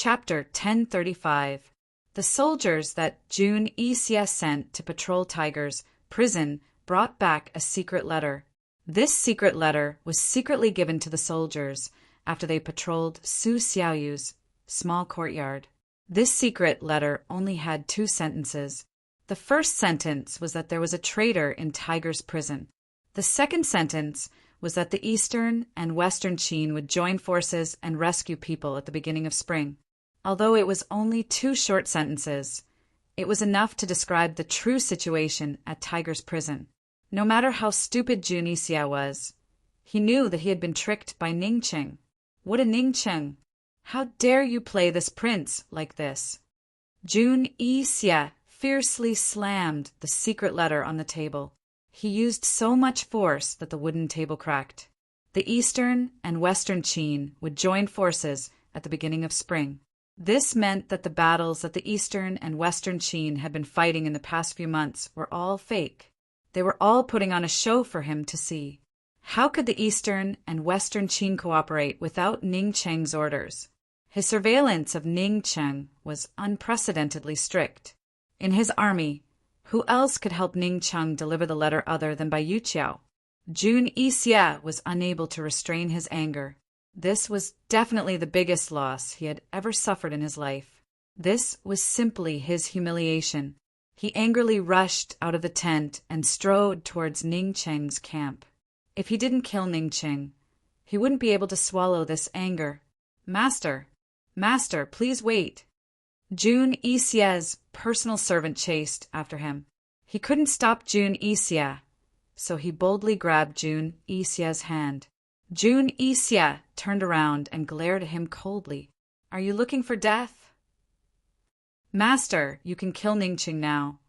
Chapter 1035. The soldiers that Jun Ixia sent to patrol Tiger's prison brought back a secret letter. This secret letter was secretly given to the soldiers after they patrolled Su Xiaoyu's small courtyard. This secret letter only had 2 sentences. The first sentence was that there was a traitor in Tiger's prison. The second sentence was that the Eastern and Western Qin would join forces and rescue people at the beginning of spring. Although it was only 2 short sentences, it was enough to describe the true situation at Tiger's prison. No matter how stupid Jun Ixia was, he knew that he had been tricked by Ningqing. What a Ningqing! How dare you play this prince like this? Jun Ixia fiercely slammed the secret letter on the table. He used so much force that the wooden table cracked. The Eastern and Western Qin would join forces at the beginning of spring. This meant that the battles that the Eastern and Western Qin had been fighting in the past few months were all fake. They were all putting on a show for him to see. How could the Eastern and Western Qin cooperate without Ningqing's orders? His surveillance of Ningqing was unprecedentedly strict. In his army, who else could help Ningqing deliver the letter other than by Yu Qiao? Jun Ixia was unable to restrain his anger. This was definitely the biggest loss he had ever suffered in his life. This was simply his humiliation. He angrily rushed out of the tent and strode towards Ningqing's camp. If he didn't kill Ningqing, he wouldn't be able to swallow this anger. Master, please wait. Jun Ixia's personal servant chased after him. He couldn't stop Jun Ixia, so he boldly grabbed Jun Ixia's hand. Jun Ixia turned around and glared at him coldly. Are you looking for death? Master, you can kill Ningqing now.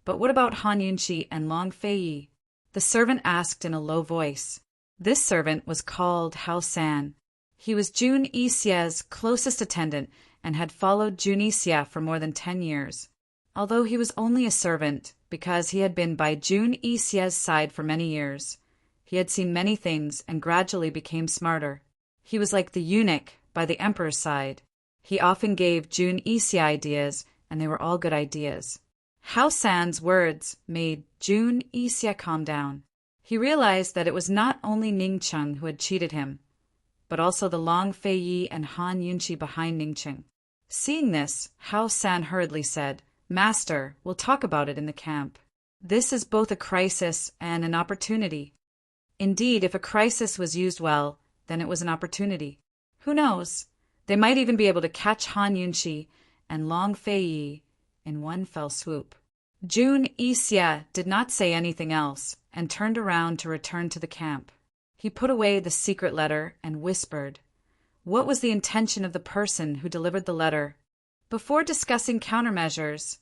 But what about Han Yunqi and Long Feiyi? The servant asked in a low voice. This servant was called Hao San. He was Jun Ixia's closest attendant and had followed Jun Ixia for more than 10 years. Although he was only a servant because he had been by Jun Ixia's side for many years, he had seen many things and gradually became smarter. He was like the eunuch by the emperor's side. He often gave Jun Ixia ideas, and they were all good ideas. Hao San's words made Jun Ixia calm down. He realized that it was not only Ningqing who had cheated him, but also the Long Feiyi and Han Yunqi behind Ningqing. Seeing this, Hao San hurriedly said, Master, we'll talk about it in the camp. This is both a crisis and an opportunity. Indeed, if a crisis was used well, then it was an opportunity. Who knows? They might even be able to catch Han Yunqi and Long Feiyi in one fell swoop. Jun Ixia did not say anything else and turned around to return to the camp. He put away the secret letter and whispered, What was the intention of the person who delivered the letter? Before discussing countermeasures,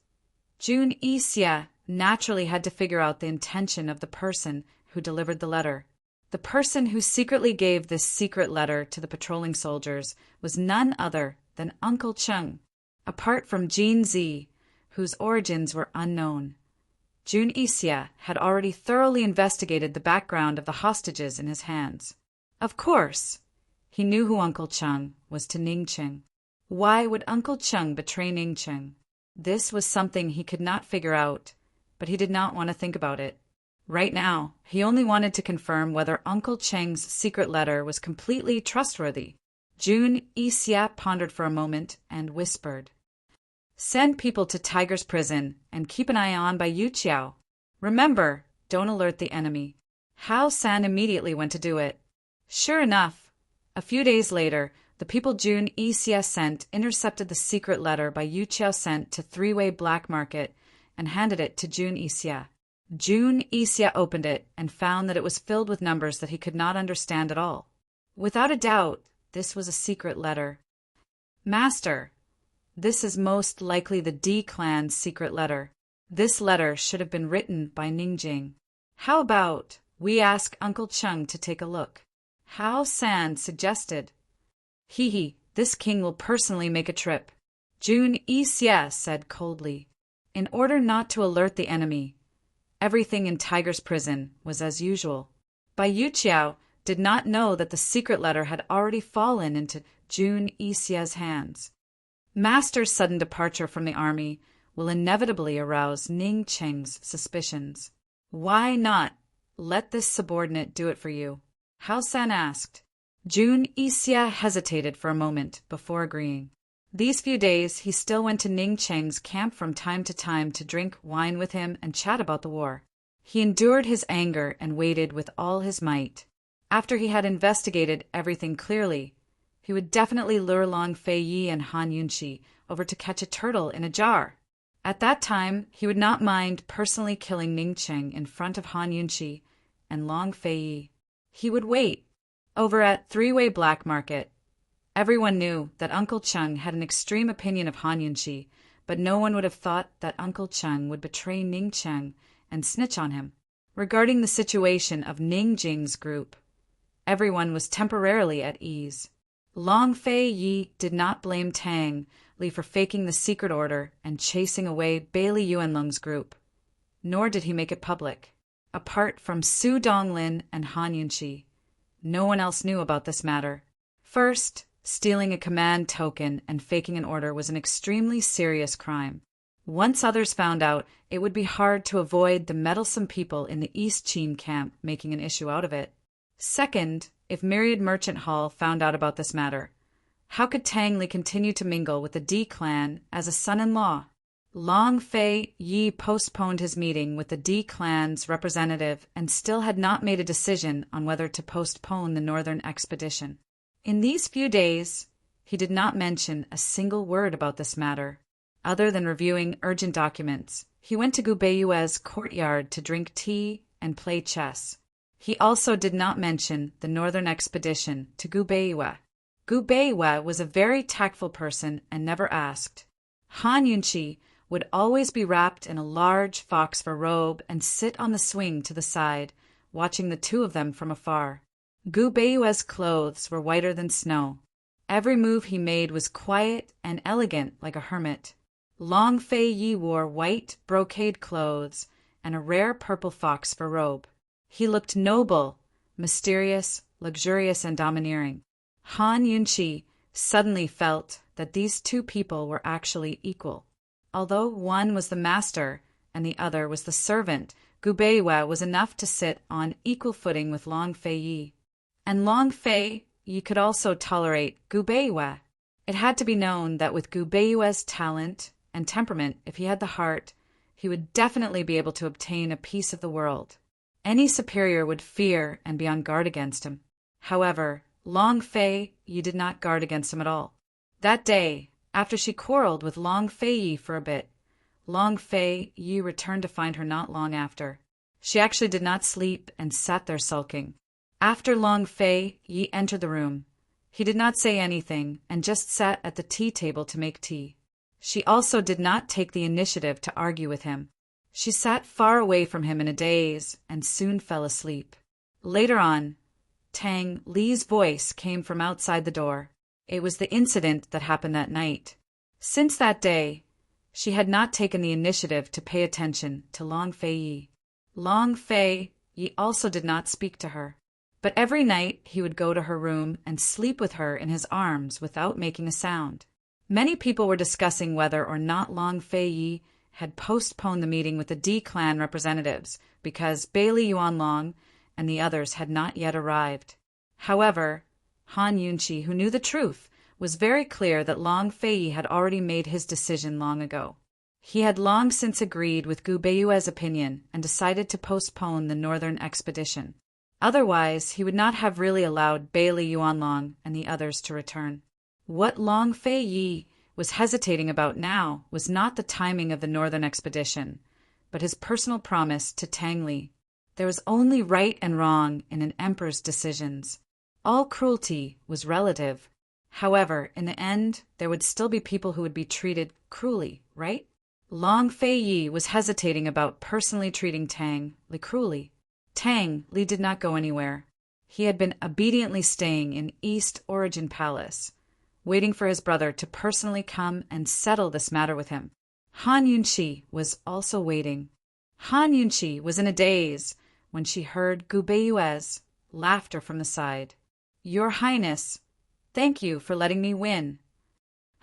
Jun Ixia naturally had to figure out the intention of the person who delivered the letter. The person who secretly gave this secret letter to the patrolling soldiers was none other than Uncle Cheng. Apart from Jin Zi, whose origins were unknown, Jun Ixia had already thoroughly investigated the background of the hostages in his hands. Of course, he knew who Uncle Cheng was to Ningqing. Why would Uncle Cheng betray Ningqing? This was something he could not figure out, but he did not want to think about it. Right now, he only wanted to confirm whether Uncle Cheng's secret letter was completely trustworthy. Jun Ixia pondered for a moment and whispered, Send people to Tiger's prison and keep an eye on by Yu Qiao. Remember, don't alert the enemy. Hao San immediately went to do it. Sure enough, a few days later, the people Jun Ixia sent intercepted the secret letter by Yu Qiao sent to Three-Way Black Market and handed it to Jun Ixia. Jun Ixia opened it and found that it was filled with numbers that he could not understand at all. Without a doubt, this was a secret letter. Master, this is most likely the D clan's secret letter. This letter should have been written by Ningjing. How about we ask Uncle Cheng to take a look? Hao San suggested. This king will personally make a trip. Jun Ixia said coldly. In order not to alert the enemy, everything in Tiger's prison was as usual. Bai Yuqiao did not know that the secret letter had already fallen into Jun Ixia's hands. Master's sudden departure from the army will inevitably arouse Ning Cheng's suspicions. Why not let this subordinate do it for you? Hao San asked. Jun Yixia hesitated for a moment before agreeing. These few days he still went to Ning Cheng's camp from time to time to drink wine with him and chat about the war. He endured his anger and waited with all his might. After he had investigated everything clearly, he would definitely lure Long Feiyi and Han Yunqi over to catch a turtle in a jar. At that time, he would not mind personally killing Ning Cheng in front of Han Yunqi and Long Feiyi. He would wait. Over at Three-Way Black Market, everyone knew that Uncle Cheng had an extreme opinion of Han Yunqi, but no one would have thought that Uncle Cheng would betray Ning Cheng and snitch on him. Regarding the situation of Ning Jing's group, everyone was temporarily at ease. Long Feiyi did not blame Tang Li for faking the secret order and chasing away Bailey Yuanlong's group, nor did he make it public. Apart from Su Donglin and Han Yunqi, no one else knew about this matter. First, stealing a command token and faking an order was an extremely serious crime. Once others found out, it would be hard to avoid the meddlesome people in the East Qin camp making an issue out of it. Second, if Myriad Merchant Hall found out about this matter, how could Tang Li continue to mingle with the D clan as a son-in-law? Long Feiyi postponed his meeting with the D clan's representative and still had not made a decision on whether to postpone the northern expedition. In these few days, he did not mention a single word about this matter. Other than reviewing urgent documents, he went to Gu Beiyue's courtyard to drink tea and play chess. He also did not mention the northern expedition to Gu Beiyue. Gu Beiyue was a very tactful person and never asked. Han Yunqi would always be wrapped in a large fox fur robe and sit on the swing to the side, watching the two of them from afar. Gu Beiyue's clothes were whiter than snow. Every move he made was quiet and elegant like a hermit. Long Feiyi wore white brocade clothes and a rare purple fox fur robe. He looked noble, mysterious, luxurious, and domineering. Han Yunqi suddenly felt that these two people were actually equal. Although one was the master and the other was the servant, Gu Beiyue was enough to sit on equal footing with Long Feiyi. And Long Feiyi could also tolerate Gu Beiyue. It had to be known that with Gu Beiyue's talent and temperament, if he had the heart, he would definitely be able to obtain a piece of the world. Any superior would fear and be on guard against him. However, Long Feiyi did not guard against him at all. That day, after she quarreled with Long Feiyi for a bit, Long Feiyi returned to find her not long after. She actually did not sleep and sat there sulking. After Long Feiyi entered the room, he did not say anything and just sat at the tea table to make tea. She also did not take the initiative to argue with him. She sat far away from him in a daze and soon fell asleep. Later on, Tang Li's voice came from outside the door. It was the incident that happened that night. Since that day, she had not taken the initiative to pay attention to Long Feiyi. Long Feiyi also did not speak to her, but every night he would go to her room and sleep with her in his arms without making a sound. Many people were discussing whether or not Long Feiyi had postponed the meeting with the D clan representatives because Bailey Yuanlong and the others had not yet arrived. However, Han Yunqi, who knew the truth, was very clear that Long Feiyi had already made his decision long ago. He had long since agreed with Gu Beiyue's opinion and decided to postpone the northern expedition. Otherwise, he would not have really allowed Bailey Yuanlong and the others to return. What Long Feiyi was hesitating about now was not the timing of the northern expedition, but his personal promise to Tang Li. There was only right and wrong in an emperor's decisions. All cruelty was relative. However, in the end, there would still be people who would be treated cruelly, right? Long Feiyi was hesitating about personally treating Tang Li cruelly. Tang Li did not go anywhere. He had been obediently staying in East Origin Palace, waiting for his brother to personally come and settle this matter with him. Han Yunqi was also waiting. Han Yunqi was in a daze when she heard Gu Beiyue's laughter from the side. "Your Highness, thank you for letting me win."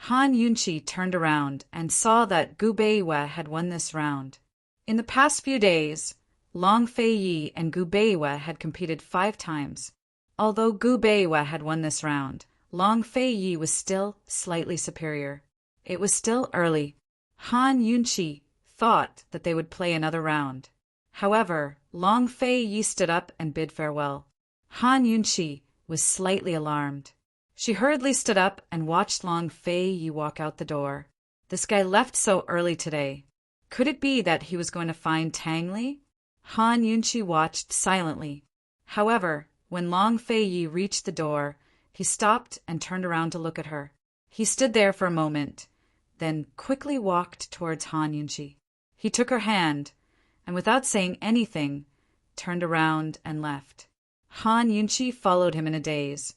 Han Yunchi turned around and saw that Gu Beiwa had won this round. In the past few days, Long Feiyi and Gu Beiwa had competed 5 times. Although Gu Beiwa had won this round, Long Feiyi was still slightly superior. It was still early. Han Yunchi thought that they would play another round. However, Long Feiyi stood up and bid farewell. Han Yunchi was slightly alarmed. She hurriedly stood up and watched Long Feiyi walk out the door. This guy left so early today. Could it be that he was going to find Tang Li? Han Yunchi watched silently. However, when Long Feiyi reached the door, he stopped and turned around to look at her. He stood there for a moment, then quickly walked towards Han Yunchi. He took her hand, and without saying anything, turned around and left. Han Yunchi followed him in a daze,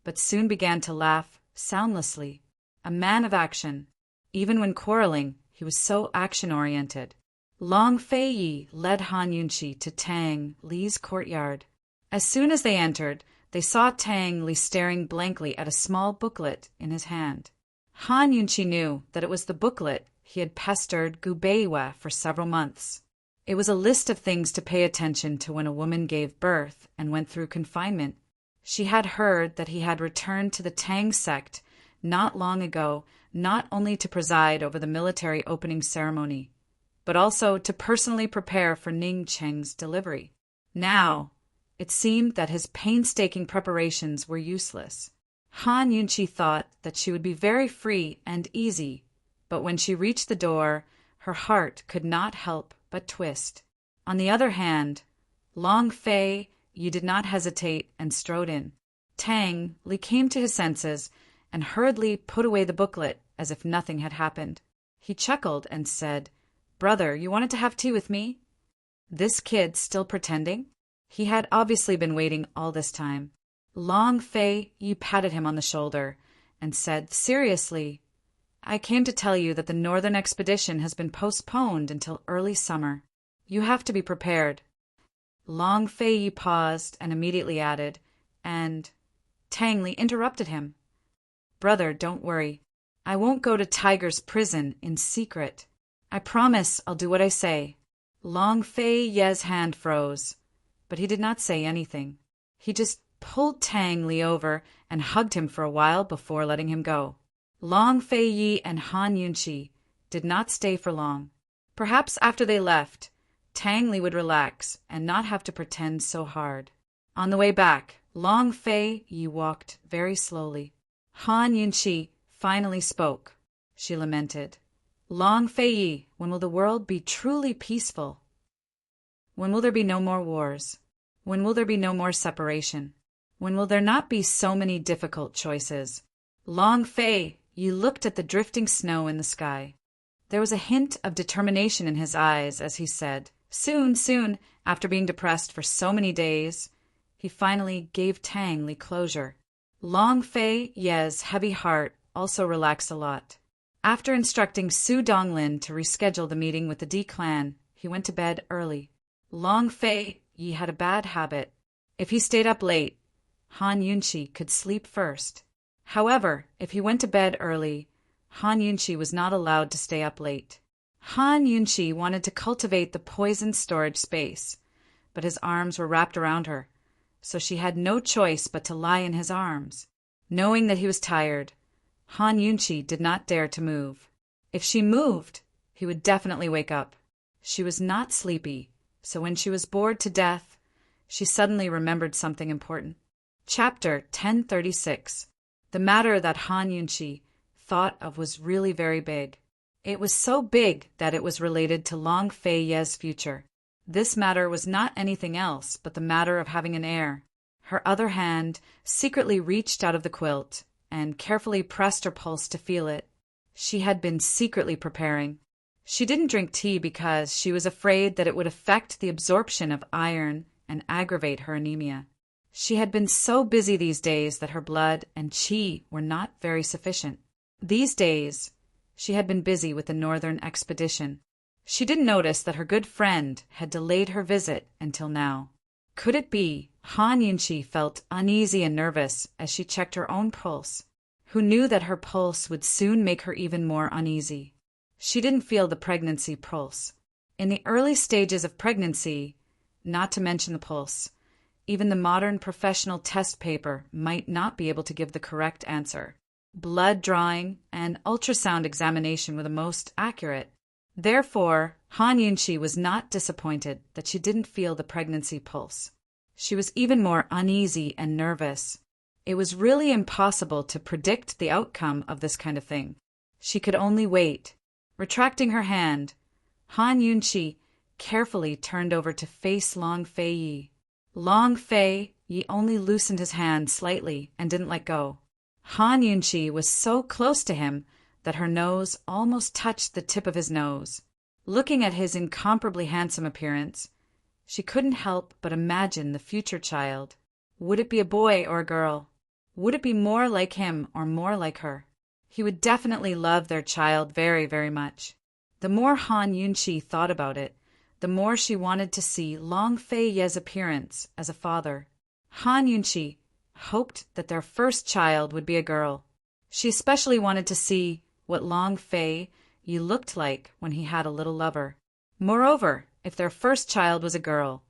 but soon began to laugh soundlessly. A man of action. Even when quarreling, he was so action-oriented. Long Feiyi led Han Yunchi to Tang Li's courtyard. As soon as they entered, they saw Tang Li staring blankly at a small booklet in his hand. Han Yunchi knew that it was the booklet he had pestered Gu Beiwa for several months. It was a list of things to pay attention to when a woman gave birth and went through confinement. She had heard that he had returned to the Tang sect not long ago, not only to preside over the military opening ceremony, but also to personally prepare for Ning Cheng's delivery. Now, it seemed that his painstaking preparations were useless. Han Yunchi thought that she would be very free and easy, but when she reached the door, her heart could not help but twist. On the other hand, Long Fei did not hesitate and strode in. Tang Li came to his senses and hurriedly put away the booklet as if nothing had happened. He chuckled and said, "Brother, you wanted to have tea with me?" This kid still pretending? He had obviously been waiting all this time. Long Fei patted him on the shoulder and said, "Seriously, I came to tell you that the northern expedition has been postponed until early summer. You have to be prepared." Long Fei paused and immediately added, and Tang Li interrupted him. "Brother, don't worry. I won't go to Tiger's prison in secret. I promise I'll do what I say." Long Fei's hand froze, but he did not say anything. He just pulled Tang Li over and hugged him for a while before letting him go. Long Fei and Han Yunchi did not stay for long. Perhaps after they left, Tang Li would relax and not have to pretend so hard. On the way back, Long Fei walked very slowly. Han Yunchi finally spoke. She lamented, "Long Fei, when will the world be truly peaceful? When will there be no more wars? When will there be no more separation? When will there not be so many difficult choices?" Long Fei looked at the drifting snow in the sky. There was a hint of determination in his eyes as he said, "Soon, soon," after being depressed for so many days. He finally gave Tang Li closure. Long Fei's heavy heart also relaxed a lot. After instructing Su Donglin to reschedule the meeting with the D clan, he went to bed early. Long Fei had a bad habit. If he stayed up late, Han Yunchi could sleep first. However, if he went to bed early, Han Yunchi was not allowed to stay up late. Han Yunchi wanted to cultivate the poison storage space, but his arms were wrapped around her, so she had no choice but to lie in his arms. Knowing that he was tired, Han Yunchi did not dare to move. If she moved, he would definitely wake up. She was not sleepy, so when she was bored to death, she suddenly remembered something important. Chapter 1036. The matter that Han Yunchi thought of was really very big. It was so big that it was related to Long Fei's future. This matter was not anything else but the matter of having an heir. Her other hand secretly reached out of the quilt and carefully pressed her pulse to feel it. She had been secretly preparing. She didn't drink tea because she was afraid that it would affect the absorption of iron and aggravate her anemia. She had been so busy these days that her blood and qi were not very sufficient. These days, she had been busy with the northern expedition. She didn't notice that her good friend had delayed her visit until now. Could it be Han Yunchi felt uneasy and nervous as she checked her own pulse? who knew that her pulse would soon make her even more uneasy. She didn't feel the pregnancy pulse. In the early stages of pregnancy, not to mention the pulse, even the modern professional test paper might not be able to give the correct answer. Blood drawing and ultrasound examination were the most accurate. Therefore, Han Yunchi was not disappointed that she didn't feel the pregnancy pulse. She was even more uneasy and nervous. It was really impossible to predict the outcome of this kind of thing. She could only wait. Retracting her hand, Han Yunchi carefully turned over to face Long Fei Yi. Long Fei Yi only loosened his hand slightly and didn't let go. Han Yunchi was so close to him that her nose almost touched the tip of his nose. Looking at his incomparably handsome appearance, she couldn't help but imagine the future child. Would it be a boy or a girl? Would it be more like him or more like her? He would definitely love their child very, very much. The more Han Yunchi thought about it, the more she wanted to see Long Fei Ye's appearance as a father. Han Yunchi hoped that their first child would be a girl. She especially wanted to see what Long Fei Yi looked like when he had a little lover. Moreover, if their first child was a girl,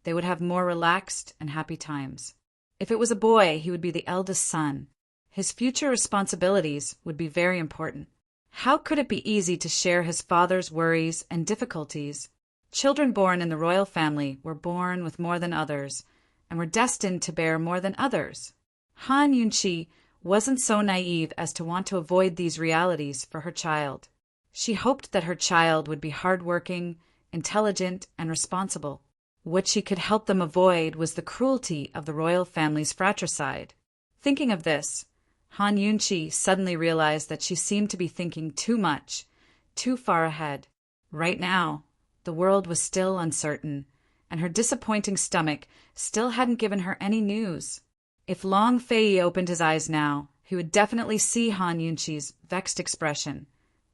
they would have more relaxed and happy times. If it was a boy, he would be the eldest son. His future responsibilities would be very important. How could it be easy to share his father's worries and difficulties? Children born in the royal family were born with more than others, and were destined to bear more than others. Han Yunchi wasn't so naive as to want to avoid these realities for her child. She hoped that her child would be hardworking, intelligent, and responsible. What she could help them avoid was the cruelty of the royal family's fratricide. Thinking of this, Han Yunchi suddenly realized that she seemed to be thinking too much, too far ahead. Right now, the world was still uncertain, and her disappointing stomach still hadn't given her any news. If Long Fei Yi opened his eyes now, he would definitely see Han Yunchi's vexed expression,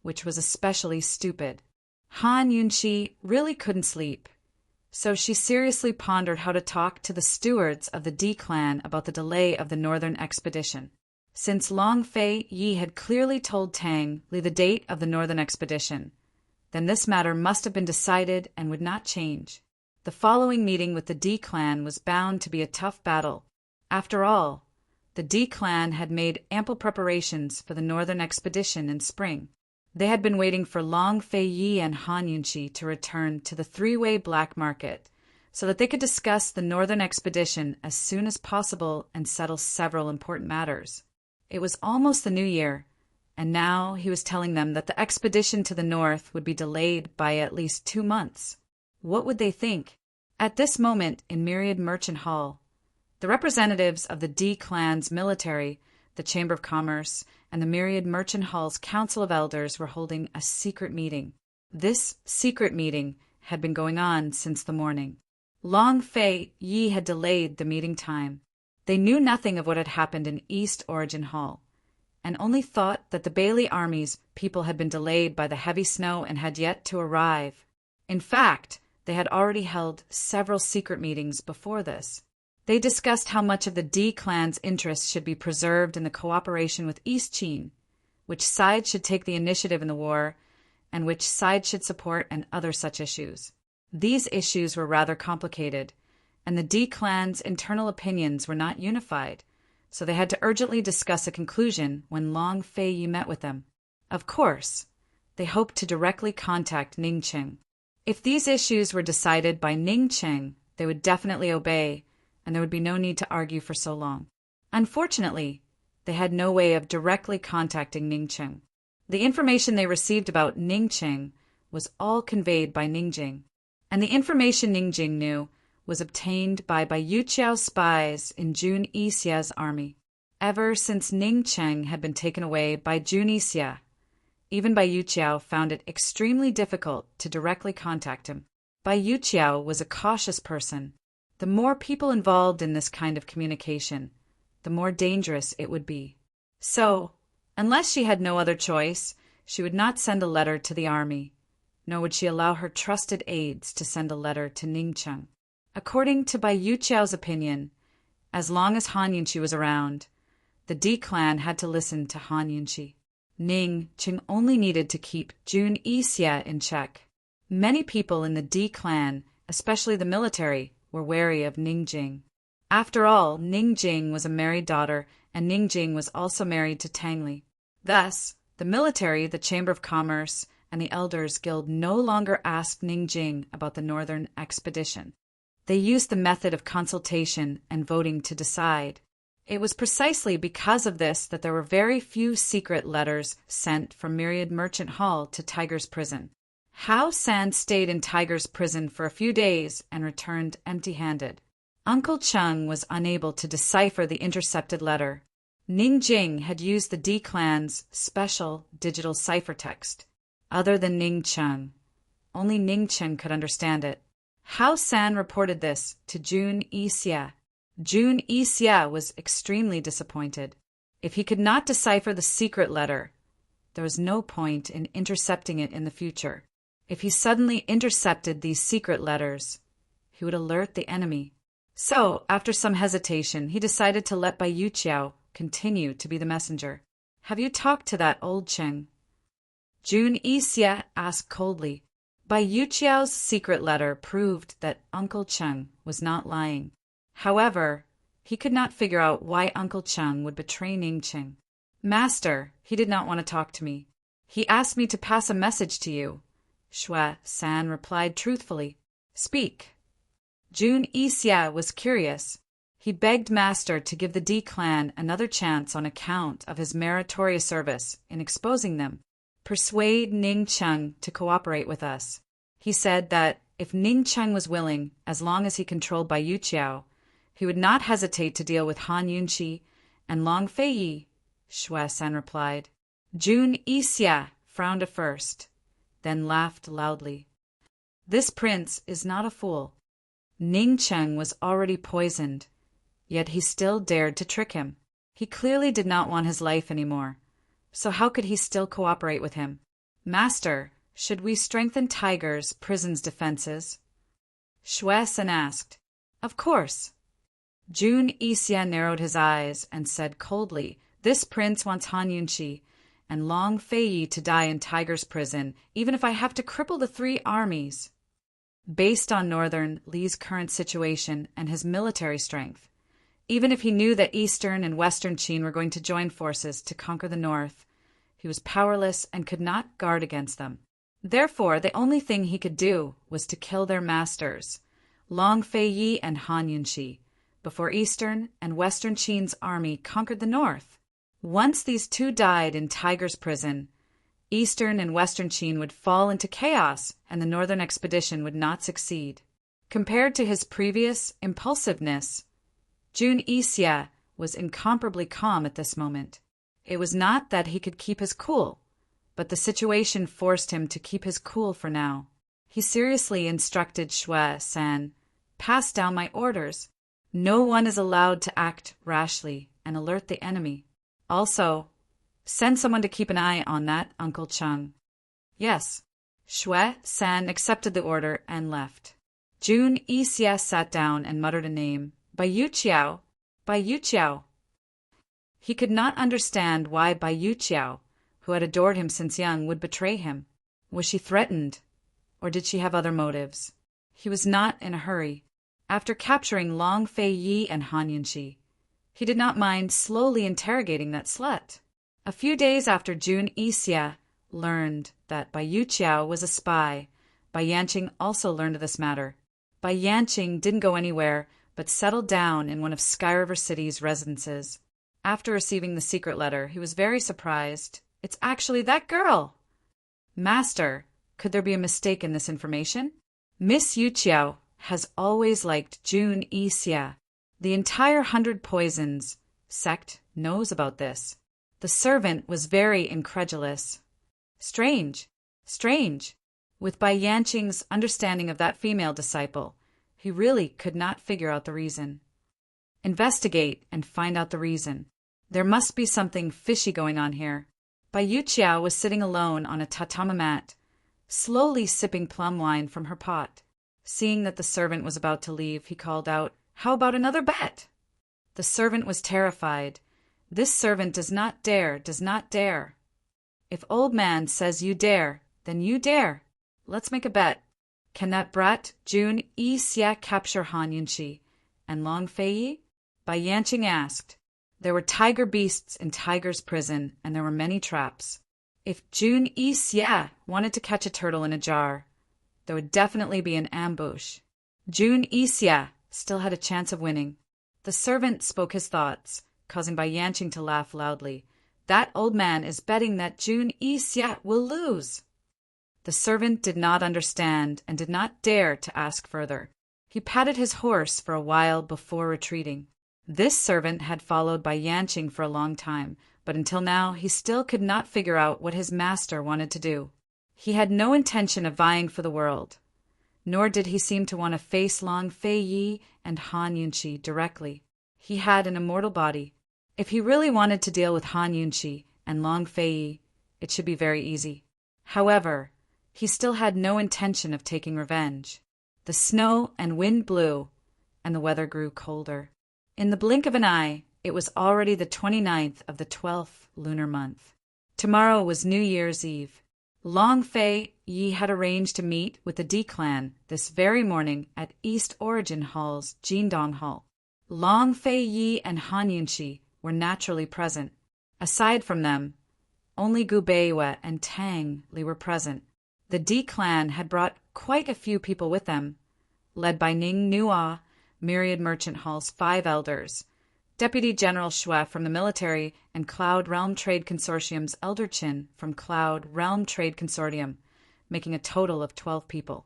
which was especially stupid. Han Yunchi really couldn't sleep, so she seriously pondered how to talk to the stewards of the D clan about the delay of the northern expedition. Since Long Fei Yi had clearly told Tang Li the date of the northern expedition, then this matter must have been decided and would not change. The following meeting with the D clan was bound to be a tough battle. After all, the D clan had made ample preparations for the northern expedition in spring. They had been waiting for Long Fei Yi and Han Yunchi to return to the three-way black market so that they could discuss the northern expedition as soon as possible and settle several important matters. It was almost the new year, and now he was telling them that the expedition to the north would be delayed by at least 2 months. What would they think? At this moment in Myriad Merchant Hall, the representatives of the D clan's military, the Chamber of Commerce, and the Myriad Merchant Hall's Council of Elders were holding a secret meeting. This secret meeting had been going on since the morning. Long Fei Yi had delayed the meeting time. They knew nothing of what had happened in East Origin Hall, and only thought that the Bailey Army's people had been delayed by the heavy snow and had yet to arrive. In fact, they had already held several secret meetings before this. They discussed how much of the D clan's interests should be preserved in the cooperation with East Qin, which side should take the initiative in the war, and which side should support, and other such issues. These issues were rather complicated, and the D clan's internal opinions were not unified, so they had to urgently discuss a conclusion when Long Fei Yi met with them. Of course, they hoped to directly contact Ningqing. If these issues were decided by Ningqing, they would definitely obey, and there would be no need to argue for so long. Unfortunately, they had no way of directly contacting Ningqing. The information they received about Ningqing was all conveyed by Ningjing, and the information Ningjing knew was obtained by Yuqiao's spies in Jun Yixie's army. Ever since Ningqing had been taken away by Jun Yixie, even Bai Yuqiao found it extremely difficult to directly contact him. Bai Yuqiao was a cautious person. The more people involved in this kind of communication, the more dangerous it would be. So, unless she had no other choice, she would not send a letter to the army, nor would she allow her trusted aides to send a letter to Ningqing. According to Bai Yuqiao's opinion, as long as Han Yunchi was around, the D clan had to listen to Han Yunshi. Ning Qing only needed to keep Jun Yixia in check. Many people in the D clan, especially the military, were wary of Ning Jing. After all, Ning Jing was a married daughter, and Ning Jing was also married to Tang Li. Thus, the military, the Chamber of Commerce, and the Elders Guild no longer asked Ning Jing about the northern expedition. They used the method of consultation and voting to decide. It was precisely because of this that there were very few secret letters sent from Myriad Merchant Hall to Tiger's Prison. Hao San stayed in Tiger's Prison for a few days and returned empty-handed. Uncle Chung was unable to decipher the intercepted letter. Ning Jing had used the D clan's special digital ciphertext. Other than Ning Chung, only Ning Chung could understand it. Hao San reported this to Jun Yixia. Jun Yixia was extremely disappointed. If he could not decipher the secret letter, there was no point in intercepting it in the future. If he suddenly intercepted these secret letters, he would alert the enemy. So, after some hesitation, he decided to let Bai Yuqiao continue to be the messenger. "Have you talked to that old Cheng?" Jun Yixia asked coldly. Bai Yuqiao's secret letter proved that Uncle Cheng was not lying. However, he could not figure out why Uncle Cheng would betray Ning Qing. "Master, he did not want to talk to me. He asked me to pass a message to you," Shui San replied truthfully. "Speak." Jun Yixia was curious. He begged Master to give the D clan another chance on account of his meritorious service in exposing them. "Persuade Ning Cheng to cooperate with us." He said that if Ning Cheng was willing, as long as he controlled Bai Yuqiao, he would not hesitate to deal with Han Yunshi and Long Feiyi, Shui San replied. Jun Yixia frowned at first, then laughed loudly. This prince is not a fool. Ning Cheng was already poisoned, yet he still dared to trick him. He clearly did not want his life anymore, so how could he still cooperate with him? "Master, should we strengthen Tiger's prison's defenses?" Shui San asked. "Of course." Jun Yixia narrowed his eyes and said coldly, "This prince wants Han Yunshi and Long Feiyi to die in Tiger's prison, even if I have to cripple the 3 armies." Based on Northern Li's current situation and his military strength, even if he knew that Eastern and Western Qin were going to join forces to conquer the North, he was powerless and could not guard against them. Therefore, the only thing he could do was to kill their masters, Long Feiyi and Han Yunshi, before Eastern and Western Qin's army conquered the North. Once these 2 died in Tiger's prison, Eastern and Western Qin would fall into chaos and the Northern expedition would not succeed. Compared to his previous impulsiveness, Jun Yixia was incomparably calm at this moment. It was not that he could keep his cool, but the situation forced him to keep his cool for now. He seriously instructed Shui San, "Pass down my orders. No one is allowed to act rashly and alert the enemy. Also, send someone to keep an eye on that Uncle Chung." "Yes." Shui San accepted the order and left. Jun Yixia sat down and muttered a name. Bai Yuqiao, Bai Yuqiao. He could not understand why Bai Yuqiao, who had adored him since young, would betray him. Was she threatened, or did she have other motives? He was not in a hurry. After capturing Long Feiyi and Han Yunshi, he did not mind slowly interrogating that slut. A few days after Jun Yixia learned that Bai Yuqiao was a spy, Bai Yanqing also learned of this matter. Bai Yanqing didn't go anywhere, but settled down in one of Sky River City's residences. After receiving the secret letter, he was very surprised. "It's actually that girl!" "Master, could there be a mistake in this information?" "Miss Yuqiao has always liked Jun Yixia. The entire 100 Poisons sect knows about this." The servant was very incredulous. Strange, strange. With Bai Yanqing's understanding of that female disciple, he really could not figure out the reason. Investigate and find out the reason. There must be something fishy going on here. Bai Yuqiao was sitting alone on a tatami mat, slowly sipping plum wine from her pot. Seeing that the servant was about to leave, he called out, "How about another bet?" The servant was terrified. This servant does not dare, does not dare. If old man says you dare, then you dare. Let's make a bet. Can that brat Jun Yi Xia capture Han Yunshi and Long Fei Yi? Bai Yanqing asked. There were tiger beasts in Tiger's prison, and there were many traps. If Jun Yi Xia wanted to catch a turtle in a jar, there would definitely be an ambush. Jun Yi Xia still had a chance of winning. The servant spoke his thoughts, causing Bai Yanqing to laugh loudly. That old man is betting that Jun Yi Xia will lose. The servant did not understand and did not dare to ask further. He patted his horse for a while before retreating. This servant had followed Bai Yanqing for a long time, but until now he still could not figure out what his master wanted to do. He had no intention of vying for the world, nor did he seem to want to face Long Fei Yi and Han Yunshi directly. He had an immortal body. If he really wanted to deal with Han Yunshi and Long Fei Yi, it should be very easy. However, he still had no intention of taking revenge. The snow and wind blew, and the weather grew colder. In the blink of an eye, it was already the 29th of the 12th lunar month. Tomorrow was New Year's Eve. Long Fei Yi had arranged to meet with the D clan this very morning at East Origin Hall's Jindong Hall. Long Fei Yi and Han Yunshi were naturally present. Aside from them, only Gu Beiwe and Tang Li were present. The D clan had brought quite a few people with them, led by Ning Nua, Myriad Merchant Hall's 5 elders, Deputy General Xue from the military, and Cloud Realm Trade Consortium's Elder Qin from Cloud Realm Trade Consortium, making a total of 12 people.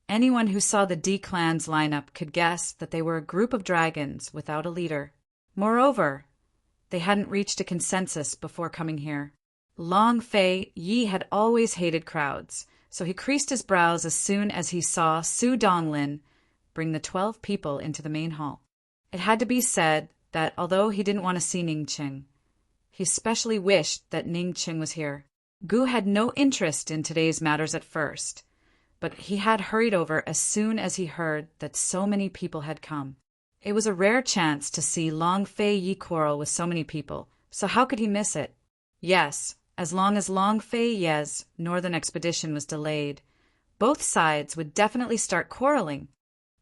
Anyone who saw the D clan's lineup could guess that they were a group of dragons without a leader. Moreover, they hadn't reached a consensus before coming here. Long Fei Yi had always hated crowds, so he creased his brows as soon as he saw Su Donglin bring the 12 people into the main hall. It had to be said that although he didn't want to see Ning Qing, he especially wished that Ning Qing was here. Gu had no interest in today's matters at first, but he had hurried over as soon as he heard that so many people had come. It was a rare chance to see Long Fei Yi quarrel with so many people, so how could he miss it? Yes, as long as Long Fei Ye's northern expedition was delayed, both sides would definitely start quarreling.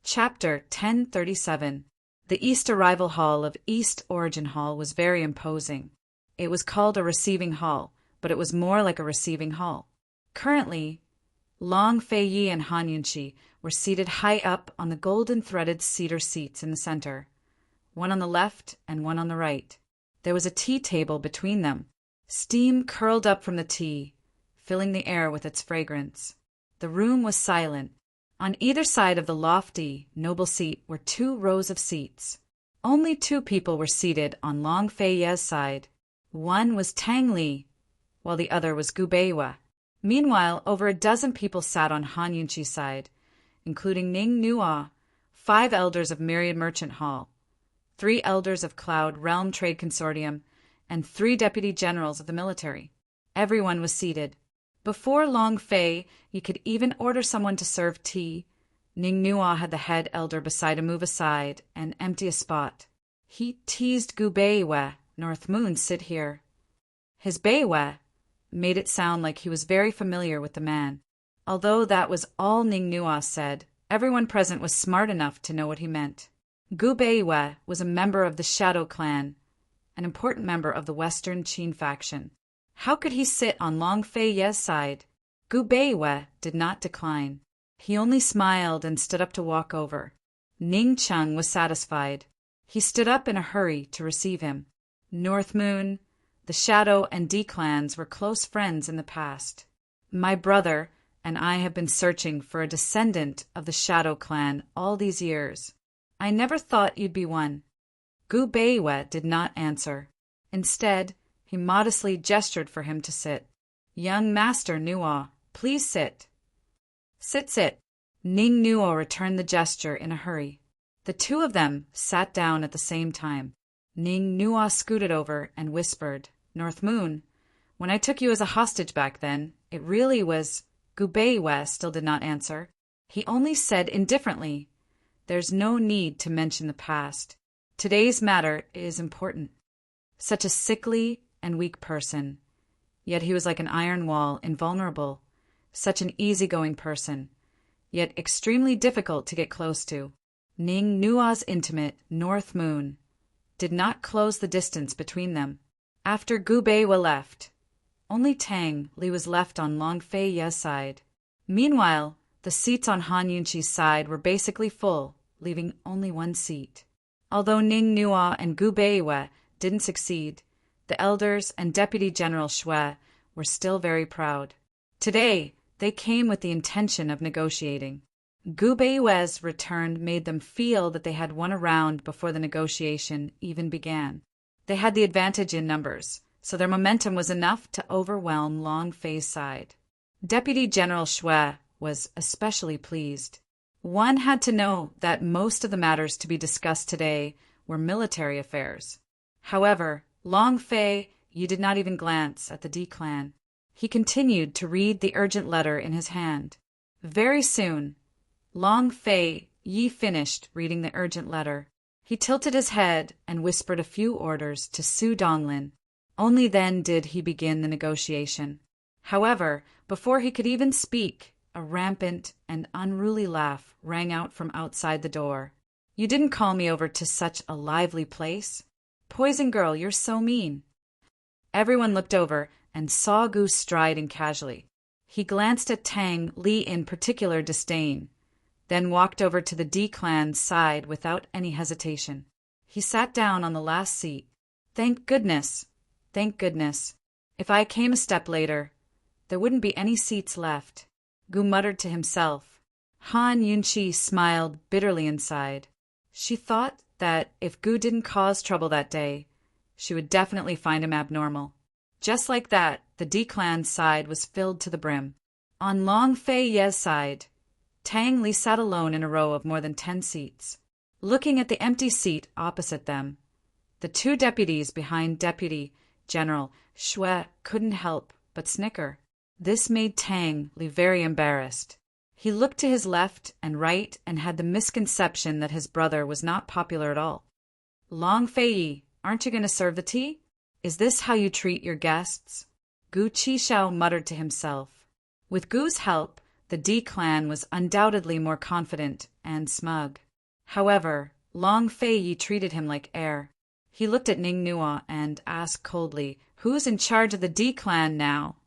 Chapter 1037. The East Arrival Hall of East Origin Hall was very imposing. It was called a receiving hall, but it was more like a receiving hall. Currently, Long Fei Yi and Han Yunshi were seated high up on the golden-threaded cedar seats in the center, one on the left and one on the right. There was a tea table between them. Steam curled up from the tea, filling the air with its fragrance. The room was silent. On either side of the lofty, noble seat were 2 rows of seats. Only 2 people were seated on Long Fei Ye's side. One was Tang Li, while the other was Gu Beiwe. Meanwhile, over a dozen people sat on Han Yunshi's side, including Ning Nua, 5 elders of Myriad Merchant Hall, 3 elders of Cloud Realm Trade Consortium, and 3 deputy generals of the military. Everyone was seated. Before Long Fei, you could even order someone to serve tea. Ning Nua had the head elder beside him move aside and empty a spot. He teased Gu Beiwe, North Moon, sit here. His Beiwe made it sound like he was very familiar with the man. Although that was all Ning Nua said, everyone present was smart enough to know what he meant. Gu Beiwe was a member of the Shadow Clan, an important member of the Western Qin faction. How could he sit on Long Fei Ye's side? Gu Beiwe did not decline. He only smiled and stood up to walk over. Ning Cheng was satisfied. He stood up in a hurry to receive him. North Moon, the Shadow and D clans were close friends in the past. My brother and I have been searching for a descendant of the Shadow Clan all these years. I never thought you'd be one. Gu Beiwe did not answer. Instead, he modestly gestured for him to sit. Young Master Nua, please sit. Sit, sit. Ning Nua returned the gesture in a hurry. The 2 of them sat down at the same time. Ning Nua scooted over and whispered, North Moon, when I took you as a hostage back then, it really was... Gu Beiwe still did not answer. He only said indifferently, there's no need to mention the past. Today's matter is important. Such a sickly and weak person. Yet he was like an iron wall, invulnerable. Such an easygoing person, yet extremely difficult to get close to. Ning Nua's intimate, North Moon, did not close the distance between them. After Gu Beiwa left, only Tang Li was left on Long Fei Ye's side. Meanwhile, the seats on Han Yunqi's side were basically full, leaving only one seat. Although Ning Nua and Gu Beiwa didn't succeed, the elders and Deputy General Xue were still very proud. Today, they came with the intention of negotiating. Gu Beiwa's return made them feel that they had won a round before the negotiation even began. They had the advantage in numbers, so their momentum was enough to overwhelm Long Fei's side. Deputy General Xue was especially pleased. One had to know that most of the matters to be discussed today were military affairs. However, Long Fei Yi did not even glance at the D clan. He continued to read the urgent letter in his hand. Very soon, Long Fei Yi finished reading the urgent letter. He tilted his head and whispered a few orders to Su Donglin. Only then did he begin the negotiation. However, before he could even speak, a rampant and unruly laugh rang out from outside the door. "You didn't call me over to such a lively place? Poison girl, you're so mean." Everyone looked over and saw Gu striding casually. He glanced at Tang Li in particular disdain, then walked over to the D clan's side without any hesitation. He sat down on the last seat. Thank goodness. Thank goodness. If I came a step later, there wouldn't be any seats left. Gu muttered to himself. Han Yunqi smiled bitterly inside. She thought that if Gu didn't cause trouble that day, she would definitely find him abnormal. Just like that, the D clan's side was filled to the brim. On Long Fei Ye's side, Tang Li sat alone in a row of more than 10 seats. Looking at the empty seat opposite them, the two deputies behind Deputy General Xue couldn't help but snicker. This made Tang Li very embarrassed. He looked to his left and right and had the misconception that his brother was not popular at all. "Long Fei Yi, aren't you going to serve the tea? Is this how you treat your guests?" Gu Qishao muttered to himself. With Gu's help, the D clan was undoubtedly more confident and smug. However, Long Fei Yi treated him like air. He looked at Ning Nua and asked coldly, "Who's in charge of the D clan now?"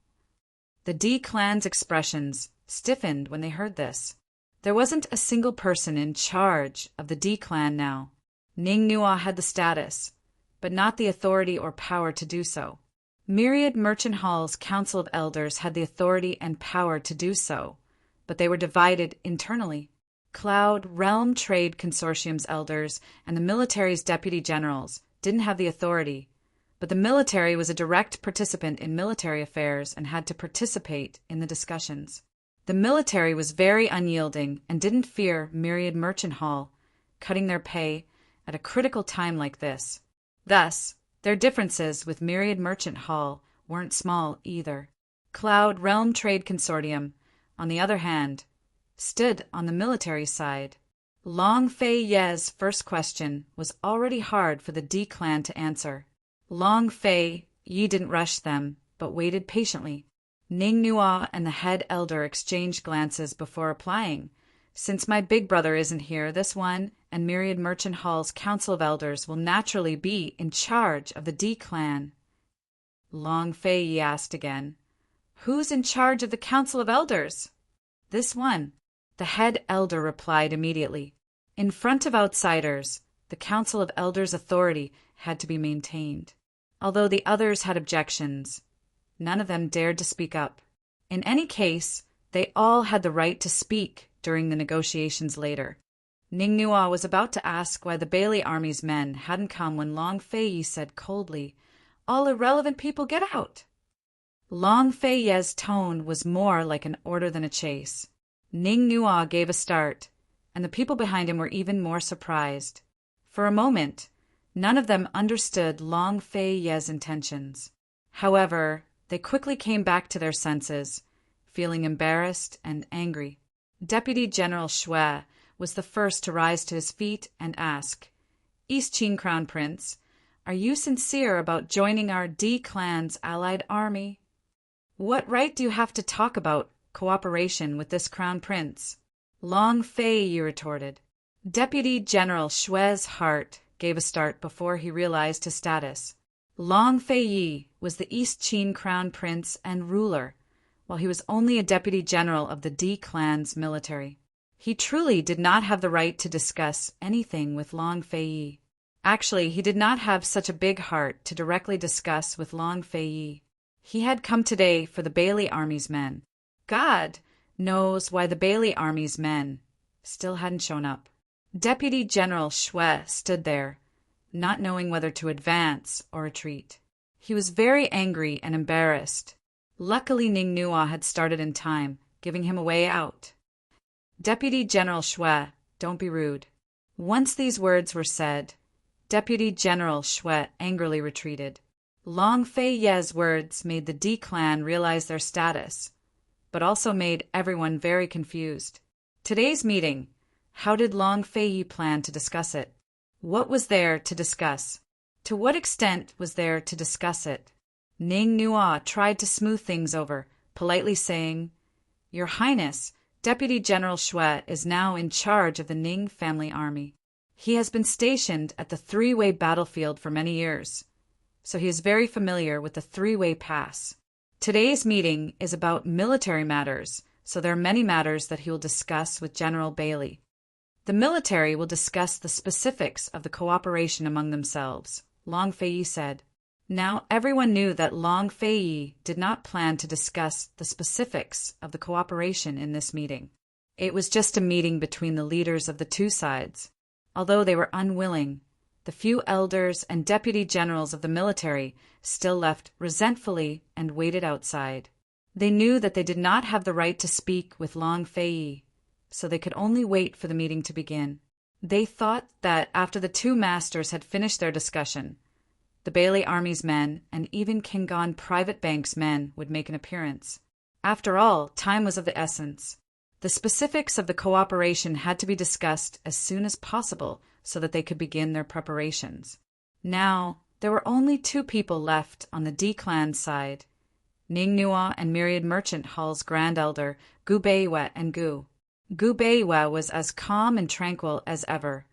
The D clan's expressions stiffened when they heard this. There wasn't a single person in charge of the D clan now. Ning Nua had the status, but not the authority or power to do so. Myriad Merchant Hall's Council of Elders had the authority and power to do so, but they were divided internally. Cloud Realm Trade Consortium's elders and the military's deputy generals didn't have the authority, but the military was a direct participant in military affairs and had to participate in the discussions. The military was very unyielding and didn't fear Myriad Merchant Hall cutting their pay at a critical time like this. Thus, their differences with Myriad Merchant Hall weren't small either. Cloud Realm Trade Consortium, on the other hand, stood on the military side. Long Fei Ye's first question was already hard for the D clan to answer. Long Fei Yi didn't rush them, but waited patiently. Ning Nua and the head elder exchanged glances before replying. "Since my big brother isn't here, this one and Myriad Merchant Hall's Council of Elders will naturally be in charge of the D clan." Long Fei Yi asked again, "Who's in charge of the Council of Elders?" "This one," the head elder replied immediately. In front of outsiders, the Council of Elders' authority had to be maintained. Although the others had objections, none of them dared to speak up. In any case, they all had the right to speak during the negotiations later. Ning Nua was about to ask why the Bailey Army's men hadn't come when Long Fei Yi said coldly, "All irrelevant people get out." Long Fei Ye's tone was more like an order than a chase. Ning Nua gave a start, and the people behind him were even more surprised. For a moment, none of them understood Long Fei Ye's intentions. However, they quickly came back to their senses, feeling embarrassed and angry. Deputy General Xue was the first to rise to his feet and ask, "East Qin Crown Prince, are you sincere about joining our D clan's allied army? What right do you have to talk about cooperation with this crown prince? Long Fei Yi retorted. Deputy General Shui's heart gave a start before he realized his status. Long Fei Yi was the East Qin crown prince and ruler, while he was only a deputy general of the D clan's military. He truly did not have the right to discuss anything with Long Fei Yi. Actually, he did not have such a big heart to directly discuss with Long Fei Yi. He had come today for the Bailey Army's men. God knows why the Bailey Army's men still hadn't shown up. Deputy General Shui stood there, not knowing whether to advance or retreat. He was very angry and embarrassed. Luckily, Ning Nuo had started in time, giving him a way out. Deputy General Shui, don't be rude. Once these words were said, Deputy General Shui angrily retreated. Long Fei Ye's words made the D clan realize their status, but also made everyone very confused. Today's meeting, how did Long Fei Yi plan to discuss it? What was there to discuss? To what extent was there to discuss it? Ning Nuo tried to smooth things over, politely saying, Your Highness, Deputy General Shui is now in charge of the Ning family army. He has been stationed at the three-way battlefield for many years, so he is very familiar with the three-way pass. Today's meeting is about military matters, so there are many matters that he will discuss with General Bailey. The military will discuss the specifics of the cooperation among themselves, Long Fei Yi said. Now everyone knew that Long Fei Yi did not plan to discuss the specifics of the cooperation in this meeting. It was just a meeting between the leaders of the two sides. Although they were unwilling, the few elders and deputy generals of the military still left resentfully and waited outside. They knew that they did not have the right to speak with Long Fei Yi, so they could only wait for the meeting to begin. They thought that after the two masters had finished their discussion, the Bailey Army's men and even Kingon Private Bank's men would make an appearance. After all, time was of the essence. The specifics of the cooperation had to be discussed as soon as possible so that they could begin their preparations. Now, there were only two people left on the D clan side, Ning Nuo and Myriad Merchant Hall's Grand Elder, Gu Beiwe and Gu. Gu Beiwe was as calm and tranquil as ever,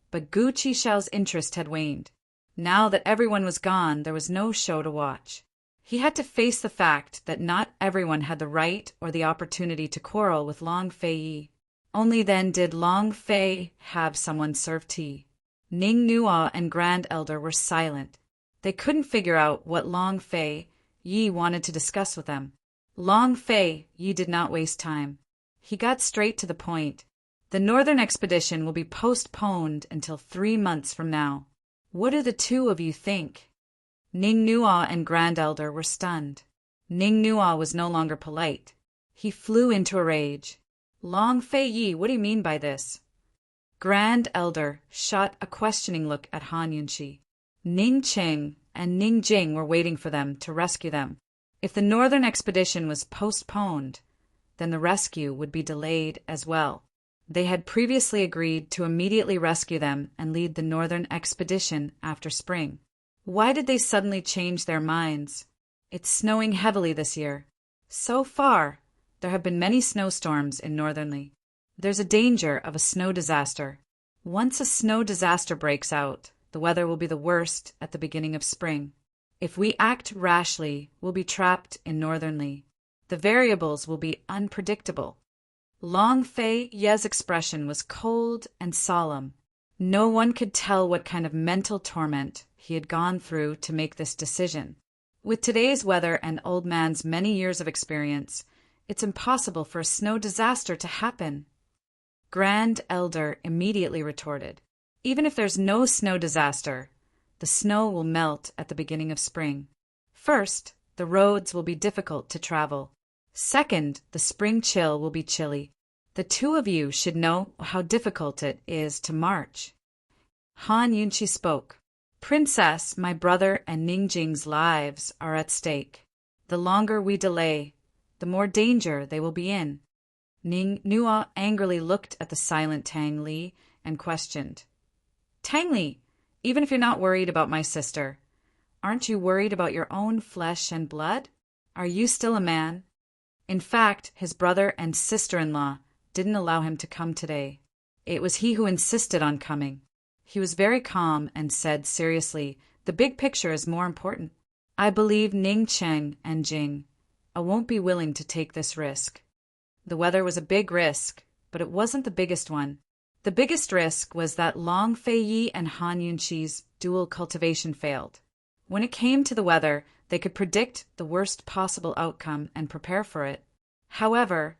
but Gu Qishao's interest had waned. Now that everyone was gone, there was no show to watch. He had to face the fact that not everyone had the right or the opportunity to quarrel with Long Fei Yi. Only then did Long Fei have someone serve tea. Ning Nuo and Grand Elder were silent. They couldn't figure out what Long Fei Yi wanted to discuss with them. Long Fei Yi did not waste time. He got straight to the point. The northern expedition will be postponed until 3 months from now. What do the two of you think? Ning Nuo and Grand Elder were stunned. Ning Nuo was no longer polite. He flew into a rage. Long Fei Yi, what do you mean by this? Grand Elder shot a questioning look at Han Yunxi. Ning Qing and Ning Jing were waiting for them to rescue them. If the northern expedition was postponed, then the rescue would be delayed as well. They had previously agreed to immediately rescue them and lead the northern expedition after spring. Why did they suddenly change their minds? It's snowing heavily this year. So far, there have been many snowstorms in Northernly. There's a danger of a snow disaster. Once a snow disaster breaks out, the weather will be the worst at the beginning of spring. If we act rashly, we'll be trapped in Northernly. The variables will be unpredictable. Long Fei Ye's expression was cold and solemn. No one could tell what kind of mental torment he had gone through to make this decision. With today's weather and old man's many years of experience, it's impossible for a snow disaster to happen. Grand Elder immediately retorted, Even if there's no snow disaster, the snow will melt at the beginning of spring. First, the roads will be difficult to travel. Second, the spring chill will be chilly. The two of you should know how difficult it is to march. Han Yunqi spoke. Princess, my brother and Ning Jing's lives are at stake. The longer we delay, the more danger they will be in. Ning Nuo angrily looked at the silent Tang Li and questioned. Tang Li, Even if you're not worried about my sister, aren't you worried about your own flesh and blood? Are you still a man? In fact, his brother and sister-in-law didn't allow him to come today. It was he who insisted on coming. He was very calm and said seriously, "The big picture is more important. I believe Ning Cheng and Jing. I won't be willing to take this risk." The weather was a big risk, but it wasn't the biggest one. The biggest risk was that Long Feiyi and Han Yunqi's dual cultivation failed. When it came to the weather, they could predict the worst possible outcome and prepare for it. However,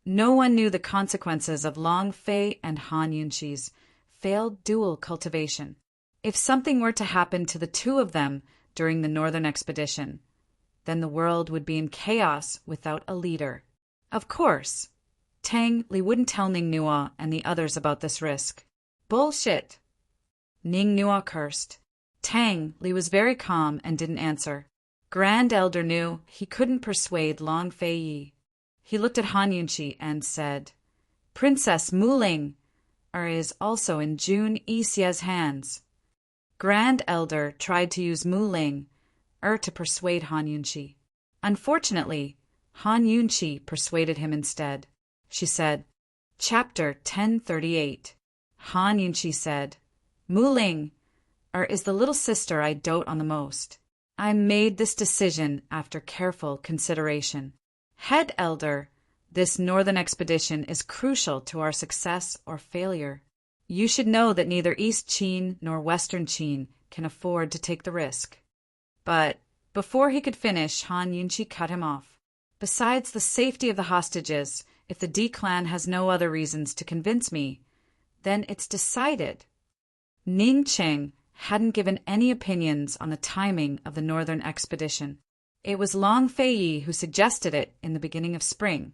no one knew the consequences of Long Fei and Han Yunqi's failed dual cultivation. If something were to happen to the two of them during the northern expedition, then the world would be in chaos without a leader. Of course, Tang Li wouldn't tell Ning Nuo and the others about this risk. Bullshit! Ning Nuo cursed. Tang Li was very calm and didn't answer. Grand Elder knew he couldn't persuade Long Feiyi. He looked at Han Yunqi and said, "Princess Muling is also in Jun Yixie's hands." Grand Elder tried to use Muling to persuade Han Yunqi. Unfortunately, Han Yunqi persuaded him instead. She said, Chapter 1038. Han Yunqi said, "Muling is the little sister I dote on the most. I made this decision after careful consideration. Head Elder, this northern expedition is crucial to our success or failure. You should know that neither East Qin nor Western Qin can afford to take the risk." But before he could finish, Han Yunqi cut him off. "Besides the safety of the hostages, if the D clan has no other reasons to convince me, then it's decided." Ning Cheng hadn't given any opinions on the timing of the northern expedition. It was Long Feiyi who suggested it in the beginning of spring,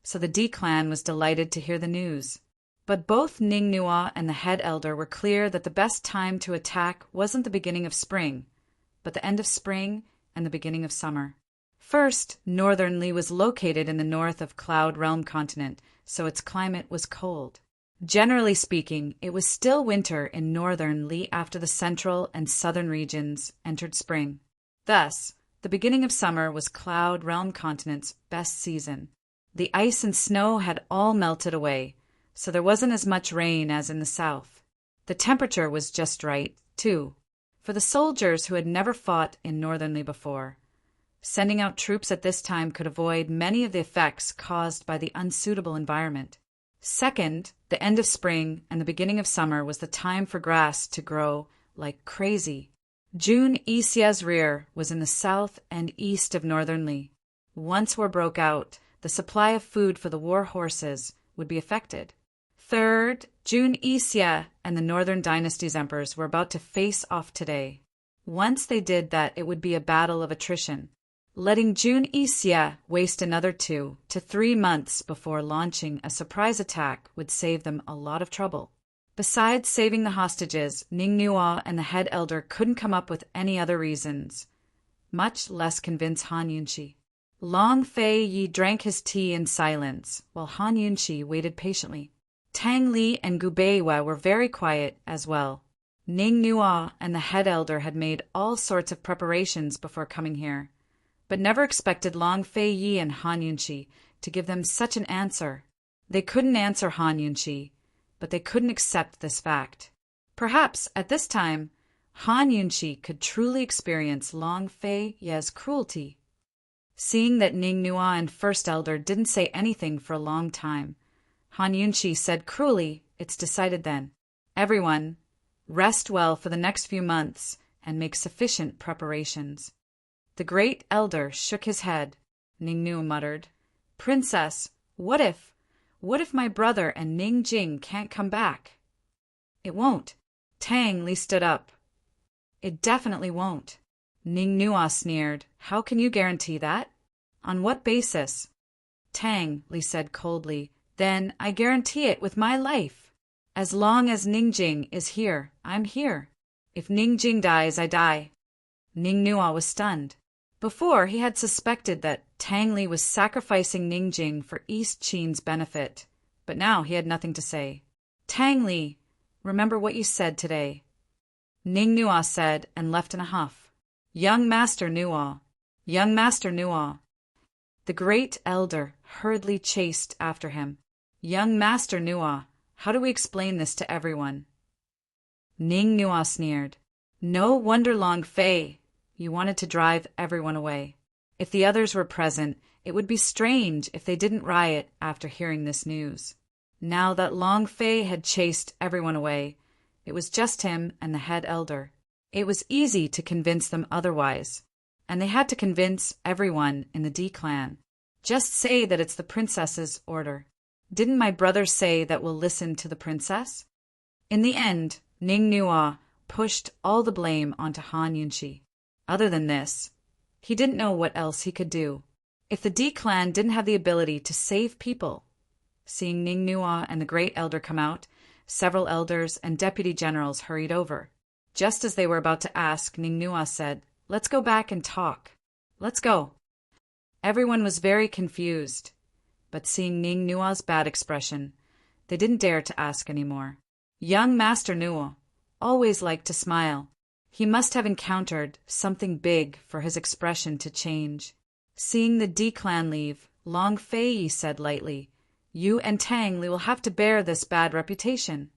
so the D clan was delighted to hear the news. But both Ning Nuo and the head elder were clear that the best time to attack wasn't the beginning of spring, but the end of spring and the beginning of summer. First, Northern Li was located in the north of Cloud Realm continent, so its climate was cold. Generally speaking, it was still winter in Northern Li after the central and southern regions entered spring. Thus, the beginning of summer was Cloud Realm continent's best season. The ice and snow had all melted away, so there wasn't as much rain as in the south. The temperature was just right, too, for the soldiers who had never fought in Northern Li before. Sending out troops at this time could avoid many of the effects caused by the unsuitable environment. Second, the end of spring and the beginning of summer was the time for grass to grow like crazy. Jun Yixie's rear was in the south and east of Northern Li. Once war broke out, the supply of food for the war horses would be affected. Third, Jun Yixie and the Northern Dynasty's emperors were about to face off today. Once they did that, it would be a battle of attrition. Letting Jun Yixie waste another 2 to 3 months before launching a surprise attack would save them a lot of trouble. Besides saving the hostages, Ning Nuo and the head elder couldn't come up with any other reasons, much less convince Han Yunqi. Long Feiyi drank his tea in silence, while Han Yunqi waited patiently. Tang Li and Gu Beiwa were very quiet as well. Ning Nuo and the head elder had made all sorts of preparations before coming here, but never expected Long Feiyi and Han Yunqi to give them such an answer. They couldn't answer Han Yunqi, but they couldn't accept this fact. Perhaps, at this time, Han Yunqi could truly experience Long Feiyi's cruelty. Seeing that Ning Nuo and First Elder didn't say anything for a long time, Han Yunqi said cruelly, "It's decided then. Everyone, rest well for the next few months and make sufficient preparations." The great elder shook his head. Ning Nuo muttered, "Princess, what if my brother and Ning Jing can't come back?" "It won't." Tang Li stood up. "It definitely won't." Ning Nuo sneered. "How can you guarantee that? On what basis?" Tang Li said coldly, "Then I guarantee it with my life. As long as Ning Jing is here, I'm here. If Ning Jing dies, I die." Ning Nuo was stunned. Before, he had suspected that Tang Li was sacrificing Ning Jing for East Qin's benefit, but now he had nothing to say. "Tang Li, remember what you said today." Ning Nua said, and left in a huff. Young Master Nua! Young Master Nua! The great elder hurriedly chased after him. Young Master Nua, how do we explain this to everyone? Ning Nua sneered. No wonder Long Fei, you wanted to drive everyone away. If the others were present, it would be strange if they didn't riot after hearing this news. Now that Long Fei had chased everyone away, it was just him and the head elder. It was easy to convince them otherwise, and they had to convince everyone in the D clan. Just say that it's the princess's order. Didn't my brother say that we'll listen to the princess? In the end, Ning Nua pushed all the blame onto Han Yunshi. Other than this, he didn't know what else he could do. If the D clan didn't have the ability to save people. Seeing Ning Nua and the great elder come out, several elders and deputy generals hurried over. Just as they were about to ask, Ning Nua said, "Let's go back and talk. Let's go." Everyone was very confused, but seeing Ning Nua's bad expression, they didn't dare to ask anymore. Young Master Nua always liked to smile. He must have encountered something big for his expression to change. Seeing the D clan leave, Long Fei said lightly, "You and Tang Li will have to bear this bad reputation.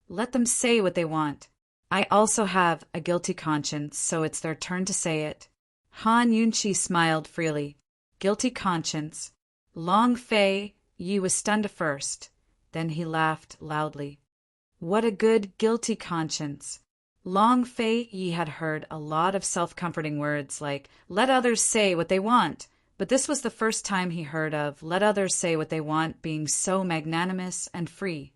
Let them say what they want. I also have a guilty conscience, so it's their turn to say it." Han Yunshi smiled freely. Guilty conscience. Long Fei Yi was stunned first, then he laughed loudly. What a good guilty conscience. Long Fei Yi had heard a lot of self-comforting words like, "Let others say what they want," but this was the first time he heard of "let others say what they want" being so magnanimous and free.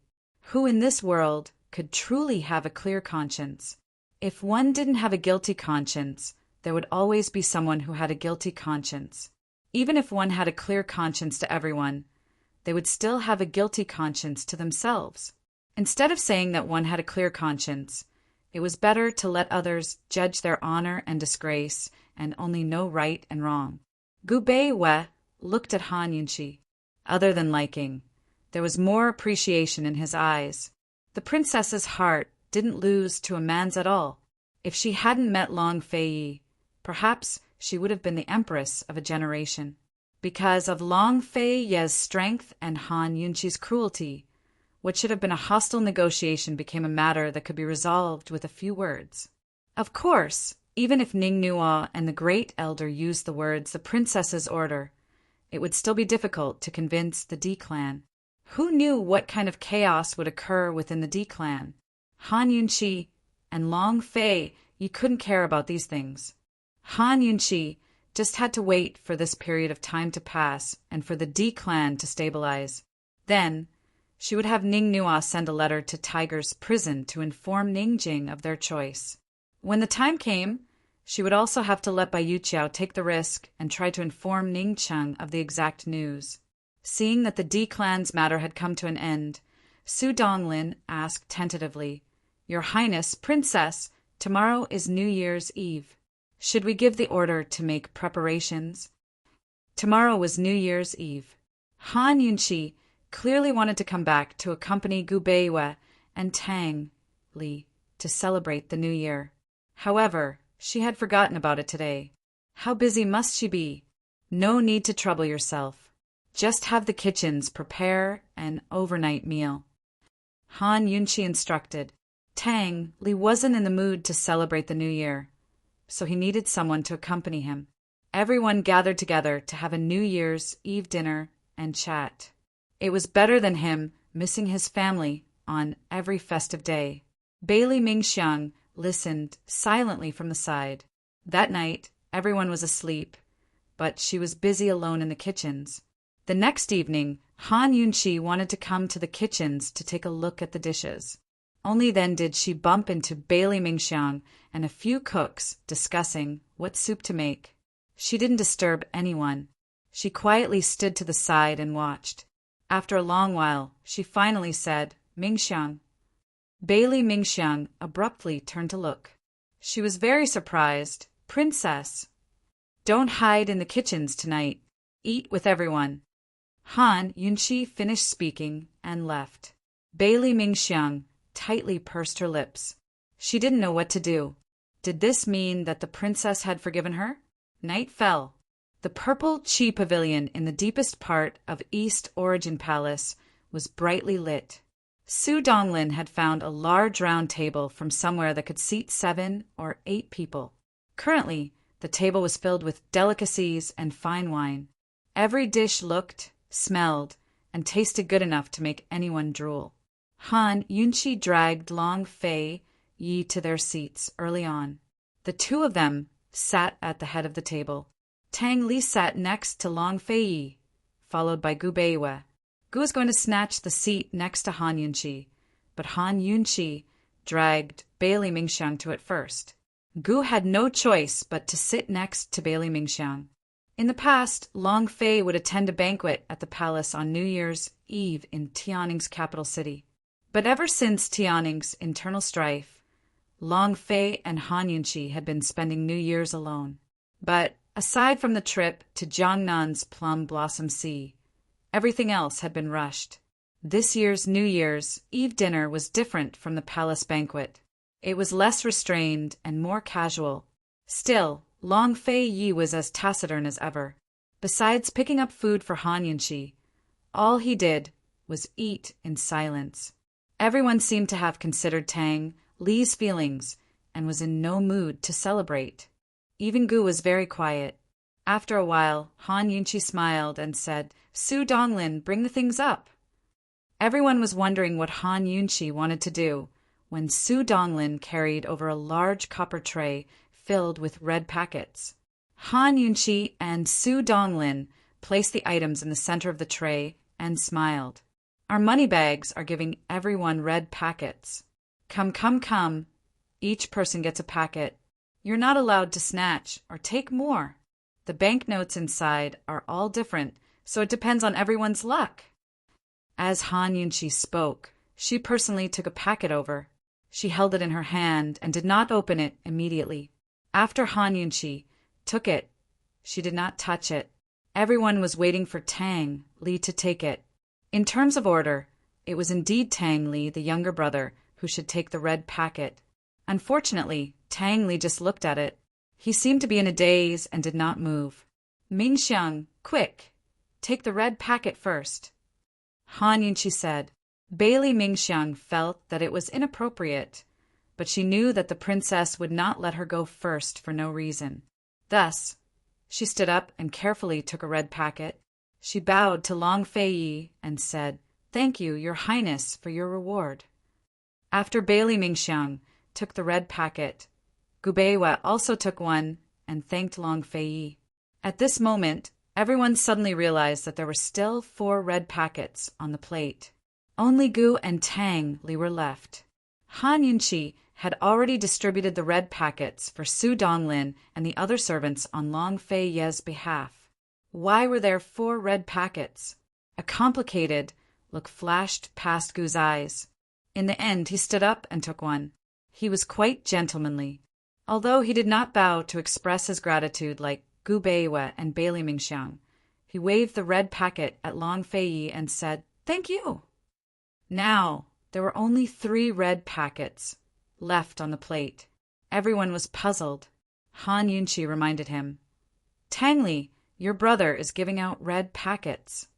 Who in this world could truly have a clear conscience? If one didn't have a guilty conscience, there would always be someone who had a guilty conscience. Even if one had a clear conscience to everyone, they would still have a guilty conscience to themselves. Instead of saying that one had a clear conscience, it was better to let others judge their honor and disgrace and only know right and wrong. Gu Beiwei looked at Han Yunshi. Other than liking, there was more appreciation in his eyes. The princess's heart didn't lose to a man's at all. If she hadn't met Long Fei, perhaps she would have been the empress of a generation. Because of Long Fei's strength and Han Yunshi's cruelty, what should have been a hostile negotiation became a matter that could be resolved with a few words. Of course, even if Ning Nua and the great elder used the words "the princess's order," it would still be difficult to convince the D clan. Who knew what kind of chaos would occur within the D clan? Han Yunshi and Long Fei, you couldn't care about these things. Han Yunshi just had to wait for this period of time to pass and for the D clan to stabilize. Then, she would have Ning Nua send a letter to Tiger's prison to inform Ningjing of their choice. When the time came, she would also have to let Bai Yuqiao take the risk and try to inform Ningcheng of the exact news. Seeing that the D clan's matter had come to an end, Su Donglin asked tentatively, "Your Highness, Princess, tomorrow is New Year's Eve. Should we give the order to make preparations?" Tomorrow was New Year's Eve. Han Yunshi clearly wanted to come back to accompany Gu Beiwei and Tang Li to celebrate the New Year. However, she had forgotten about it today. How busy must she be? No need to trouble yourself. Just have the kitchens prepare an overnight meal. Han Yunshi instructed. Tang Li wasn't in the mood to celebrate the New Year, so he needed someone to accompany him. Everyone gathered together to have a New Year's Eve dinner and chat. It was better than him missing his family on every festive day. Bailey Mingxiang listened silently from the side. That night, everyone was asleep, but she was busy alone in the kitchens. The next evening, Han Yunshi wanted to come to the kitchens to take a look at the dishes. Only then did she bump into Bailey Mingxiang and a few cooks discussing what soup to make. She didn't disturb anyone. She quietly stood to the side and watched. After a long while, she finally said, "Mingxiang." Bailey Mingxiang abruptly turned to look. She was very surprised. "Princess, don't hide in the kitchens tonight. Eat with everyone." Han Yunshi finished speaking and left. Bailey Mingxiang tightly pursed her lips. She didn't know what to do. Did this mean that the princess had forgiven her? Night fell. The purple Chi pavilion in the deepest part of East Origin Palace was brightly lit. Su Donglin had found a large round table from somewhere that could seat 7 or 8 people. Currently, the table was filled with delicacies and fine wine. Every dish looked, smelled, and tasted good enough to make anyone drool. Han Yunqi dragged Long Fei Yi to their seats early on. The two of them sat at the head of the table. Tang Li sat next to Long Fei Yi, followed by Gu Beiwe. Gu was going to snatch the seat next to Han Yunqi, but Han Yunqi dragged Bailey Mingxiang to it first. Gu had no choice but to sit next to Bailey Mingxiang. In the past, Long Fei would attend a banquet at the palace on New Year's Eve in Tianning's capital city. But ever since Tianning's internal strife, Long Fei and Han Yunqi had been spending New Year's alone. But aside from the trip to Jiangnan's Plum Blossom Sea, everything else had been rushed. This year's New Year's Eve dinner was different from the palace banquet. It was less restrained and more casual. Still, Long Fei Yi was as taciturn as ever. Besides picking up food for Han Yunqi, all he did was eat in silence. Everyone seemed to have considered Tang Li's feelings and was in no mood to celebrate. Even Gu was very quiet. After a while, Han Yunqi smiled and said, "Su Donglin, bring the things up." Everyone was wondering what Han Yunqi wanted to do when Su Donglin carried over a large copper tray filled with red packets. Han Yunqi and Su Donglin placed the items in the center of the tray and smiled. "Our money bags are giving everyone red packets. Come, come, come. Each person gets a packet. You're not allowed to snatch or take more. The banknotes inside are all different, so it depends on everyone's luck." As Han Yunqi spoke, she personally took a packet over. She held it in her hand and did not open it immediately. After Han Yunqi took it, she did not touch it. Everyone was waiting for Tang Li to take it. In terms of order, it was indeed Tang Li, the younger brother, who should take the red packet. Unfortunately, Tang Li just looked at it. He seemed to be in a daze and did not move. "Mingxiang, quick! Take the red packet first," Han Yunqi said. Bailey Mingxiang felt that it was inappropriate, but she knew that the princess would not let her go first for no reason. Thus, she stood up and carefully took a red packet. She bowed to Long Fei Yi and said, "Thank you, Your Highness, for your reward." After Bailey Mingxiang took the red packet, Gu Beiwe also took one and thanked Long Fei Yi. At this moment, everyone suddenly realized that there were still 4 red packets on the plate. Only Gu and Tang Li were left. Han Yunqi had already distributed the red packets for Su Donglin and the other servants on Long Fei Ye's behalf. Why were there 4 red packets? A complicated look flashed past Gu's eyes. In the end, he stood up and took one. He was quite gentlemanly. Although he did not bow to express his gratitude like Gu Beiwe and Bailey Mingxiang, he waved the red packet at Long Fei Yi and said, "Thank you." Now, there were only 3 red packets left on the plate. Everyone was puzzled. Han Yunqi reminded him, "Tang Li, your brother is giving out red packets."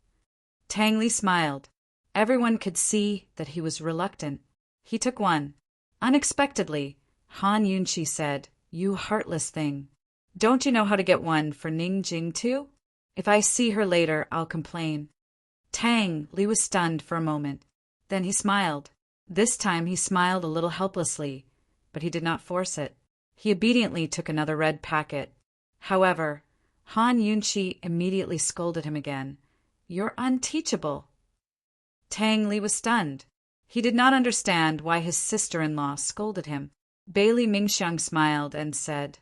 Tang Li smiled. Everyone could see that he was reluctant. He took one. Unexpectedly, Han Yunqi said, "You heartless thing. Don't you know how to get one for Ning Jing too? If I see her later, I'll complain." Tang Li was stunned for a moment. Then he smiled. This time he smiled a little helplessly, but he did not force it. He obediently took another red packet. However, Han Yunqi immediately scolded him again. "You're unteachable." Tang Li was stunned. He did not understand why his sister-in-law scolded him. Bailey Mingxiang smiled and said,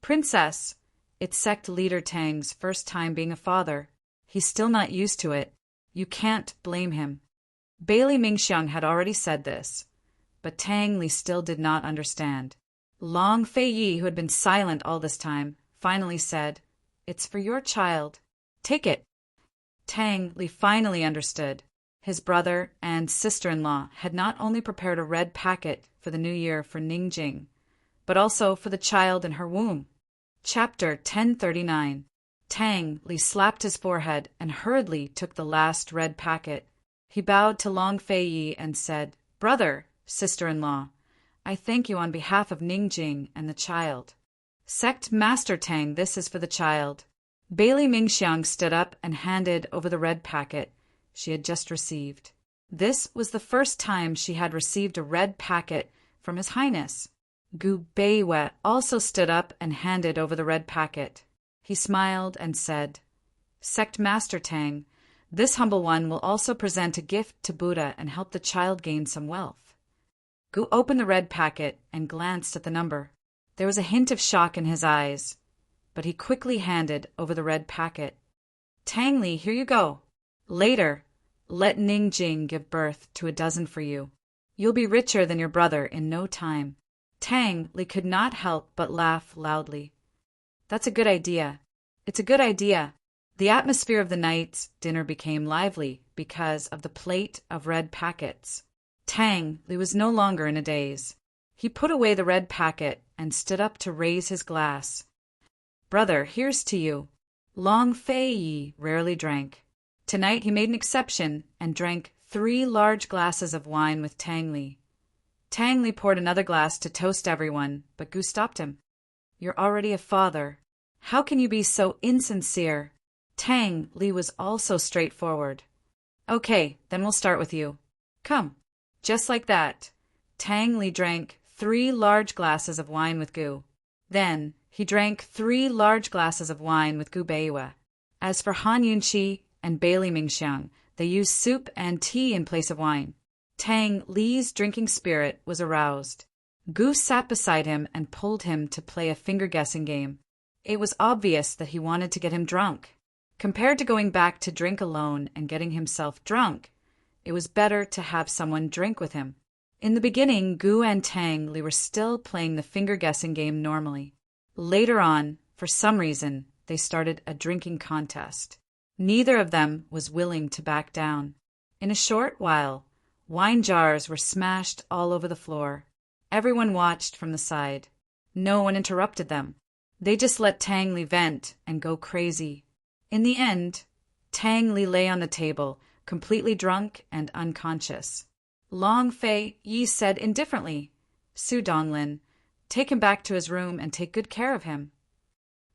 "Princess, it's sect leader Tang's first time being a father. He's still not used to it. You can't blame him." Bailey Mingxiang had already said this, but Tang Li still did not understand. Long Fei Yi, who had been silent all this time, finally said, "It's for your child. Take it." Tang Li finally understood. his brother, and sister-in-law had not only prepared a red packet for the new year for Ningjing, but also for the child in her womb. Chapter 1039. Tang Li slapped his forehead and hurriedly took the last red packet. He bowed to Long Fei and said, "Brother, sister-in-law, I thank you on behalf of Ningjing and the child." "Sect Master Tang, this is for the child." Bailey Mingxiang stood up and handed over the red packet she had just received. This was the first time she had received a red packet from His Highness. Gu Beiwe also stood up and handed over the red packet. He smiled and said, "Sect Master Tang, this humble one will also present a gift to Buddha and help the child gain some wealth." Gu opened the red packet and glanced at the number. There was a hint of shock in his eyes, but he quickly handed over the red packet. "Tang Li, here you go. Later, let Ningjing give birth to a dozen for you. You'll be richer than your brother in no time." Tang Li could not help but laugh loudly. "That's a good idea. It's a good idea." The atmosphere of the night's dinner became lively because of the plate of red packets. Tang Li was no longer in a daze. He put away the red packet and stood up to raise his glass. "Brother, here's to you." Long Fei rarely drank. Tonight he made an exception and drank 3 large glasses of wine with Tang Li. Tang Li poured another glass to toast everyone, but Gu stopped him. "You're already a father. How can you be so insincere?" Tang Li was also straightforward. "Okay, then we'll start with you. Come." Just like that, Tang Li drank 3 large glasses of wine with Gu. Then he drank 3 large glasses of wine with Gu Beiwe. As for Han Yunqi and Bailey Mingxiang, they used soup and tea in place of wine. Tang Li's drinking spirit was aroused. Gu sat beside him and pulled him to play a finger-guessing game. It was obvious that he wanted to get him drunk. Compared to going back to drink alone and getting himself drunk, it was better to have someone drink with him. In the beginning, Gu and Tang Li were still playing the finger-guessing game normally. Later on, for some reason, they started a drinking contest. Neither of them was willing to back down. In a short while, wine jars were smashed all over the floor. Everyone watched from the side. No one interrupted them. They just let Tang Li vent and go crazy. In the end, Tang Li lay on the table, completely drunk and unconscious. Long Fei said indifferently, "Su Donglin, take him back to his room and take good care of him."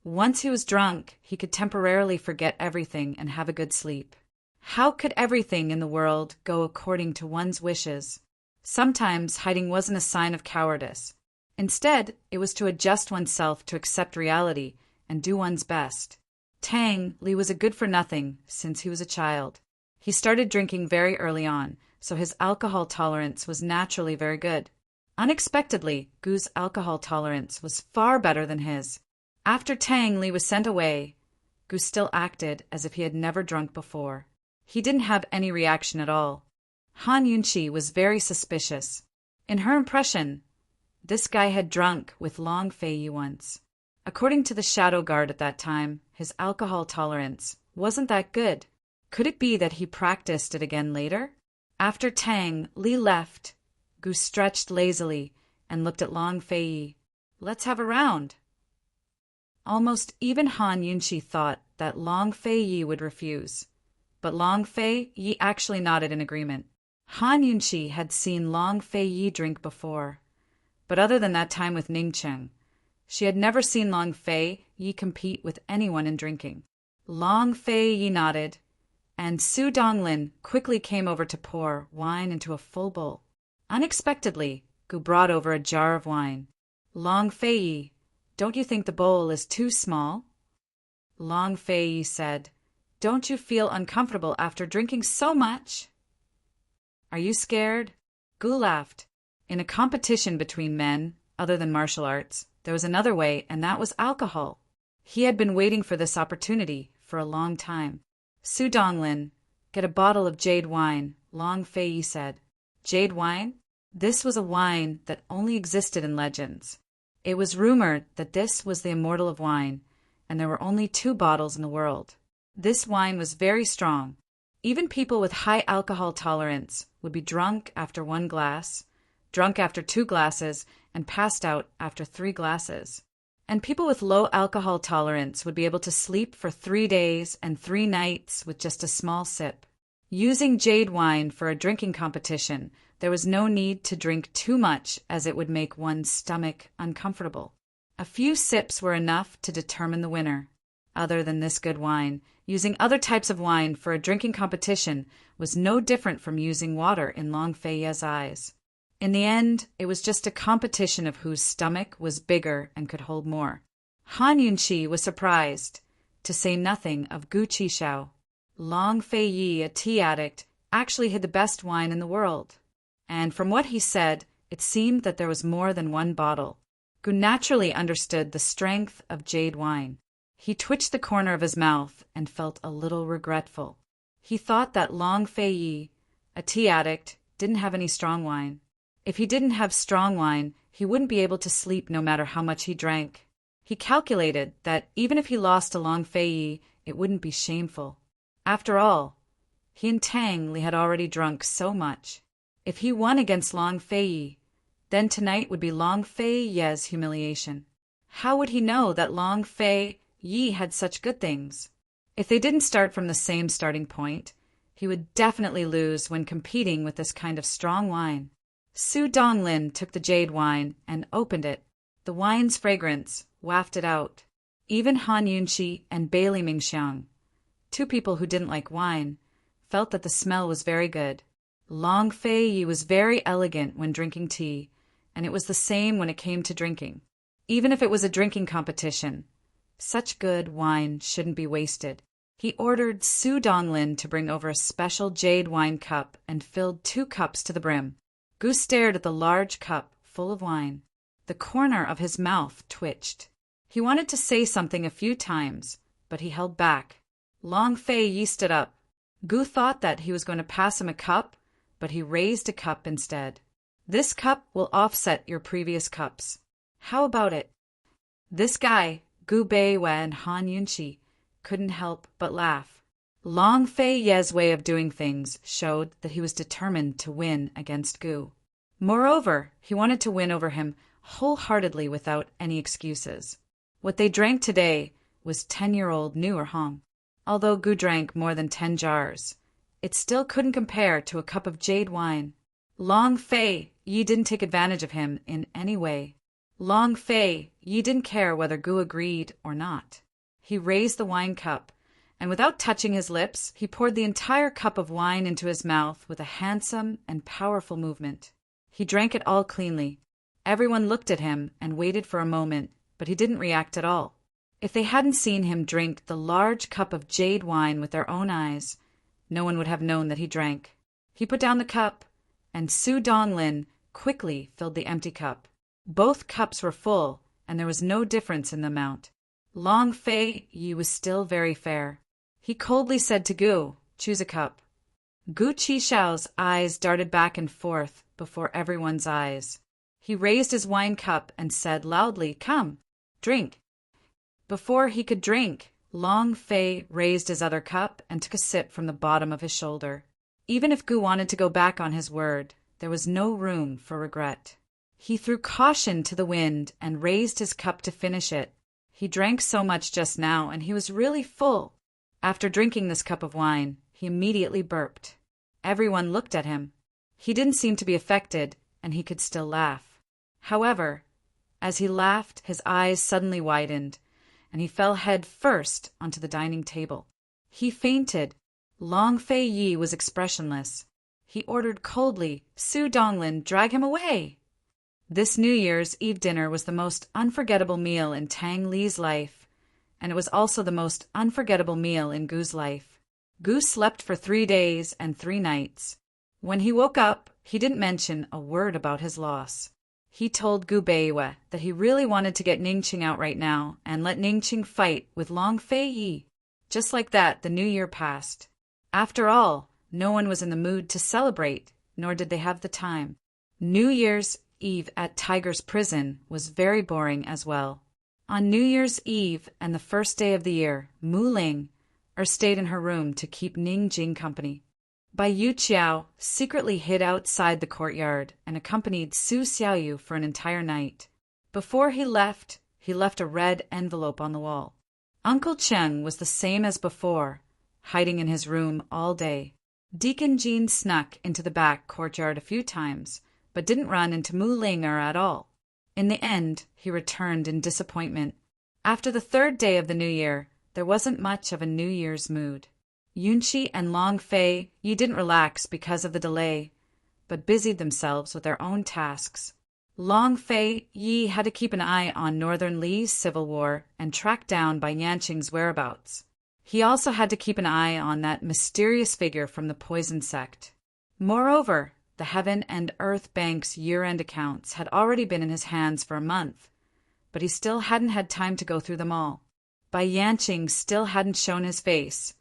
Once he was drunk, he could temporarily forget everything and have a good sleep. How could everything in the world go according to one's wishes? Sometimes hiding wasn't a sign of cowardice. Instead, it was to adjust oneself to accept reality and do one's best. Tang Li was a good-for-nothing since he was a child. He started drinking very early on, so his alcohol tolerance was naturally very good. Unexpectedly, Gu's alcohol tolerance was far better than his. After Tang Li was sent away, Gu still acted as if he had never drunk before. He didn't have any reaction at all. Han Yunqi was very suspicious. In her impression, this guy had drunk with Long Fei once. According to the shadow guard at that time, his alcohol tolerance wasn't that good. Could it be that he practiced it again later? After Tang Li left, Gu stretched lazily and looked at Long Fei. "Let's have a round." Almost even Han Yunqi thought that Long Fei would refuse, but Long Fei actually nodded in agreement. Han Yunqi had seen Long Fei drink before, but other than that time with Ningcheng, she had never seen Long Fei compete with anyone in drinking. Long Fei nodded, and Su Donglin quickly came over to pour wine into a full bowl. Unexpectedly, Gu brought over a jar of wine. "Long Fei, don't you think the bowl is too small?" Long Fei said, "Don't you feel uncomfortable after drinking so much?" "Are you scared?" Gu laughed. In a competition between men, other than martial arts, there was another way, and that was alcohol. He had been waiting for this opportunity for a long time. "Su Donglin, get a bottle of jade wine," Long Fei said. Jade wine? This was a wine that only existed in legends. It was rumored that this was the immortal of wine, and there were only 2 bottles in the world. This wine was very strong. Even people with high alcohol tolerance would be drunk after 1 glass, drunk after 2 glasses, and passed out after 3 glasses. And people with low alcohol tolerance would be able to sleep for 3 days and 3 nights with just a small sip. Using jade wine for a drinking competition, there was no need to drink too much as it would make one's stomach uncomfortable. A few sips were enough to determine the winner. Other than this good wine, using other types of wine for a drinking competition was no different from using water in Long Fei's eyes. In the end, it was just a competition of whose stomach was bigger and could hold more. Han Yunqi was surprised, to say nothing of Gu Qishao. Long Fei, a tea addict, actually had the best wine in the world. And from what he said, it seemed that there was more than one bottle. Gu naturally understood the strength of jade wine. He twitched the corner of his mouth and felt a little regretful. He thought that Long Fei, a tea addict, didn't have any strong wine. If he didn't have strong wine, he wouldn't be able to sleep no matter how much he drank. He calculated that even if he lost to Long Fei, it wouldn't be shameful. After all, he and Tang Li had already drunk so much. If he won against Long Fei, then tonight would be Long Fei's humiliation. How would he know that Long Fei had such good things? If they didn't start from the same starting point, he would definitely lose when competing with this kind of strong wine. Su Donglin took the jade wine and opened it. The wine's fragrance wafted out. Even Han Yunqi and Bailey Mingxiang, 2 people who didn't like wine, felt that the smell was very good. Long Fei was very elegant when drinking tea, and it was the same when it came to drinking. Even if it was a drinking competition, such good wine shouldn't be wasted. He ordered Su Donglin to bring over a special jade wine cup and filled 2 cups to the brim. Gu stared at the large cup full of wine. The corner of his mouth twitched. He wanted to say something a few times, but he held back. Long Fei stood up. Gu thought that he was going to pass him a cup, but he raised a cup instead. This cup will offset your previous cups. How about it? This guy, Gu Beiwei and Han Yunqi, couldn't help but laugh. Long Fei's way of doing things showed that he was determined to win against Gu. Moreover, he wanted to win over him wholeheartedly without any excuses. What they drank today was 10-year-old new Hong. Although Gu drank more than 10 jars, it still couldn't compare to a cup of jade wine. Long Fei didn't take advantage of him in any way. Long Fei didn't care whether Gu agreed or not. He raised the wine cup, and without touching his lips, he poured the entire cup of wine into his mouth with a handsome and powerful movement. He drank it all cleanly. Everyone looked at him and waited for a moment, but he didn't react at all. If they hadn't seen him drink the large cup of jade wine with their own eyes, no one would have known that he drank. He put down the cup, and Su Donglin quickly filled the empty cup. Both cups were full, and there was no difference in the amount. Long Fei was still very fair. He coldly said to Gu, "Choose a cup." Gu Qishao's eyes darted back and forth before everyone's eyes. He raised his wine cup and said loudly, "Come, drink." Before he could drink, Long Fei raised his other cup and took a sip from the bottom of his shoulder. Even if Gu wanted to go back on his word, there was no room for regret. He threw caution to the wind and raised his cup to finish it. He drank so much just now, and he was really full. After drinking this cup of wine, he immediately burped. Everyone looked at him. He didn't seem to be affected, and he could still laugh. However, as he laughed, his eyes suddenly widened, and he fell head first onto the dining table. He fainted. Long Fei was expressionless. He ordered coldly, "Su Donglin, drag him away!" This New Year's Eve dinner was the most unforgettable meal in Tang Li's life, and it was also the most unforgettable meal in Gu's life. Gu slept for 3 days and 3 nights. When he woke up, he didn't mention a word about his loss. He told Gu Beiwei that he really wanted to get Ningqing out right now and let Ningqing fight with Long Fei. Just like that, the New Year passed. After all, no one was in the mood to celebrate, nor did they have the time. New Year's Eve at Tiger's prison was very boring as well. On New Year's Eve and the first day of the year, Mu Ling, or stayed in her room to keep Ning Jing company. Bai Yuqiao secretly hid outside the courtyard and accompanied Su Xiaoyu for an entire night. Before he left a red envelope on the wall. Uncle Cheng was the same as before, hiding in his room all day. Deacon Jean snuck into the back courtyard a few times, but didn't run into Mu Linger at all. In the end, he returned in disappointment. After the third day of the new year, there wasn't much of a New Year's mood. Yunqi and Long Fei Yi didn't relax because of the delay, but busied themselves with their own tasks. Long Fei Yi had to keep an eye on Northern Li's civil war and track down Bai Yanqing's whereabouts. He also had to keep an eye on that mysterious figure from the poison sect. Moreover, the Heaven and Earth Bank's year-end accounts had already been in his hands for a month, but he still hadn't had time to go through them all. Bai Yanqing still hadn't shown his face,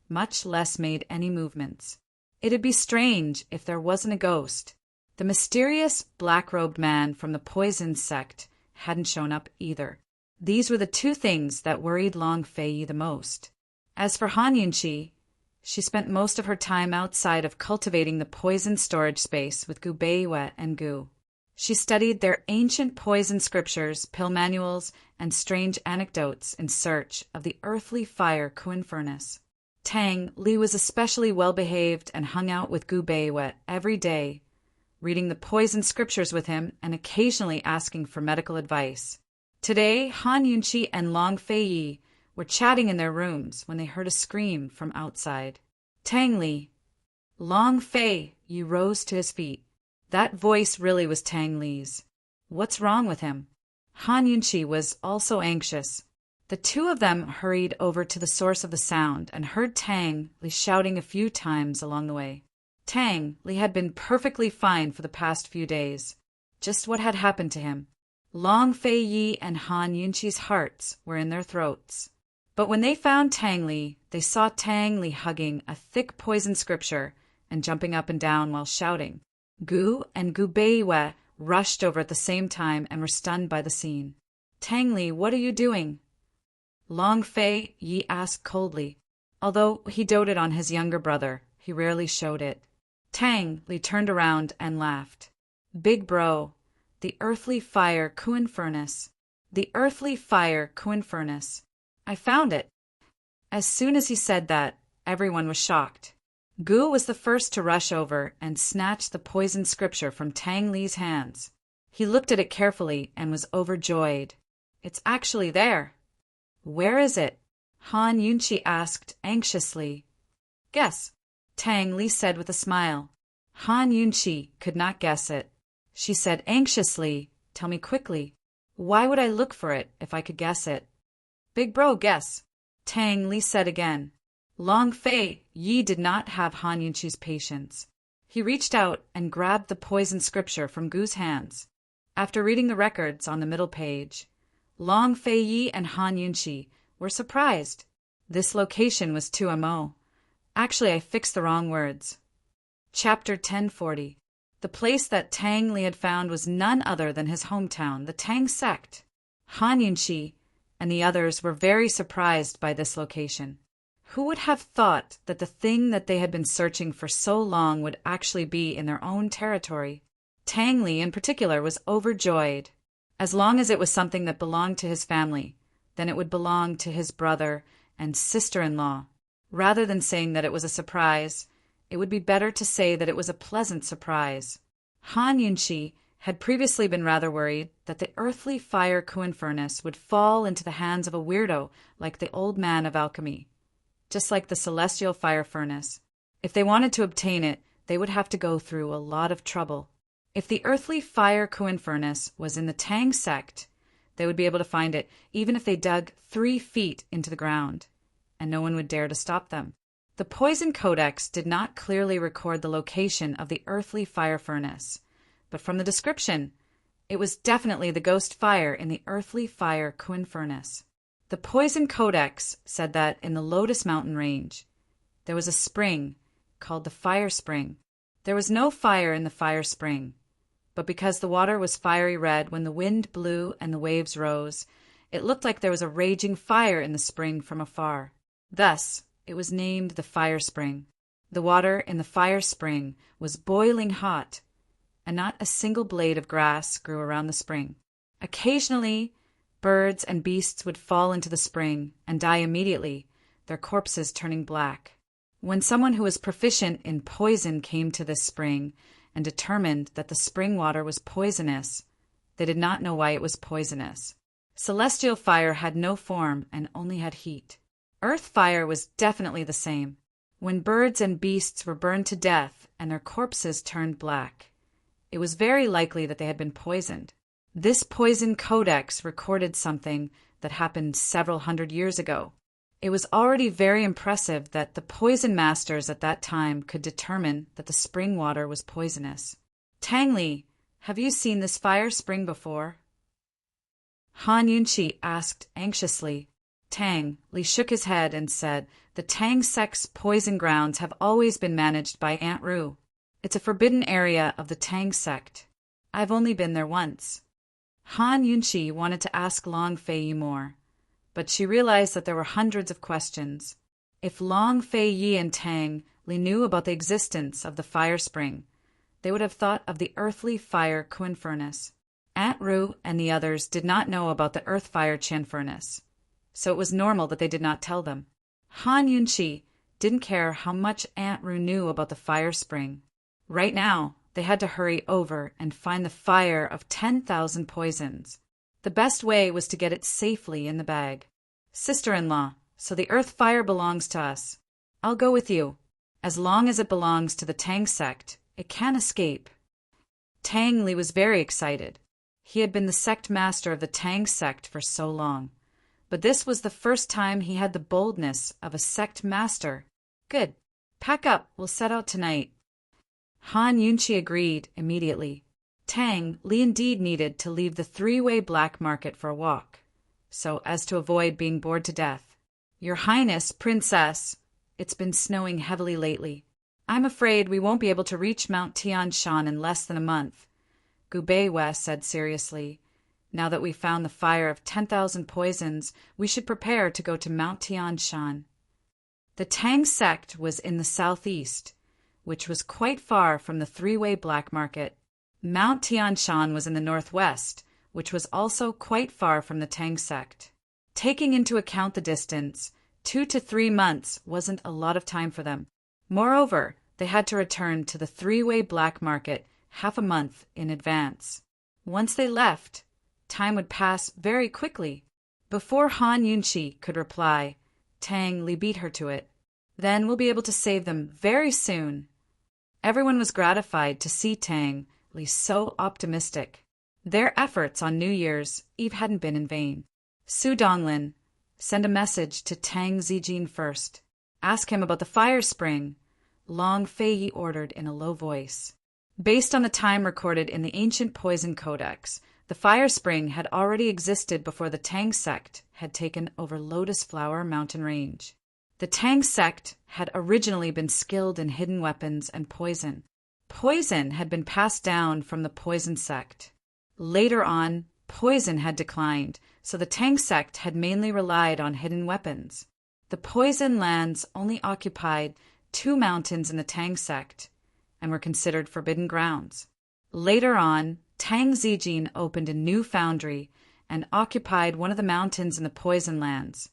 much less made any movements. It'd be strange if there wasn't a ghost. The mysterious black-robed man from the poison sect hadn't shown up either. These were the two things that worried Long Fei Yi the most. As for Han Yunqi, she spent most of her time outside of cultivating the poison storage space with Gu Beiwei and Gu. She studied their ancient poison scriptures, pill manuals, and strange anecdotes in search of the earthly fire Kuin furnace. Tang Li was especially well-behaved and hung out with Gu Beiwei every day, reading the poison scriptures with him and occasionally asking for medical advice. Today, Han Yunqi and Long Fei Yi were chatting in their rooms when they heard a scream from outside. Tang Li. Long Fei Yi rose to his feet. That voice really was Tang Li's. What's wrong with him? Han Yunqi was also anxious. The two of them hurried over to the source of the sound and heard Tang Li shouting a few times along the way. Tang Li had been perfectly fine for the past few days. Just what had happened to him? Long Fei Yi and Han Yunqi's hearts were in their throats. But when they found Tang Li, they saw Tang Li hugging a thick poison scripture and jumping up and down while shouting. Gu and Gu Beiwei rushed over at the same time and were stunned by the scene. Tang Li, what are you doing? Long Fei Yi asked coldly. Although he doted on his younger brother, he rarely showed it. Tang Li turned around and laughed. Big bro, the earthly fire Kuin furnace. The earthly fire Kuin furnace. I found it. As soon as he said that, everyone was shocked. Gu was the first to rush over and snatch the poisoned scripture from Tang Li's hands. He looked at it carefully and was overjoyed. It's actually there. Where is it? Han Yunqi asked anxiously. Guess, Tang Li said with a smile. Han Yunqi could not guess it. She said anxiously, tell me quickly. Why would I look for it if I could guess it? Big bro, guess, Tang Li said again. Long Fei Yi did not have Han Yunqi's patience. He reached out and grabbed the poisoned scripture from Gu's hands. After reading the records on the middle page, Long Fei Yi and Han Yunqi were surprised. This location was 2MO. Actually, I fixed the wrong words. Chapter 1040. The place that Tang Li had found was none other than his hometown, the Tang sect. Han Yunqi and the others were very surprised by this location. Who would have thought that the thing that they had been searching for so long would actually be in their own territory? Tang Li, in particular, was overjoyed. As long as it was something that belonged to his family, then it would belong to his brother and sister-in-law. Rather than saying that it was a surprise, it would be better to say that it was a pleasant surprise. Han Yunqi had previously been rather worried that the earthly fire Kuin furnace would fall into the hands of a weirdo like the old man of alchemy, just like the celestial fire furnace. If they wanted to obtain it, they would have to go through a lot of trouble. If the earthly fire Kuin furnace was in the Tang sect, they would be able to find it even if they dug 3 feet into the ground, and no one would dare to stop them. The Poison Codex did not clearly record the location of the earthly fire furnace, but from the description, it was definitely the ghost fire in the earthly fire Kuin furnace. The Poison Codex said that in the Lotus Mountain range, there was a spring called the Fire Spring. There was no fire in the Fire Spring, but because the water was fiery red when the wind blew and the waves rose, it looked like there was a raging fire in the spring from afar. Thus, It was named the Fire Spring. The water in the fire spring was boiling hot, and not a single blade of grass grew around the spring. Occasionally, birds and beasts would fall into the spring and die immediately, their corpses turning black. When someone who was proficient in poison came to this spring and determined that the spring water was poisonous, they did not know why it was poisonous. Celestial fire had no form and only had heat. Earth fire was definitely the same. When birds and beasts were burned to death and their corpses turned black, it was very likely that they had been poisoned. This poison codex recorded something that happened several hundred years ago. It was already very impressive that the poison masters at that time could determine that the spring water was poisonous. Tang Li, have you seen this fire spring before? Han Yunqi asked anxiously. Tang Li shook his head and said, the Tang sect's poison grounds have always been managed by Aunt Ru. It's a forbidden area of the Tang sect. I've only been there once. Han Yunqi wanted to ask Long Fei Yi more, but she realized that there were hundreds of questions. If Long Fei Yi and Tang Li knew about the existence of the fire spring, they would have thought of the earthly fire Qin furnace. Aunt Ru and the others did not know about the earth fire Qian furnace, so it was normal that they did not tell them. Han Yunqi didn't care how much Aunt Ru knew about the fire spring. Right now, they had to hurry over and find the fire of 10,000 poisons. The best way was to get it safely in the bag. Sister-in-law, so the earth fire belongs to us. I'll go with you. As long as it belongs to the Tang sect, it can't escape. Tang Li was very excited. He had been the sect master of the Tang sect for so long. But this was the first time he had the boldness of a sect master. Good. Pack up. We'll set out tonight. Han Yunqi agreed immediately. Tang Li indeed needed to leave the three-way black market for a walk, so as to avoid being bored to death. Your Highness, Princess, it's been snowing heavily lately. I'm afraid we won't be able to reach Mount Tian Shan in less than a month, Gu Beiwei said seriously. Now that we've found the fire of 10,000 poisons, we should prepare to go to Mount Tian Shan. The Tang sect was in the southeast, which was quite far from the three-way black market. Mount Tian Shan was in the northwest, which was also quite far from the Tang sect. Taking into account the distance, 2 to 3 months wasn't a lot of time for them. Moreover, they had to return to the three-way black market half a month in advance. Once they left, time would pass very quickly. Before Han Yunqi could reply, Tang Li beat her to it. Then we'll be able to save them very soon. Everyone was gratified to see Tang Li so optimistic. Their efforts on New Year's Eve hadn't been in vain. Su Donglin, send a message to Tang Zijin first. Ask him about the fire spring, Long Fei Yi ordered in a low voice. Based on the time recorded in the ancient poison codex, the fire spring had already existed before the Tang sect had taken over Lotus Flower Mountain Range. The Tang sect had originally been skilled in hidden weapons and poison. Poison had been passed down from the poison sect. Later on, poison had declined, so the Tang sect had mainly relied on hidden weapons. The poison lands only occupied 2 mountains in the Tang sect and were considered forbidden grounds. Later on, Tang Zijin opened a new foundry and occupied one of the mountains in the poison lands,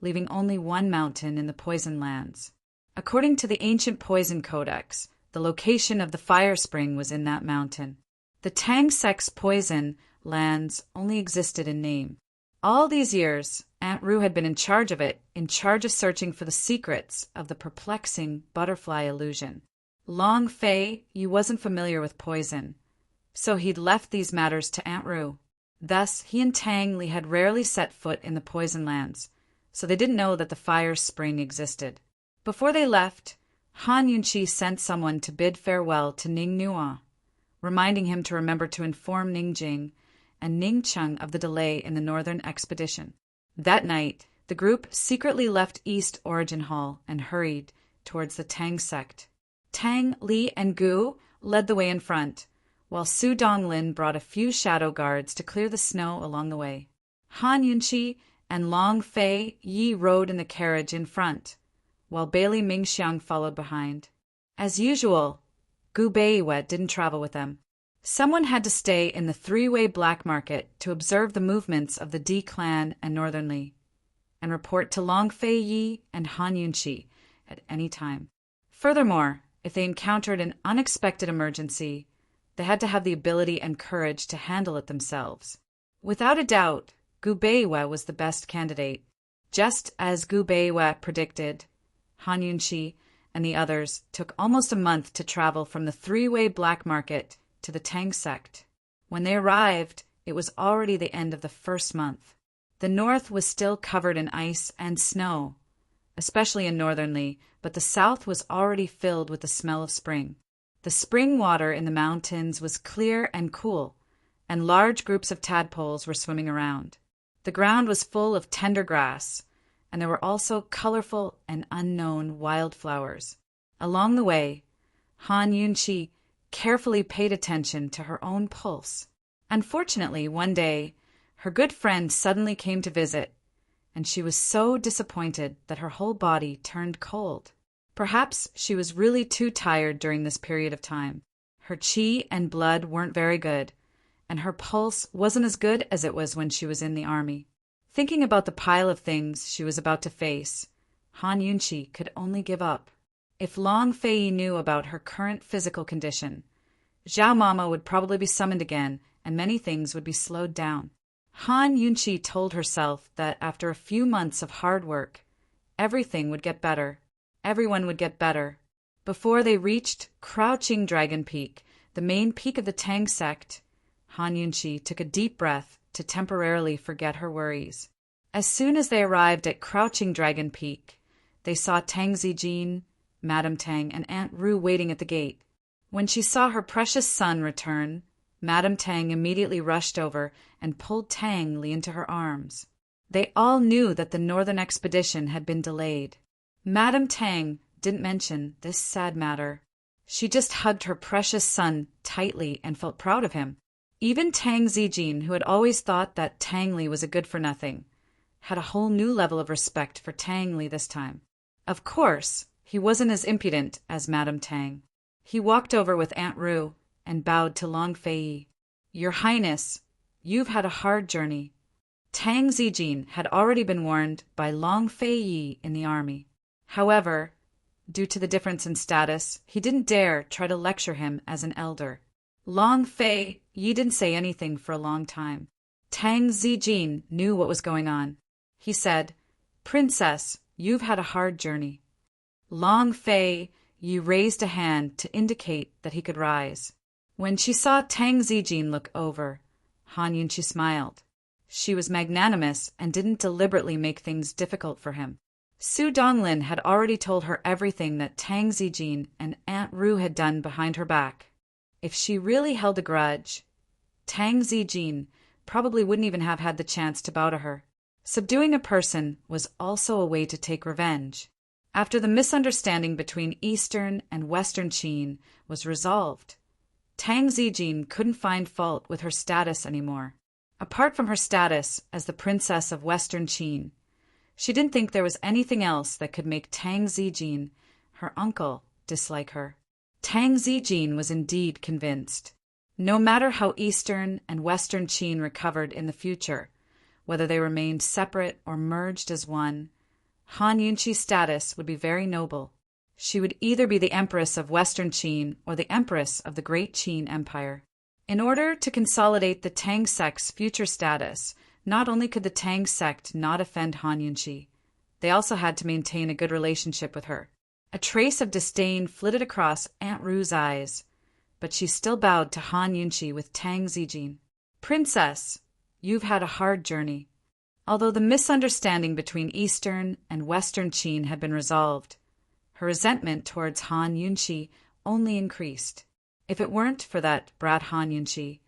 leaving only 1 mountain in the poison lands. According to the ancient poison codex, the location of the fire spring was in that mountain. The Tang sect's poison lands only existed in name. All these years, Aunt Ru had been in charge of it, in charge of searching for the secrets of the perplexing butterfly illusion. Long Fei Yi wasn't familiar with poison, so he'd left these matters to Aunt Ru. Thus, he and Tang Li had rarely set foot in the poison lands, so they didn't know that the fire spring existed. Before they left, Han Yunqi sent someone to bid farewell to Ning Nuo, reminding him to remember to inform Ning Jing and Ning Cheng of the delay in the northern expedition. That night, the group secretly left East Origin Hall and hurried towards the Tang sect. Tang Li and Gu led the way in front, while Su Donglin brought a few shadow guards to clear the snow along the way. Han Yunqi and Long Fei Yi rode in the carriage in front, while Bailey Mingxiang followed behind. As usual, Gu Beiwei didn't travel with them. Someone had to stay in the three-way black market to observe the movements of the D clan and Northern Li, and report to Long Fei Yi and Han Yunqi at any time. Furthermore, if they encountered an unexpected emergency, they had to have the ability and courage to handle it themselves. Without a doubt, Gu Beiwei was the best candidate. Just as Gu Beiwei predicted, Han Yunqi and the others took almost a month to travel from the three-way black market to the Tang sect. When they arrived, it was already the end of the first month. The north was still covered in ice and snow, especially in Northern Li, but the south was already filled with the smell of spring. The spring water in the mountains was clear and cool, and large groups of tadpoles were swimming around. The ground was full of tender grass, and there were also colorful and unknown wildflowers. Along the way, Han Yunqi carefully paid attention to her own pulse. Unfortunately, one day, her good friend suddenly came to visit, and she was so disappointed that her whole body turned cold. Perhaps she was really too tired during this period of time. Her qi and blood weren't very good, and her pulse wasn't as good as it was when she was in the army. Thinking about the pile of things she was about to face, Han Yunqi could only give up. If Long Fei knew about her current physical condition, Zhao Mama would probably be summoned again, and many things would be slowed down. Han Yunqi told herself that after a few months of hard work, everything would get better. Everyone would get better. Before they reached Crouching Dragon Peak, the main peak of the Tang sect, Han Yunqi took a deep breath to temporarily forget her worries. As soon as they arrived at Crouching Dragon Peak, they saw Tang Zijin, Madame Tang, and Aunt Ru waiting at the gate. When she saw her precious son return, Madame Tang immediately rushed over and pulled Tang Li into her arms. They all knew that the northern expedition had been delayed. Madame Tang didn't mention this sad matter. She just hugged her precious son tightly and felt proud of him. Even Tang Zijin, who had always thought that Tang Li was a good-for-nothing, had a whole new level of respect for Tang Li this time. Of course, he wasn't as impudent as Madame Tang. He walked over with Aunt Ru and bowed to Long Fei. "Your Highness, you've had a hard journey." Tang Zijin had already been warned by Long Fei in the army. However, due to the difference in status, he didn't dare try to lecture him as an elder. Long Fei didn't say anything for a long time. Tang Zijin knew what was going on. He said, "Princess, you've had a hard journey." Long Fei raised a hand to indicate that he could rise. When she saw Tang Zijin look over, Han Yunqi smiled. She was magnanimous and didn't deliberately make things difficult for him. Su Donglin had already told her everything that Tang Zijin and Aunt Ru had done behind her back. If she really held a grudge, Tang Zijin probably wouldn't even have had the chance to bow to her. Subduing a person was also a way to take revenge. After the misunderstanding between Eastern and Western Qin was resolved, Tang Zijin couldn't find fault with her status anymore. Apart from her status as the princess of Western Qin, she didn't think there was anything else that could make Tang Zijin, her uncle, dislike her. Tang Zijin was indeed convinced. No matter how Eastern and Western Qin recovered in the future, whether they remained separate or merged as one, Han Yunqi's status would be very noble. She would either be the Empress of Western Qin or the Empress of the Great Qin Empire. In order to consolidate the Tang sect's future status, not only could the Tang sect not offend Han Yunqi, they also had to maintain a good relationship with her. A trace of disdain flitted across Aunt Ru's eyes, but she still bowed to Han Yunqi with Tang Zijin. "Princess, you've had a hard journey." Although the misunderstanding between Eastern and Western Qin had been resolved, her resentment towards Han Yunqi only increased. If it weren't for that brat Han Yunqi,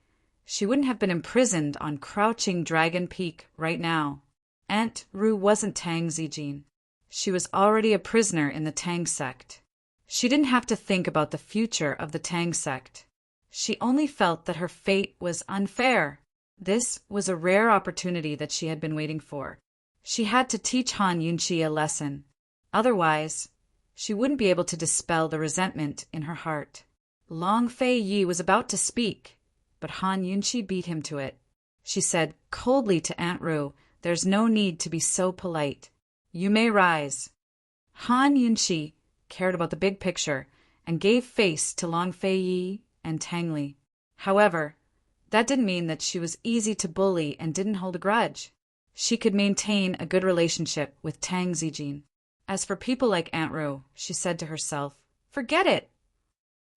she wouldn't have been imprisoned on Crouching Dragon Peak right now. Aunt Ru wasn't Tang Zijin. She was already a prisoner in the Tang sect. She didn't have to think about the future of the Tang sect. She only felt that her fate was unfair. This was a rare opportunity that she had been waiting for. She had to teach Han Yunqi a lesson. Otherwise, she wouldn't be able to dispel the resentment in her heart. Long Fei Yi was about to speak, but Han Yunqi beat him to it. She said coldly to Aunt Ru, "There's no need to be so polite. You may rise." Han Yunqi cared about the big picture and gave face to Long Fei Yi and Tang Li. However, that didn't mean that she was easy to bully and didn't hold a grudge. She could maintain a good relationship with Tang Zijin. As for people like Aunt Ru, she said to herself, "Forget it."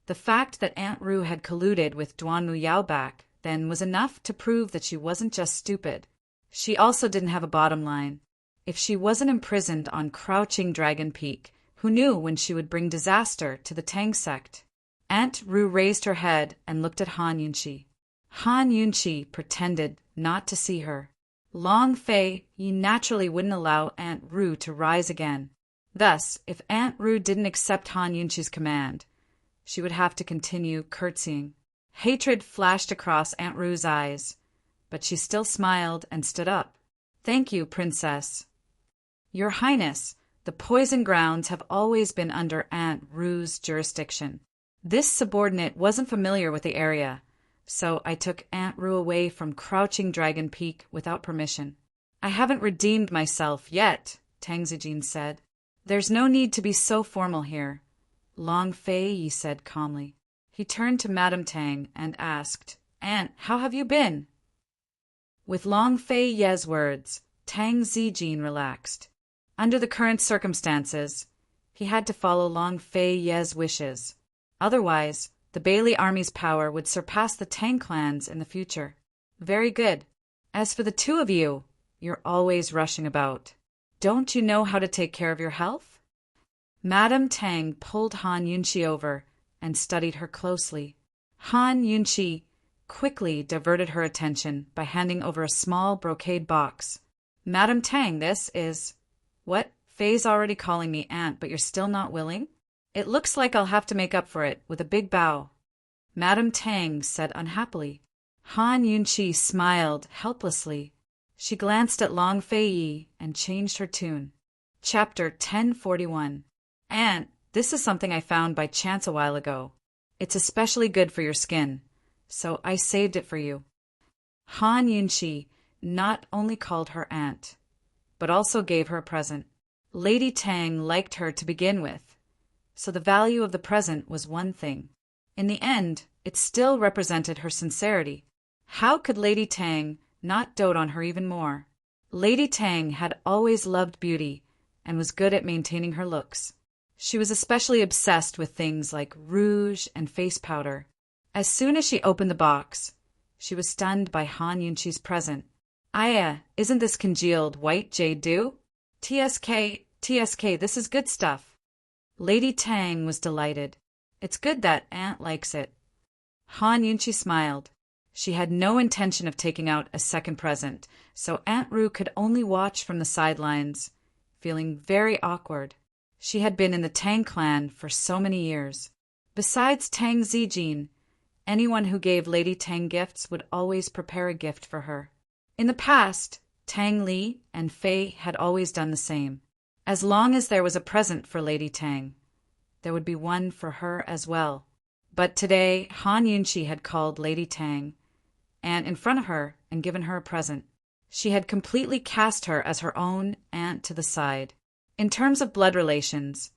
The fact that Aunt Ru had colluded with Duan Muyaobak then was enough to prove that she wasn't just stupid. She also didn't have a bottom line. If she wasn't imprisoned on Crouching Dragon Peak, who knew when she would bring disaster to the Tang sect? Aunt Ru raised her head and looked at Han Yunqi. Han Yunqi pretended not to see her. Long Fei Yi naturally wouldn't allow Aunt Ru to rise again. Thus, if Aunt Ru didn't accept Han Yunqi's command, she would have to continue curtsying. Hatred flashed across Aunt Ru's eyes, but she still smiled and stood up. "Thank you, Princess." "Your Highness, the poison grounds have always been under Aunt Ru's jurisdiction. This subordinate wasn't familiar with the area, so I took Aunt Ru away from Crouching Dragon Peak without permission." "I haven't redeemed myself yet," Tang Zijin said. "There's no need to be so formal here," Long Fei Yi said calmly. He turned to Madame Tang and asked, "Aunt, how have you been?" With Long Fei Ye's words, Tang Zijin relaxed. Under the current circumstances, he had to follow Long Fei Ye's wishes. Otherwise, the Bailey army's power would surpass the Tang clans in the future. "Very good. As for the two of you, you're always rushing about. Don't you know how to take care of your health?" Madame Tang pulled Han Yunqi over and studied her closely. Han Yunqi quickly diverted her attention by handing over a small brocade box. "Madame Tang, this is—" "What? Fei's already calling me aunt, but you're still not willing? It looks like I'll have to make up for it with a big bow," Madame Tang said unhappily. Han Yunqi smiled helplessly. She glanced at Long Fei Yi and changed her tune. Chapter 1041. "Aunt, this is something I found by chance a while ago. It's especially good for your skin, so I saved it for you." Han Yunqi not only called her aunt, but also gave her a present. Lady Tang liked her to begin with, so the value of the present was one thing. In the end, it still represented her sincerity. How could Lady Tang not dote on her even more? Lady Tang had always loved beauty and was good at maintaining her looks. She was especially obsessed with things like rouge and face powder. As soon as she opened the box, she was stunned by Han Yunqi's present. "Aya, isn't this congealed white jade dew? TSK, this is good stuff." Lady Tang was delighted. "It's good that Aunt likes it." Han Yunqi smiled. She had no intention of taking out a second present, so Aunt Ru could only watch from the sidelines, feeling very awkward. She had been in the Tang clan for so many years. Besides Tang Zijin, anyone who gave Lady Tang gifts would always prepare a gift for her. In the past, Tang Li and Fei had always done the same. As long as there was a present for Lady Tang, there would be one for her as well. But today, Han Yunqi had called Lady Tang aunt in front of her and given her a present. She had completely cast her as her own aunt to the side. In terms of blood relations,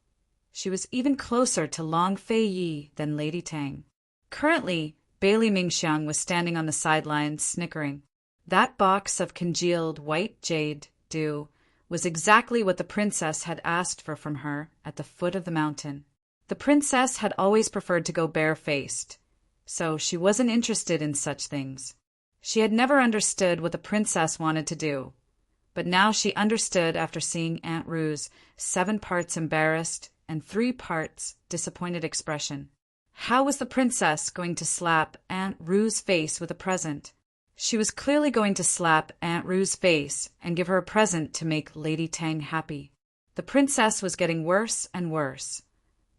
she was even closer to Long Fei Yi than Lady Tang. Currently, Bailey Mingxiang was standing on the sidelines, snickering. That box of congealed white jade dew was exactly what the princess had asked for from her at the foot of the mountain. The princess had always preferred to go barefaced, so she wasn't interested in such things. She had never understood what the princess wanted to do, but now she understood after seeing Aunt Ru's 7 parts embarrassed and 3 parts disappointed expression. How was the princess going to slap Aunt Ru's face with a present? She was clearly going to slap Aunt Ru's face and give her a present to make Lady Tang happy. The princess was getting worse and worse,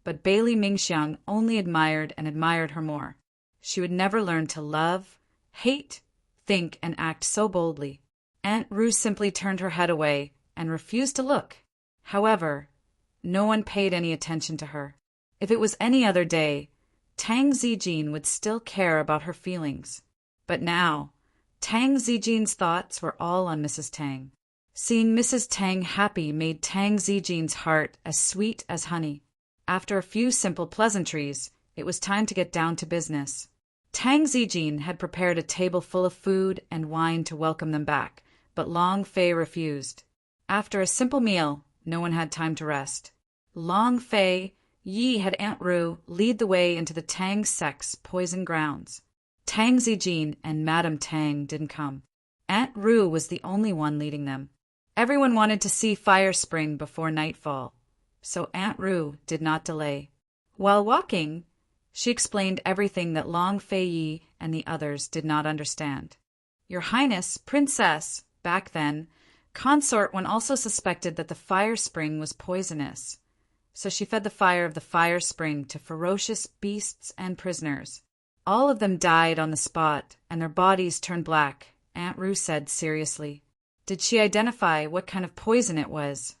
but Bailey Mingxiang only admired and admired her more. She would never learn to love, hate, think, and act so boldly. Aunt Ru simply turned her head away and refused to look. However, No one paid any attention to her. If it was any other day, Tang Zijin would still care about her feelings. But now, Tang Zijin's thoughts were all on Mrs. Tang. Seeing Mrs. Tang happy made Tang Zijin's heart as sweet as honey. After a few simple pleasantries, it was time to get down to business. Tang Zijin had prepared a table full of food and wine to welcome them back, but Long Fei refused. After a simple meal, no one had time to rest. Long Fei, Yi had Aunt Ru lead the way into the Tang sect's poison grounds. Tang Zijin and Madame Tang didn't come. Aunt Ru was the only one leading them. Everyone wanted to see Fire Spring before nightfall, so Aunt Ru did not delay. While walking, she explained everything that Long Fei Yi and the others did not understand. Your Highness, Princess, back then, Consort one also suspected that the fire spring was poisonous, so she fed the fire of the fire spring to ferocious beasts and prisoners. All of them died on the spot, and their bodies turned black, Aunt Ru said seriously. Did she identify what kind of poison it was?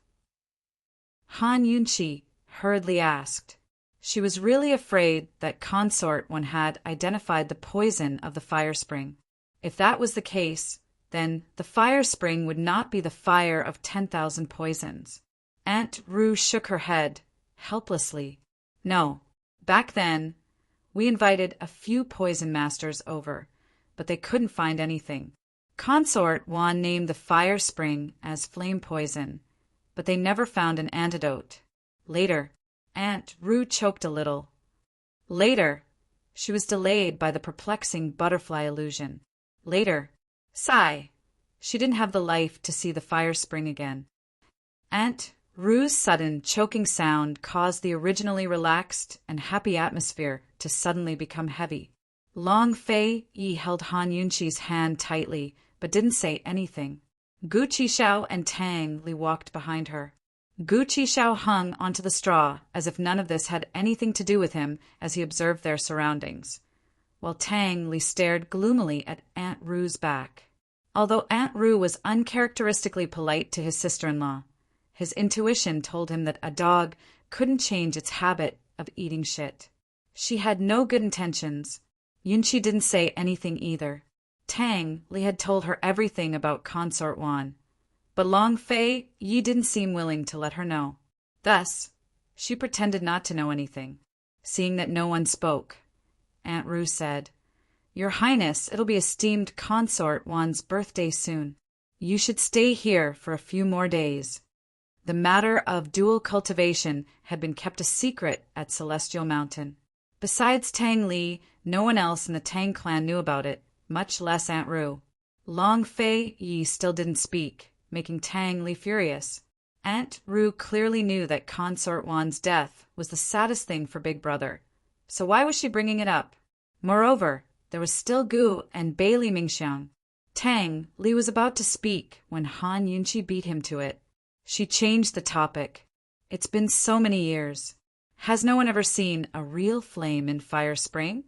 Han Yunqi hurriedly asked. She was really afraid that Consort one had identified the poison of the fire spring. If that was the case, then the fire spring would not be the fire of 10,000 poisons. Aunt Ru shook her head, helplessly. No, back then, we invited a few poison masters over, but they couldn't find anything. Consort one named the fire spring as flame poison, but they never found an antidote. Later, Aunt Ru choked a little. Later, she was delayed by the perplexing butterfly illusion. Later, sigh, she didn't have the life to see the fire spring again. Aunt Ru's sudden choking sound caused the originally relaxed and happy atmosphere to suddenly become heavy. Long Fei Yi held Han Yunqi's hand tightly, but didn't say anything. Gu Qixiao and Tang Li walked behind her. Gu Qixiao hung onto the straw as if none of this had anything to do with him as he observed their surroundings, while Tang Li stared gloomily at Aunt Ru's back. Although Aunt Ru was uncharacteristically polite to his sister-in-law, his intuition told him that a dog couldn't change its habit of eating shit. She had no good intentions. Yunqi didn't say anything either. Tang Li had told her everything about Consort Wan, but Long Fei Yi didn't seem willing to let her know. Thus, she pretended not to know anything. Seeing that no one spoke, Aunt Ru said, Your Highness, it'll be esteemed Consort Wan's birthday soon. You should stay here for a few more days. The matter of dual cultivation had been kept a secret at Celestial Mountain. Besides Tang Li, no one else in the Tang clan knew about it, much less Aunt Ru. Long Fei Yi still didn't speak, making Tang Li furious. Aunt Ru clearly knew that Consort Wan's death was the saddest thing for Big Brother, so why was she bringing it up? Moreover, there was still Gu and Bailey Mingxiang. Tang Li was about to speak when Han Yunqi beat him to it. She changed the topic. It's been so many years. Has no one ever seen a real flame in Fire Spring?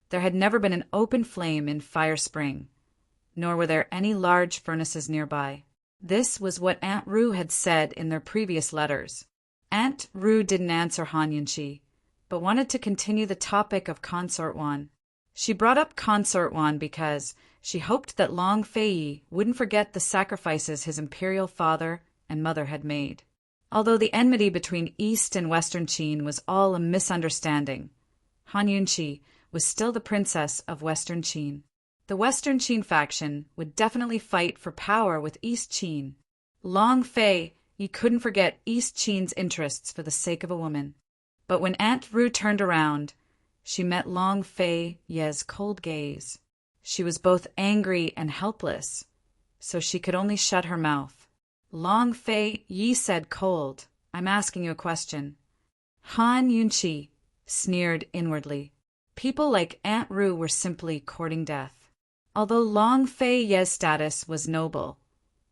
There had never been an open flame in Fire Spring, nor were there any large furnaces nearby. This was what Aunt Ru had said in their previous letters. Aunt Ru didn't answer Han Yunqi, but wanted to continue the topic of Consort Wan. She brought up Consort Wan because she hoped that Long Fei Yi wouldn't forget the sacrifices his imperial father and mother had made. Although the enmity between East and Western Qin was all a misunderstanding, Han Yunqi was still the princess of Western Qin. The Western Qin faction would definitely fight for power with East Qin. Long Fei Yi couldn't forget East Qin's interests for the sake of a woman. But when Aunt Ru turned around, she met Long Fei Yi's cold gaze. She was both angry and helpless, so she could only shut her mouth. Long Fei Yi said cold, I'm asking you a question. Han Yunqi sneered inwardly. People like Aunt Ru were simply courting death. Although Long Fei Yi's status was noble,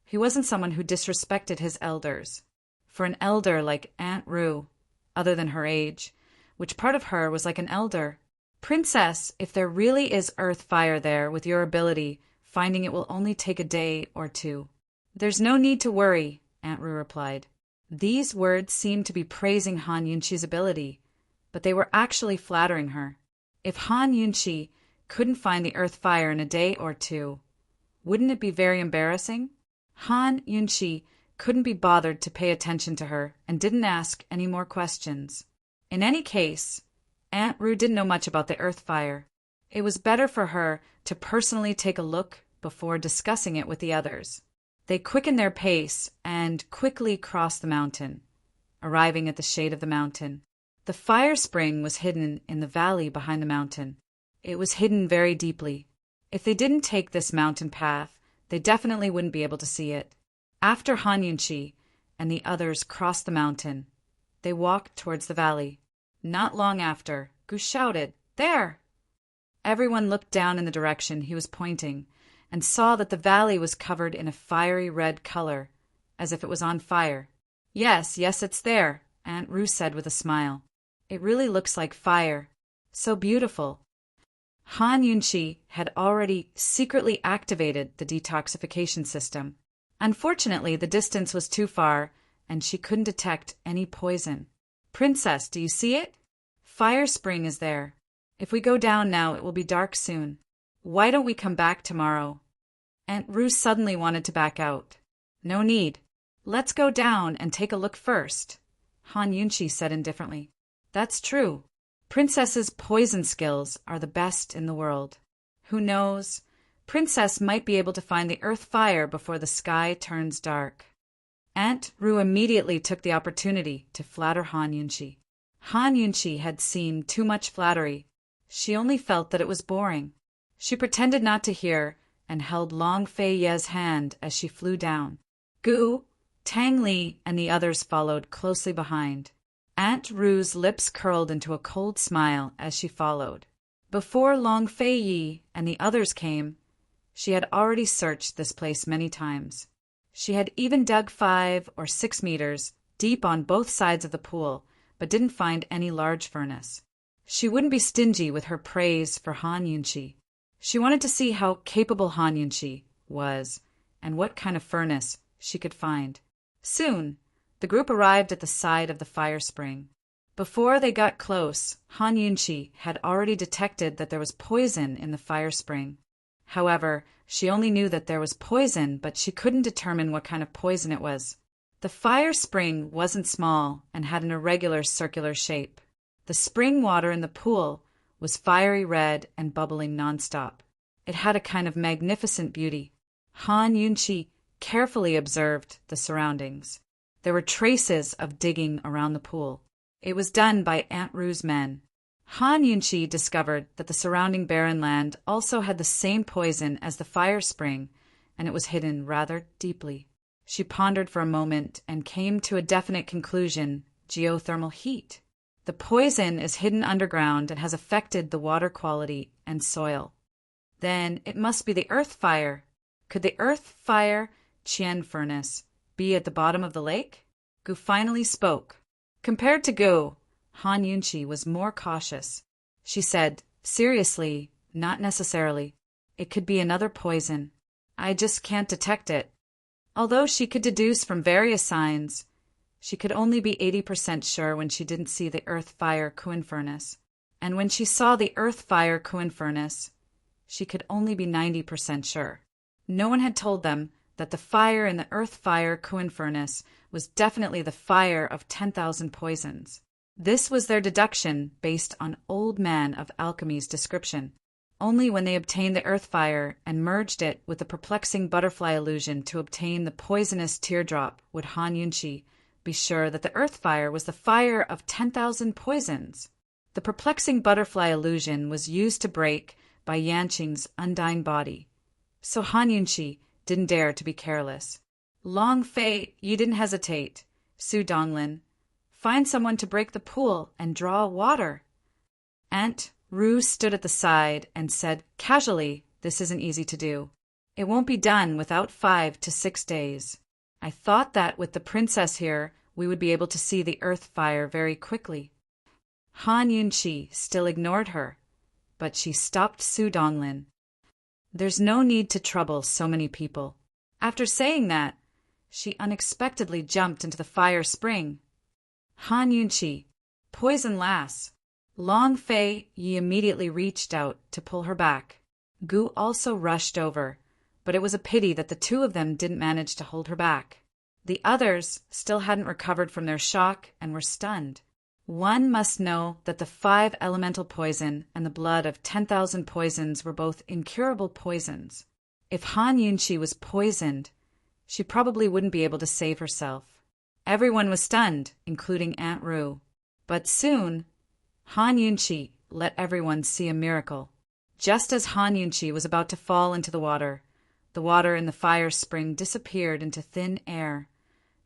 he wasn't someone who disrespected his elders. For an elder like Aunt Ru, other than her age, which part of her was like an elder? Princess, if there really is earth fire there with your ability, finding it will only take a day or two. There's no need to worry, Aunt Ru replied. These words seemed to be praising Han Yunqi's ability, but they were actually flattering her. If Han Yunqi couldn't find the earth fire in a day or two, wouldn't it be very embarrassing? Han Yunqi couldn't be bothered to pay attention to her and didn't ask any more questions. In any case, Aunt Rue didn't know much about the earth fire. It was better for her to personally take a look before discussing it with the others. They quickened their pace and quickly crossed the mountain, arriving at the shade of the mountain. The fire spring was hidden in the valley behind the mountain. It was hidden very deeply. If they didn't take this mountain path, they definitely wouldn't be able to see it. After Han Yunqi and the others crossed the mountain, they walked towards the valley. Not long after, Gu shouted, "There!" Everyone looked down in the direction he was pointing and saw that the valley was covered in a fiery red color, as if it was on fire. Yes, it's there," Aunt Rue said with a smile. "It really looks like fire. So beautiful." Han Yunqi had already secretly activated the detoxification system. Unfortunately, the distance was too far, and she couldn't detect any poison. "Princess, do you see it? Fire spring is there. If we go down now, it will be dark soon. Why don't we come back tomorrow?" Aunt Rue suddenly wanted to back out. "No need. Let's go down and take a look first," Han Yunqi said indifferently. "That's true. Princess's poison skills are the best in the world. Who knows? Princess might be able to find the earth fire before the sky turns dark." Aunt Rue immediately took the opportunity to flatter Han Yunqi. Han Yunqi had seen too much flattery. She only felt that it was boring. She pretended not to hear and held Long Fei Ye's hand as she flew down. Gu, Tang Li, and the others followed closely behind. Aunt Rue's lips curled into a cold smile as she followed. Before Long Fei Yi and the others came, she had already searched this place many times. She had even dug 5 or 6 meters deep on both sides of the pool, but didn't find any large furnace. She wouldn't be stingy with her praise for Han Yunqi. She wanted to see how capable Han Yunqi was and what kind of furnace she could find. Soon, the group arrived at the side of the fire spring. Before they got close, Han Yunqi had already detected that there was poison in the fire spring. However, she only knew that there was poison, but she couldn't determine what kind of poison it was. The fire spring wasn't small and had an irregular circular shape. The spring water in the pool was fiery red and bubbling nonstop. It had a kind of magnificent beauty. Han Yunqi carefully observed the surroundings. There were traces of digging around the pool. It was done by Aunt Rue's men. Han Yunqi discovered that the surrounding barren land also had the same poison as the fire spring, and it was hidden rather deeply. She pondered for a moment and came to a definite conclusion: geothermal heat. The poison is hidden underground and has affected the water quality and soil. Then it must be the earth fire. Could the earth fire Qian furnace be at the bottom of the lake? Gu finally spoke. Compared to Gu, Han Yunqi was more cautious. She said, seriously, not necessarily. It could be another poison. I just can't detect it. Although she could deduce from various signs, she could only be 80% sure when she didn't see the earth fire Kuan furnace. And when she saw the earth fire Kuan furnace, she could only be 90% sure. No one had told them that the fire in the earth fire Kuan furnace was definitely the fire of 10,000 poisons. This was their deduction based on Old Man of Alchemy's description. Only when they obtained the earth fire and merged it with the perplexing butterfly illusion to obtain the poisonous teardrop would Han Yunqi be sure that the earth fire was the fire of 10,000 poisons. The perplexing butterfly illusion was used to break by Yanqing's undying body. So Han Yunqi didn't dare to be careless. Long Fei, you didn't hesitate. Su Donglin, find someone to break the pool and draw water. Aunt Rue stood at the side and said casually, this isn't easy to do. It won't be done without 5 to 6 days. I thought that with the princess here, we would be able to see the earth fire very quickly. Han Yunqi still ignored her, but she stopped Su Donglin. There's no need to trouble so many people. After saying that, she unexpectedly jumped into the fire spring. Han Yunqi, poison lass. Long Fei Yi immediately reached out to pull her back. Gu also rushed over, but it was a pity that the two of them didn't manage to hold her back. The others still hadn't recovered from their shock and were stunned. One must know that the 5 elemental poison and the blood of 10,000 poisons were both incurable poisons. If Han Yunqi was poisoned, she probably wouldn't be able to save herself. Everyone was stunned, including Aunt Ru. But soon, Han Yunqi let everyone see a miracle. Just as Han Yunqi was about to fall into the water in the fire spring disappeared into thin air,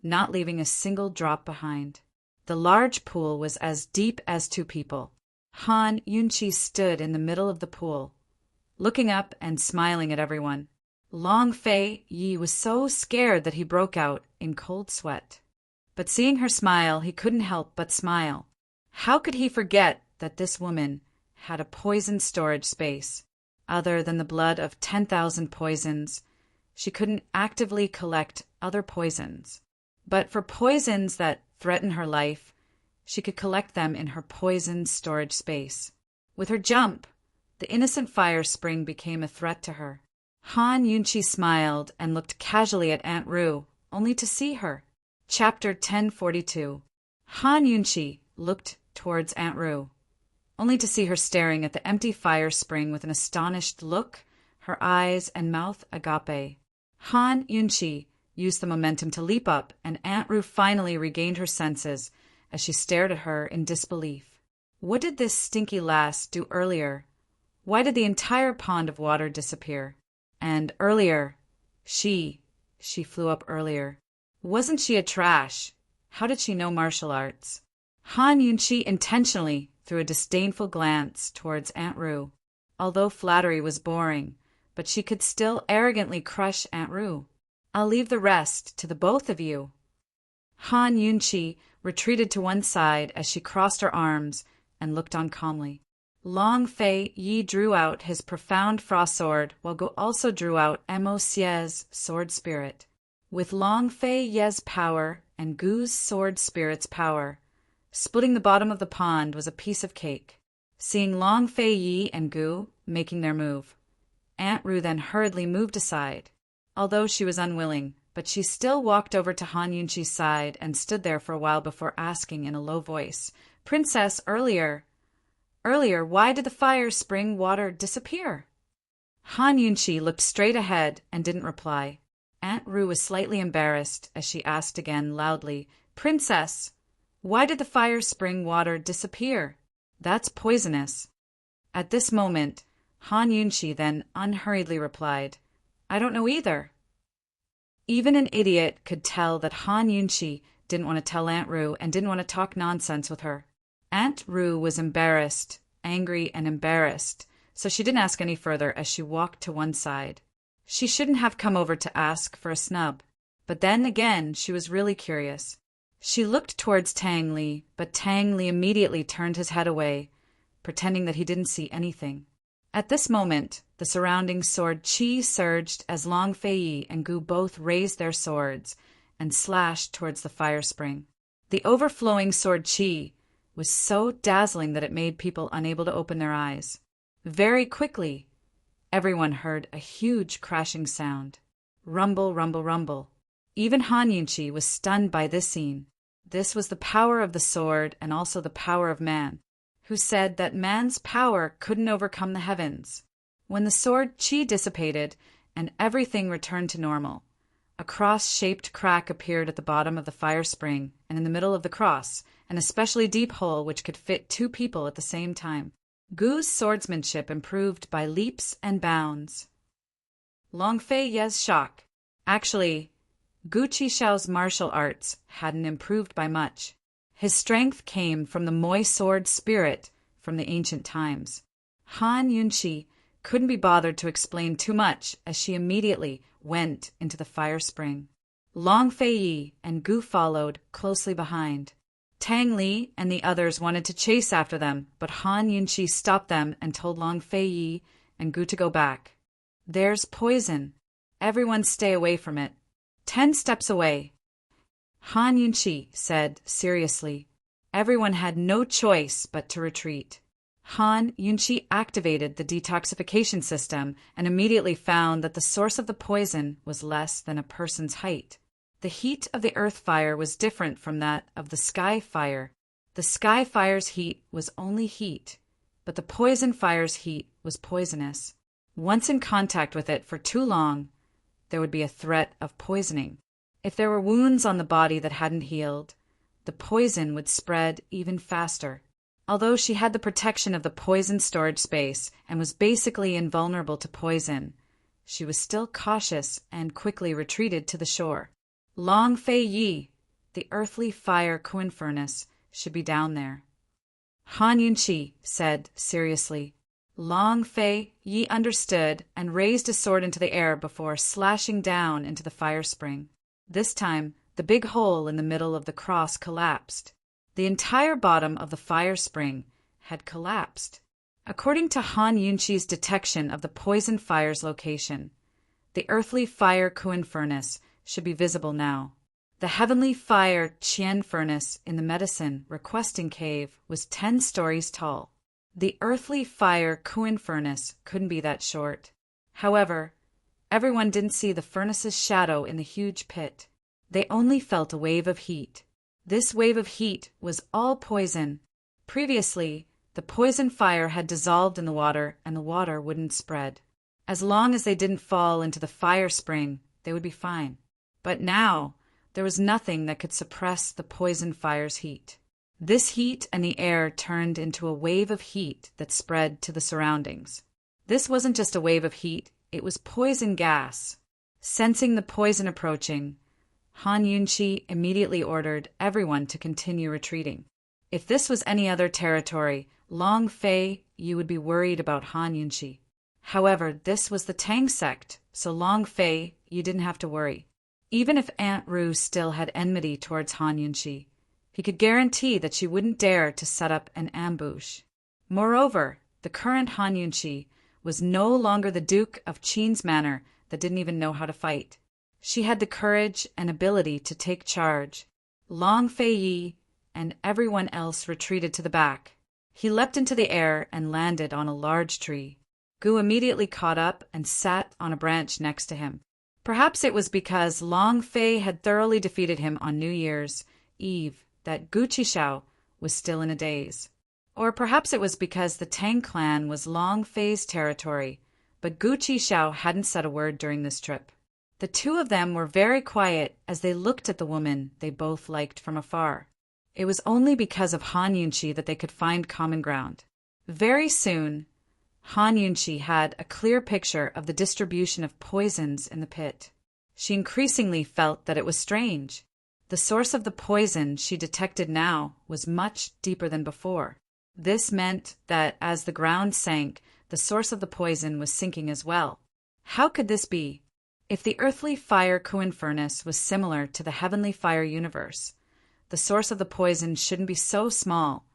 not leaving a single drop behind. The large pool was as deep as 2 people. Han Yunqi stood in the middle of the pool, looking up and smiling at everyone. Long Fei Yi was so scared that he broke out in cold sweat. But seeing her smile, he couldn't help but smile. How could he forget that this woman had a poison storage space? Other than the blood of 10,000 poisons, she couldn't actively collect other poisons. But for poisons that threaten her life, she could collect them in her poison storage space. With her jump, the innocent fire spring became a threat to her. Han Yunqi smiled and looked casually at Aunt Ru, only to see her. Chapter 1042. Han Yunqi looked towards Aunt Ru, only to see her staring at the empty fire spring with an astonished look, her eyes and mouth agape. Han Yunqi used the momentum to leap up, and Aunt Ru finally regained her senses as she stared at her in disbelief. What did this stinky lass do earlier? Why did the entire pond of water disappear? And earlier, she flew up earlier. Wasn't she a trash? How did she know martial arts? Han Yunqi intentionally threw a disdainful glance towards Aunt Ru. Although flattery was boring, but she could still arrogantly crush Aunt Ru. I'll leave the rest to the both of you. Han Yunqi retreated to one side as she crossed her arms and looked on calmly. Long Fei Yi drew out his profound frost sword, while Gu also drew out Mo Xie's sword spirit. With Long Fei Yi's power and Gu's sword spirit's power, splitting the bottom of the pond was a piece of cake. Seeing Long Fei Yi and Gu making their move, Aunt Ru then hurriedly moved aside. Although she was unwilling, but she still walked over to Han Yunqi's side and stood there for a while before asking in a low voice, "Princess, earlier, why did the fire spring water disappear?" Han Yunqi looked straight ahead and didn't reply. Aunt Ru was slightly embarrassed as she asked again loudly, "Princess, why did the fire spring water disappear? That's poisonous." At this moment, Han Yunqi then unhurriedly replied, "I don't know either." Even an idiot could tell that Han Yunqi didn't want to tell Aunt Ru and didn't want to talk nonsense with her. Aunt Ru was embarrassed, angry and embarrassed, so she didn't ask any further as she walked to one side. She shouldn't have come over to ask for a snub. But then again, she was really curious. She looked towards Tang Li, but Tang Li immediately turned his head away, pretending that he didn't see anything. At this moment, the surrounding sword qi surged as Long Fei Yi and Gu both raised their swords and slashed towards the fire spring. The overflowing sword qi was so dazzling that it made people unable to open their eyes. Very quickly, everyone heard a huge crashing sound. Rumble, rumble, rumble. Even Han Yunqi was stunned by this scene. This was the power of the sword and also the power of man, who said that man's power couldn't overcome the heavens. When the sword qi dissipated and everything returned to normal, a cross-shaped crack appeared at the bottom of the fire spring, and in the middle of the cross, an especially deep hole which could fit 2 people at the same time. Gu's swordsmanship improved by leaps and bounds. Long Fei Yi's shock. Actually, Gu Qixiao's martial arts hadn't improved by much. His strength came from the Moi sword spirit from the ancient times. Han Yunqi couldn't be bothered to explain too much as she immediately went into the fire spring. Long Fei Yi and Gu followed closely behind. Tang Li and the others wanted to chase after them, but Han Yunqi stopped them and told Long Fei Yi and Gu to go back. "There's poison. Everyone stay away from it." 10 steps away. Han Yunqi said seriously. Everyone had no choice but to retreat. Han Yunqi activated the detoxification system and immediately found that the source of the poison was less than a person's height. The heat of the earth fire was different from that of the sky fire. The sky fire's heat was only heat, but the poison fire's heat was poisonous. Once in contact with it for too long, there would be a threat of poisoning. If there were wounds on the body that hadn't healed, the poison would spread even faster. Although she had the protection of the poison storage space and was basically invulnerable to poison, she was still cautious and quickly retreated to the shore. Long Fei Yi, the earthly fire Kun furnace, should be down there. Han Yunqi said seriously. Long Fei Yi understood and raised his sword into the air before slashing down into the fire spring. This time, the big hole in the middle of the cross collapsed. The entire bottom of the fire spring had collapsed. According to Han Yunqi's detection of the poison fire's location, the earthly fire Kun furnace should be visible now. The heavenly fire Qian furnace in the medicine requesting cave was 10 stories tall. The earthly fire Kun furnace couldn't be that short. However, everyone didn't see the furnace's shadow in the huge pit. They only felt a wave of heat. This wave of heat was all poison. Previously, the poison fire had dissolved in the water and the water wouldn't spread. As long as they didn't fall into the fire spring, they would be fine. But now, there was nothing that could suppress the poison fire's heat. This heat and the air turned into a wave of heat that spread to the surroundings. This wasn't just a wave of heat, it was poison gas. Sensing the poison approaching, Han Yunqi immediately ordered everyone to continue retreating. If this was any other territory, Long Fei, you would be worried about Han Yunqi. However, this was the Tang sect, so Long Fei, you didn't have to worry. Even if Aunt Ru still had enmity towards Han Yunqi, he could guarantee that she wouldn't dare to set up an ambush. Moreover, the current Han Yunqi was no longer the Duke of Qin's manor that didn't even know how to fight. She had the courage and ability to take charge. Long Fei Yi and everyone else retreated to the back. He leapt into the air and landed on a large tree. Gu immediately caught up and sat on a branch next to him. Perhaps it was because Long Fei had thoroughly defeated him on New Year's Eve that Gu Qishao was still in a daze. Or perhaps it was because the Tang clan was Long Fei's territory, but Gu Qishao hadn't said a word during this trip. The two of them were very quiet as they looked at the woman they both liked from afar. It was only because of Han Yunqi that they could find common ground. Very soon, Han Yunqi had a clear picture of the distribution of poisons in the pit. She increasingly felt that it was strange. The source of the poison she detected now was much deeper than before. This meant that as the ground sank, the source of the poison was sinking as well. How could this be? If the earthly fire Kun furnace was similar to the heavenly fire universe, the source of the poison shouldn't be so small,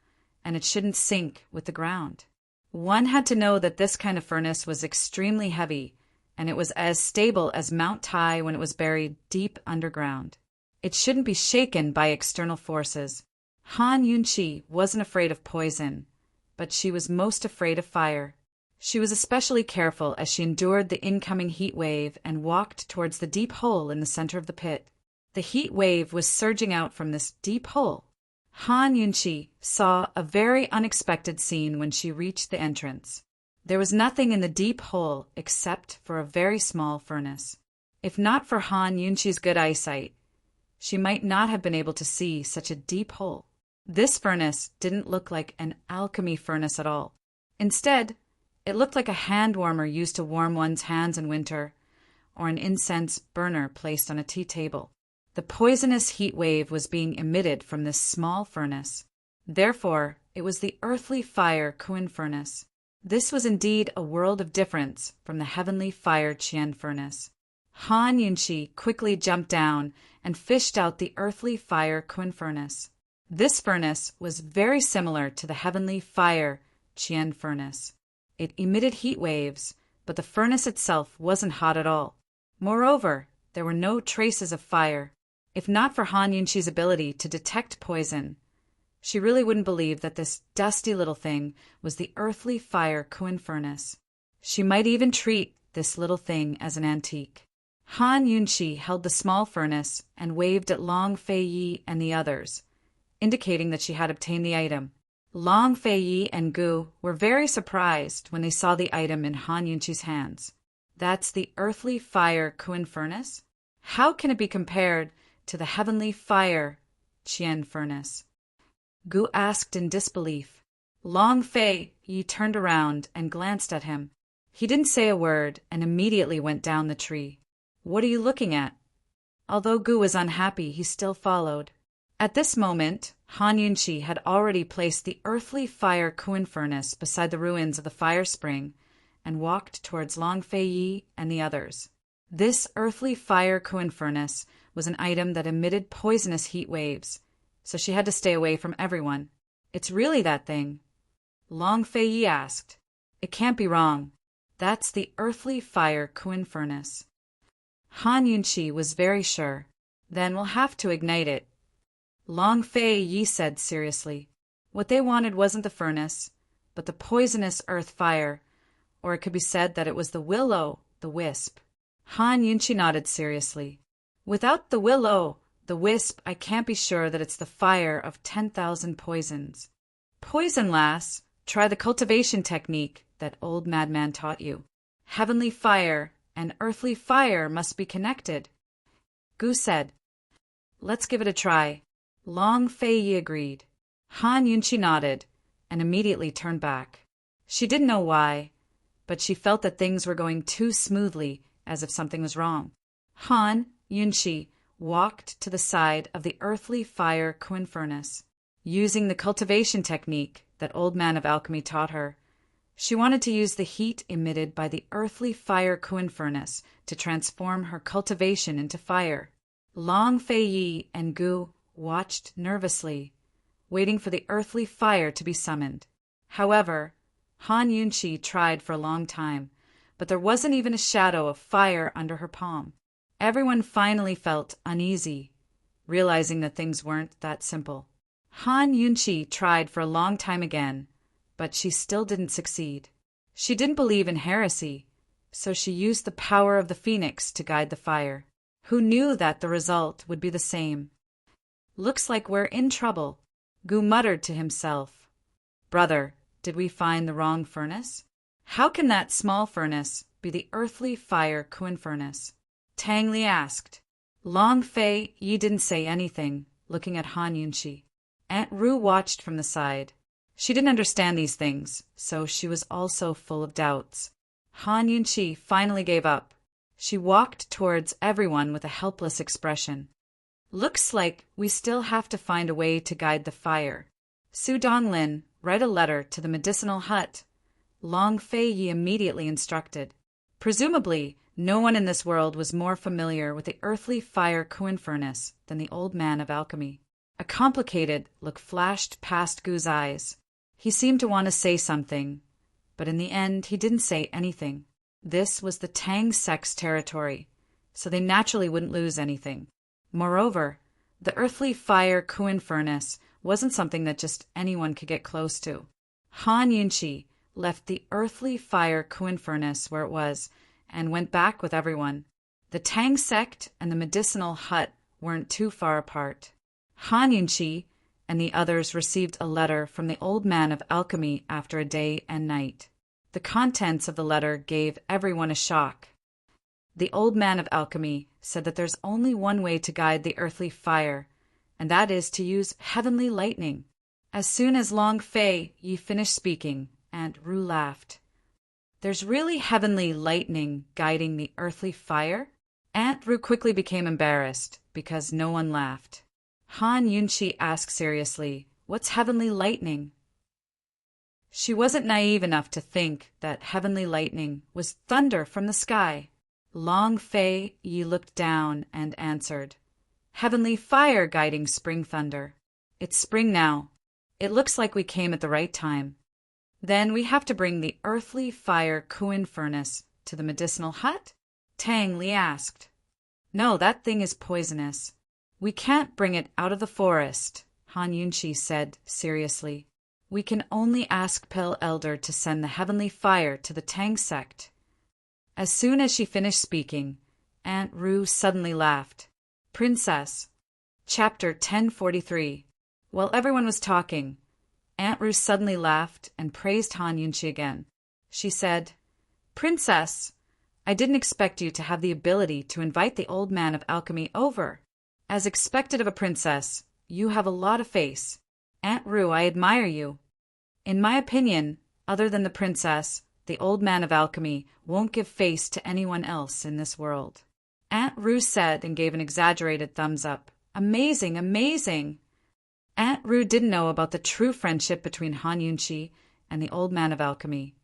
and it shouldn't sink with the ground. One had to know that this kind of furnace was extremely heavy, and it was as stable as Mount Tai when it was buried deep underground. It shouldn't be shaken by external forces. Han Yunqi wasn't afraid of poison, but she was most afraid of fire. She was especially careful as she endured the incoming heat wave and walked towards the deep hole in the center of the pit. The heat wave was surging out from this deep hole. Han Yunqi saw a very unexpected scene when she reached the entrance. There was nothing in the deep hole except for a very small furnace. If not for Han Yunqi's good eyesight, she might not have been able to see such a deep hole. This furnace didn't look like an alchemy furnace at all. Instead, it looked like a hand warmer used to warm one's hands in winter, or an incense burner placed on a tea table. The poisonous heat wave was being emitted from this small furnace. Therefore, it was the earthly fire Kun furnace. This was indeed a world of difference from the heavenly fire Qian furnace. Han Yunqi quickly jumped down and fished out the earthly fire Kun furnace. This furnace was very similar to the heavenly fire Qian furnace. It emitted heat waves, but the furnace itself wasn't hot at all. Moreover, there were no traces of fire. If not for Han Yunqi's ability to detect poison, she really wouldn't believe that this dusty little thing was the earthly fire Kuin furnace. She might even treat this little thing as an antique. Han Yunqi held the small furnace and waved at Long Fei Yi and the others, indicating that she had obtained the item. Long Fei Yi and Gu were very surprised when they saw the item in Han Yunqi's hands. That's the earthly fire Kuin furnace? How can it be compared to the heavenly fire Qian furnace? Gu asked in disbelief. Long Fei Yi turned around and glanced at him. He didn't say a word and immediately went down the tree. What are you looking at? Although Gu was unhappy, he still followed. At this moment, Han Yunqi had already placed the earthly fire Kuin furnace beside the ruins of the fire spring and walked towards Long Fei Yi and the others. This earthly fire Kuin furnace was an item that emitted poisonous heat waves, so she had to stay away from everyone. It's really that thing? Long Fei Yi asked. It can't be wrong. That's the earthly fire Kuin furnace. Han Yunqi was very sure. Then we'll have to ignite it. Long Fei Yi said seriously. What they wanted wasn't the furnace, but the poisonous earth fire, or it could be said that it was the will-o'-the-wisp. Han Yunqi nodded seriously. Without the will-o'-the-wisp, I can't be sure that it's the fire of 10,000 poisons. Poison, lass. Try the cultivation technique that old madman taught you. Heavenly fire and earthly fire must be connected. Gu said. Let's give it a try. Long Fei Yi agreed. Han Yunqi nodded and immediately turned back. She didn't know why, but she felt that things were going too smoothly, as if something was wrong. Han Yunqi walked to the side of the earthly fire Kuin furnace. Using the cultivation technique that Old Man of Alchemy taught her, she wanted to use the heat emitted by the earthly fire Kuin furnace to transform her cultivation into fire. Long Fei Yi and Gu watched nervously, waiting for the earthly fire to be summoned. However, Han Yunqi tried for a long time, but there wasn't even a shadow of fire under her palm. Everyone finally felt uneasy, realizing that things weren't that simple. Han Yunqi tried for a long time again, but she still didn't succeed. She didn't believe in heresy, so she used the power of the phoenix to guide the fire. Who knew that the result would be the same? Looks like we're in trouble, Gu muttered to himself. Brother, did we find the wrong furnace? How can that small furnace be the earthly fire Kuin furnace? Tang Li asked. Long Fei Yi didn't say anything, looking at Han Yunqi. Aunt Ru watched from the side. She didn't understand these things, so she was also full of doubts. Han Yunqi finally gave up. She walked towards everyone with a helpless expression. Looks like we still have to find a way to guide the fire. Su Donglin, write a letter to the medicinal hut. Long Fei Yi immediately instructed. Presumably, no one in this world was more familiar with the earthly fire Kuin furnace than the Old Man of Alchemy. A complicated look flashed past Gu's eyes. He seemed to want to say something, but in the end he didn't say anything. This was the Tang sect's territory, so they naturally wouldn't lose anything. Moreover, the earthly fire Kuin furnace wasn't something that just anyone could get close to. Han Yunqi left the earthly fire Kuin furnace where it was and went back with everyone. The Tang sect and the medicinal hut weren't too far apart. Han Yunqi and the others received a letter from the Old Man of Alchemy after a day and night. The contents of the letter gave everyone a shock. The Old Man of Alchemy said that there's only one way to guide the earthly fire, and that is to use heavenly lightning. As soon as Long Fei Yi finished speaking, Aunt Ru laughed. There's really heavenly lightning guiding the earthly fire? Aunt Ru quickly became embarrassed because no one laughed. Han Yunqi asked seriously, what's heavenly lightning? She wasn't naive enough to think that heavenly lightning was thunder from the sky. Long Fei Yi looked down and answered, heavenly fire guiding spring thunder. It's spring now. It looks like we came at the right time. Then we have to bring the earthly fire Kuin furnace to the medicinal hut? Tang Li asked. No, that thing is poisonous. We can't bring it out of the forest, Han Yunshi said seriously. We can only ask Pale Elder to send the heavenly fire to the Tang sect. As soon as she finished speaking, Aunt Ru suddenly laughed. Princess. Chapter 1043. While everyone was talking, Aunt Ru suddenly laughed and praised Han Yunshi again. She said, Princess, I didn't expect you to have the ability to invite the old man of alchemy over. As expected of a princess, you have a lot of face. Aunt Ru, I admire you. In my opinion, other than the princess, the old man of alchemy won't give face to anyone else in this world. Aunt Ru said and gave an exaggerated thumbs up. Amazing, amazing! Aunt Ru didn't know about the true friendship between Han Yunshi and the old man of alchemy,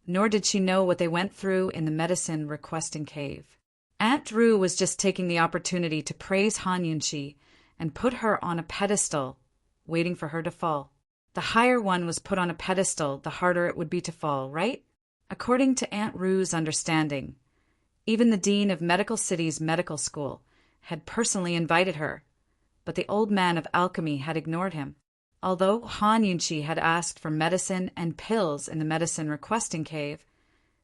nor did she know what they went through in the medicine requesting cave. Aunt Ru was just taking the opportunity to praise Han Yunshi and put her on a pedestal, waiting for her to fall. The higher one was put on a pedestal, the harder it would be to fall, right? According to Aunt Ru's understanding, even the dean of Medical City's medical school had personally invited her, but the old man of alchemy had ignored him. Although Han Yunshi had asked for medicine and pills in the medicine requesting cave,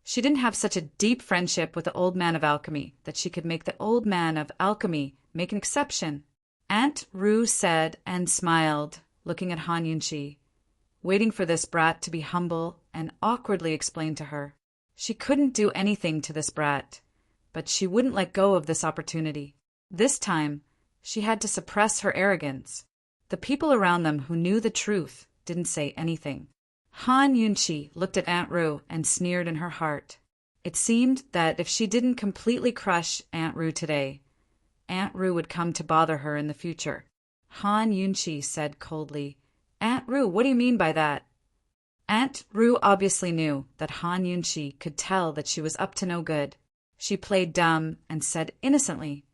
she didn't have such a deep friendship with the old man of alchemy that she could make the old man of alchemy make an exception. Aunt Ru said and smiled, looking at Han Yunshi, waiting for this brat to be humble and awkwardly explain to her. She couldn't do anything to this brat, but she wouldn't let go of this opportunity. This time, she had to suppress her arrogance. The people around them who knew the truth didn't say anything. Han Yunshi looked at Aunt Ru and sneered in her heart. It seemed that if she didn't completely crush Aunt Ru today, Aunt Ru would come to bother her in the future. Han Yunshi said coldly, Aunt Ru, what do you mean by that? Aunt Ru obviously knew that Han Yunshi could tell that she was up to no good. She played dumb and said innocently,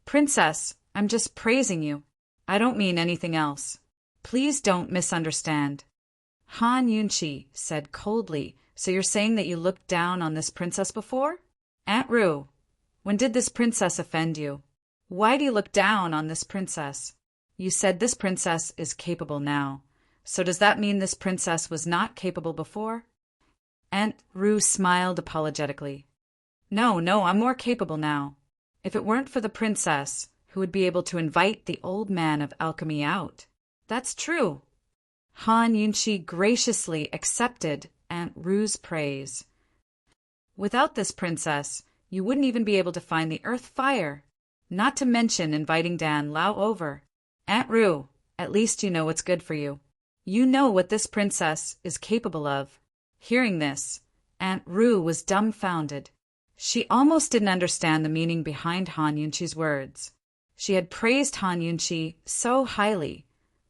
Princess, I'm just praising you. I don't mean anything else. Please don't misunderstand. Han Yunshi said coldly, so you're saying that you looked down on this princess before? Aunt Ru, when did this princess offend you? Why do you look down on this princess? You said this princess is capable now. So does that mean this princess was not capable before? Aunt Ru smiled apologetically. No, I'm more capable now. If it weren't for the princess, who would be able to invite the old man of alchemy out? That's true. Han Yunshi graciously accepted Aunt Ru's praise. Without this princess, you wouldn't even be able to find the earth fire, not to mention inviting Dan Lao over. Aunt Ru, at least you know what's good for you. You know what this princess is capable of. Hearing this, Aunt Ru was dumbfounded. She almost didn't understand the meaning behind Han Yunshi's words. She had praised Han Yunshi so highly,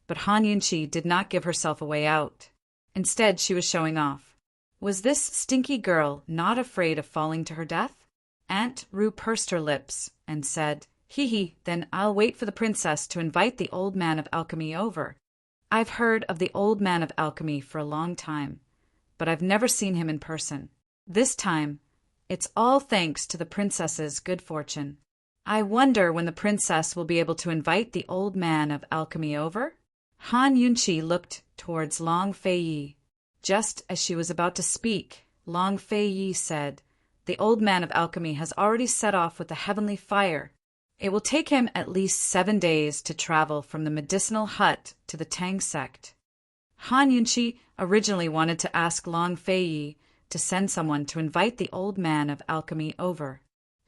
but Han Yunshi did not give herself a way out. Instead, she was showing off. Was this stinky girl not afraid of falling to her death? Aunt Ru pursed her lips and said, Hee, then I'll wait for the princess to invite the old man of alchemy over. I've heard of the old man of alchemy for a long time, but I've never seen him in person. This time, it's all thanks to the princess's good fortune. I wonder when the princess will be able to invite the old man of alchemy over? Han Yunshi looked towards Long Fei. Just as she was about to speak, Long Fei said, The old man of alchemy has already set off with the heavenly fire. It will take him at least 7 days to travel from the medicinal hut to the Tang sect. Han Yunshi originally wanted to ask Long Fei to send someone to invite the old man of alchemy over.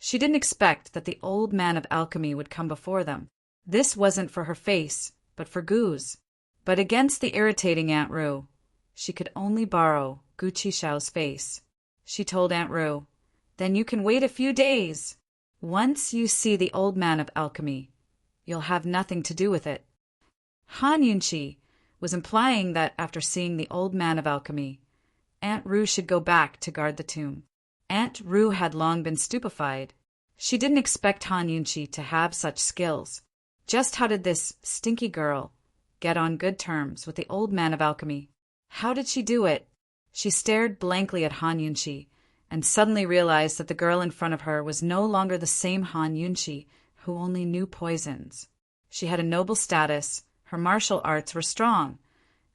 She didn't expect that the old man of alchemy would come before them. This wasn't for her face, but for Gu's. But against the irritating Aunt Ru, she could only borrow Gu Qixiao's face. She told Aunt Ru, Then you can wait a few days. Once you see the old man of alchemy, you'll have nothing to do with it. Han Yunshi was implying that after seeing the old man of alchemy, Aunt Ru should go back to guard the tomb. Aunt Ru had long been stupefied. She didn't expect Han Yunshi to have such skills. Just how did this stinky girl get on good terms with the old man of alchemy? How did she do it? She stared blankly at Han Yunshi and suddenly realized that the girl in front of her was no longer the same Han Yunshi who only knew poisons. She had a noble status, her martial arts were strong,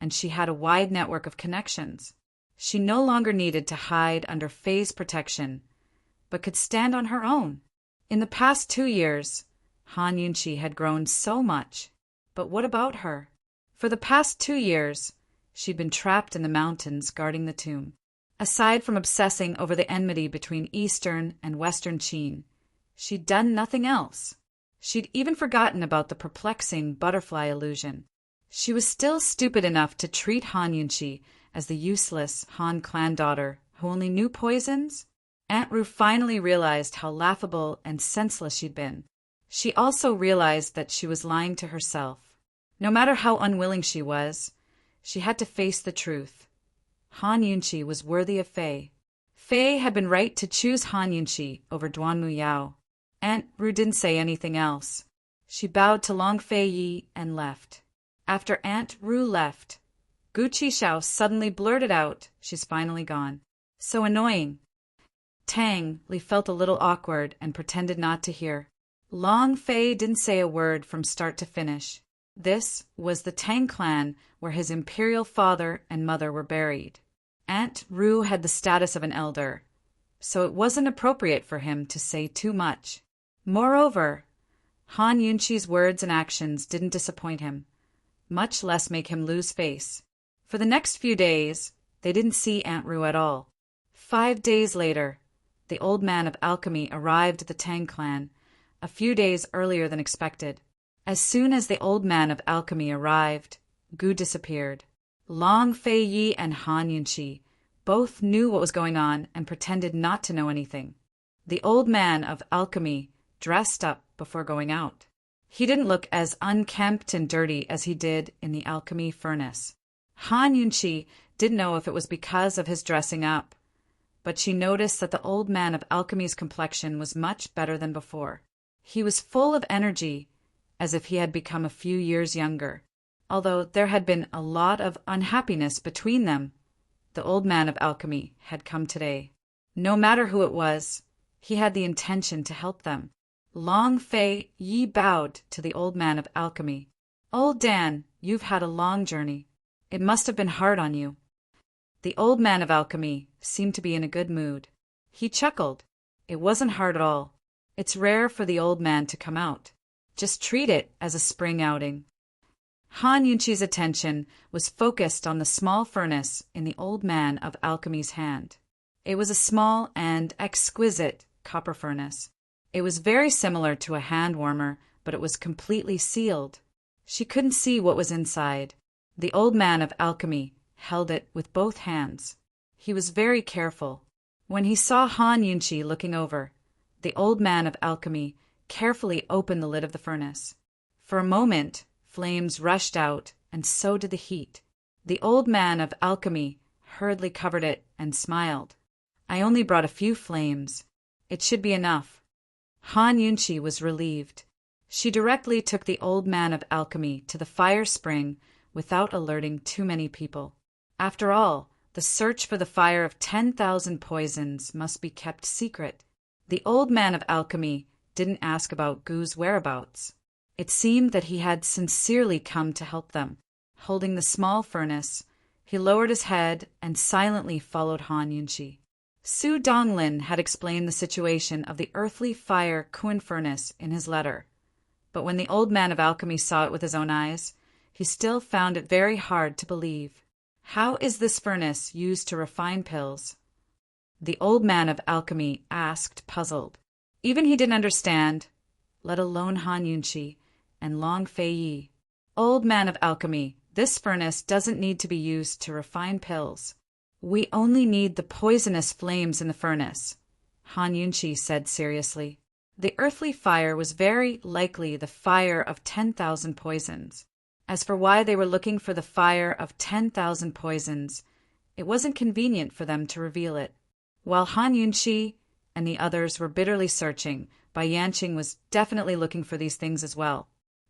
and she had a wide network of connections. She no longer needed to hide under Faye's protection, but could stand on her own. In the past 2 years, Han Yunqi had grown so much. But what about her? For the past 2 years, she'd been trapped in the mountains guarding the tomb. Aside from obsessing over the enmity between Eastern and Western Qin, she'd done nothing else. She'd even forgotten about the perplexing butterfly illusion. She was still stupid enough to treat Han Yunqi as the useless Han clan daughter who only knew poisons. Aunt Ru finally realized how laughable and senseless she'd been. She also realized that she was lying to herself. No matter how unwilling she was, she had to face the truth. Han Yunqi was worthy of Fei. Fei had been right to choose Han Yunqi over Duanmu Yao. Aunt Ru didn't say anything else. She bowed to Long Fei Yi and left. After Aunt Ru left, Gu Qishao suddenly blurted out, "She's finally gone." So annoying. Tang Li felt a little awkward and pretended not to hear. Long Fei didn't say a word from start to finish. This was the Tang clan where his imperial father and mother were buried. Aunt Ru had the status of an elder, so it wasn't appropriate for him to say too much. Moreover, Han Yunqi's words and actions didn't disappoint him, much less make him lose face. For the next few days, they didn't see Aunt Ru at all. 5 days later, the old man of alchemy arrived at the Tang clan, a few days earlier than expected. As soon as the old man of alchemy arrived, Gu disappeared. Long Fei Yi and Han Yunqi both knew what was going on and pretended not to know anything. The old man of alchemy dressed up before going out. He didn't look as unkempt and dirty as he did in the alchemy furnace. Han Yunqi didn't know if it was because of his dressing up, but she noticed that the old man of alchemy's complexion was much better than before. He was full of energy, as if he had become a few years younger. Although there had been a lot of unhappiness between them, the old man of alchemy had come today. No matter who it was, he had the intention to help them. Long Fei Yi bowed to the old man of alchemy. "Old Dan, you've had a long journey. It must have been hard on you." The old man of alchemy seemed to be in a good mood. He chuckled. It wasn't hard at all. It's rare for the old man to come out. Just treat it as a spring outing. Han Yunqi's attention was focused on the small furnace in the old man of alchemy's hand. It was a small and exquisite copper furnace. It was very similar to a hand warmer, but it was completely sealed. She couldn't see what was inside. The old man of alchemy held it with both hands. He was very careful. When he saw Han Yunqi looking over, the old man of alchemy carefully opened the lid of the furnace. For a moment, flames rushed out, and so did the heat. The old man of alchemy hurriedly covered it and smiled. "I only brought a few flames. It should be enough." Han Yunqi was relieved. She directly took the old man of alchemy to the fire spring without alerting too many people. After all, the search for the fire of 10,000 poisons must be kept secret. The old man of alchemy didn't ask about Gu's whereabouts. It seemed that he had sincerely come to help them. Holding the small furnace, he lowered his head and silently followed Han Yunqi. Su Donglin had explained the situation of the earthly fire Kun furnace in his letter, but when the old man of alchemy saw it with his own eyes, he still found it very hard to believe. "How is this furnace used to refine pills?" the old man of alchemy asked, puzzled. Even he didn't understand, let alone Han Yunqi and Long Fei Yi. "Old man of alchemy, this furnace doesn't need to be used to refine pills. We only need the poisonous flames in the furnace," Han Yunqi said seriously. The earthly fire was very likely the fire of 10,000 poisons. As for why they were looking for the fire of 10,000 poisons, it wasn't convenient for them to reveal it. While Han Yunqi and the others were bitterly searching, Bai Yanqing was definitely looking for these things as well.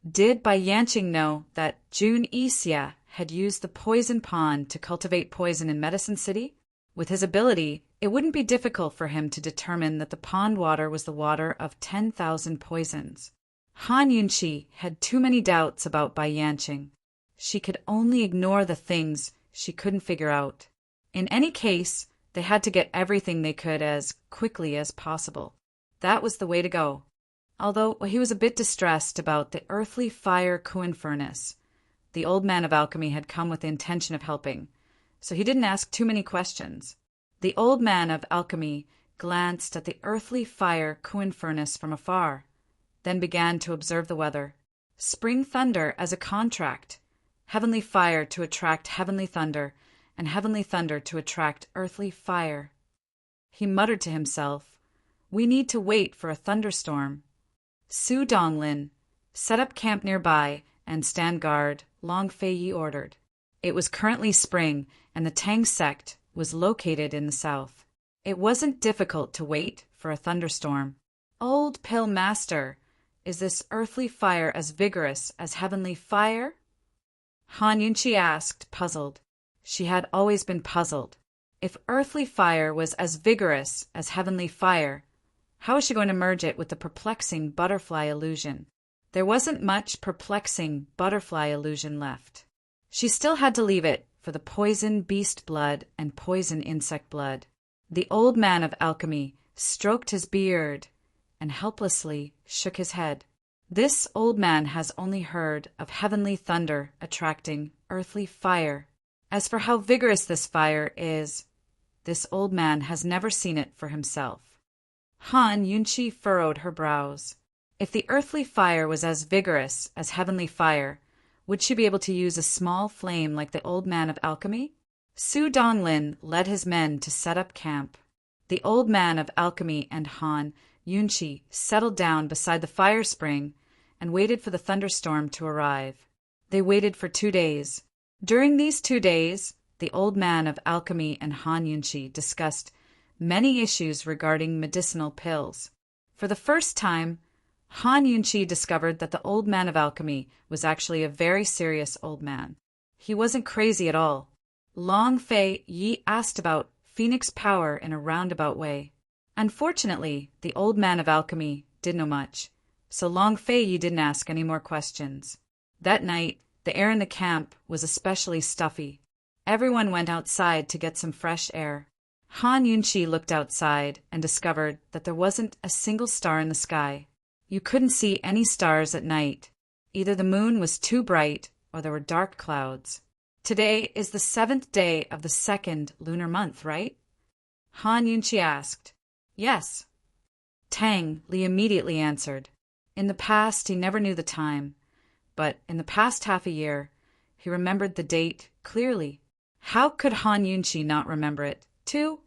Did Bai Yanqing know that Jun Yixia had used the poison pond to cultivate poison in Medicine City? With his ability, it wouldn't be difficult for him to determine that the pond water was the water of 10,000 poisons. Han Yunchi had too many doubts about Bai Yanqing. She could only ignore the things she couldn't figure out. In any case, they had to get everything they could as quickly as possible. That was the way to go. Although he was a bit distressed about the earthly fire Kuan furnace. The old man of alchemy had come with the intention of helping, so he didn't ask too many questions. The old man of alchemy glanced at the earthly fire Kuan furnace from afar, then began to observe the weather. Spring thunder as a contract. Heavenly fire to attract heavenly thunder, and heavenly thunder to attract earthly fire. He muttered to himself, "We need to wait for a thunderstorm." Su Donglin, set up camp nearby and stand guard, Long Fei Yi ordered. It was currently spring, and the Tang sect was located in the south. It wasn't difficult to wait for a thunderstorm. Old Pill Master, is this earthly fire as vigorous as heavenly fire? Han Yunchi asked, puzzled. She had always been puzzled. If earthly fire was as vigorous as heavenly fire, how was she going to merge it with the perplexing butterfly illusion? There wasn't much perplexing butterfly illusion left. She still had to leave it for the poison beast blood and poison insect blood. The old man of alchemy stroked his beard and helplessly shook his head. This old man has only heard of heavenly thunder attracting earthly fire. As for how vigorous this fire is, this old man has never seen it for himself. Han Yunchi furrowed her brows. If the earthly fire was as vigorous as heavenly fire, would she be able to use a small flame like the old man of alchemy? Su Donglin led his men to set up camp. The old man of alchemy and Han Yunchi settled down beside the fire spring and waited for the thunderstorm to arrive. They waited for 2 days. During these 2 days, the old man of alchemy and Han Yunchi discussed many issues regarding medicinal pills. For the first time, Han Yunchi discovered that the old man of alchemy was actually a very serious old man. He wasn't crazy at all. Long Fei Yi asked about Phoenix power in a roundabout way. Unfortunately, the old man of alchemy didn't know much, so Long Fei Yi didn't ask any more questions. That night, the air in the camp was especially stuffy. Everyone went outside to get some fresh air. Han Yunchi looked outside and discovered that there wasn't a single star in the sky. You couldn't see any stars at night. Either the moon was too bright or there were dark clouds. Today is the 7th day of the 2nd lunar month, right? Han Yunchi asked. Yes. Tang Li immediately answered. In the past, he never knew the time, but in the past half a year, he remembered the date clearly. How could Han Yunchi not remember it, too?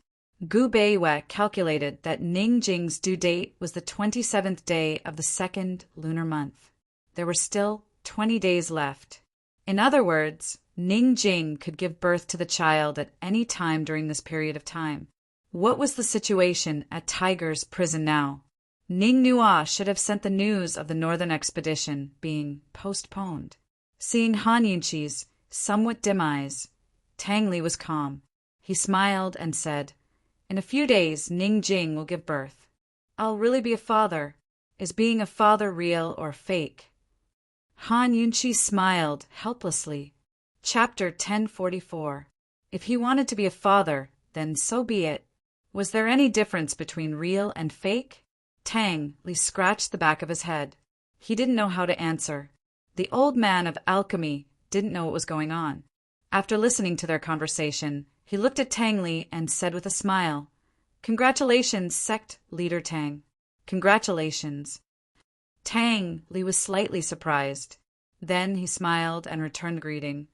Gu Beiwei calculated that Ning Jing's due date was the 27th day of the 2nd lunar month. There were still 20 days left. In other words, Ning Jing could give birth to the child at any time during this period of time. What was the situation at Tiger's prison now? Ning Nua should have sent the news of the northern expedition being postponed. Seeing Han Yunchi's somewhat dim eyes, Tang Li was calm. He smiled and said, "In a few days, Ning Jing will give birth. I'll really be a father. Is being a father real or fake?" Han Yunchi smiled helplessly. Chapter 1044. If he wanted to be a father, then so be it. Was there any difference between real and fake? Tang Li scratched the back of his head. He didn't know how to answer. The old man of alchemy didn't know what was going on. After listening to their conversation, he looked at Tang Li and said with a smile, "Congratulations, sect leader Tang. Congratulations." Tang Li was slightly surprised. Then he smiled and returned the greeting.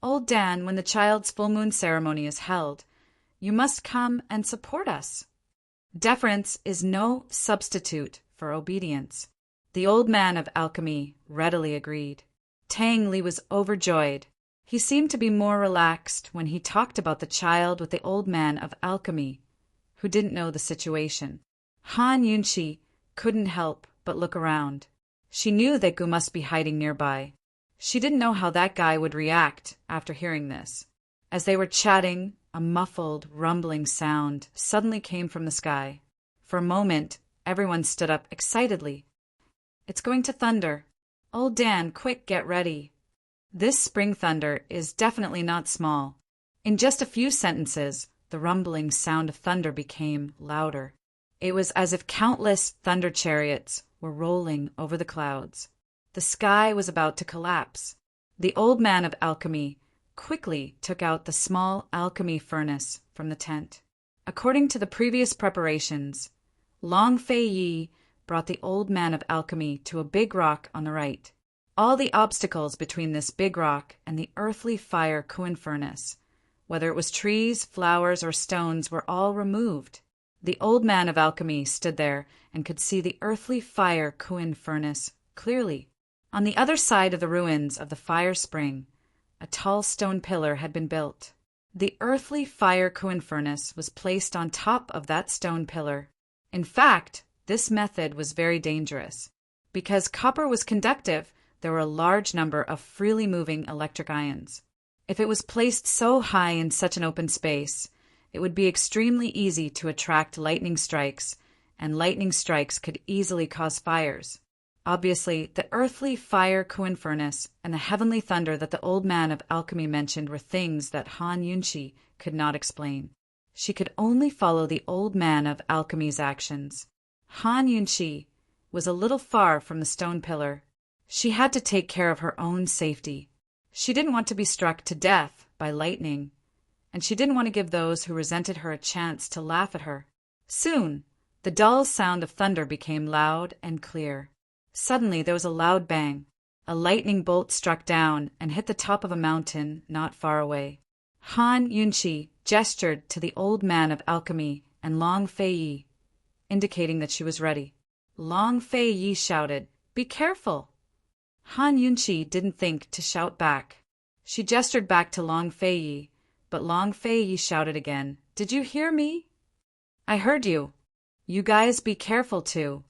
"Old Dan, when the child's full moon ceremony is held, you must come and support us." Deference is no substitute for obedience. The old man of alchemy readily agreed. Tang Li was overjoyed. He seemed to be more relaxed when he talked about the child with the old man of alchemy, who didn't know the situation. Han Yunchi couldn't help but look around. She knew that Gu must be hiding nearby. She didn't know how that guy would react after hearing this. As they were chatting, a muffled, rumbling sound suddenly came from the sky. For a moment, everyone stood up excitedly. It's going to thunder. Old Dan, quick, get ready. This spring thunder is definitely not small. In just a few sentences, the rumbling sound of thunder became louder. It was as if countless thunder chariots were rolling over the clouds. The sky was about to collapse. The old man of alchemy quickly took out the small alchemy furnace from the tent. According to the previous preparations, Long Fei Yi brought the old man of alchemy to a big rock on the right. All the obstacles between this big rock and the earthly fire Kuan furnace, whether it was trees, flowers, or stones, were all removed. The old man of alchemy stood there and could see the earthly fire Kuan furnace clearly. On the other side of the ruins of the fire spring, a tall stone pillar had been built. The earthly fire Kuan furnace was placed on top of that stone pillar. In fact, this method was very dangerous. Because copper was conductive, there were a large number of freely moving electric ions. If it was placed so high in such an open space, it would be extremely easy to attract lightning strikes, and lightning strikes could easily cause fires. Obviously, the earthly fire Kuan furnace and the heavenly thunder that the old man of alchemy mentioned were things that Han Yunshi could not explain. She could only follow the old man of alchemy's actions. Han Yunshi was a little far from the stone pillar. She had to take care of her own safety. She didn't want to be struck to death by lightning, and she didn't want to give those who resented her a chance to laugh at her. Soon, the dull sound of thunder became loud and clear. Suddenly, there was a loud bang. A lightning bolt struck down and hit the top of a mountain not far away. Han Yunshi gestured to the old man of alchemy and Long Fei Yi, indicating that she was ready. Long Fei Yi shouted, "Be careful!" Han Yunshi didn't think to shout back. She gestured back to Long Fei Yi, but Long Fei Yi shouted again, "Did you hear me?" "I heard you. You guys be careful too."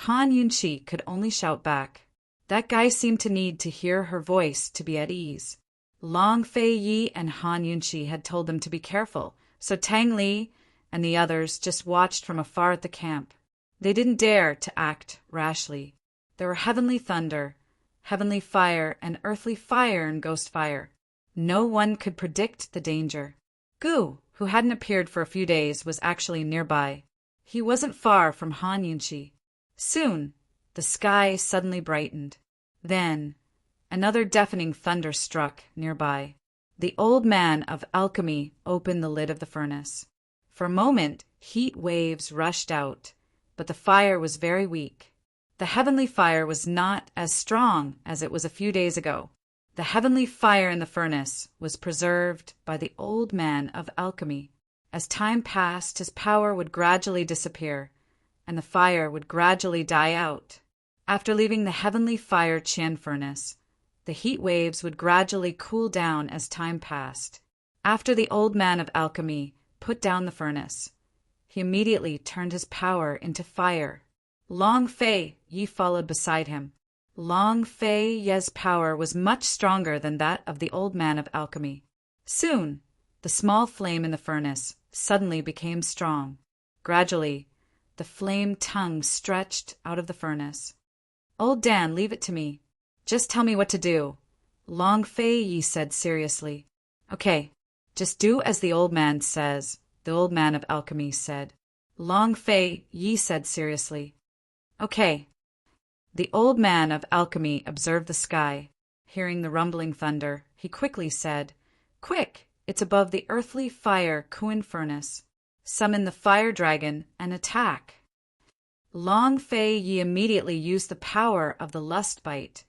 Han Yunshi could only shout back. That guy seemed to need to hear her voice to be at ease. Long Fei Yi and Han Yunshi had told them to be careful, so Tang Li and the others just watched from afar at the camp. They didn't dare to act rashly. There were heavenly thunder, heavenly fire, and earthly fire and ghost fire. No one could predict the danger. Gu, who hadn't appeared for a few days, was actually nearby. He wasn't far from Han Yunshi. Soon, the sky suddenly brightened. Then, another deafening thunder struck nearby. The old man of alchemy opened the lid of the furnace. For a moment, heat waves rushed out, but the fire was very weak. The heavenly fire was not as strong as it was a few days ago. The heavenly fire in the furnace was preserved by the old man of alchemy. As time passed, his power would gradually disappear, and the fire would gradually die out. After leaving the heavenly fire Qian furnace, the heat waves would gradually cool down as time passed. After the old man of alchemy put down the furnace, he immediately turned his power into fire. Long Fei Yi followed beside him. Long Fei Yi's power was much stronger than that of the old man of alchemy. Soon, the small flame in the furnace suddenly became strong. Gradually, the flame tongue stretched out of the furnace. "Old Dan, leave it to me. Just tell me what to do," Long Fei Yi said seriously. "Okay, just do as the old man says," the old man of alchemy said. Long Fei Yi said seriously. "Okay." The old man of alchemy observed the sky. Hearing the rumbling thunder, he quickly said, "Quick, it's above the earthly fire Kuan furnace. Summon the fire dragon and attack." Long Fei Yi immediately used the power of the lust bite,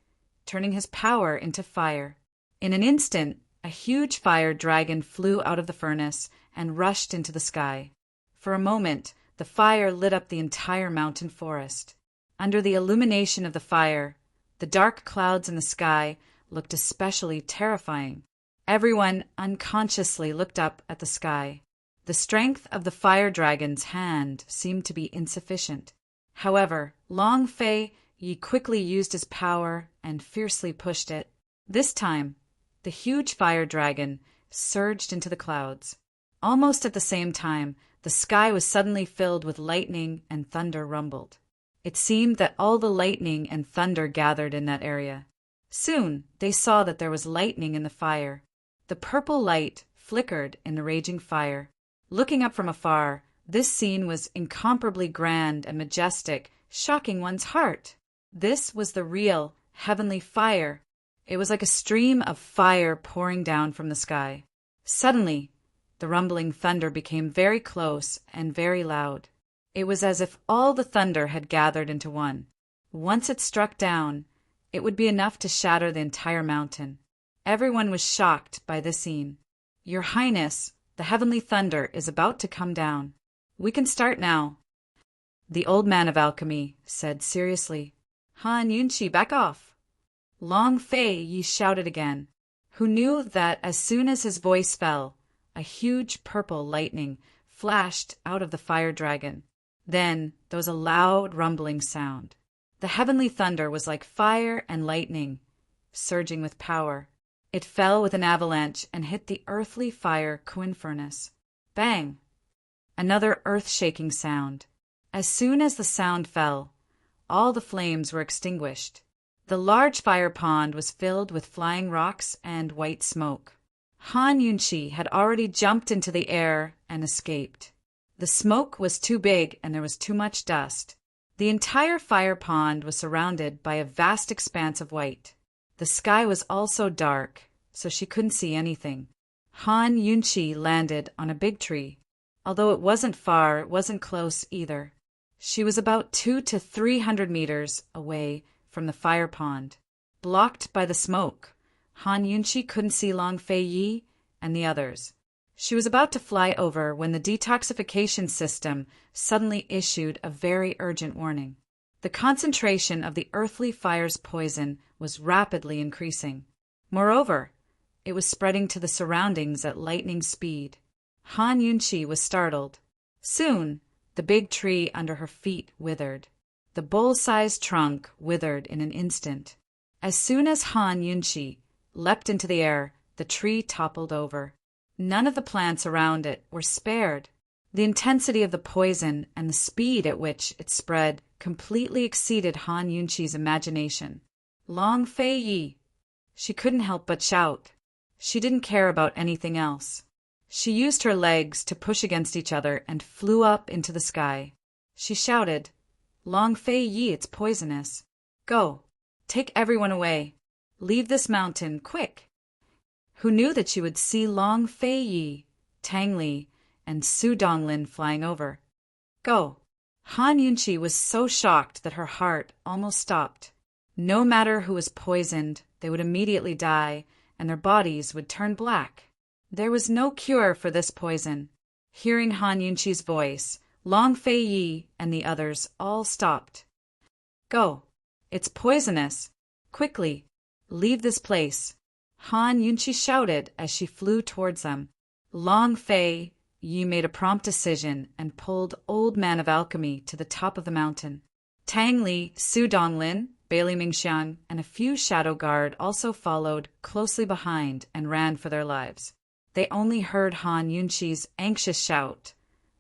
turning his power into fire. In an instant, a huge fire dragon flew out of the furnace and rushed into the sky. For a moment, the fire lit up the entire mountain forest. Under the illumination of the fire, the dark clouds in the sky looked especially terrifying. Everyone unconsciously looked up at the sky. The strength of the fire dragon's hand seemed to be insufficient. However, Long Fei Yi quickly used his power and fiercely pushed it. This time, the huge fire dragon surged into the clouds. Almost at the same time, the sky was suddenly filled with lightning and thunder rumbled. It seemed that all the lightning and thunder gathered in that area. Soon they saw that there was lightning in the fire. The purple light flickered in the raging fire. Looking up from afar, this scene was incomparably grand and majestic, shocking one's heart. This was the real, heavenly fire. It was like a stream of fire pouring down from the sky. Suddenly, the rumbling thunder became very close and very loud. It was as if all the thunder had gathered into one. Once it struck down, it would be enough to shatter the entire mountain. Everyone was shocked by this scene. "Your Highness, the heavenly thunder is about to come down. We can start now." The old man of alchemy said seriously, "Han Yunchi, back off." Long Fei Yi shouted again, who knew that as soon as his voice fell, a huge purple lightning flashed out of the fire dragon. Then there was a loud rumbling sound. The heavenly thunder was like fire and lightning, surging with power. It fell with an avalanche and hit the earthly fire Quinn furnace. Bang! Another earth-shaking sound. As soon as the sound fell, all the flames were extinguished. The large fire pond was filled with flying rocks and white smoke. Han Yunchi had already jumped into the air and escaped. The smoke was too big and there was too much dust. The entire fire pond was surrounded by a vast expanse of white. The sky was also dark, so she couldn't see anything. Han Yunchi landed on a big tree. Although it wasn't far, it wasn't close either. She was about 200 to 300 meters away from the fire pond. Blocked by the smoke, Han Yunchi couldn't see Long Fei Yi and the others. She was about to fly over when the detoxification system suddenly issued a very urgent warning. The concentration of the earthly fire's poison was rapidly increasing. Moreover, it was spreading to the surroundings at lightning speed. Han Yunchi was startled. Soon, the big tree under her feet withered. The bull-sized trunk withered in an instant. As soon as Han Yunchi leapt into the air, the tree toppled over. None of the plants around it were spared. The intensity of the poison and the speed at which it spread completely exceeded Han Yunchi's imagination. Long Fei Yi! She couldn't help but shout. She didn't care about anything else. She used her legs to push against each other and flew up into the sky. She shouted, "Long Fei Yi, it's poisonous. Go, take everyone away. Leave this mountain, quick." Who knew that she would see Long Fei Yi, Tang Li, and Su Donglin flying over? Go. Han Yunchi was so shocked that her heart almost stopped. No matter who was poisoned, they would immediately die, and their bodies would turn black. There was no cure for this poison. Hearing Han Yunchi's voice, Long Fei Yi and the others all stopped. Go. It's poisonous. Quickly, leave this place. Han Yunchi shouted as she flew towards them. Long Fei Yi made a prompt decision and pulled Old Man of Alchemy to the top of the mountain. Tang Li, Su Donglin, Bailey Mingxiang, and a few shadow guard also followed closely behind and ran for their lives. They only heard Han Yunchi's anxious shout,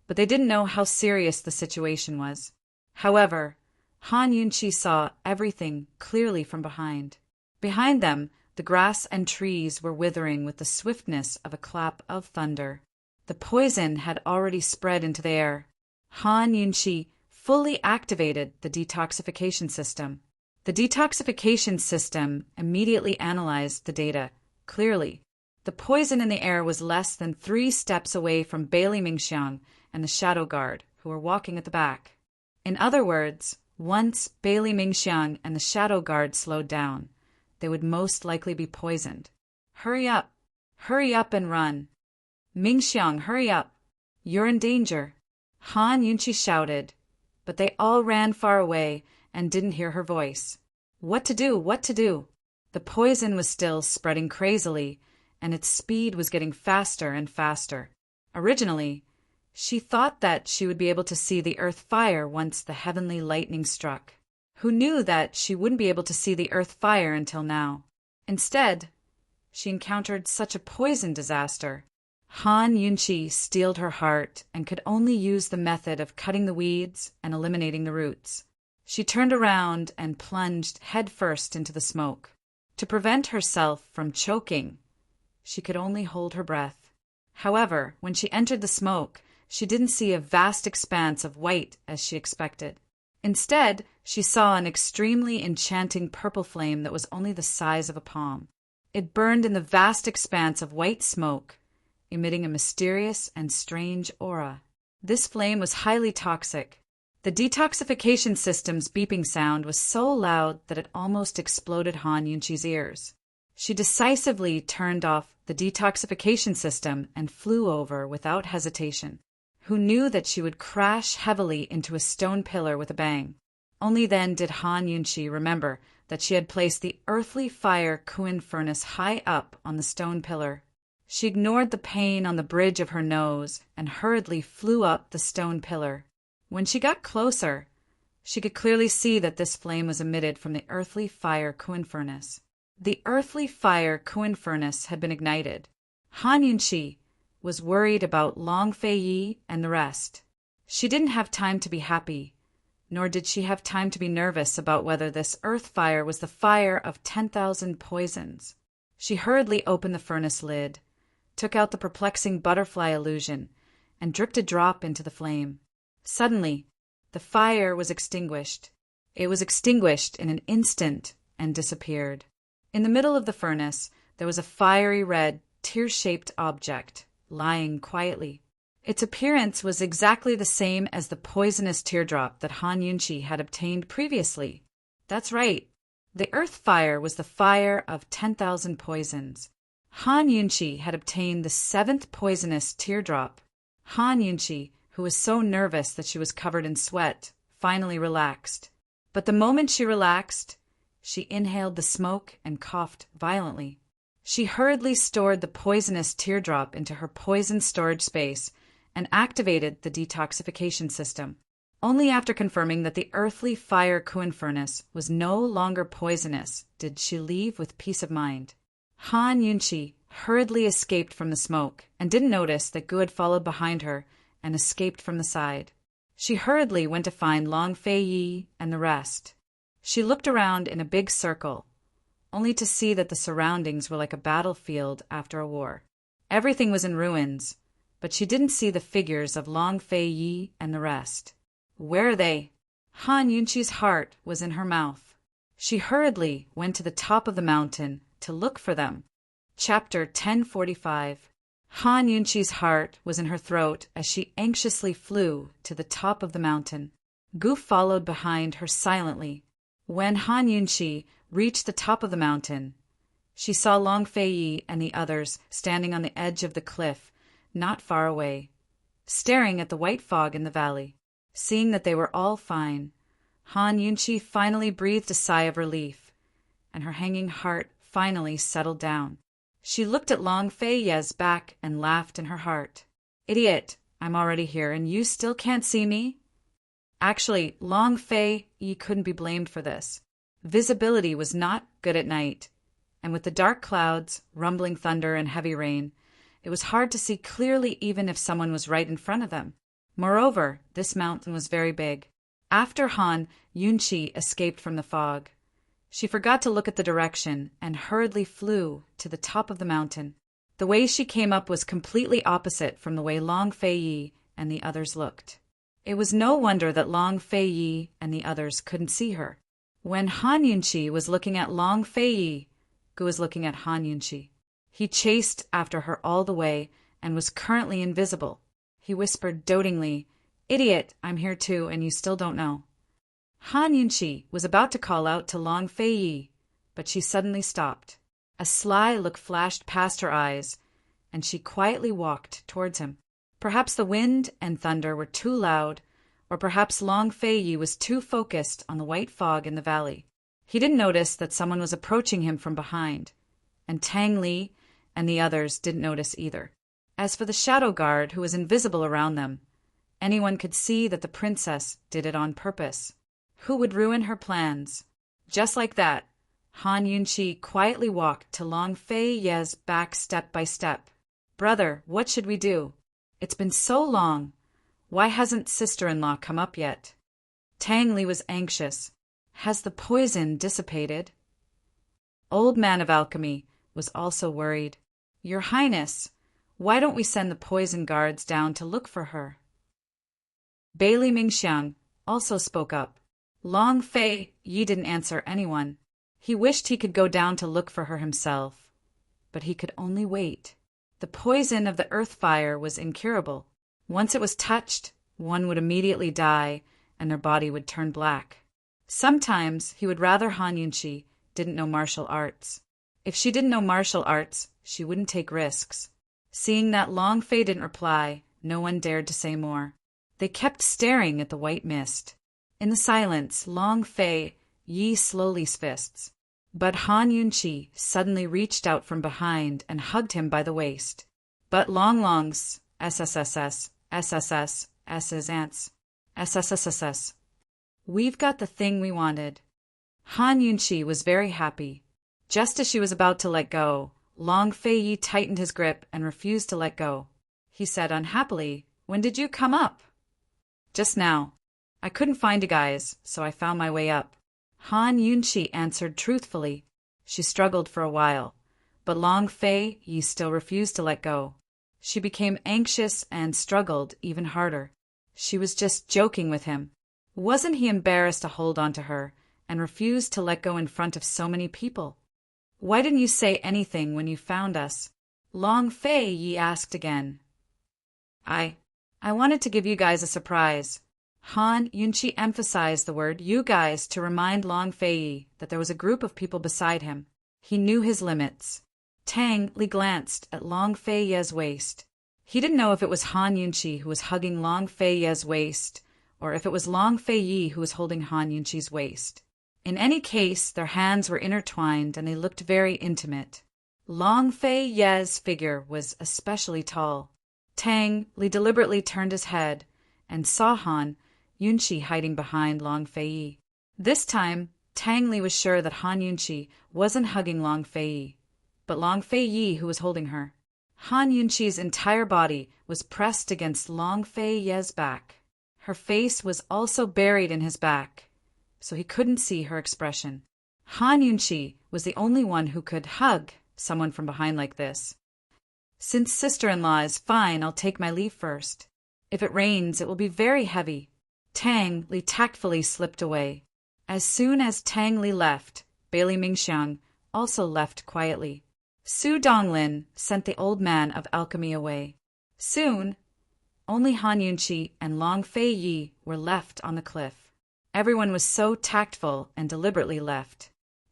but they didn't know how serious the situation was. However, Han Yunchi saw everything clearly from behind. Behind them, the grass and trees were withering with the swiftness of a clap of thunder. The poison had already spread into the air. Han Yunchi fully activated the detoxification system. The detoxification system immediately analyzed the data clearly. The poison in the air was less than 3 steps away from Bailey Mingxiang and the shadow guard, who were walking at the back. In other words, once Bailey Mingxiang and the shadow guard slowed down, they would most likely be poisoned. Hurry up and run. Mingxiang, hurry up. You're in danger. Han Yunchi shouted, but they all ran far away and didn't hear her voice. What to do? What to do? The poison was still spreading crazily, and its speed was getting faster and faster. Originally, she thought that she would be able to see the earth fire once the heavenly lightning struck. Who knew that she wouldn't be able to see the earth fire until now? Instead, she encountered such a poison disaster. Han Yunchi steeled her heart and could only use the method of cutting the weeds and eliminating the roots. She turned around and plunged headfirst into the smoke. To prevent herself from choking, she could only hold her breath. However, when she entered the smoke, she didn't see a vast expanse of white as she expected. Instead, she saw an extremely enchanting purple flame that was only the size of a palm. It burned in the vast expanse of white smoke, emitting a mysterious and strange aura. This flame was highly toxic. The detoxification system's beeping sound was so loud that it almost exploded Han Yunqi's ears. She decisively turned off the detoxification system and flew over without hesitation. Who knew that she would crash heavily into a stone pillar with a bang? Only then did Han Yunqi remember that she had placed the earthly fire Kuin furnace high up on the stone pillar. She ignored the pain on the bridge of her nose and hurriedly flew up the stone pillar. When she got closer, she could clearly see that this flame was emitted from the earthly fire Kuin furnace. The earthly fire Kuin furnace had been ignited. Han Yunqi was worried about Long Fei and the rest. She didn't have time to be happy, nor did she have time to be nervous about whether this earth fire was the fire of 10,000 poisons. She hurriedly opened the furnace lid, took out the perplexing butterfly illusion, and dripped a drop into the flame. Suddenly, the fire was extinguished. It was extinguished in an instant and disappeared. In the middle of the furnace, there was a fiery red, tear-shaped object, lying quietly. Its appearance was exactly the same as the poisonous teardrop that Han Yunqi had obtained previously. That's right. The earth fire was the fire of 10,000 poisons. Han Yunqi had obtained the 7th poisonous teardrop. Han Yunqi, who was so nervous that she was covered in sweat, finally relaxed. But the moment she relaxed, she inhaled the smoke and coughed violently. She hurriedly stored the poisonous teardrop into her poison storage space and activated the detoxification system. Only after confirming that the earthly fire Kuin furnace was no longer poisonous did she leave with peace of mind. Han Yunqi hurriedly escaped from the smoke and didn't notice that Gu had followed behind her and escaped from the side. She hurriedly went to find Long Fei and the rest. She looked around in a big circle, only to see that the surroundings were like a battlefield after a war. Everything was in ruins, but she didn't see the figures of Long Fei and the rest. Where are they? Han Yunqi's heart was in her mouth. She hurriedly went to the top of the mountain to look for them. Chapter 1045. Han Yunqi's heart was in her throat as she anxiously flew to the top of the mountain. Gu followed behind her silently. When Han Yunqi reached the top of the mountain, she saw Long Fei and the others standing on the edge of the cliff, not far away, staring at the white fog in the valley. Seeing that they were all fine, Han Yunqi finally breathed a sigh of relief, and her hanging heart finally settled down. She looked at Long Fei's back and laughed in her heart. Idiot, I'm already here and you still can't see me? Actually, Long Fei couldn't be blamed for this. Visibility was not good at night, and with the dark clouds, rumbling thunder, and heavy rain, it was hard to see clearly even if someone was right in front of them. Moreover, this mountain was very big. After Han Yunqi escaped from the fog, she forgot to look at the direction and hurriedly flew to the top of the mountain. The way she came up was completely opposite from the way Long Fei and the others looked. It was no wonder that Long Fei and the others couldn't see her. When Han Yunqi was looking at Long Fei, Gu was looking at Han Yunqi. He chased after her all the way and was currently invisible. He whispered dotingly, "Idiot, I'm here too, and you still don't know." Han Yunqi was about to call out to Long Fei, but she suddenly stopped. A sly look flashed past her eyes, and she quietly walked towards him. Perhaps the wind and thunder were too loud, or perhaps Long Fei was too focused on the white fog in the valley. He didn't notice that someone was approaching him from behind, and Tang Li and the others didn't notice either. As for the shadow guard who was invisible around them, anyone could see that the princess did it on purpose. Who would ruin her plans? Just like that, Han Yunqi quietly walked to Long Fei's back step by step. "Brother, what should we do? It's been so long. Why hasn't sister-in-law come up yet?" Tang Li was anxious. Has the poison dissipated? Old Man of Alchemy was also worried. Your Highness, why don't we send the poison guards down to look for her? Bailey Mingxiang also spoke up. Long Fei Yi didn't answer anyone. He wished he could go down to look for her himself, but he could only wait. The poison of the earth fire was incurable. Once it was touched, one would immediately die, and their body would turn black. Sometimes he would rather Han Yunqi didn't know martial arts. If she didn't know martial arts, she wouldn't take risks. Seeing that Long Fei didn't reply, no one dared to say more. They kept staring at the white mist. In the silence, Long Fei Yi slowly fists. But Han Yunqi suddenly reached out from behind and hugged him by the waist. But Long's SSSS, SSS, SSSS. We've got the thing we wanted. Han Yunqi was very happy. Just as she was about to let go, Long Fei Yi tightened his grip and refused to let go. He said unhappily, "When did you come up?" "Just now. I couldn't find you guys, so I found my way up." Han Yunqi answered truthfully. She struggled for a while, but Long Fei Yi still refused to let go. She became anxious and struggled even harder. She was just joking with him. Wasn't he embarrassed to hold on to her and refuse to let go in front of so many people? "Why didn't you say anything when you found us?" Long Fei Yi asked again. I wanted to give you guys a surprise." Han Yunqi emphasized the word "you guys" to remind Long Fei Yi that there was a group of people beside him. He knew his limits. Tang Li glanced at Long Fei Ye's waist. He didn't know if it was Han Yunqi who was hugging Long Fei Ye's waist, or if it was Long Fei Yi who was holding Han Yunqi's waist. In any case, their hands were intertwined and they looked very intimate. Long Fei Ye's figure was especially tall. Tang Li deliberately turned his head and saw Han Yunqi hiding behind Long Fei Yi. This time, Tang Li was sure that Han Yunqi wasn't hugging Long Fei Yi, but Long Fei Yi who was holding her. Han Yunqi's entire body was pressed against Long Fei Ye's back. Her face was also buried in his back, so he couldn't see her expression. Han Yunqi was the only one who could hug someone from behind like this. "Since sister-in-law is fine, I'll take my leave first. If it rains, it will be very heavy." Tang Li tactfully slipped away. As soon as Tang Li left, Bailey Mingxiang also left quietly. Su Donglin sent the old man of alchemy away. Soon, only Han Yunqi and Long Fei Yi were left on the cliff. Everyone was so tactful and deliberately left.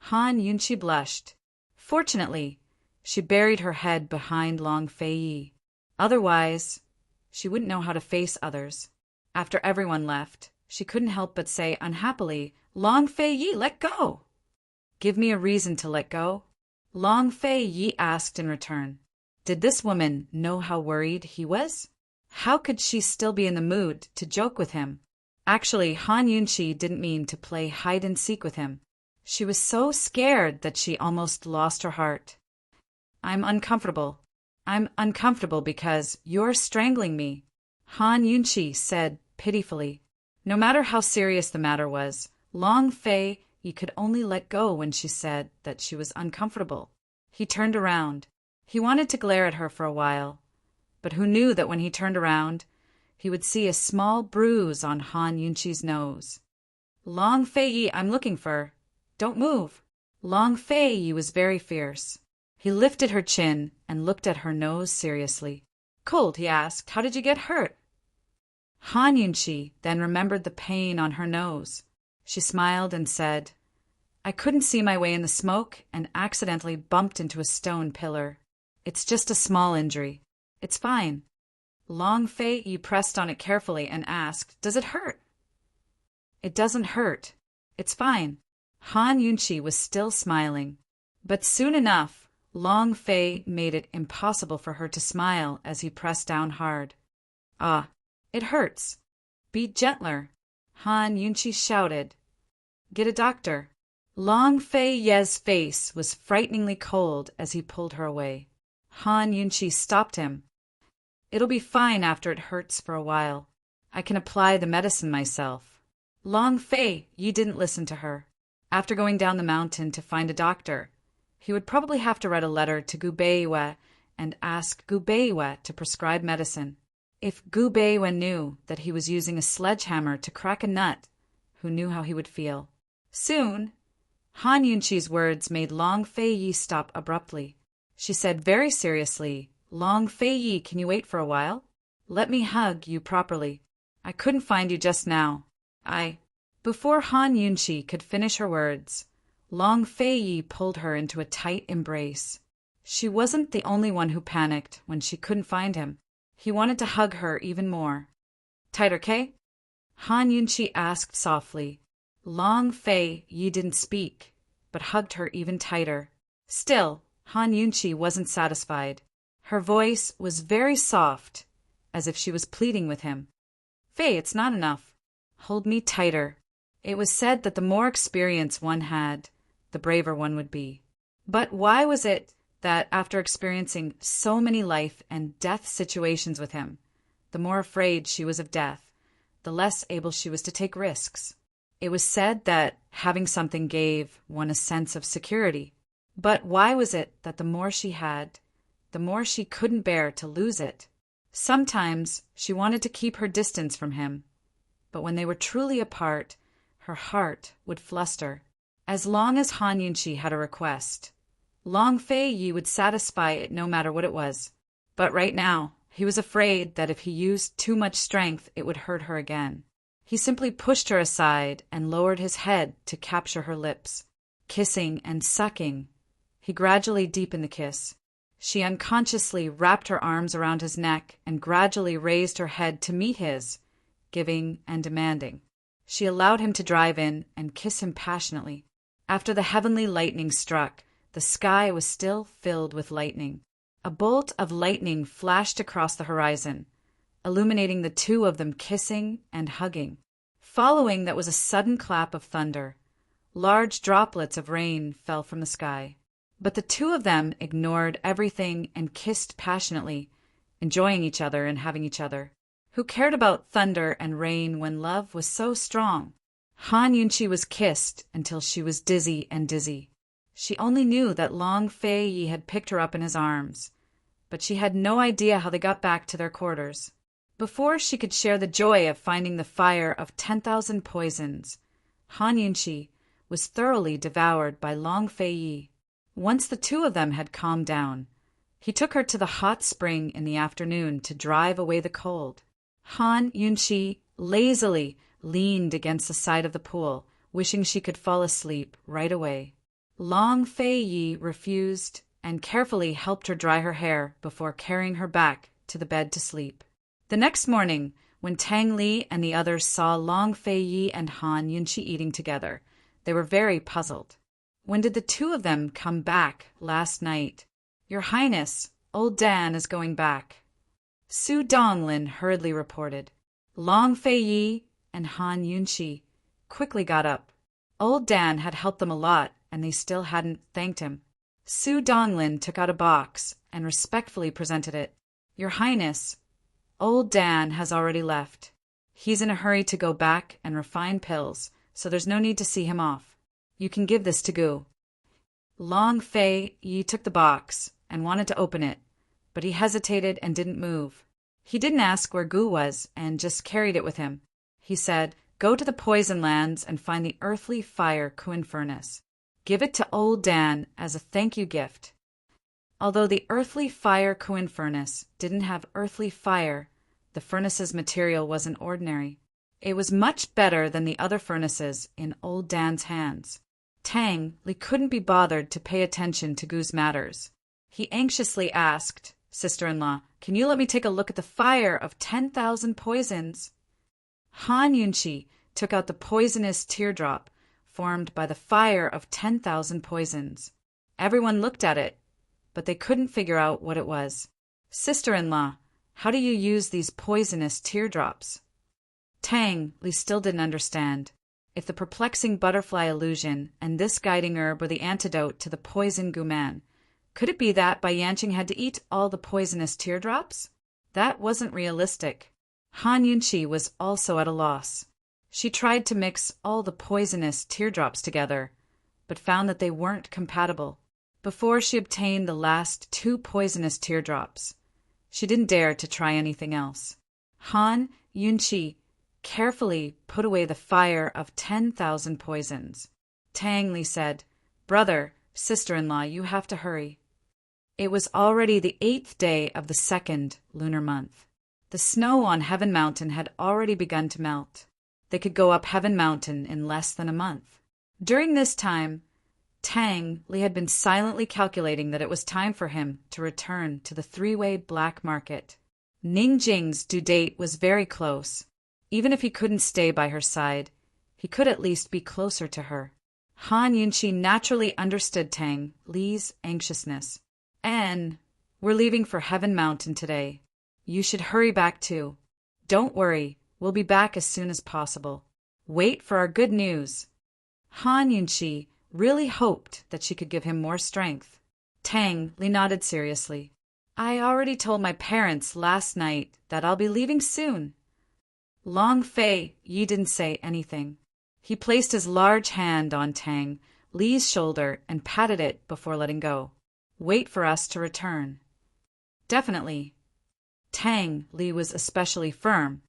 Han Yunqi blushed. Fortunately, she buried her head behind Long Fei Yi. Otherwise, she wouldn't know how to face others. After everyone left, she couldn't help but say unhappily, "Long Fei Yi, let go!" "Give me a reason to let go?" Long Fei Yi asked in return. Did this woman know how worried he was? How could she still be in the mood to joke with him? Actually, Han Yunqi didn't mean to play hide-and-seek with him. She was so scared that she almost lost her heart. I'm uncomfortable. I'm uncomfortable because you're strangling me," Han Yunqi said pitifully. No matter how serious the matter was, Long Fei Yi could only let go when she said that she was uncomfortable. He turned around. He wanted to glare at her for a while, but who knew that when he turned around, he would see a small bruise on Han Yunqi's nose. "Long Fei Yi, I'm looking for. Don't move." Long Fei Yi was very fierce. He lifted her chin and looked at her nose seriously. "Cold," he asked. "How did you get hurt?" Han Yunqi then remembered the pain on her nose. She smiled and said, "I couldn't see my way in the smoke and accidentally bumped into a stone pillar. It's just a small injury. It's fine." Long Fei Yi pressed on it carefully and asked, "Does it hurt?" "It doesn't hurt. It's fine." Han Yunqi was still smiling. But soon enough, Long Fei made it impossible for her to smile as he pressed down hard. "Ah, it hurts. Be gentler," Han Yunqi shouted. "Get a doctor." Long Fei Ye's face was frighteningly cold as he pulled her away. Han Yunqi stopped him. "It'll be fine after it hurts for a while. I can apply the medicine myself." Long Fei Yi didn't listen to her. After going down the mountain to find a doctor, he would probably have to write a letter to Gu Beiwe and ask Gu Beiwe to prescribe medicine. If Gu Beiwe knew that he was using a sledgehammer to crack a nut, who knew how he would feel? Soon, Han Yunqi's words made Long Fei Yi stop abruptly. She said very seriously, Long Fei Yi, can you wait for a while? Let me hug you properly. I couldn't find you just now. Before Han Yunqi could finish her words, Long Fei Yi pulled her into a tight embrace. She wasn't the only one who panicked when she couldn't find him. He wanted to hug her even more. Tighter, Kay? Han Yunqi asked softly. Long Fei Yi didn't speak, but hugged her even tighter. Still, Han Yunqi wasn't satisfied. Her voice was very soft, as if she was pleading with him. Fei, it's not enough. Hold me tighter. It was said that the more experience one had, the braver one would be. But why was it that after experiencing so many life and death situations with him, the more afraid she was of death, the less able she was to take risks? It was said that having something gave one a sense of security. But why was it that the more she had, the more she couldn't bear to lose it? Sometimes she wanted to keep her distance from him, but when they were truly apart, her heart would fluster. As long as Han Yunqi had a request, Long Fei Yi would satisfy it no matter what it was. But right now, he was afraid that if he used too much strength, it would hurt her again. He simply pushed her aside and lowered his head to capture her lips. Kissing and sucking, he gradually deepened the kiss. She unconsciously wrapped her arms around his neck and gradually raised her head to meet his, giving and demanding. She allowed him to drive in and kiss him passionately. After the heavenly lightning struck, the sky was still filled with lightning. A bolt of lightning flashed across the horizon, illuminating the two of them kissing and hugging. Following that was a sudden clap of thunder. Large droplets of rain fell from the sky. But the two of them ignored everything and kissed passionately, enjoying each other and having each other. Who cared about thunder and rain when love was so strong? Han Yunqi was kissed until she was dizzy and dizzy. She only knew that Long Fei Yi had picked her up in his arms, but she had no idea how they got back to their quarters. Before she could share the joy of finding the fire of 10,000 poisons, Han Yunqi was thoroughly devoured by Long Fei Yi. Once the two of them had calmed down, he took her to the hot spring in the afternoon to drive away the cold. Han Yunqi lazily leaned against the side of the pool, wishing she could fall asleep right away. Long Fei Yi refused and carefully helped her dry her hair before carrying her back to the bed to sleep. The next morning, when Tang Li and the others saw Long Fei Yi and Han Yunqi eating together, they were very puzzled. When did the two of them come back last night? Your Highness, old Dan is going back. Su Donglin hurriedly reported. Long Fei Yi and Han Yunqi quickly got up. Old Dan had helped them a lot, and they still hadn't thanked him. Su Donglin took out a box and respectfully presented it. Your Highness, old Dan has already left. He's in a hurry to go back and refine pills, so there's no need to see him off. You can give this to Gu. Long Fei Yi took the box and wanted to open it, but he hesitated and didn't move. He didn't ask where Gu was and just carried it with him. He said, go to the Poison Lands and find the earthly fire Kuin furnace. Give it to old Dan as a thank you gift. Although the earthly fire Kuin furnace didn't have earthly fire, the furnace's material wasn't ordinary. It was much better than the other furnaces in old Dan's hands. Tang Li couldn't be bothered to pay attention to Gu's matters. He anxiously asked, Sister-in-law, can you let me take a look at the fire of 10,000 poisons? Han Yunqi took out the poisonous teardrop formed by the fire of 10,000 poisons. Everyone looked at it, but they couldn't figure out what it was. Sister-in-law, how do you use these poisonous teardrops? Tang Li still didn't understand. If the perplexing butterfly illusion and this guiding herb were the antidote to the poison Guman, could it be that Bai Yanqing had to eat all the poisonous teardrops? That wasn't realistic. Han Yunqi was also at a loss. She tried to mix all the poisonous teardrops together, but found that they weren't compatible. Before she obtained the last 2 poisonous teardrops, she didn't dare to try anything else. Han Yunqi carefully put away the fire of 10,000 poisons. Tang Li said, "Brother, sister-in-law, you have to hurry." It was already the 8th day of the 2nd lunar month. The snow on Heaven Mountain had already begun to melt. They could go up Heaven Mountain in less than a month. During this time, Tang Li had been silently calculating that it was time for him to return to the 3-way black market. Ning Jing's due date was very close. Even if he couldn't stay by her side, he could at least be closer to her. Han Yunqi naturally understood Tang Li's anxiousness. "Anne, we're leaving for Heaven Mountain today. You should hurry back too. Don't worry, we'll be back as soon as possible. Wait for our good news." Han Yunqi really hoped that she could give him more strength. Tang Li nodded seriously. "I already told my parents last night that I'll be leaving soon." Long Fei Yi didn't say anything. He placed his large hand on Tang Li's shoulder and patted it before letting go. "Wait for us to return." "Definitely." Tang Li was especially firm.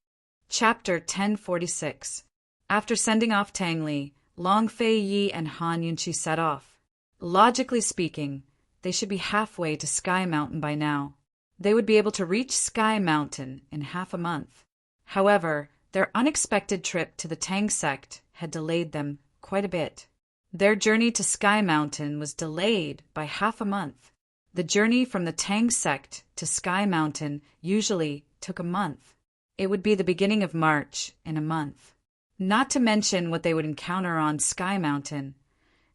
Chapter 1046. After sending off Tang Li, Long Fei Yi and Han Yunqi set off. Logically speaking, they should be halfway to Sky Mountain by now. They would be able to reach Sky Mountain in half a month. However, their unexpected trip to the Tang sect had delayed them quite a bit. Their journey to Sky Mountain was delayed by half a month. The journey from the Tang sect to Sky Mountain usually took a month. It would be the beginning of March in a month. Not to mention what they would encounter on Sky Mountain.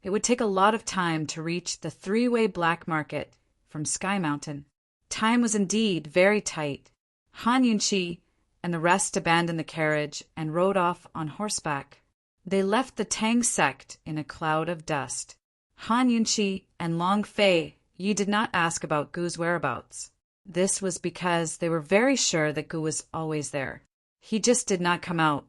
It would take a lot of time to reach the 3-way black market from Sky Mountain. Time was indeed very tight. Han Yunqi and the rest abandoned the carriage and rode off on horseback. They left the Tang sect in a cloud of dust. Han Yunqi and Long Fei Yi did not ask about Gu's whereabouts. This was because they were very sure that Gu was always there. He just did not come out.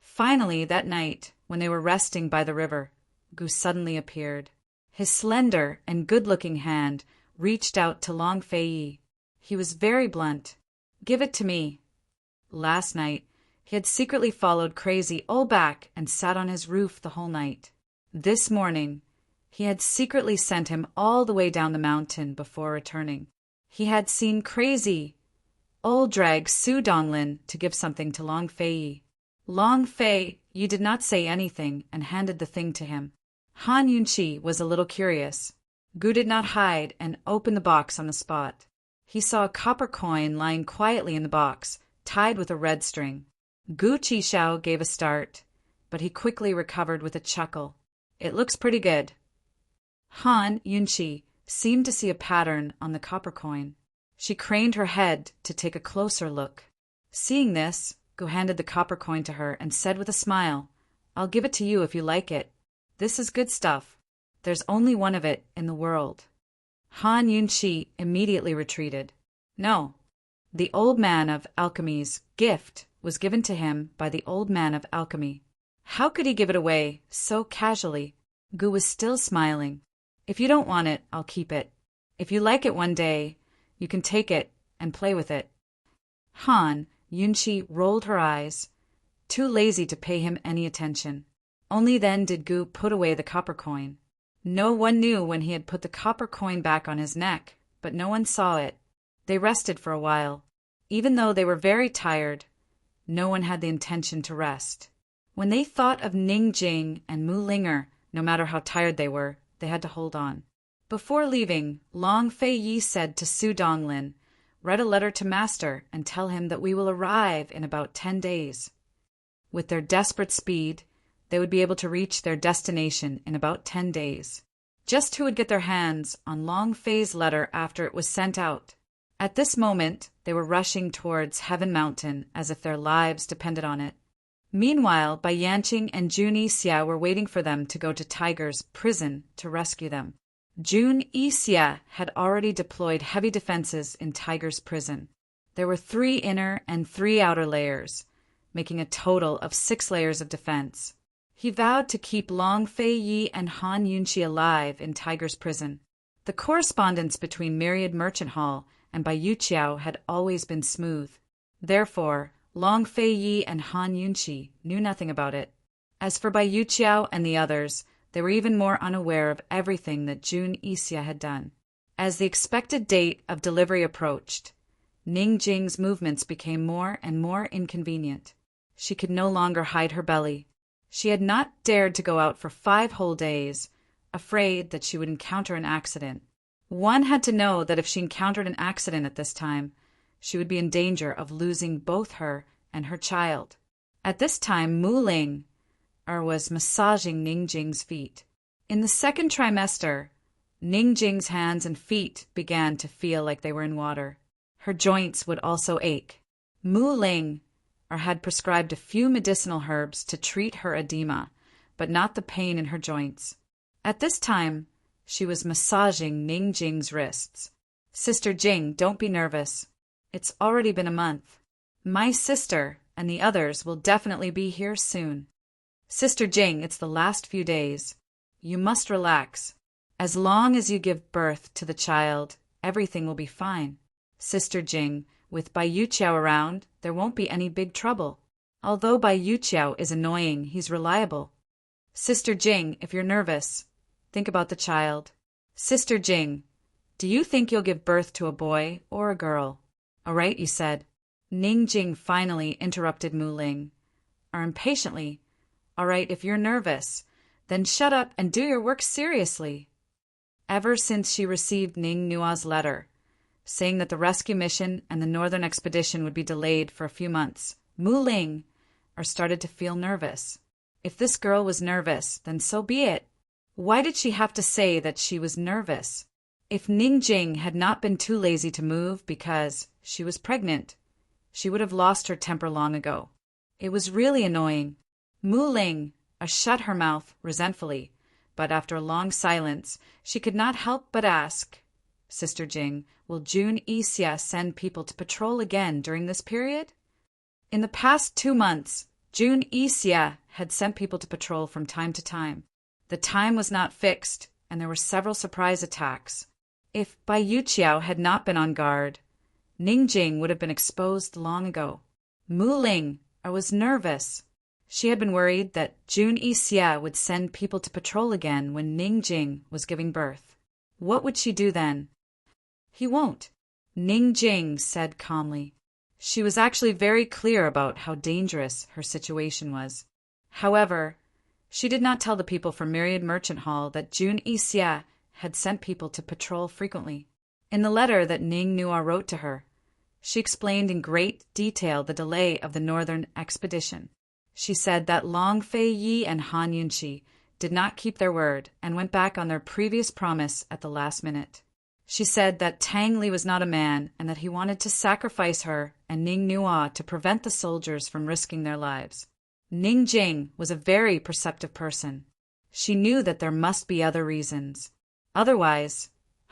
Finally, that night, when they were resting by the river, Gu suddenly appeared. His slender and good-looking hand reached out to Long Fei Yi. He was very blunt. "Give it to me." Last night, he had secretly followed Crazy all back and sat on his roof the whole night. This morning, he had secretly sent him all the way down the mountain before returning. He had seen Crazy all drag Su Donglin to give something to Long Fei Yi. Long Fei Yi did not say anything and handed the thing to him. Han Yunqi was a little curious. Gu did not hide and opened the box on the spot. He saw a copper coin lying quietly in the box, tied with a red string. Gu Qishao gave a start, but he quickly recovered with a chuckle. "It looks pretty good." Han Yunqi seemed to see a pattern on the copper coin. She craned her head to take a closer look. Seeing this, Gu handed the copper coin to her and said with a smile, "I'll give it to you if you like it. This is good stuff. There's only one of it in the world." Han Yunqi immediately retreated. No, the old man of alchemy's gift was given to him by the old man of alchemy. How could he give it away so casually? Gu was still smiling. "If you don't want it, I'll keep it. If you like it one day, you can take it and play with it." Han Yunqi rolled her eyes, too lazy to pay him any attention. Only then did Gu put away the copper coin. No one knew when he had put the copper coin back on his neck, but no one saw it. They rested for a while. Even though they were very tired, no one had the intention to rest. When they thought of Ning Jing and Mu Linger, no matter how tired they were, they had to hold on. Before leaving, Long Fei Yi said to Su Donglin, "Write a letter to Master and tell him that we will arrive in about 10 days. With their desperate speed, they would be able to reach their destination in about 10 days. Just who would get their hands on Long Fei's letter after it was sent out? At this moment, they were rushing towards Heaven Mountain as if their lives depended on it. Meanwhile, Bai Yanqing and Jun Yixia were waiting for them to go to Tiger's prison to rescue them. Jun Yixia had already deployed heavy defenses in Tiger's prison. There were 3 inner and 3 outer layers. making a total of 6 layers of defense. He vowed to keep Long Fei-yi and Han Yunqi alive in Tiger's prison. The correspondence between Myriad Merchant Hall and Baiyu had always been smooth. Therefore, Long Fei-yi and Han Yunqi knew nothing about it. As for Baiyu and the others, they were even more unaware of everything that Jun Ixia had done. As the expected date of delivery approached, Ning Jing's movements became more and more inconvenient. She could no longer hide her belly. She had not dared to go out for 5 whole days, afraid that she would encounter an accident. One had to know that if she encountered an accident at this time, she would be in danger of losing both her and her child. At this time, Mu Ling was massaging Ning Jing's feet. In the 2nd trimester, Ning Jing's hands and feet began to feel like they were in water. Her joints would also ache. Mu Ling had prescribed a few medicinal herbs to treat her edema, but not the pain in her joints. At this time, she was massaging Ning Jing's wrists. "Sister Jing, don't be nervous. It's already been a month. My sister and the others will definitely be here soon. Sister Jing, it's the last few days. You must relax. As long as you give birth to the child, everything will be fine. Sister Jing, with Baiyu around, there won't be any big trouble. Although Baiyu is annoying, he's reliable. Sister Jing, if you're nervous, think about the child. Sister Jing, do you think you'll give birth to a boy or a girl?" "All right," you said. Ning Jing finally interrupted Mu Ling, impatiently. "All right, if you're nervous, then shut up and do your work seriously." Ever since she received Ning Nua's letter, saying that the rescue mission and the northern expedition would be delayed for a few months, Mu Ling started to feel nervous. If this girl was nervous, then so be it. Why did she have to say that she was nervous? If Ning Jing had not been too lazy to move because she was pregnant, she would have lost her temper long ago. It was really annoying. Mu Ling shut her mouth resentfully, but after a long silence, she could not help but ask, "Sister Jing, will Jun Ixia send people to patrol again during this period?" In the past 2 months, Jun Ixia had sent people to patrol from time to time. The time was not fixed, and there were several surprise attacks. If Baiyu had not been on guard, Ning Jing would have been exposed long ago. Mu Ling was nervous. She had been worried that Jun Ixia would send people to patrol again when Ning Jing was giving birth. What would she do then? "He won't," Ning Jing said calmly. She was actually very clear about how dangerous her situation was. However, she did not tell the people from Myriad Merchant Hall that Jun Ixia had sent people to patrol frequently. In the letter that Ning Nua wrote to her, she explained in great detail the delay of the northern expedition. She said that Long Fei-yi and Han Yunqi did not keep their word and went back on their previous promise at the last minute. She said that Tang Li was not a man and that he wanted to sacrifice her and Ning Nua to prevent the soldiers from risking their lives. Ning Jing was a very perceptive person. She knew that there must be other reasons. Otherwise,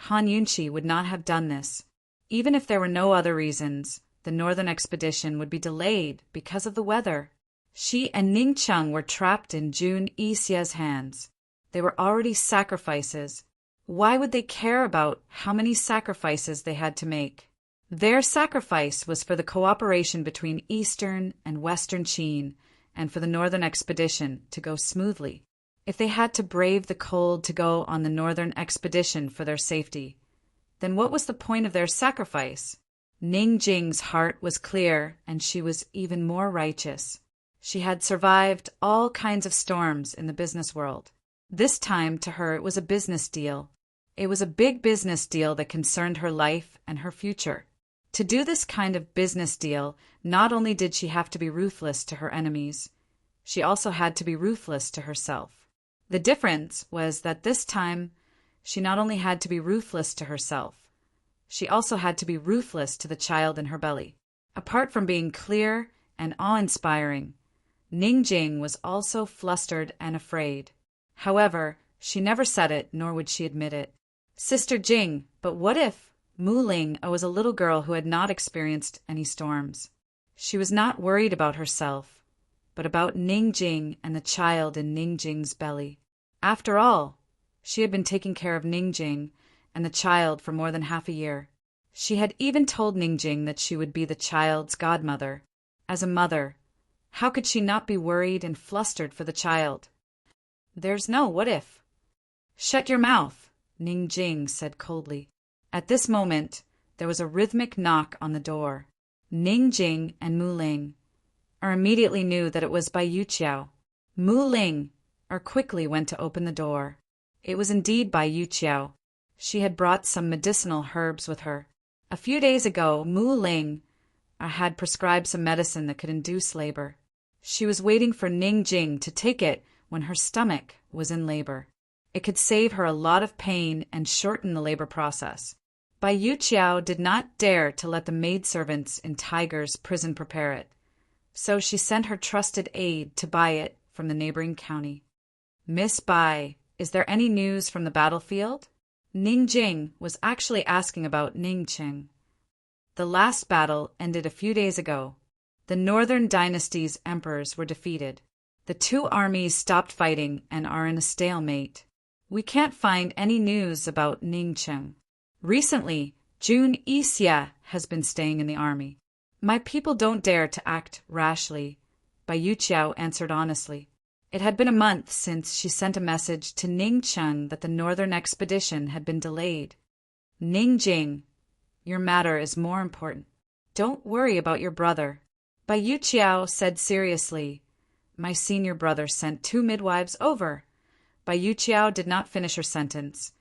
Han Yunqi would not have done this. Even if there were no other reasons, the northern expedition would be delayed because of the weather. She and Ning Cheng were trapped in Jun Ixia's hands. They were already sacrifices. Why would they care about how many sacrifices they had to make? Their sacrifice was for the cooperation between Eastern and Western Qin and for the northern expedition to go smoothly. If they had to brave the cold to go on the northern expedition for their safety, then what was the point of their sacrifice? Ning Jing's heart was clear, and she was even more righteous. She had survived all kinds of storms in the business world. This time, to her, it was a business deal. It was a big business deal that concerned her life and her future. To do this kind of business deal, not only did she have to be ruthless to her enemies, she also had to be ruthless to herself. The difference was that this time, she not only had to be ruthless to herself, she also had to be ruthless to the child in her belly. Apart from being clear and awe-inspiring, Ning Jing was also flustered and afraid. However, she never said it, nor would she admit it. "Sister Jing, but what if..." Mu Ling was a little girl who had not experienced any storms. She was not worried about herself, but about Ningjing and the child in Ningjing's belly. After all, she had been taking care of Ningjing and the child for more than half a year. She had even told Ningjing that she would be the child's godmother. As a mother, how could she not be worried and flustered for the child? There's no what if. Shut your mouth, Ningjing said coldly. At this moment, there was a rhythmic knock on the door. Ningjing and Muling immediately knew that it was Bai Yuqiao. Muling quickly went to open the door. It was indeed Bai Yuqiao. She had brought some medicinal herbs with her. A few days ago, Muling had prescribed some medicine that could induce labor. She was waiting for Ningjing to take it when her stomach was in labor. It could save her a lot of pain and shorten the labor process. Bai Yuqiao did not dare to let the maidservants in Tiger's prison prepare it, so she sent her trusted aide to buy it from the neighboring county. Miss Bai, is there any news from the battlefield? Ningjing was actually asking about Ningqing. The last battle ended a few days ago. The Northern Dynasty's emperors were defeated. The two armies stopped fighting and are in a stalemate. We can't find any news about Ningqing. Recently, Jun Yixia has been staying in the army. My people don't dare to act rashly, Bai Yuqiao answered honestly. It had been a month since she sent a message to Ningqing that the northern expedition had been delayed. Ningjing, your matter is more important. Don't worry about your brother. Bai Yuqiao said seriously. My senior brother sent 2 midwives over. Bai Yuqiao did not finish her sentence,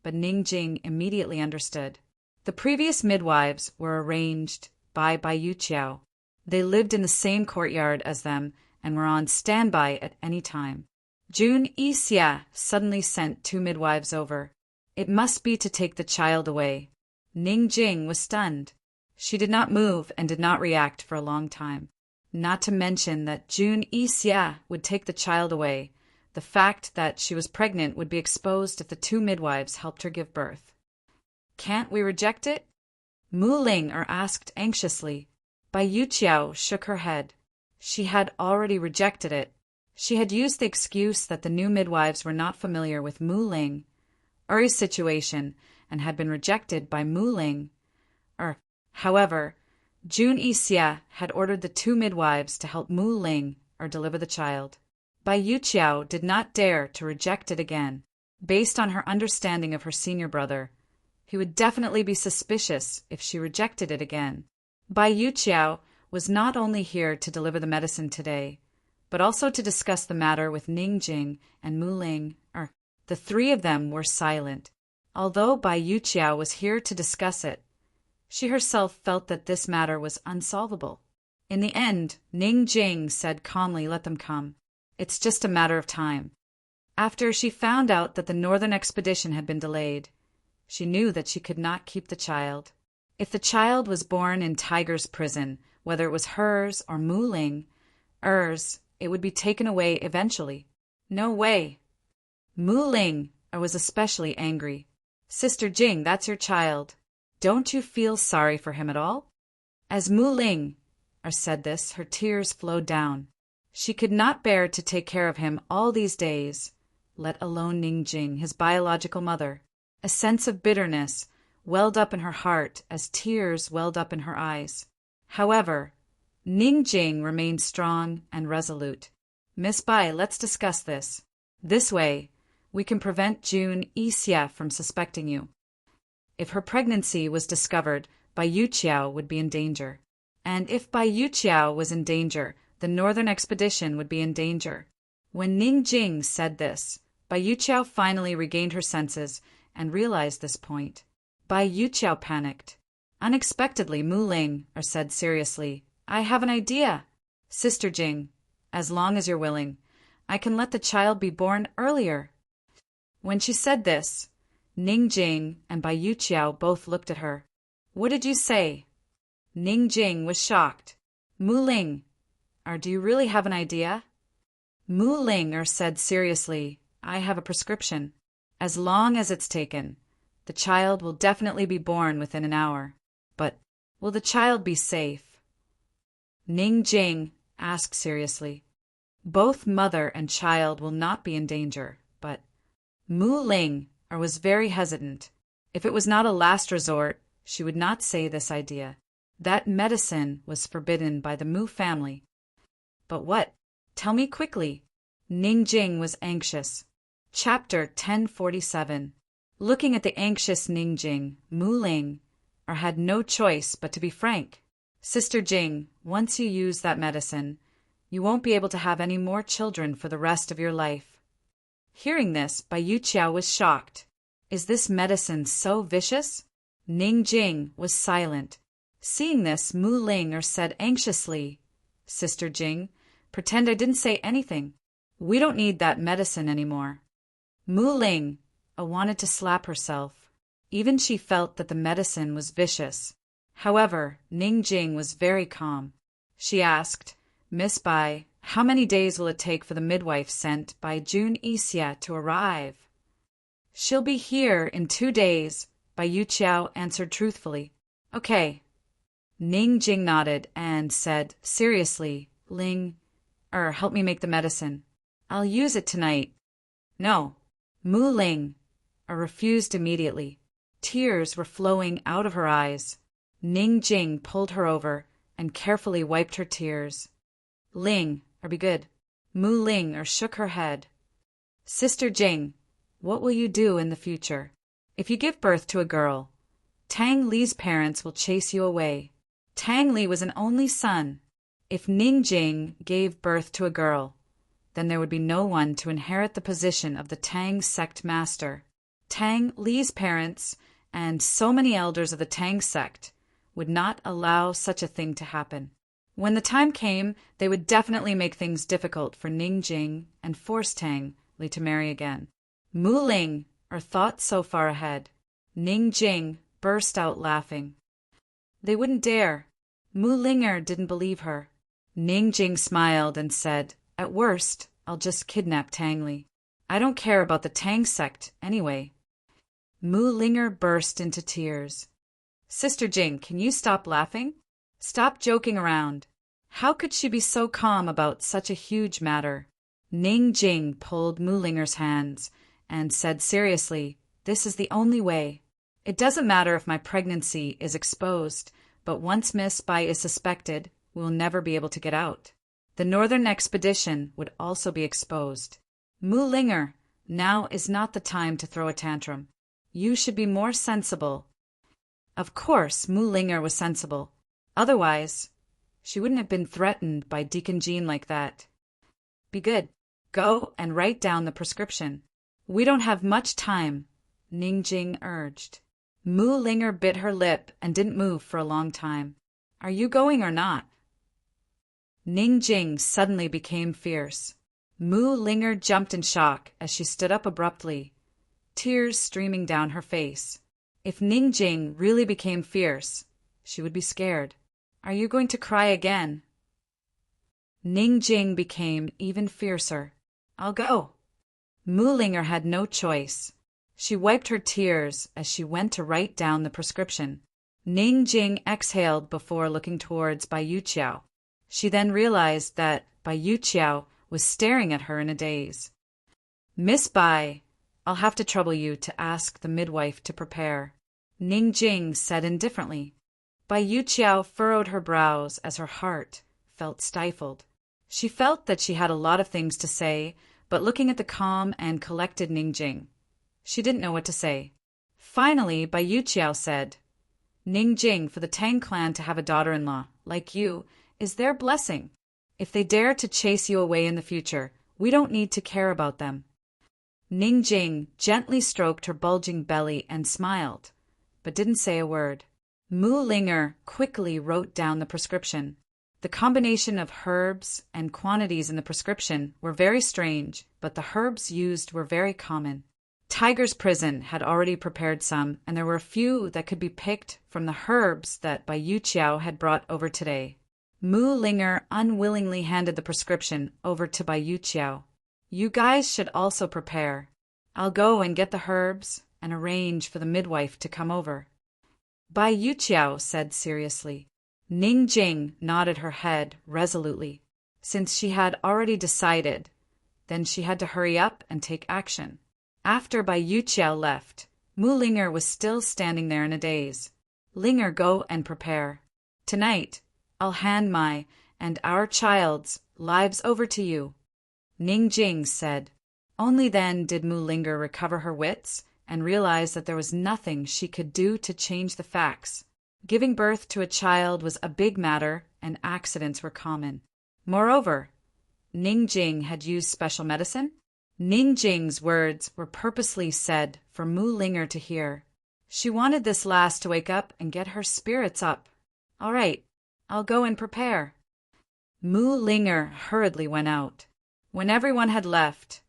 but Ningjing immediately understood. The previous midwives were arranged by Bai Yuqiao. They lived in the same courtyard as them and were on standby at any time. Jun Yixia suddenly sent 2 midwives over. It must be to take the child away. Ningjing was stunned. She did not move and did not react for a long time. Not to mention that Jun Yixia would take the child away. The fact that she was pregnant would be exposed if the 2 midwives helped her give birth. Can't we reject it? Muling asked anxiously. Bai Yuqiao shook her head. She had already rejected it. She had used the excuse that the new midwives were not familiar with Muling Er's situation and had been rejected by Muling Er. However, Jun Yixia had ordered the 2 midwives to help Muling deliver the child. Bai Yuqiao did not dare to reject it again. Based on her understanding of her senior brother, he would definitely be suspicious if she rejected it again. Bai Yuqiao was not only here to deliver the medicine today, but also to discuss the matter with Ningjing and Muling Er. The 3 of them were silent. Although Bai Yuqiao was here to discuss it, she herself felt that this matter was unsolvable. In the end, Ningjing said calmly, let them come. It's just a matter of time. After she found out that the northern expedition had been delayed, she knew that she could not keep the child. If the child was born in Tiger's prison, whether it was hers or Muling Er's, it would be taken away eventually. No way. Muling was especially angry. Sister Jing, that's your child. Don't you feel sorry for him at all? As Muling said this, her tears flowed down. She could not bear to take care of him all these days, let alone Ningjing, his biological mother. A sense of bitterness welled up in her heart as tears welled up in her eyes. However, Ningjing remained strong and resolute. Miss Bai, let's discuss this. This way, we can prevent Jun Yixia from suspecting you. If her pregnancy was discovered, Bai Yuqiao would be in danger. And if Bai Yuqiao was in danger, the northern expedition would be in danger. When Ningjing said this, Bai Yuqiao finally regained her senses and realized this point. Bai Yuqiao panicked. Unexpectedly, Muling said seriously, I have an idea. Sister Jing, as long as you're willing, I can let the child be born earlier. When she said this, Ningjing and Bai Yuqiao both looked at her. What did you say? Ningjing was shocked. Muling, do you really have an idea? Muling said seriously, I have a prescription. As long as it's taken, the child will definitely be born within an hour. But will the child be safe? Ning Jing asked seriously. Both mother and child will not be in danger, but Mu Ling was very hesitant. If it was not a last resort, she would not say this idea. That medicine was forbidden by the Mu family. But what? Tell me quickly. Ning Jing was anxious. Chapter 1047. Looking at the anxious Ning Jing, Mu Ling had no choice but to be frank. Sister Jing, once you use that medicine, you won't be able to have any more children for the rest of your life. Hearing this, Bai Yuqiao was shocked. Is this medicine so vicious? Ning Jing was silent. Seeing this, Mu Ling said anxiously, Sister Jing, pretend I didn't say anything. We don't need that medicine anymore. Mu Ling wanted to slap herself. Even she felt that the medicine was vicious. However, Ning Jing was very calm. She asked, Miss Bai, how many days will it take for the midwife sent by Jun Yixia to arrive? She'll be here in 2 days, Bai Yuqiao answered truthfully. Okay. Ning Jing nodded and said, seriously, Ling, help me make the medicine. I'll use it tonight. No. Mu Ling refused immediately. Tears were flowing out of her eyes. Ning Jing pulled her over and carefully wiped her tears. Ling, be good. Mu Ling shook her head. Sister Jing, what will you do in the future? If you give birth to a girl, Tang Li's parents will chase you away. Tang Li was an only son. If Ning Jing gave birth to a girl, then there would be no one to inherit the position of the Tang sect master. Tang Li's parents and so many elders of the Tang sect would not allow such a thing to happen. When the time came, they would definitely make things difficult for Ning Jing and force Tang Li to marry again. Mu Ling thought so far ahead. Ning Jing burst out laughing. They wouldn't dare. Mu Linger didn't believe her. Ning Jing smiled and said, at worst, I'll just kidnap Tang Li. I don't care about the Tang sect anyway. Mu Linger burst into tears. Sister Jing, can you stop laughing? Stop joking around. How could she be so calm about such a huge matter? Ning Jing pulled Mu Linger's hands and said seriously, this is the only way. It doesn't matter if my pregnancy is exposed, but once Miss Bai is suspected, we will never be able to get out. The northern expedition would also be exposed. Mu Linger, now is not the time to throw a tantrum. You should be more sensible. Of course, Mu Linger was sensible. Otherwise, she wouldn't have been threatened by Deacon Jean like that. Be good. Go and write down the prescription. We don't have much time, Ning Jing urged. Mu Linger bit her lip and didn't move for a long time. Are you going or not? Ning Jing suddenly became fierce. Mu Linger jumped in shock as she stood up abruptly, tears streaming down her face. If Ning Jing really became fierce, she would be scared. Are you going to cry again? Ning Jing became even fiercer. I'll go. Mu Linger had no choice. She wiped her tears as she went to write down the prescription. Ning Jing exhaled before looking towards Bai Yuqiao. She then realized that Bai Yuqiao was staring at her in a daze. Miss Bai, I'll have to trouble you to ask the midwife to prepare, Ning Jing said indifferently. Bai Yuqiao furrowed her brows as her heart felt stifled. She felt that she had a lot of things to say, but looking at the calm and collected Ning Jing, she didn't know what to say. Finally, Bai Yuqiao said, Ning Jing, for the Tang clan to have a daughter-in-law like you is their blessing. If they dare to chase you away in the future, we don't need to care about them. Ning Jing gently stroked her bulging belly and smiled, but didn't say a word. Mu Linger quickly wrote down the prescription. The combination of herbs and quantities in the prescription were very strange, but the herbs used were very common. Tiger's Prison had already prepared some, and there were a few that could be picked from the herbs that Bai Yuqiao had brought over today. Mu Linger unwillingly handed the prescription over to Bai Yuqiao. You guys should also prepare. I'll go and get the herbs and arrange for the midwife to come over. Bai Yuqiao said seriously. Ning Jing nodded her head resolutely. Since she had already decided, then she had to hurry up and take action. After Bai Yuqiao left, Mu Linger was still standing there in a daze. Linger, go and prepare. Tonight, I'll hand my and our child's lives over to you, Ning Jing said. Only then did Mu Linger recover her wits and realize that there was nothing she could do to change the facts. Giving birth to a child was a big matter, and accidents were common. Moreover, Ning Jing had used special medicine. Ning Jing's words were purposely said for Mu Linger to hear. She wanted this lass to wake up and get her spirits up. All right, I'll go and prepare. Mu Linger hurriedly went out. When everyone had left,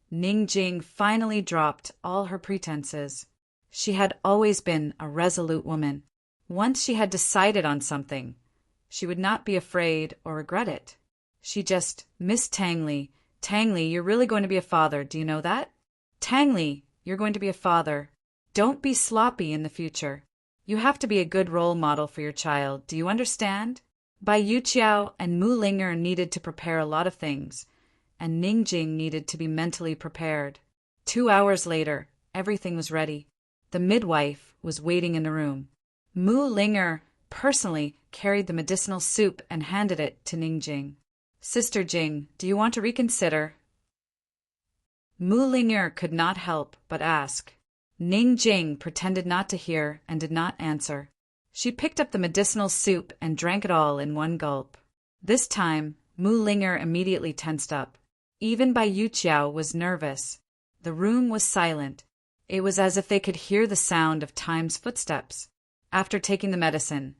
Ning Jing finally dropped all her pretenses. She had always been a resolute woman. Once she had decided on something, she would not be afraid or regret it. She just, Miss Tangley, you're really going to be a father, do you know that? Tangley, you're going to be a father. Don't be sloppy in the future. You have to be a good role model for your child, do you understand? Bai Yuqiao and Mu Linger needed to prepare a lot of things, and Ning Jing needed to be mentally prepared. 2 hours later, everything was ready. The midwife was waiting in the room. Mu Linger personally carried the medicinal soup and handed it to Ning Jing. Sister Jing, do you want to reconsider? Mu Linger could not help but ask. Ning Jing pretended not to hear and did not answer. She picked up the medicinal soup and drank it all in one gulp. This time, Mu Linger immediately tensed up. Even Bai Yuqiao was nervous. The room was silent. It was as if they could hear the sound of time's footsteps. After taking the medicine,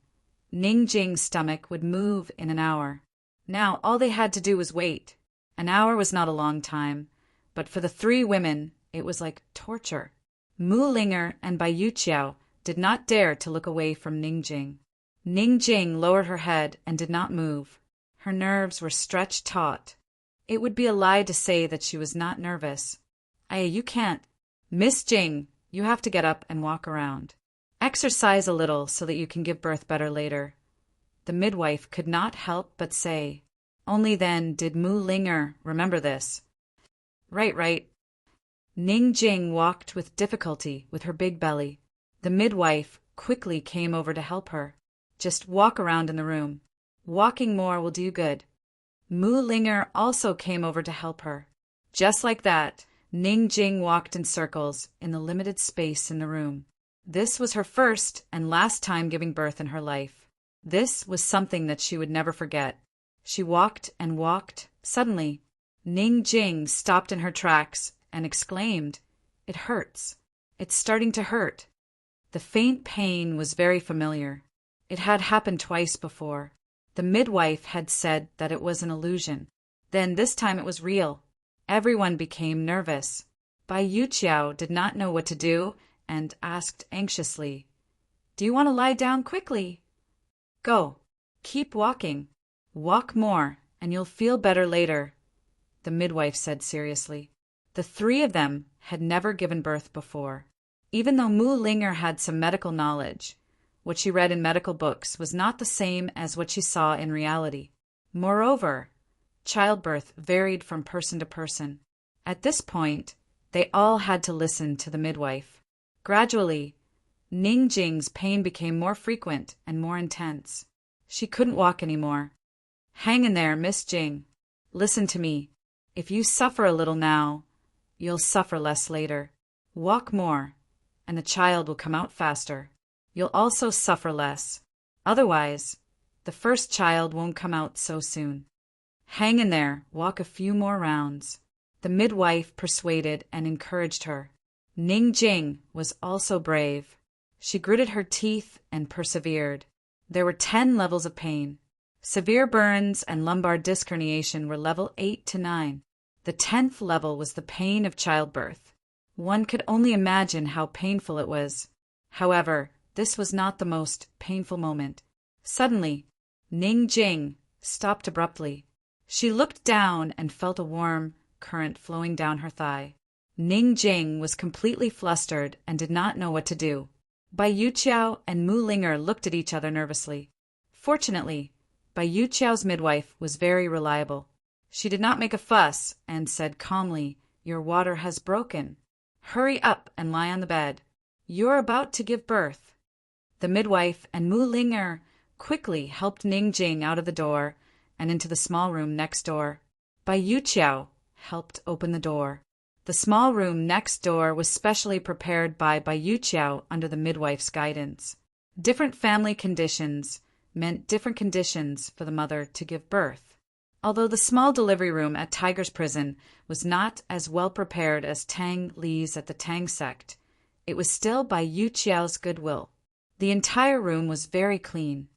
Ning Jing's stomach would move in an hour. Now all they had to do was wait. An hour was not a long time, but for the 3 women, it was like torture. Mu Linger and Bai Yuqiao did not dare to look away from Ning Jing. Ning Jing lowered her head and did not move. Her nerves were stretched taut. It would be a lie to say that she was not nervous. You can't. Miss Jing, you have to get up and walk around. Exercise a little so that you can give birth better later. The midwife could not help but say. Only then did Mu Linger remember this. Right. Ning Jing walked with difficulty with her big belly. The midwife quickly came over to help her. Just walk around in the room. Walking more will do you good. Mu Linger also came over to help her. Just like that, Ning Jing walked in circles in the limited space in the room. This was her first and last time giving birth in her life. This was something that she would never forget. She walked and walked. Suddenly, Ning Jing stopped in her tracks and exclaimed, "It hurts. It's starting to hurt." The faint pain was very familiar. It had happened twice before. The midwife had said that it was an illusion. Then this time it was real. Everyone became nervous. Bai Yuqiao did not know what to do and asked anxiously, "Do you want to lie down quickly?" "Go. Keep walking. Walk more, and you'll feel better later," the midwife said seriously. The 3 of them had never given birth before. Even though Mu Linger had some medical knowledge, what she read in medical books was not the same as what she saw in reality. Moreover, childbirth varied from person to person. At this point, they all had to listen to the midwife. Gradually, Ning Jing's pain became more frequent and more intense. She couldn't walk anymore. "Hang in there, Miss Jing. Listen to me. If you suffer a little now, you'll suffer less later. Walk more, and the child will come out faster. You'll also suffer less. Otherwise, the first child won't come out so soon. Hang in there, walk a few more rounds." The midwife persuaded and encouraged her. Ning Jing was also brave. She gritted her teeth and persevered. There were 10 levels of pain. Severe burns and lumbar disc herniation were level 8 to 9. The 10th level was the pain of childbirth. One could only imagine how painful it was. However, this was not the most painful moment. Suddenly, Ning Jing stopped abruptly. She looked down and felt a warm current flowing down her thigh. Ning Jing was completely flustered and did not know what to do. Bai Yuqiao and Mu Linger looked at each other nervously. Fortunately, Bai Yuqiao's midwife was very reliable. She did not make a fuss and said calmly, "Your water has broken. Hurry up and lie on the bed. You're about to give birth." The midwife and Mu Linger quickly helped Ningjing out of the door and into the small room next door. Bai Yuqiao helped open the door. The small room next door was specially prepared by Bai Yuqiao under the midwife's guidance. Different family conditions meant different conditions for the mother to give birth. Although the small delivery room at Tiger's prison was not as well prepared as Tang Li's at the Tang sect, it was still by Yu Qiao's goodwill. The entire room was very clean.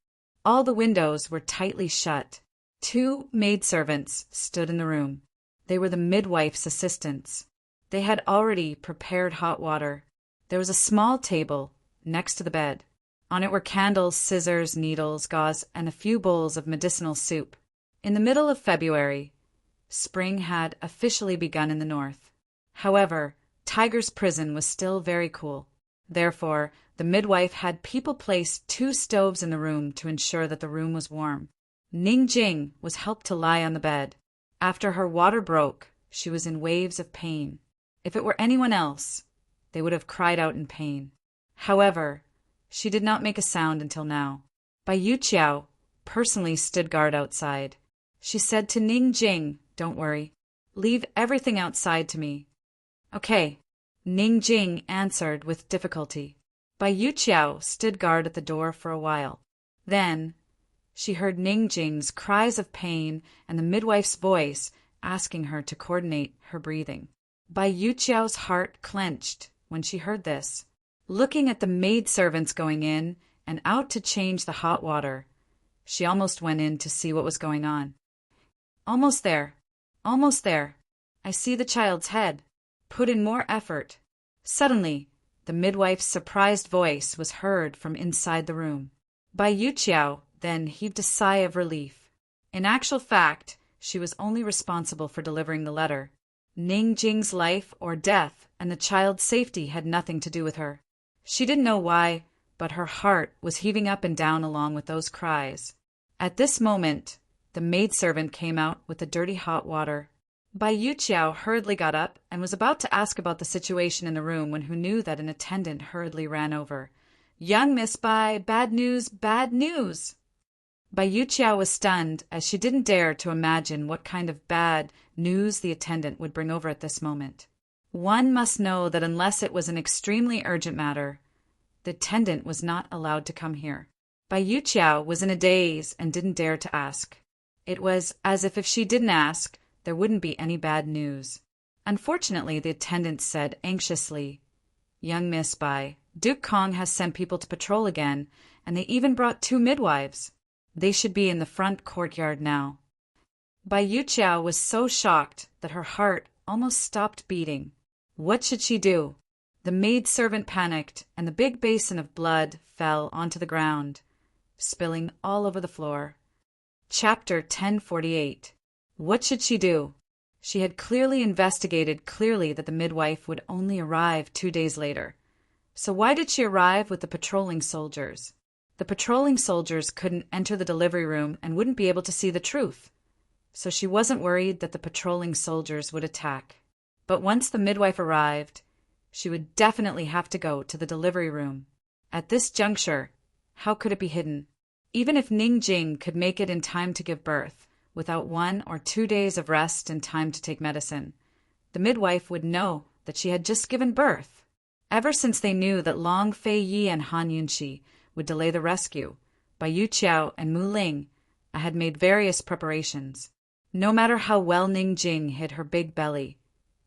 All the windows were tightly shut. 2 maidservants stood in the room. They were the midwife's assistants. They had already prepared hot water. There was a small table next to the bed. On it were candles, scissors, needles, gauze, and a few bowls of medicinal soup. In the middle of February, spring had officially begun in the north. However, Tiger's prison was still very cool. Therefore, the midwife had people place 2 stoves in the room to ensure that the room was warm. Ningjing was helped to lie on the bed. After her water broke, she was in waves of pain. If it were anyone else, they would have cried out in pain. However, she did not make a sound until now. Bai Yuqiao personally stood guard outside. She said to Ningjing, "Don't worry. Leave everything outside to me." "Okay," Ningjing answered with difficulty. Bai Yuqiao stood guard at the door for a while. Then, she heard Ningjing's cries of pain and the midwife's voice asking her to coordinate her breathing. Bai Yuqiao's heart clenched when she heard this. Looking at the maidservants going in and out to change the hot water, she almost went in to see what was going on. "Almost there. Almost there. I see the child's head. Put in more effort." Suddenly, the midwife's surprised voice was heard from inside the room. Bai Yuqiao then heaved a sigh of relief. In actual fact, she was only responsible for delivering the letter. Ningjing's life or death and the child's safety had nothing to do with her. She didn't know why, but her heart was heaving up and down along with those cries. At this moment, the maidservant came out with the dirty hot water. Bai Yuqiao hurriedly got up and was about to ask about the situation in the room when who knew that an attendant hurriedly ran over. "Young Miss Bai, bad news, bad news!" Bai Yuqiao was stunned, as she didn't dare to imagine what kind of bad news the attendant would bring over at this moment. One must know that unless it was an extremely urgent matter, the attendant was not allowed to come here. Bai Yuqiao was in a daze and didn't dare to ask. It was as if she didn't ask, there wouldn't be any bad news. Unfortunately, the attendant said anxiously, "Young Miss Bai, Duke Kong has sent people to patrol again, and they even brought 2 midwives. They should be in the front courtyard now." Bai Yuqiao was so shocked that her heart almost stopped beating. What should she do? The maidservant panicked, and the big basin of blood fell onto the ground, spilling all over the floor. Chapter 1048. What should she do? She had clearly investigated that the midwife would only arrive 2 days later. So why did she arrive with the patrolling soldiers? The patrolling soldiers couldn't enter the delivery room and wouldn't be able to see the truth. So she wasn't worried that the patrolling soldiers would attack. But once the midwife arrived, she would definitely have to go to the delivery room. At this juncture, how could it be hidden? Even if Ningjing could make it in time to give birth, without 1 or 2 days of rest and time to take medicine, the midwife would know that she had just given birth. Ever since they knew that Long Fei Yi and Han Yunxi would delay the rescue, Bai Yuqiao and Mu Ling had made various preparations. No matter how well Ningjing hid her big belly,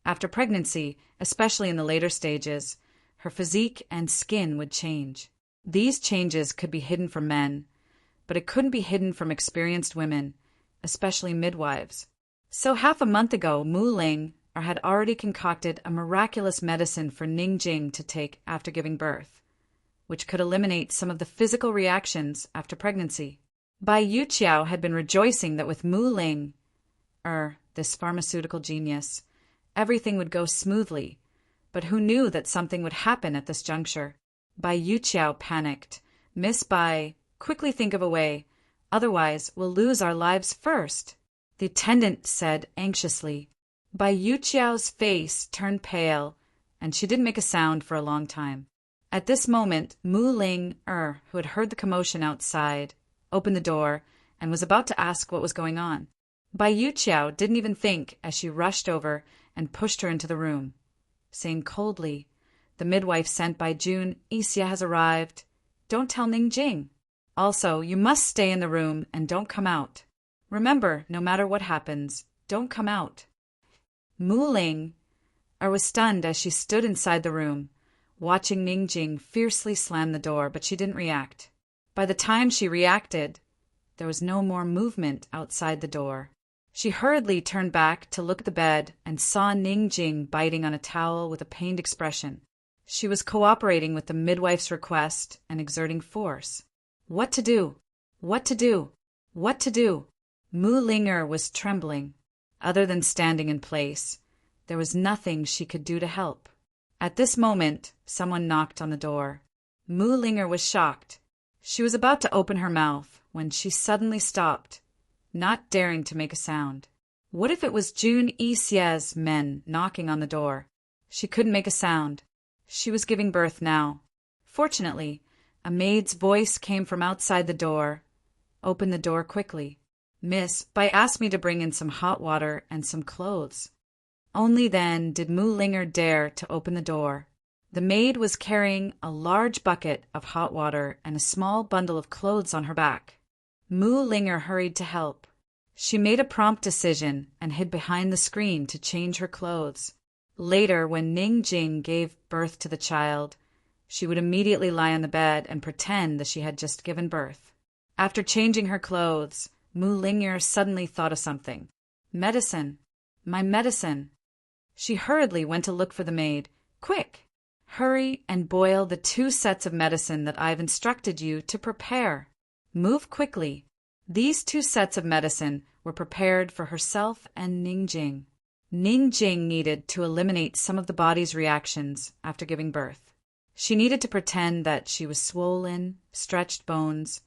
after pregnancy, especially in the later stages, her physique and skin would change. These changes could be hidden from men, but it couldn't be hidden from experienced women, especially midwives. So half a month ago, Mu Ling had already concocted a miraculous medicine for Ningjing to take after giving birth, which could eliminate some of the physical reactions after pregnancy. Bai Yuqiao had been rejoicing that with Mu Ling, this pharmaceutical genius, everything would go smoothly, but who knew that something would happen at this juncture? Bai Yuqiao panicked. "Miss Bai, quickly think of a way. Otherwise, we'll lose our lives first," the attendant said anxiously. Bai Yuqiao's face turned pale, and she didn't make a sound for a long time. At this moment, Mu Ling-er, who had heard the commotion outside, opened the door and was about to ask what was going on. Bai Yuqiao didn't even think as she rushed over and pushed her into the room, saying coldly, "The midwife sent by June Isia has arrived. Don't tell Ningjing. Also, you must stay in the room and don't come out. Remember, no matter what happens, don't come out." Mu Ling-er was stunned as she stood inside the room, watching Ningjing fiercely slam the door, but she didn't react. By the time she reacted, there was no more movement outside the door. She hurriedly turned back to look at the bed and saw Ningjing biting on a towel with a pained expression. She was cooperating with the midwife's request and exerting force. What to do? What to do? What to do? Mu Ling-er was trembling. Other than standing in place, there was nothing she could do to help. At this moment, someone knocked on the door. Mu Ling-er was shocked. She was about to open her mouth when she suddenly stopped, not daring to make a sound. What if it was June Isia's men knocking on the door? She couldn't make a sound. She was giving birth now. Fortunately, a maid's voice came from outside the door. "Open the door quickly. Miss, Bai asked me to bring in some hot water and some clothes." Only then did Mu Ling-er dare to open the door. The maid was carrying a large bucket of hot water and a small bundle of clothes on her back. Mu Ling-er hurried to help. She made a prompt decision and hid behind the screen to change her clothes. Later, when Ningjing gave birth to the child, she would immediately lie on the bed and pretend that she had just given birth. After changing her clothes, Mu Ling-er suddenly thought of something. "Medicine! My medicine!" She hurriedly went to look for the maid. "Quick! Hurry and boil the 2 sets of medicine that I've instructed you to prepare. Move quickly." These 2 sets of medicine were prepared for herself and Ningjing. Ningjing needed to eliminate some of the body's reactions after giving birth. She needed to pretend that she was swollen, stretched bones,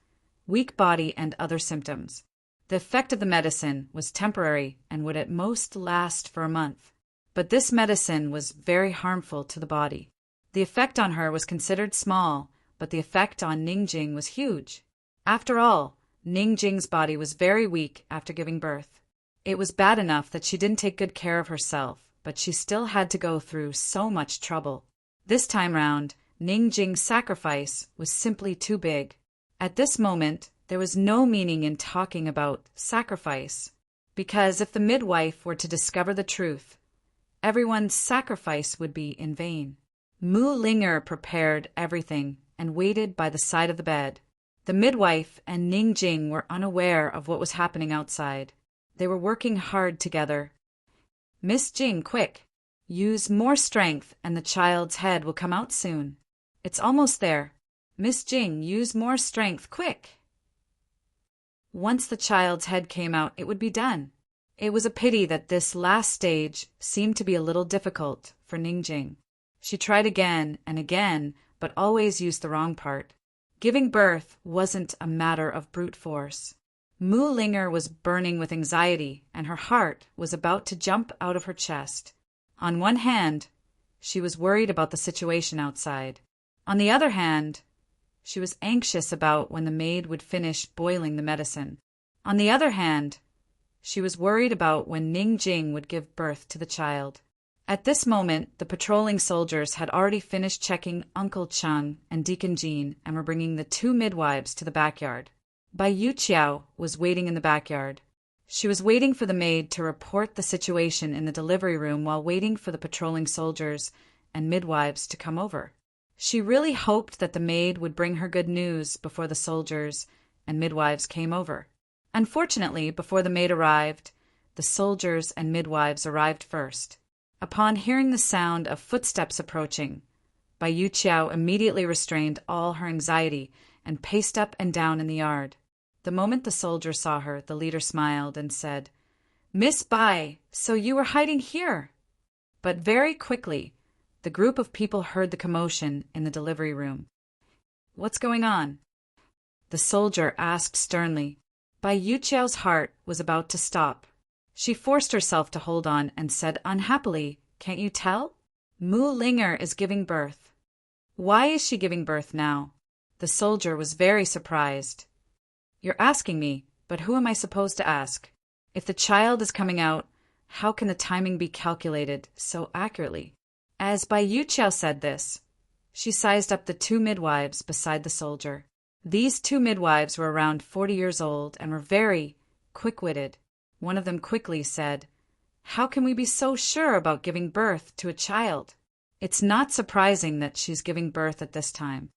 weak body, and other symptoms. The effect of the medicine was temporary and would at most last for a month. But this medicine was very harmful to the body. The effect on her was considered small, but the effect on Ningjing was huge. After all, Ningjing's body was very weak after giving birth. It was bad enough that she didn't take good care of herself, but she still had to go through so much trouble. This time round, Ningjing's sacrifice was simply too big. At this moment, there was no meaning in talking about sacrifice, because if the midwife were to discover the truth, everyone's sacrifice would be in vain. Mu Ling-er prepared everything and waited by the side of the bed. The midwife and Ningjing were unaware of what was happening outside. They were working hard together. "Miss Jing, quick! Use more strength and the child's head will come out soon. It's almost there. Miss Jing, use more strength, quick!" Once the child's head came out, it would be done. It was a pity that this last stage seemed to be a little difficult for Ningjing. She tried again and again, but always used the wrong part. Giving birth wasn't a matter of brute force. Mu Ling-er was burning with anxiety, and her heart was about to jump out of her chest. On one hand, she was worried about the situation outside. On the other hand, she was anxious about when the maid would finish boiling the medicine. On the other hand, she was worried about when Ningjing would give birth to the child. At this moment, the patrolling soldiers had already finished checking Uncle Cheng and Deacon Jean and were bringing the 2 midwives to the backyard. Bai Yuqiao was waiting in the backyard. She was waiting for the maid to report the situation in the delivery room while waiting for the patrolling soldiers and midwives to come over. She really hoped that the maid would bring her good news before the soldiers and midwives came over. Unfortunately, before the maid arrived, the soldiers and midwives arrived first. Upon hearing the sound of footsteps approaching, Bai Yuqiao immediately restrained all her anxiety and paced up and down in the yard. The moment the soldier saw her, the leader smiled and said, "Miss Bai, so you were hiding here." But very quickly, the group of people heard the commotion in the delivery room. "What's going on?" the soldier asked sternly. Bai Yuqiao's heart was about to stop. She forced herself to hold on and said unhappily, "Can't you tell? Mu Linger is giving birth." "Why is she giving birth now?" The soldier was very surprised. "You're asking me, but who am I supposed to ask? If the child is coming out, how can the timing be calculated so accurately?" As Bai Yuqiao said this, she sized up the two midwives beside the soldier. These two midwives were around 40 years old and were very quick-witted. One of them quickly said, "How can we be so sure about giving birth to a child? It's not surprising that she's giving birth at this time."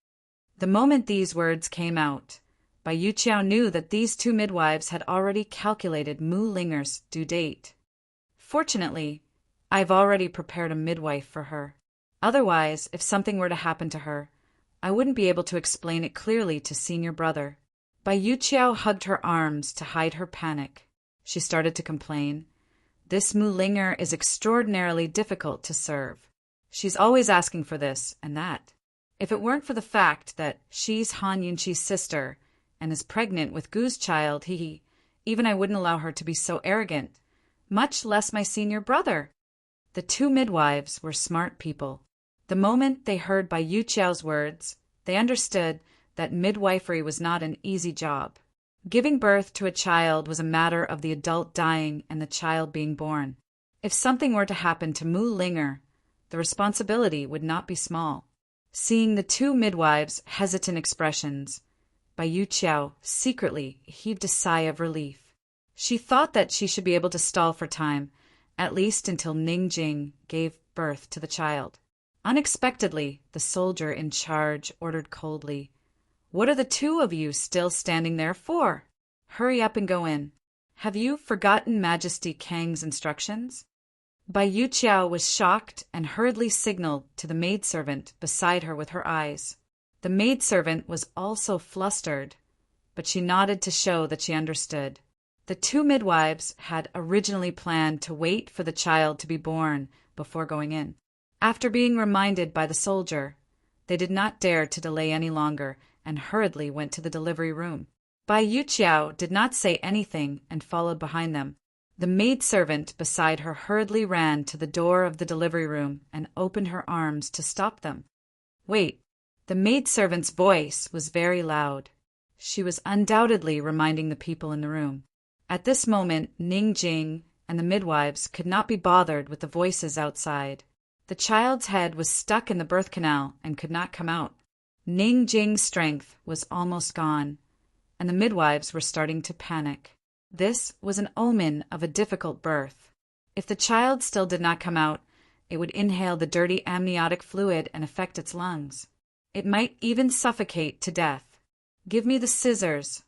The moment these words came out, Bai Yuqiao knew that these two midwives had already calculated Mu Linger's due date. "Fortunately, I've already prepared a midwife for her. Otherwise, if something were to happen to her, I wouldn't be able to explain it clearly to senior brother." Bai Yuqiao hugged her arms to hide her panic. She started to complain. "This Mu Linger is extraordinarily difficult to serve. She's always asking for this and that. If it weren't for the fact that she's Han Yunqi's sister and is pregnant with Gu's child, even I wouldn't allow her to be so arrogant, much less my senior brother." The two midwives were smart people. The moment they heard Bai Yuqiao's words, they understood that midwifery was not an easy job. Giving birth to a child was a matter of the adult dying and the child being born. If something were to happen to Mu Linger, the responsibility would not be small. Seeing the two midwives' hesitant expressions, Bai Yuqiao secretly heaved a sigh of relief. She thought that she should be able to stall for time, at least until Ningjing gave birth to the child. Unexpectedly, the soldier in charge ordered coldly, "What are the two of you still standing there for? Hurry up and go in. Have you forgotten Majesty Kang's instructions?" Bai Yuqiao was shocked and hurriedly signaled to the maidservant beside her with her eyes. The maidservant was also flustered, but she nodded to show that she understood. The two midwives had originally planned to wait for the child to be born before going in. After being reminded by the soldier, they did not dare to delay any longer and hurriedly went to the delivery room. Bai Yuqiao did not say anything and followed behind them. The maidservant beside her hurriedly ran to the door of the delivery room and opened her arms to stop them. "Wait." The maidservant's voice was very loud. She was undoubtedly reminding the people in the room. At this moment, Ningjing and the midwives could not be bothered with the voices outside. The child's head was stuck in the birth canal and could not come out. Ningjing's strength was almost gone, and the midwives were starting to panic. This was an omen of a difficult birth. If the child still did not come out, it would inhale the dirty amniotic fluid and affect its lungs. It might even suffocate to death. "Give me the scissors."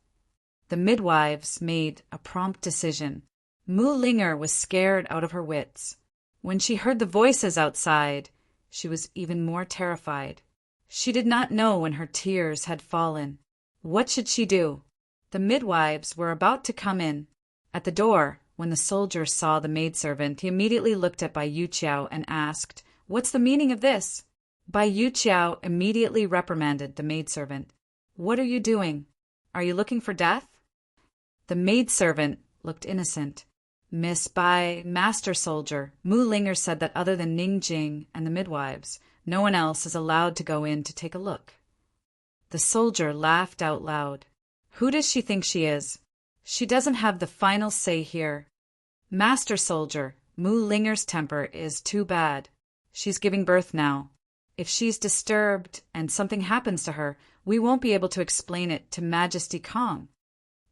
The midwives made a prompt decision. Mu Linger was scared out of her wits. When she heard the voices outside, she was even more terrified. She did not know when her tears had fallen. What should she do? The midwives were about to come in. At the door, when the soldier saw the maidservant, he immediately looked at Bai Yuqiao and asked, "What's the meaning of this?" Bai Yuqiao immediately reprimanded the maidservant. "What are you doing? Are you looking for death?" The maidservant looked innocent. "Miss Bai, Master Soldier, Mu Linger said that other than Ningjing and the midwives, no one else is allowed to go in to take a look." The soldier laughed out loud. "Who does she think she is? She doesn't have the final say here. Master Soldier, Mu Linger's temper is too bad. She's giving birth now. If she's disturbed and something happens to her, we won't be able to explain it to Majesty Kang."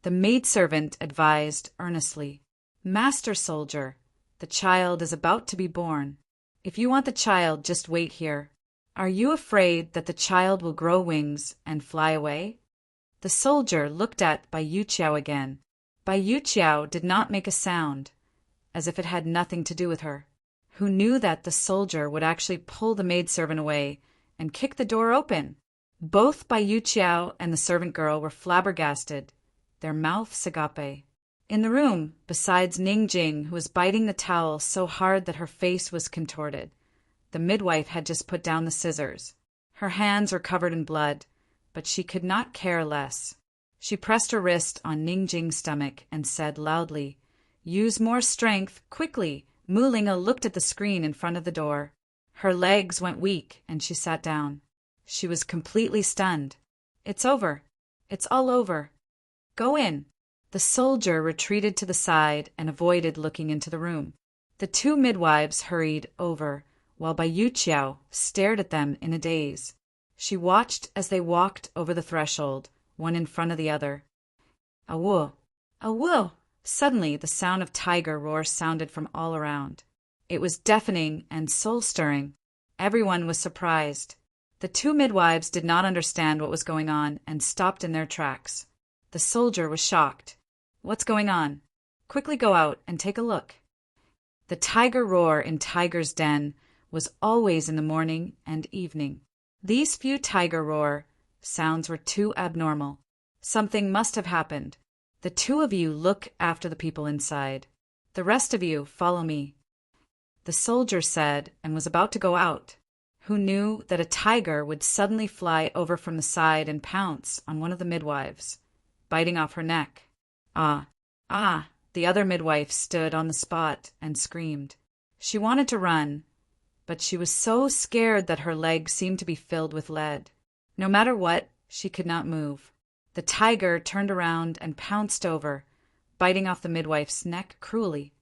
The maidservant advised earnestly, "Master Soldier, the child is about to be born. If you want the child, just wait here. Are you afraid that the child will grow wings and fly away?" The soldier looked at Bai Yuqiao again. Bai Yuqiao did not make a sound, as if it had nothing to do with her, who knew that the soldier would actually pull the maidservant away and kick the door open. Both Bai Yuqiao and the servant girl were flabbergasted, their mouths agape. In the room, besides Ningjing, who was biting the towel so hard that her face was contorted, the midwife had just put down the scissors. Her hands were covered in blood, but she could not care less. She pressed her wrist on Ningjing's stomach and said loudly, "Use more strength, quickly." Mu Linga looked at the screen in front of the door. Her legs went weak and she sat down. She was completely stunned. "It's over. It's all over. Go in." The soldier retreated to the side and avoided looking into the room. The two midwives hurried over, while Bai Yuqiao stared at them in a daze. She watched as they walked over the threshold, one in front of the other. "Awo! Awo!" Suddenly, the sound of tiger roars sounded from all around. It was deafening and soul-stirring. Everyone was surprised. The two midwives did not understand what was going on and stopped in their tracks. The soldier was shocked. "What's going on? Quickly go out and take a look." The tiger roar in Tiger's Den was always in the morning and evening. These few tiger roar sounds were too abnormal. Something must have happened. "The two of you look after the people inside. The rest of you follow me," the soldier said, and was about to go out. Who knew that a tiger would suddenly fly over from the side and pounce on one of the midwives, biting off her neck? "Ah, ah!" The other midwife stood on the spot and screamed. She wanted to run, but she was so scared that her legs seemed to be filled with lead. No matter what, she could not move. The tiger turned around and pounced over, biting off the midwife's neck cruelly.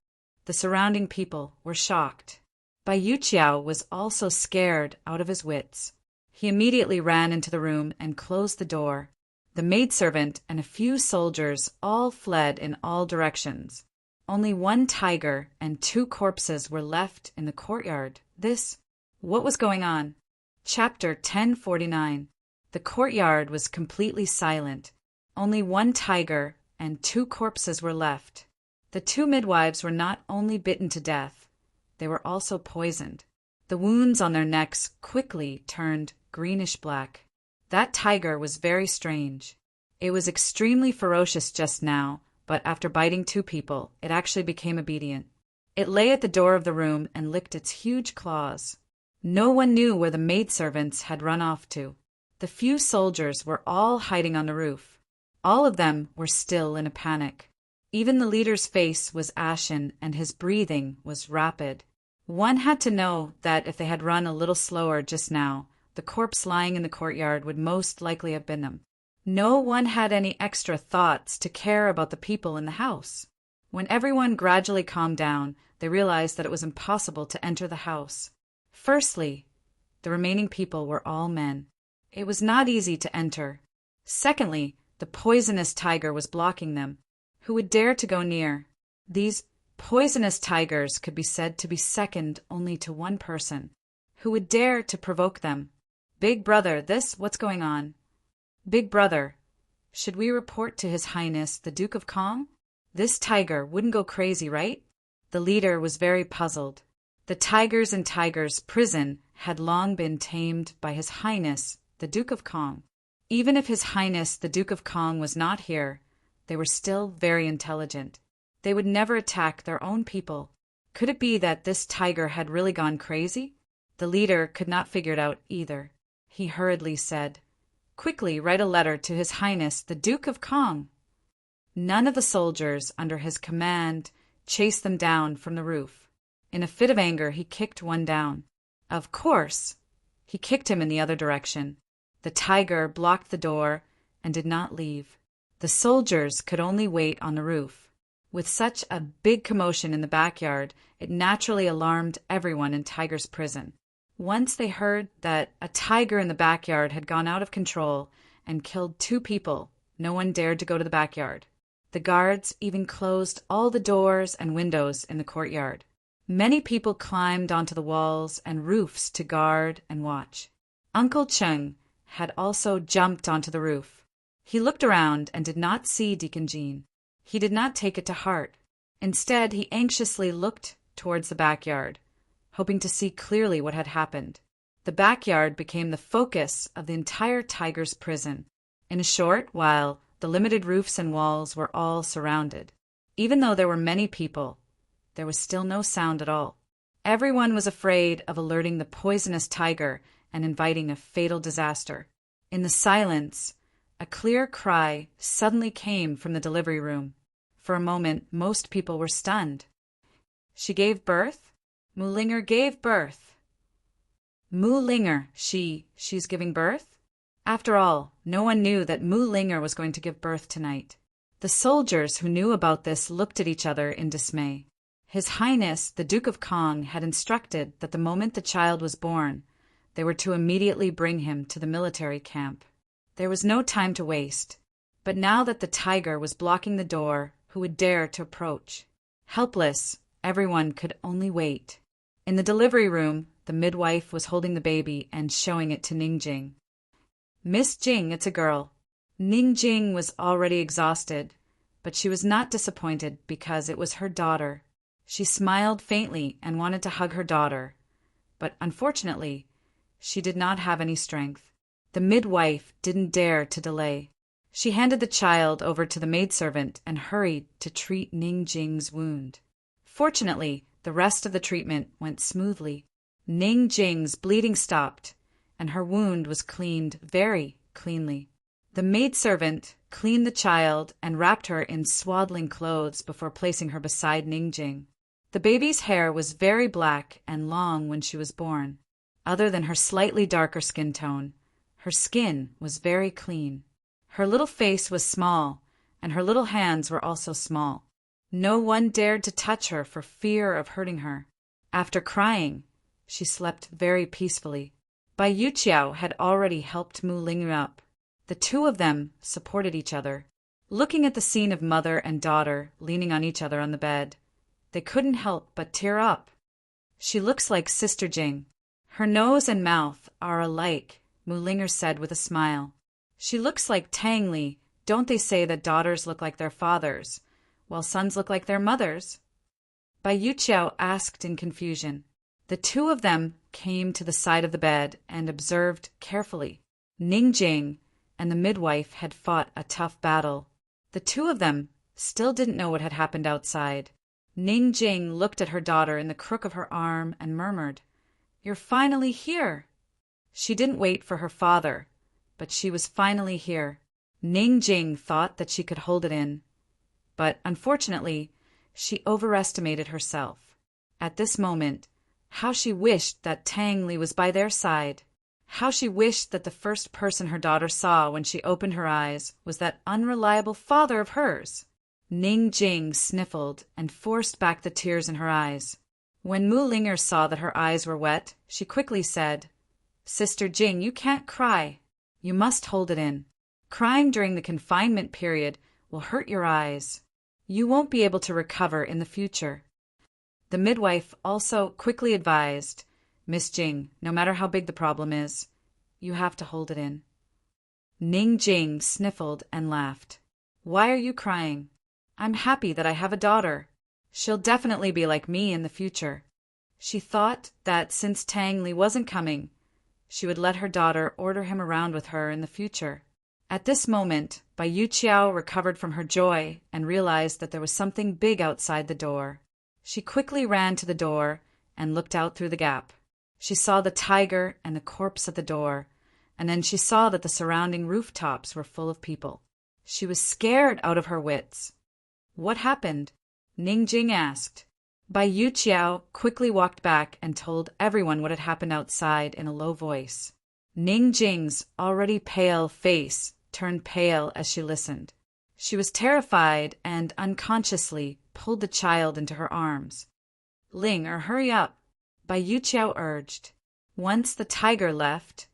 The surrounding people were shocked. Bai Yuqiao was also scared out of his wits. He immediately ran into the room and closed the door. The maidservant and a few soldiers all fled in all directions. Only one tiger and two corpses were left in the courtyard. What was going on? Chapter 1049. The courtyard was completely silent. Only one tiger and two corpses were left. The two midwives were not only bitten to death, they were also poisoned. The wounds on their necks quickly turned greenish-black. That tiger was very strange. It was extremely ferocious just now, but after biting two people, it actually became obedient. It lay at the door of the room and licked its huge claws. No one knew where the maidservants had run off to. The few soldiers were all hiding on the roof. All of them were still in a panic. Even the leader's face was ashen and his breathing was rapid. One had to know that if they had run a little slower just now, the corpse lying in the courtyard would most likely have been them. No one had any extra thoughts to care about the people in the house. When everyone gradually calmed down, they realized that it was impossible to enter the house. Firstly, the remaining people were all men. It was not easy to enter. Secondly, the poisonous tiger was blocking them. Who would dare to go near? These poisonous tigers could be said to be second only to one person. Who would dare to provoke them? "Big brother, what's going on?" "Big brother, should we report to His Highness the Duke of Kong? This tiger wouldn't go crazy, right?" The leader was very puzzled. The tigers in Tiger's prison had long been tamed by His Highness the Duke of Kong. Even if His Highness the Duke of Kong was not here, they were still very intelligent. They would never attack their own people. Could it be that this tiger had really gone crazy? The leader could not figure it out either. He hurriedly said, "Quickly write a letter to His Highness the Duke of Kong." None of the soldiers under his command chased them down from the roof. In a fit of anger, he kicked one down. Of course, he kicked him in the other direction. The tiger blocked the door and did not leave. The soldiers could only wait on the roof. With such a big commotion in the backyard, it naturally alarmed everyone in Tiger's prison. Once they heard that a tiger in the backyard had gone out of control and killed two people, no one dared to go to the backyard. The guards even closed all the doors and windows in the courtyard. Many people climbed onto the walls and roofs to guard and watch. Uncle Cheng had also jumped onto the roof. He looked around and did not see Deacon Jean. He did not take it to heart. Instead, he anxiously looked towards the backyard, hoping to see clearly what had happened. The backyard became the focus of the entire tiger's prison. In a short while, the limited roofs and walls were all surrounded. Even though there were many people, there was still no sound at all. Everyone was afraid of alerting the poisonous tiger and inviting a fatal disaster. In the silence, A clear cry suddenly came from the delivery room. For a moment, most people were stunned. She gave birth? Mulinger gave birth. Mulinger, she's giving birth? After all, no one knew that Mulinger was going to give birth tonight. The soldiers who knew about this looked at each other in dismay. His Highness, the Duke of Kong, had instructed that the moment the child was born, they were to immediately bring him to the military camp. There was no time to waste. But now that the tiger was blocking the door, who would dare to approach? Helpless, everyone could only wait. In the delivery room, the midwife was holding the baby and showing it to Ningjing. Miss Jing, it's a girl. Ningjing was already exhausted, but she was not disappointed because it was her daughter. She smiled faintly and wanted to hug her daughter, but unfortunately, she did not have any strength. The midwife didn't dare to delay. She handed the child over to the maidservant and hurried to treat Ningjing's wound. Fortunately, the rest of the treatment went smoothly. Ningjing's bleeding stopped, and her wound was cleaned very cleanly. The maidservant cleaned the child and wrapped her in swaddling clothes before placing her beside Ningjing. The baby's hair was very black and long when she was born. Other than her slightly darker skin tone, her skin was very clean. Her little face was small, and her little hands were also small. No one dared to touch her for fear of hurting her. After crying, she slept very peacefully. Bai Yuqiao had already helped Mu Ling up. The two of them supported each other. Looking at the scene of mother and daughter leaning on each other on the bed, they couldn't help but tear up. She looks like Sister Jing. Her nose and mouth are alike, Mulinger said with a smile. She looks like Tang Li. Don't they say that daughters look like their fathers, while sons look like their mothers? Bai Yuqiao asked in confusion. The two of them came to the side of the bed and observed carefully. Ningjing and the midwife had fought a tough battle. The two of them still didn't know what had happened outside. Ningjing looked at her daughter in the crook of her arm and murmured, "You're finally here." She didn't wait for her father, but she was finally here. Ningjing thought that she could hold it in, but unfortunately, she overestimated herself. At this moment, how she wished that Tang Li was by their side. How she wished that the first person her daughter saw when she opened her eyes was that unreliable father of hers. Ningjing sniffled and forced back the tears in her eyes. When Mulinger saw that her eyes were wet, she quickly said, "Sister Jing, you can't cry. You must hold it in. Crying during the confinement period will hurt your eyes. You won't be able to recover in the future." The midwife also quickly advised, "Miss Jing, no matter how big the problem is, you have to hold it in." Ningjing sniffled and laughed. "Why are you crying? I'm happy that I have a daughter. She'll definitely be like me in the future." She thought that since Tang Li wasn't coming, she would let her daughter order him around with her in the future. At this moment, Bai Yuqiao recovered from her joy and realized that there was something big outside the door. She quickly ran to the door and looked out through the gap. She saw the tiger and the corpse at the door, and then she saw that the surrounding rooftops were full of people. She was scared out of her wits. "What happened?" Ningjing asked. Bai Yuqiao quickly walked back and told everyone what had happened outside in a low voice. Ningjing's already pale face turned pale as she listened. She was terrified and unconsciously pulled the child into her arms. Hurry up," Bai Yuqiao urged. Once the tiger left,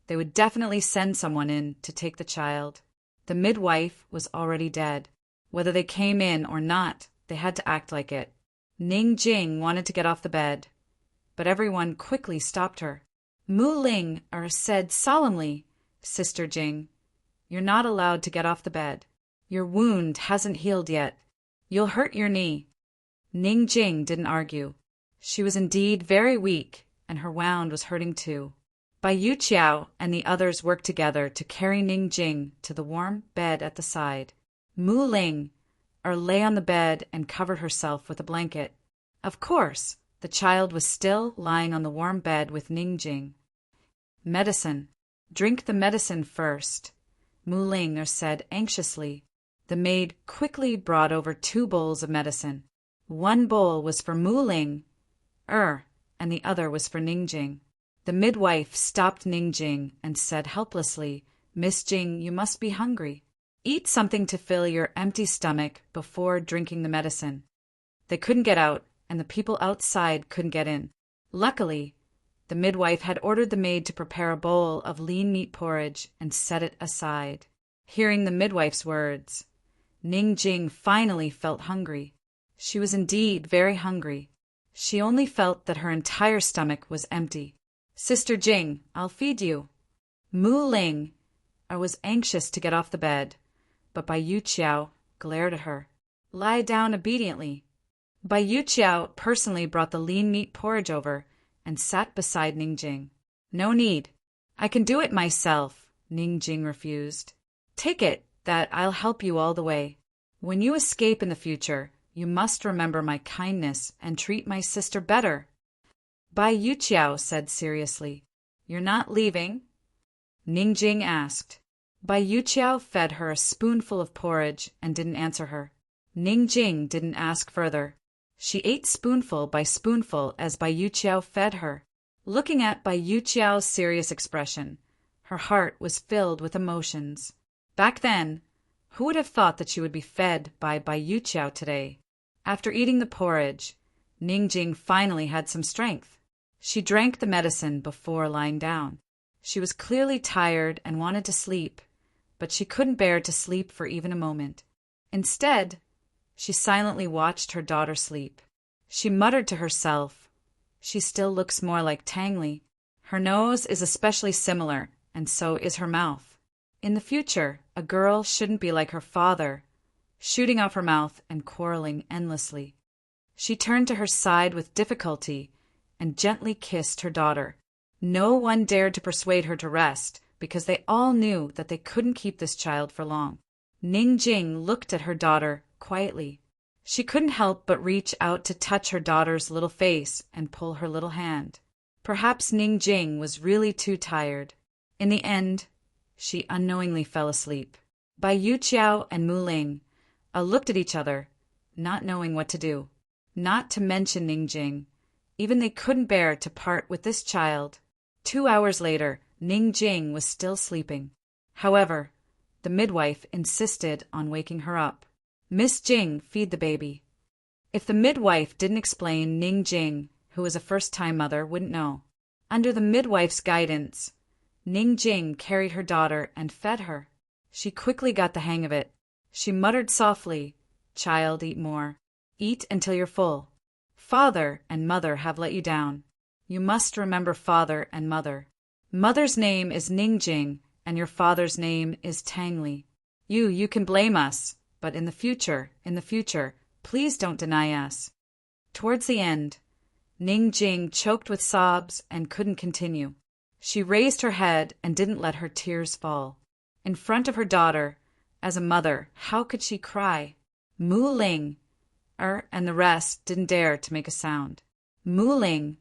they would definitely send someone in to take the child. The midwife was already dead. Whether they came in or not, they had to act like it. Ningjing wanted to get off the bed, but everyone quickly stopped her. Mulinger said solemnly, "Sister Jing, you're not allowed to get off the bed. Your wound hasn't healed yet. You'll hurt your knee." Ningjing didn't argue. She was indeed very weak, and her wound was hurting too. Bai Yuqiao and the others worked together to carry Ningjing to the warm bed at the side. Mulinger lay on the bed and covered herself with a blanket. Of course, the child was still lying on the warm bed with Ningjing. "Medicine. Drink the medicine first." Mu Ling said anxiously. The maid quickly brought over 2 bowls of medicine. One bowl was for Mu Ling, and the other was for Ningjing. The midwife stopped Ningjing and said helplessly, Miss Jing, you must be hungry. Eat something to fill your empty stomach before drinking the medicine. They couldn't get out, and the people outside couldn't get in. Luckily, the midwife had ordered the maid to prepare a bowl of lean meat porridge and set it aside. Hearing the midwife's words, Ningjing finally felt hungry. She was indeed very hungry. She only felt that her entire stomach was empty. Sister Jing, I'll feed you. Mu Ling was anxious to get off the bed, but Bai Yuqiao glared at her. Lie down obediently. Bai Yuqiao personally brought the lean meat porridge over and sat beside Ningjing. No need. I can do it myself, Ningjing refused. Take it, that I'll help you all the way. When you escape in the future, you must remember my kindness and treat my sister better. Bai Yuqiao said seriously. You're not leaving? Ningjing asked. Bai Yuqiao fed her a spoonful of porridge and didn't answer her. Ningjing didn't ask further. She ate spoonful by spoonful as Bai Yuqiao fed her. Looking at Bai Yuqiao's serious expression, her heart was filled with emotions. Back then, who would have thought that she would be fed by Bai Yuqiao today? After eating the porridge, Ningjing finally had some strength. She drank the medicine before lying down. She was clearly tired and wanted to sleep, but she couldn't bear to sleep for even a moment. Instead, she silently watched her daughter sleep. She muttered to herself, she still looks more like Tangli. Her nose is especially similar, and so is her mouth. In the future, a girl shouldn't be like her father, shooting off her mouth and quarreling endlessly. She turned to her side with difficulty and gently kissed her daughter. No one dared to persuade her to rest, because they all knew that they couldn't keep this child for long. Ningjing looked at her daughter quietly. She couldn't help but reach out to touch her daughter's little face and pull her little hand. Perhaps Ningjing was really too tired. In the end, she unknowingly fell asleep. Bai Yuqiao and Mu Ling looked at each other, not knowing what to do. Not to mention Ningjing. Even they couldn't bear to part with this child. 2 hours later, Ningjing was still sleeping. However, the midwife insisted on waking her up. Miss Jing, feed the baby. If the midwife didn't explain, Ningjing, who was a first-time mother, wouldn't know. Under the midwife's guidance, Ningjing carried her daughter and fed her. She quickly got the hang of it. She muttered softly, Child, eat more. Eat until you're full. Father and mother have let you down. You must remember father and mother. Mother's name is Ningjing, and your father's name is Tangli. You can blame us, but in the future, please don't deny us. Towards the end, Ningjing choked with sobs and couldn't continue. She raised her head and didn't let her tears fall. In front of her daughter, as a mother, how could she cry? Mu Ling, and the rest didn't dare to make a sound. Mu Ling,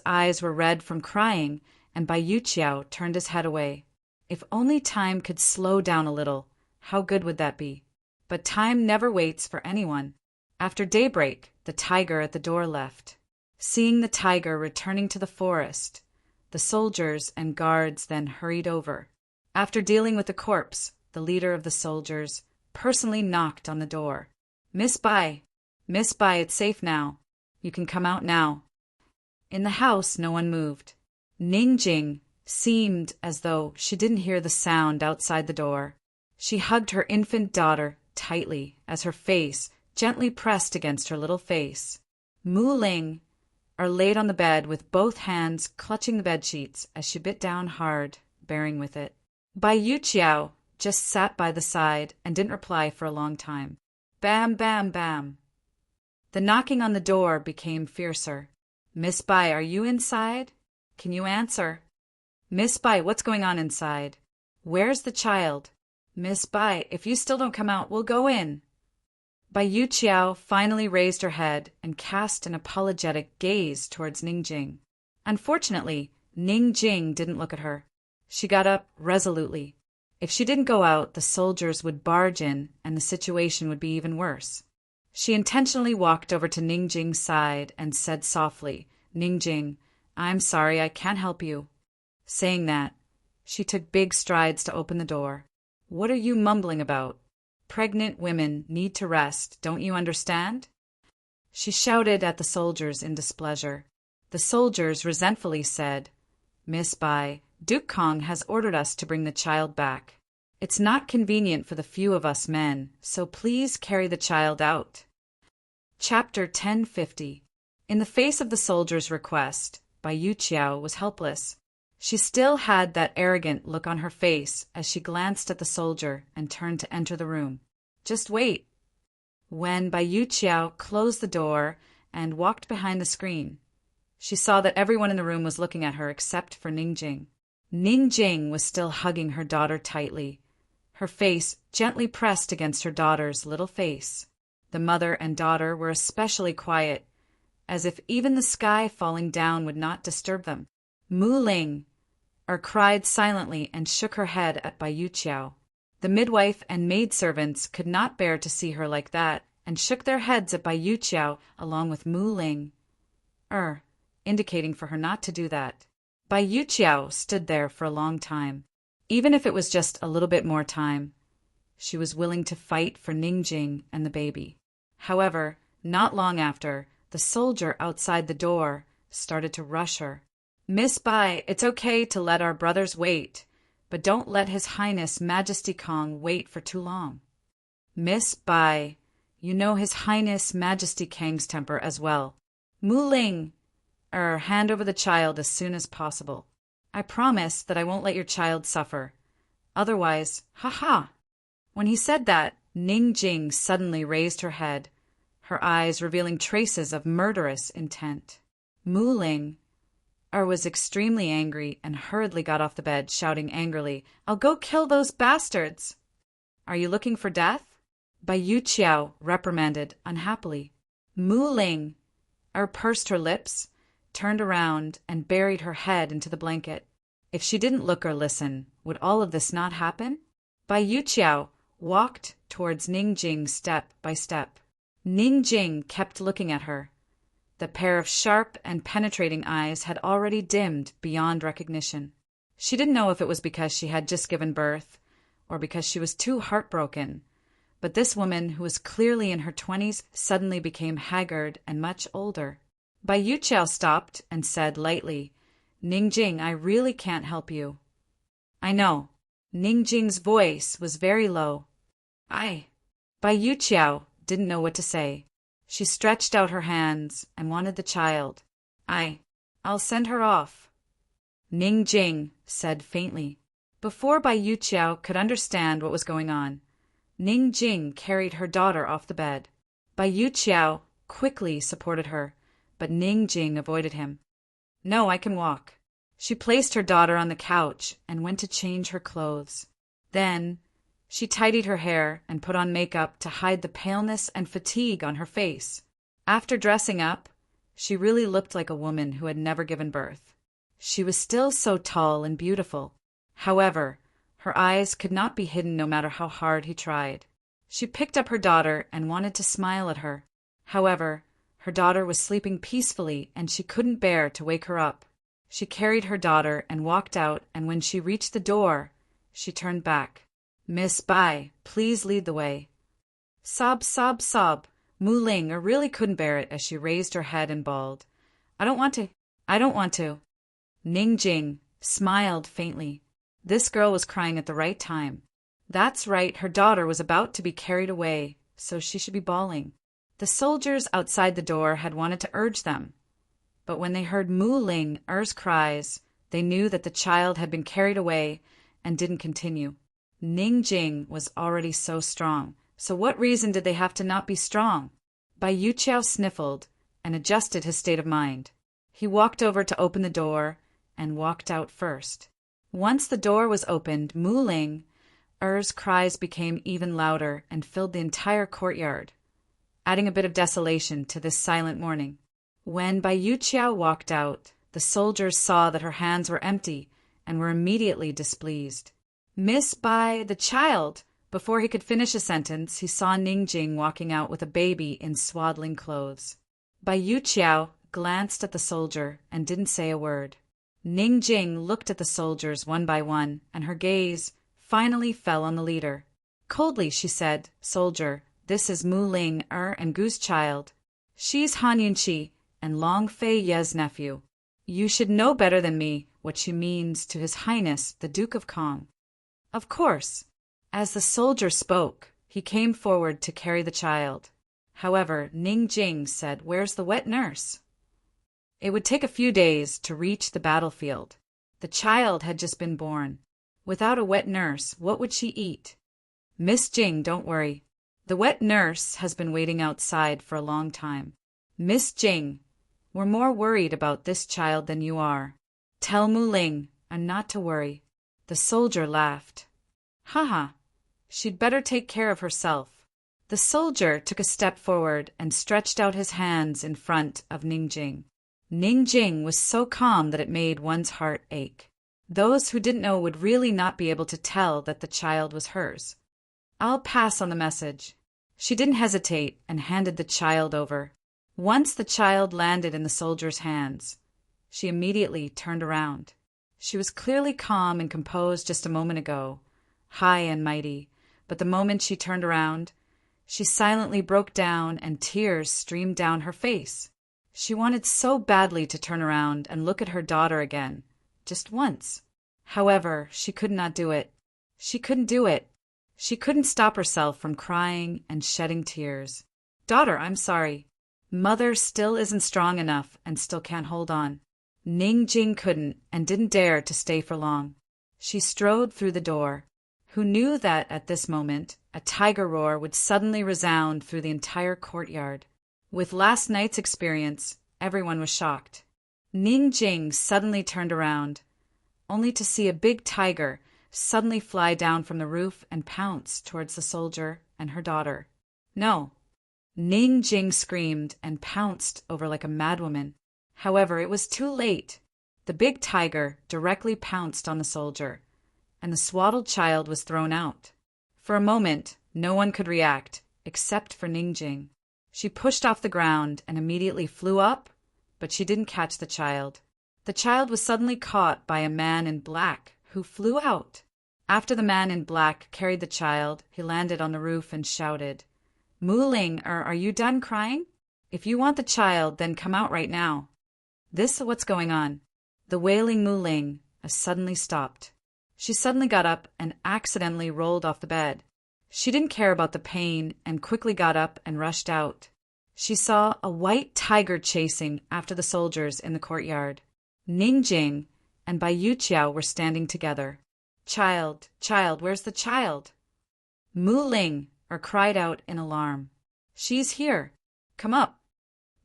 eyes were red from crying, and Bai Yuqiao turned his head away. If only time could slow down a little, how good would that be? But time never waits for anyone. After daybreak, the tiger at the door left. Seeing the tiger returning to the forest, the soldiers and guards then hurried over. After dealing with the corpse, the leader of the soldiers personally knocked on the door. Miss Bai, it's safe now. You can come out now. In the house, no one moved. Ningjing seemed as though she didn't hear the sound outside the door. She hugged her infant daughter tightly as her face gently pressed against her little face. Mu Ling laid on the bed with both hands clutching the bedsheets as she bit down hard, bearing with it. Bai Yuqiao just sat by the side and didn't reply for a long time. Bam, bam, bam. The knocking on the door became fiercer. Miss Bai, are you inside? Can you answer? Miss Bai, what's going on inside? Where's the child? Miss Bai, if you still don't come out, we'll go in. Bai Yuqiao finally raised her head and cast an apologetic gaze towards Ningjing. Unfortunately, Ningjing didn't look at her. She got up resolutely. If she didn't go out, the soldiers would barge in and the situation would be even worse. She intentionally walked over to Ningjing's side and said softly, "Ningjing, I'm sorry, I can't help you." Saying that, she took big strides to open the door. "What are you mumbling about? Pregnant women need to rest, don't you understand?" She shouted at the soldiers in displeasure. The soldiers resentfully said, "Miss Bai, Duke Kong has ordered us to bring the child back. It's not convenient for the few of us men, so please carry the child out." Chapter 1050. In the face of the soldiers' request, Bai Yuqiao was helpless. She still had that arrogant look on her face as she glanced at the soldier and turned to enter the room. "Just wait." When Bai Yuqiao closed the door and walked behind the screen, she saw that everyone in the room was looking at her except for Ningjing. Ningjing was still hugging her daughter tightly, her face gently pressed against her daughter's little face. The mother and daughter were especially quiet, as if even the sky falling down would not disturb them. Mu Ling cried silently and shook her head at Bai Yuqiao. The midwife and maidservants could not bear to see her like that, and shook their heads at Bai Yuqiao along with Mu Ling, indicating for her not to do that. Bai Yuqiao stood there for a long time. Even if it was just a little bit more time, she was willing to fight for Ningjing and the baby. However, not long after, the soldier outside the door started to rush her. "Miss Bai, it's okay to let our brothers wait, but don't let His Highness Majesty Kong wait for too long." "Miss Bai, you know His Highness Majesty Kang's temper as well. Mu Ling, hand over the child as soon as possible. I promise that I won't let your child suffer. Otherwise, ha." When he said that, Ningjing suddenly raised her head, her eyes revealing traces of murderous intent. Mu Ling was extremely angry and hurriedly got off the bed, shouting angrily, "I'll go kill those bastards!" "Are you looking for death?" Bai Yuqiao reprimanded unhappily. Mu Ling pursed her lips, turned around, and buried her head into the blanket. If she didn't look or listen, would all of this not happen? Bai Yuqiao walked towards Ningjing step by step. Ningjing kept looking at her. The pair of sharp and penetrating eyes had already dimmed beyond recognition. She didn't know if it was because she had just given birth or because she was too heartbroken, but this woman, who was clearly in her 20s, suddenly became haggard and much older. Bai Yuqiao stopped and said lightly, "Ningjing, I really can't help you." "I know." Ningjing's voice was very low. "I." Bai Yuqiao didn't know what to say. She stretched out her hands and wanted the child. "I'll send her off," Ningjing said faintly. Before Bai Yuqiao could understand what was going on, Ningjing carried her daughter off the bed. Bai Yuqiao quickly supported her, but Ningjing avoided him. "No, I can walk." She placed her daughter on the couch and went to change her clothes. Then she tidied her hair and put on makeup to hide the paleness and fatigue on her face. After dressing up, she really looked like a woman who had never given birth. She was still so tall and beautiful. However, her eyes could not be hidden no matter how hard he tried. She picked up her daughter and wanted to smile at her. However, her daughter was sleeping peacefully and she couldn't bear to wake her up. She carried her daughter and walked out, and when she reached the door, she turned back. "Miss Bai, please lead the way." Sob, sob, sob. Mu Ling really couldn't bear it as she raised her head and bawled, I don't want to. Ningjing smiled faintly. This girl was crying at the right time. That's right, her daughter was about to be carried away, so she should be bawling. The soldiers outside the door had wanted to urge them, but when they heard Mu Ling's cries, they knew that the child had been carried away and didn't continue. Ningjing was already so strong, so what reason did they have to not be strong? Bai Yuqiao sniffled and adjusted his state of mind. He walked over to open the door and walked out first. Once the door was opened, Mu Ling's cries became even louder and filled the entire courtyard, adding a bit of desolation to this silent morning. When Bai Yuqiao walked out, the soldiers saw that her hands were empty and were immediately displeased. Miss by the child. Before he could finish a sentence, he saw Ningjing walking out with a baby in swaddling clothes. Bai Yuqiao glanced at the soldier and didn't say a word. Ningjing looked at the soldiers one by one, and her gaze finally fell on the leader. Coldly she said, "Soldier, this is Mu Ling and Gu's child. She's Han Yunqi and Long Fei Ye's nephew. You should know better than me what she means to His Highness the Duke of Kong." Of course. As the soldier spoke, he came forward to carry the child. However, Ningjing said, "Where's the wet nurse?" It would take a few days to reach the battlefield. The child had just been born. Without a wet nurse, what would she eat? "Miss Jing, don't worry. The wet nurse has been waiting outside for a long time. Miss Jing, we're more worried about this child than you are. Tell Mu Ling and not to worry." The soldier laughed. "Haha, she'd better take care of herself." The soldier took a step forward and stretched out his hands in front of Ningjing. Ningjing was so calm that it made one's heart ache. Those who didn't know would really not be able to tell that the child was hers. "I'll pass on the message." She didn't hesitate and handed the child over. Once the child landed in the soldier's hands, she immediately turned around. She was clearly calm and composed just a moment ago, high and mighty, but the moment she turned around, she silently broke down and tears streamed down her face. She wanted so badly to turn around and look at her daughter again, just once. However, she could not do it. She couldn't do it. She couldn't stop herself from crying and shedding tears. "Daughter, I'm sorry. Mother still isn't strong enough and still can't hold on." Ningjing couldn't and didn't dare to stay for long. She strode through the door. Who knew that at this moment a tiger roar would suddenly resound through the entire courtyard? With last night's experience, everyone was shocked. Ningjing suddenly turned around, only to see a big tiger suddenly fly down from the roof and pounce towards the soldier and her daughter. "No!" Ningjing screamed and pounced over like a madwoman. However, it was too late. The big tiger directly pounced on the soldier, and the swaddled child was thrown out. For a moment, no one could react, except for Ningjing. She pushed off the ground and immediately flew up, but she didn't catch the child. The child was suddenly caught by a man in black, who flew out. After the man in black carried the child, he landed on the roof and shouted, "Mu Ling, are you done crying? If you want the child, then come out right now." This is what's going on. The wailing Mu Ling suddenly stopped. She suddenly got up and accidentally rolled off the bed. She didn't care about the pain and quickly got up and rushed out. She saw a white tiger chasing after the soldiers in the courtyard. Ningjing and Bai Yuqiao were standing together. "Child, child, where's the child?" Mu Ling cried out in alarm. "She's here. Come up."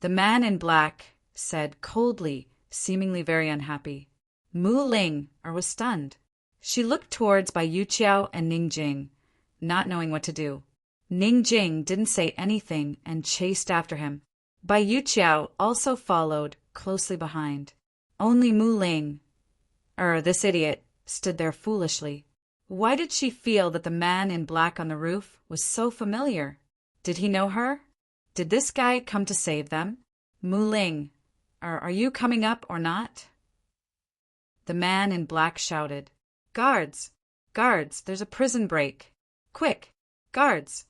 The man in black said coldly, seemingly very unhappy. Mu Ling was stunned. She looked towards Bai Yuqiao and Ningjing, not knowing what to do. Ningjing didn't say anything and chased after him. Bai Yuqiao also followed closely behind. Only Mu Ling, this idiot, stood there foolishly. Why did she feel that the man in black on the roof was so familiar? Did he know her? Did this guy come to save them? Mu Ling, are you coming up or not? The man in black shouted, "Guards! Guards! There's a prison break! Quick! Guards!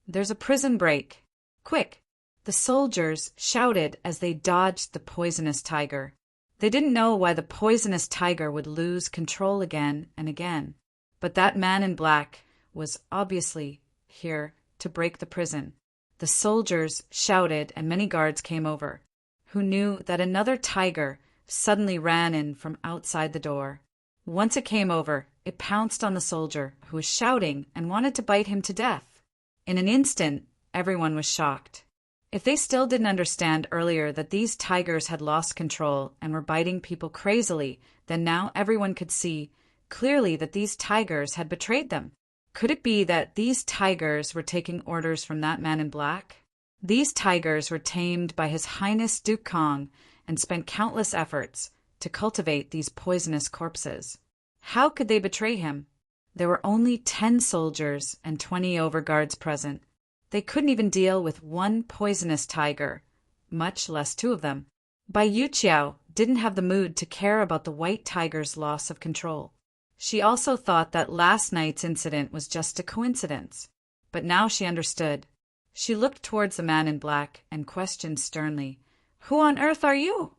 There's a prison break! Quick!" The soldiers shouted as they dodged the poisonous tiger. They didn't know why the poisonous tiger would lose control again and again. But that man in black was obviously here to break the prison. The soldiers shouted and many guards came over, who knew that another tiger suddenly ran in from outside the door. Once it came over, it pounced on the soldier, who was shouting and wanted to bite him to death. In an instant, everyone was shocked. If they still didn't understand earlier that these tigers had lost control and were biting people crazily, then now everyone could see clearly that these tigers had betrayed them. Could it be that these tigers were taking orders from that man in black? These tigers were tamed by His Highness Duke Kong and spent countless efforts to cultivate these poisonous corpses. How could they betray him? There were only 10 soldiers and 20 overguards present. They couldn't even deal with one poisonous tiger, much less 2 of them. Bai Yuqiao didn't have the mood to care about the white tiger's loss of control. She also thought that last night's incident was just a coincidence. But now she understood. She looked towards the man in black and questioned sternly, "Who on earth are you?"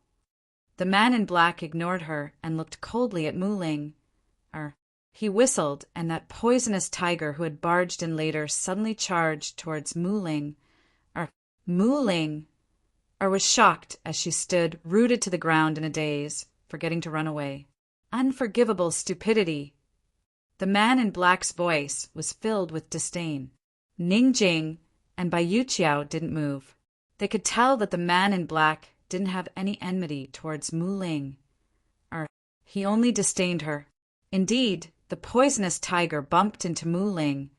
The man in black ignored her and looked coldly at Mu Ling. He whistled, and that poisonous tiger who had barged in later suddenly charged towards Mu Ling. Mu Ling was shocked as she stood rooted to the ground in a daze, forgetting to run away. Unforgivable stupidity! The man in black's voice was filled with disdain. Ningjing and Bai Yuqiao didn't move. They could tell that the man in black didn't have any enmity towards Mu Ling. He only disdained her. Indeed, the poisonous tiger bumped into Mu Ling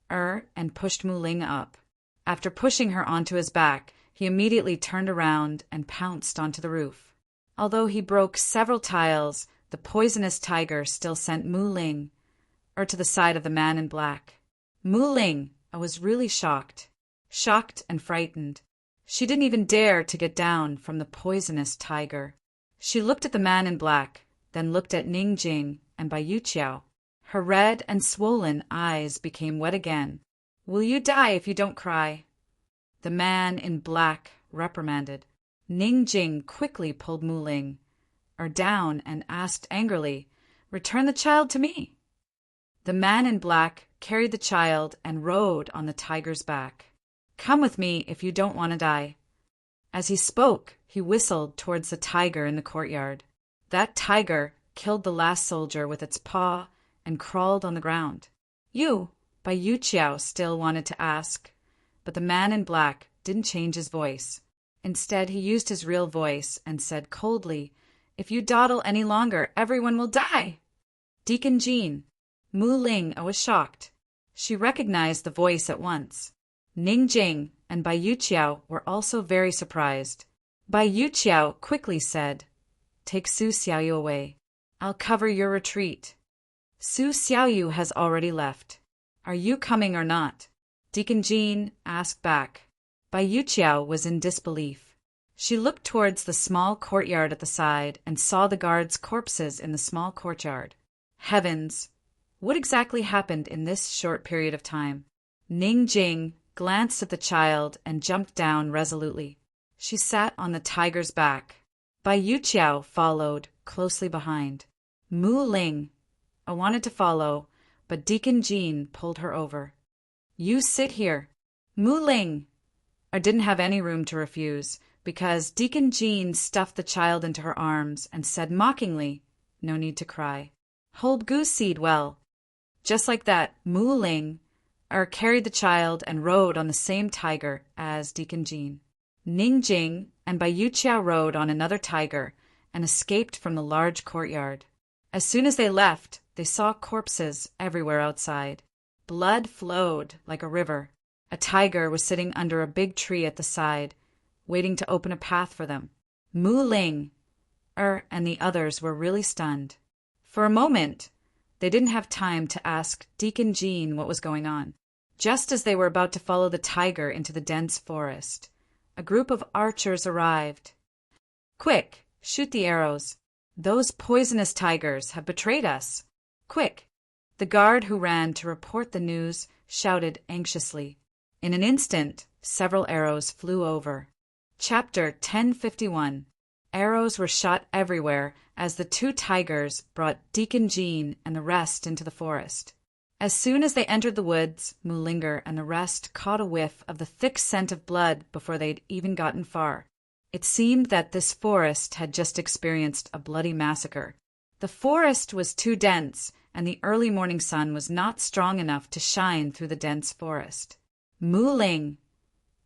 and pushed Mu Ling up. After pushing her onto his back, he immediately turned around and pounced onto the roof. Although he broke several tiles, the poisonous tiger still sent Mu Ling to the side of the man in black. Mu Ling was really shocked and frightened. She didn't even dare to get down from the poisonous tiger. She looked at the man in black, then looked at Ningjing and Bai Yuqiao. Her red and swollen eyes became wet again. "Will you die if you don't cry?" The man in black reprimanded. Ningjing quickly pulled Mu Ling down and asked angrily, "Return the child to me." The man in black carried the child and rode on the tiger's back. "Come with me if you don't want to die." As he spoke, he whistled towards the tiger in the courtyard. That tiger killed the last soldier with its paw and crawled on the ground. Bai Yuqiao still wanted to ask, but the man in black didn't change his voice. Instead, he used his real voice and said coldly, "If you dawdle any longer, everyone will die." Deacon Jean. Mu Ling was shocked. She recognized the voice at once. Ningjing and Bai Yuqiao were also very surprised. Bai Yuqiao quickly said, "Take Su Xiaoyu away. I'll cover your retreat." "Su Xiaoyu has already left. Are you coming or not?" Deacon Jean asked back. Bai Yuqiao was in disbelief. She looked towards the small courtyard at the side and saw the guards' corpses in the small courtyard. Heavens! What exactly happened in this short period of time? Ningjing glanced at the child and jumped down resolutely. She sat on the tiger's back. Bai Yuqiao followed closely behind. Mu Ling wanted to follow, but Deacon Jean pulled her over. "You sit here." Mu Ling didn't have any room to refuse, because Deacon Jean stuffed the child into her arms and said mockingly, "No need to cry. Hold goose seed well." Just like that, Mu Ling carried the child and rode on the same tiger as Deacon Jean. Ningjing and Bai Yuqiao rode on another tiger and escaped from the large courtyard. As soon as they left, they saw corpses everywhere outside. Blood flowed like a river. A tiger was sitting under a big tree at the side, waiting to open a path for them. Mu Ling and the others were really stunned. For a moment, they didn't have time to ask Deacon Jean what was going on. Just as they were about to follow the tiger into the dense forest, a group of archers arrived. "Quick, shoot the arrows. Those poisonous tigers have betrayed us. Quick!" The guard who ran to report the news shouted anxiously. In an instant, several arrows flew over. Chapter 1051. Arrows were shot everywhere as the 2 tigers brought Deacon Jean and the rest into the forest. As soon as they entered the woods, Mulinger and the rest caught a whiff of the thick scent of blood before they'd even gotten far. It seemed that this forest had just experienced a bloody massacre. The forest was too dense, and the early morning sun was not strong enough to shine through the dense forest. Mu Ling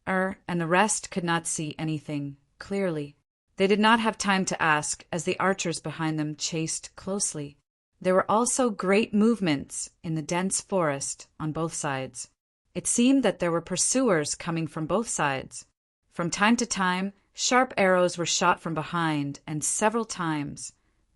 and the rest could not see anything clearly. They did not have time to ask, as the archers behind them chased closely. There were also great movements in the dense forest on both sides. It seemed that there were pursuers coming from both sides. From time to time, sharp arrows were shot from behind, and several times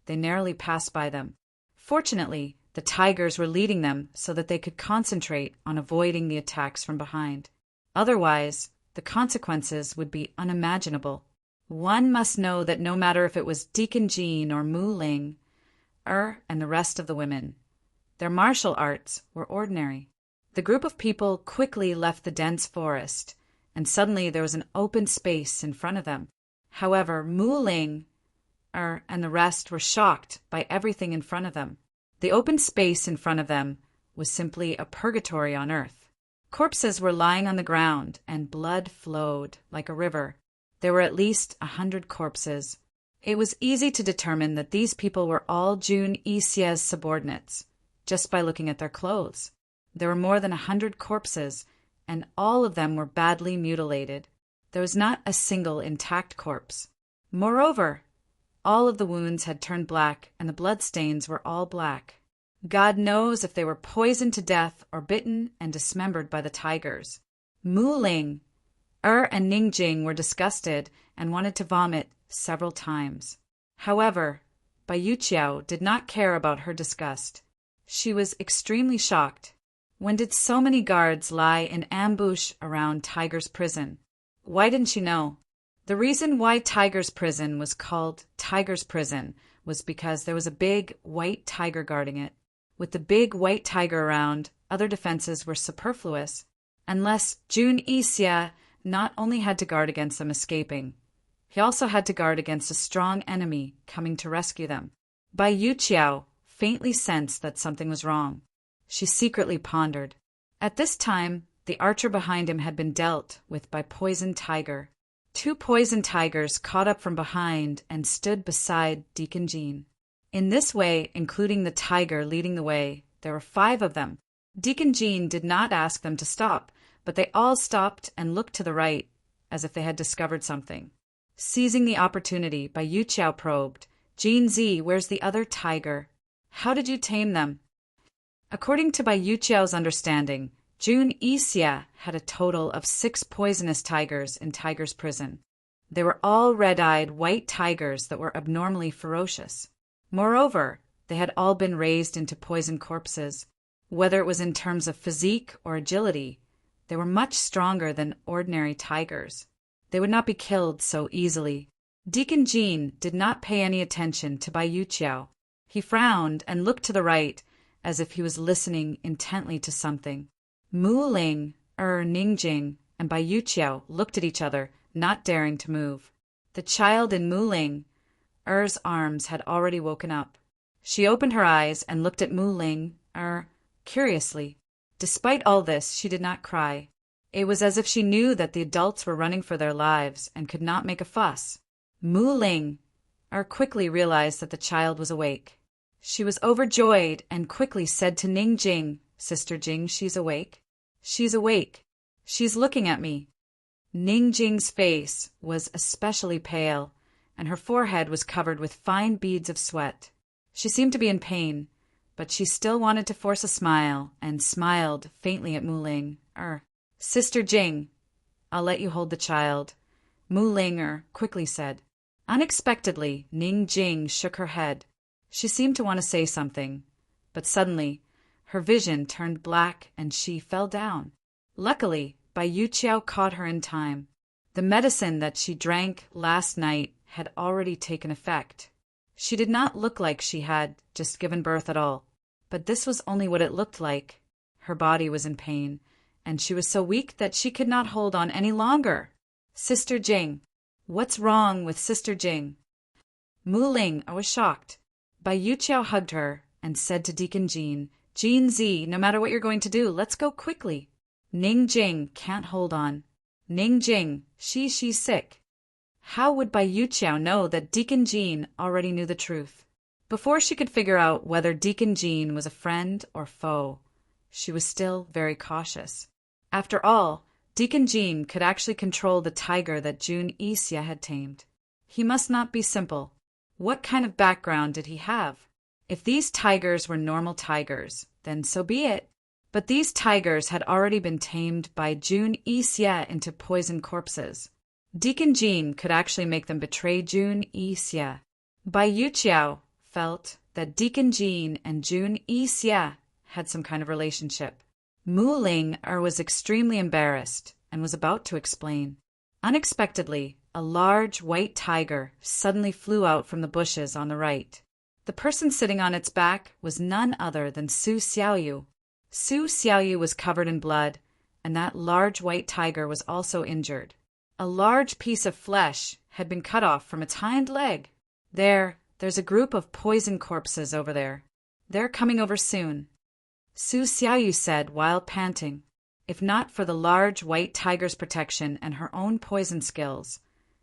they narrowly passed by them. Fortunately, The tigers were leading them so that they could concentrate on avoiding the attacks from behind. Otherwise, the consequences would be unimaginable. One must know that no matter if it was Deacon Jean or Mu Ling, and the rest of the women, their martial arts were ordinary. The group of people quickly left the dense forest, and suddenly there was an open space in front of them. However, Mu Ling, and the rest were shocked by everything in front of them. The open space in front of them was simply a purgatory on earth. Corpses were lying on the ground, and blood flowed like a river. There were at least 100 corpses. It was easy to determine that these people were all Jun Yixie's subordinates, just by looking at their clothes. There were more than 100 corpses, and all of them were badly mutilated. There was not a single intact corpse. Moreover, all of the wounds had turned black, and the bloodstains were all black. God knows if they were poisoned to death or bitten and dismembered by the tigers. Mu Ling, and Ningjing were disgusted and wanted to vomit several times. However, Bai Yuqiao did not care about her disgust. She was extremely shocked. When did so many guards lie in ambush around Tiger's prison? Why didn't she know? The reason why Tiger's prison was called Tiger's prison was because there was a big white tiger guarding it. With the big white tiger around, other defenses were superfluous, unless Jun Yixie not only had to guard against them escaping, he also had to guard against a strong enemy coming to rescue them. Bai Yuqiao faintly sensed that something was wrong. She secretly pondered. At this time, the archer behind him had been dealt with by Poison Tiger. 2 poison tigers caught up from behind and stood beside Deacon Jean. In this way, including the tiger leading the way, there were 5 of them. Deacon Jean did not ask them to stop, but they all stopped and looked to the right, as if they had discovered something. Seizing the opportunity, Bai Yuqiao probed, "Jean Z, where's the other tiger? How did you tame them?" According to Bai Yuqiao's understanding, Jun Yixie had a total of 6 poisonous tigers in Tiger's prison. They were all red-eyed white tigers that were abnormally ferocious. Moreover, they had all been raised into poison corpses. Whether it was in terms of physique or agility, they were much stronger than ordinary tigers. They would not be killed so easily. Deacon Jean did not pay any attention to Bai Yuqiao. He frowned and looked to the right, as if he was listening intently to something. Mu Ling, Ningjing, and Bai Yuqiao looked at each other, not daring to move. The child in Mu Ling, arms had already woken up. She opened her eyes and looked at Mu Ling, curiously. Despite all this, she did not cry. It was as if she knew that the adults were running for their lives and could not make a fuss. Mu Ling, quickly realized that the child was awake. She was overjoyed and quickly said to Ningjing, "Sister Jing, she's awake. She's awake. She's looking at me." Ningjing's face was especially pale, and her forehead was covered with fine beads of sweat. She seemed to be in pain, but she still wanted to force a smile and smiled faintly at Mu Ling. "Sister Jing, I'll let you hold the child," Mu Ling quickly said. Unexpectedly, Ningjing shook her head. She seemed to want to say something, but suddenly her vision turned black and she fell down. Luckily, Bai Yuqiao caught her in time. The medicine that she drank last night had already taken effect. She did not look like she had just given birth at all, but this was only what it looked like. Her body was in pain, and she was so weak that she could not hold on any longer. "Sister Jing, what's wrong with Sister Jing?" Mu Ling was shocked. Bai Yuqiao hugged her and said to Deacon Jean, "Jean Z, no matter what you're going to do, let's go quickly. Ningjing can't hold on. Ningjing, she's sick." How would Bai Yuqiao know that Deacon Jean already knew the truth? Before she could figure out whether Deacon Jean was a friend or foe, she was still very cautious. After all, Deacon Jean could actually control the tiger that Jun Yixie had tamed. He must not be simple. What kind of background did he have? If these tigers were normal tigers, then so be it. But these tigers had already been tamed by Jun Yixie into poison corpses. Deacon Jean could actually make them betray Jun Yixie. Bai Yuqiao felt that Deacon Jean and Jun Yixia had some kind of relationship. Mu Ling was extremely embarrassed and was about to explain. Unexpectedly, a large white tiger suddenly flew out from the bushes on the right. The person sitting on its back was none other than Su Xiaoyu. Su Xiaoyu was covered in blood, and that large white tiger was also injured. A large piece of flesh had been cut off from its hind leg. There's a group of poison corpses over there. They're coming over soon, Su Xiaoyu said while panting. If not for the large white tiger's protection and her own poison skills,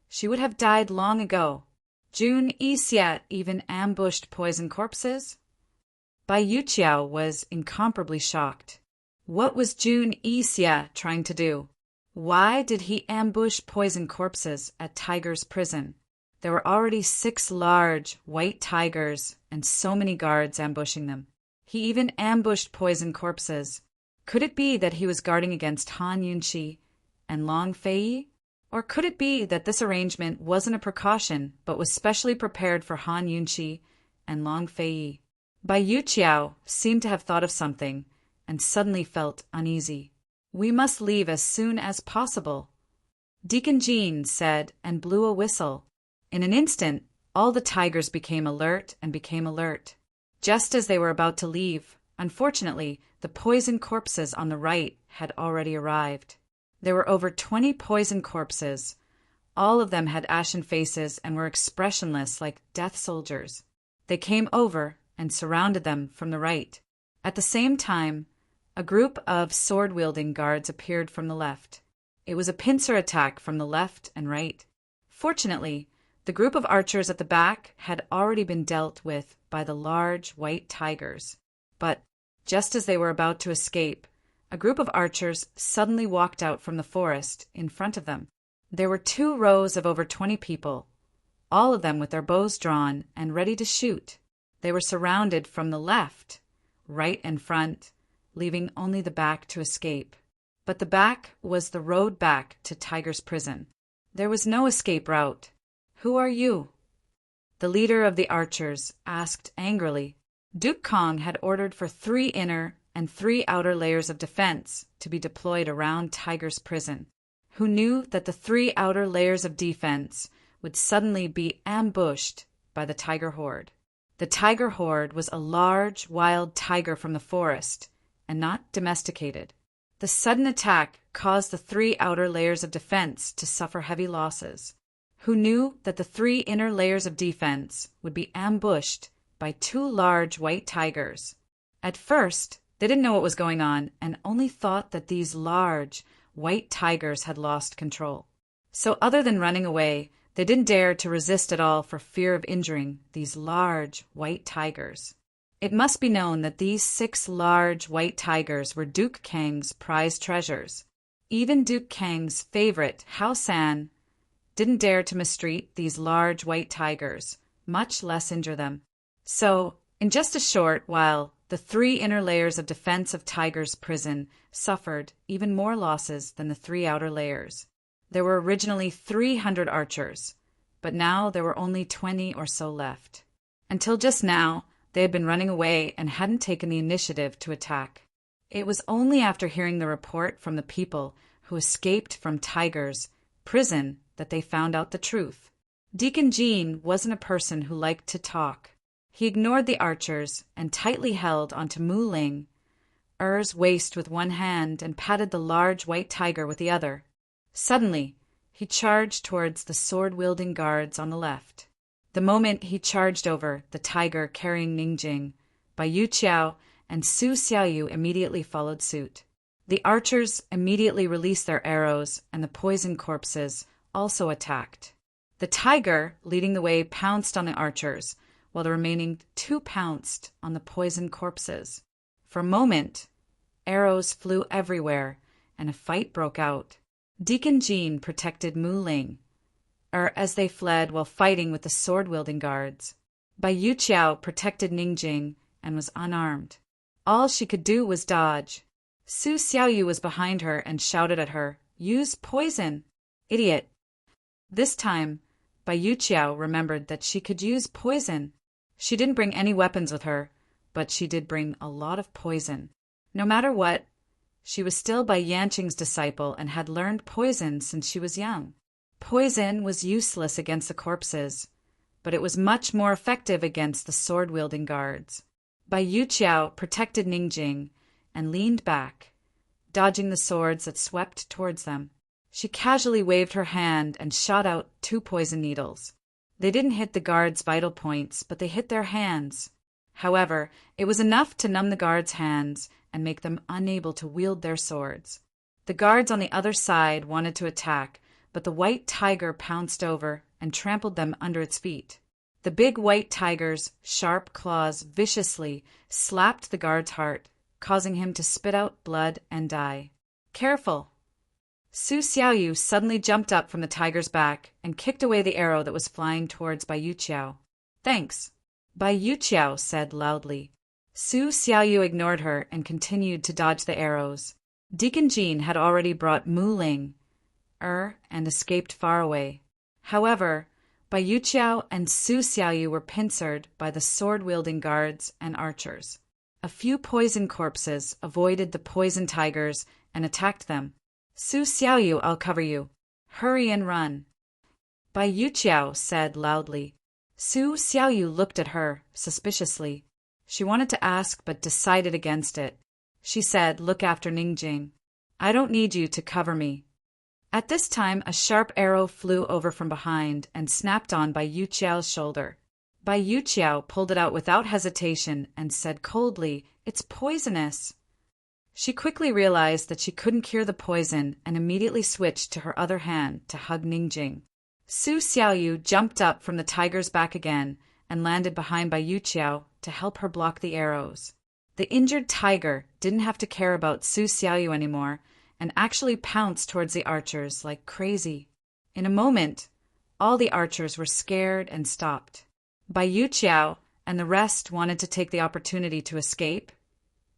she would have died long ago. Jun Yixia even ambushed poison corpses? Bai Yuqiao was incomparably shocked. What was Jun Yixia trying to do? Why did he ambush poison corpses at Tiger's prison? There were already 6 large white tigers and so many guards ambushing them. He even ambushed poison corpses. Could it be that he was guarding against Han Yunqi and Long Feiyi? Or could it be that this arrangement wasn't a precaution but was specially prepared for Han Yunqi and Long Feiyi? Bai Yuqiao seemed to have thought of something and suddenly felt uneasy. We must leave as soon as possible, Deacon Jean said and blew a whistle. In an instant, all the tigers became alert. Just as they were about to leave, unfortunately, the poison corpses on the right had already arrived. There were over 20 poison corpses. All of them had ashen faces and were expressionless like death soldiers. They came over and surrounded them from the right. At the same time, a group of sword-wielding guards appeared from the left. It was a pincer attack from the left and right. Fortunately, the group of archers at the back had already been dealt with by the large white tigers. But just as they were about to escape, a group of archers suddenly walked out from the forest in front of them. There were 2 rows of over 20 people, all of them with their bows drawn and ready to shoot. They were surrounded from the left, right and front, leaving only the back to escape. But the back was the road back to Tiger's prison. There was no escape route. Who are you? The leader of the archers asked angrily. Duke Kong had ordered for 3 inner and 3 outer layers of defense to be deployed around Tiger's prison. Who knew that the 3 outer layers of defense would suddenly be ambushed by the tiger horde? The tiger horde was a large, wild tiger from the forest, and not domesticated. The sudden attack caused the 3 outer layers of defense to suffer heavy losses. Who knew that the 3 inner layers of defense would be ambushed by 2 large white tigers? At first, they didn't know what was going on and only thought that these large white tigers had lost control. So other than running away, they didn't dare to resist at all for fear of injuring these large white tigers. It must be known that these 6 large white tigers were Duke Kang's prized treasures. Even Duke Kang's favorite, Hao San, didn't dare to mistreat these large white tigers, much less injure them. So, in just a short while, the 3 inner layers of defense of Tiger's prison suffered even more losses than the 3 outer layers. There were originally 300 archers, but now there were only 20 or so left. Until just now, they had been running away and hadn't taken the initiative to attack. It was only after hearing the report from the people who escaped from Tiger's prison that they found out the truth. Deacon Jean wasn't a person who liked to talk. He ignored the archers and tightly held onto Mu Ling's waist with one hand and patted the large white tiger with the other. Suddenly, he charged towards the sword-wielding guards on the left. The moment he charged over the tiger carrying Ningjing, Bai Yuqiao and Su Xiaoyu immediately followed suit. The archers immediately released their arrows, and the poison corpses also attacked. The tiger, leading the way, pounced on the archers, while the remaining 2 pounced on the poison corpses. For a moment, arrows flew everywhere, and a fight broke out. Deacon Jean protected Mu Ling, as they fled while fighting with the sword-wielding guards. Bai Yuqiao protected Ningjing and was unarmed. All she could do was dodge. Su Xiaoyu was behind her and shouted at her, "Use poison, idiot!" This time, Bai Yuqiao remembered that she could use poison. She didn't bring any weapons with her, but she did bring a lot of poison. No matter what, she was still Bai Yanqing's disciple and had learned poison since she was young. Poison was useless against the corpses, but it was much more effective against the sword-wielding guards. Bai Yuqiao protected Ningjing and leaned back, dodging the swords that swept towards them. She casually waved her hand and shot out 2 poison needles. They didn't hit the guards' vital points, but they hit their hands. However, it was enough to numb the guards' hands and make them unable to wield their swords. The guards on the other side wanted to attack, but the white tiger pounced over and trampled them under its feet. The big white tiger's sharp claws viciously slapped the guard's heart, causing him to spit out blood and die. Careful! Su Xiaoyu suddenly jumped up from the tiger's back and kicked away the arrow that was flying towards Bai Yuqiao. Thanks, Bai Yuqiao said loudly. Su Xiaoyu ignored her and continued to dodge the arrows. Deacon Jean had already brought Mu Ling, and escaped far away. However, Bai Yuqiao and Su Xiaoyu were pincered by the sword-wielding guards and archers. A few poison corpses avoided the poison tigers and attacked them. Su Xiaoyu, I'll cover you. Hurry and run, Bai Yuqiao said loudly. Su Xiaoyu looked at her suspiciously. She wanted to ask but decided against it. She said, "Look after Ningjing. I don't need you to cover me." At this time, a sharp arrow flew over from behind and snapped on Bai Yuqiao's shoulder. Bai Yuqiao pulled it out without hesitation and said coldly, "It's poisonous." She quickly realized that she couldn't cure the poison and immediately switched to her other hand to hug Ningjing. Su Xiaoyu jumped up from the tiger's back again and landed behind Bai Yuqiao to help her block the arrows. The injured tiger didn't have to care about Su Xiaoyu anymore and actually pounced towards the archers like crazy. In a moment, all the archers were scared and stopped. Bai Yuqiao and the rest wanted to take the opportunity to escape,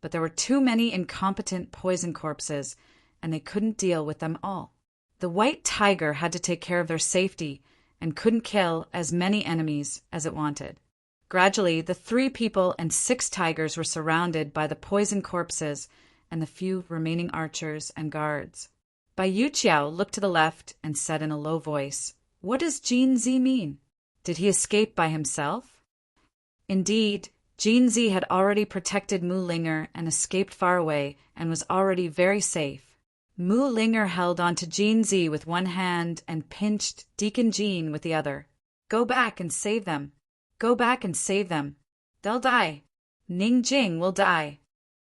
but there were too many incompetent poison corpses, and they couldn't deal with them all. The white tiger had to take care of their safety and couldn't kill as many enemies as it wanted. Gradually, the 3 people and 6 tigers were surrounded by the poison corpses and the few remaining archers and guards. Bai Yuqiao looked to the left and said in a low voice, "What does Jin Zi mean? Did he escape by himself?" Indeed, Jin Zi had already protected Mu Linger and escaped far away and was already very safe. Mu Linger held on to Jin Zi with one hand and pinched Deacon Jean with the other. "Go back and save them. Go back and save them. They'll die. Ningjing will die.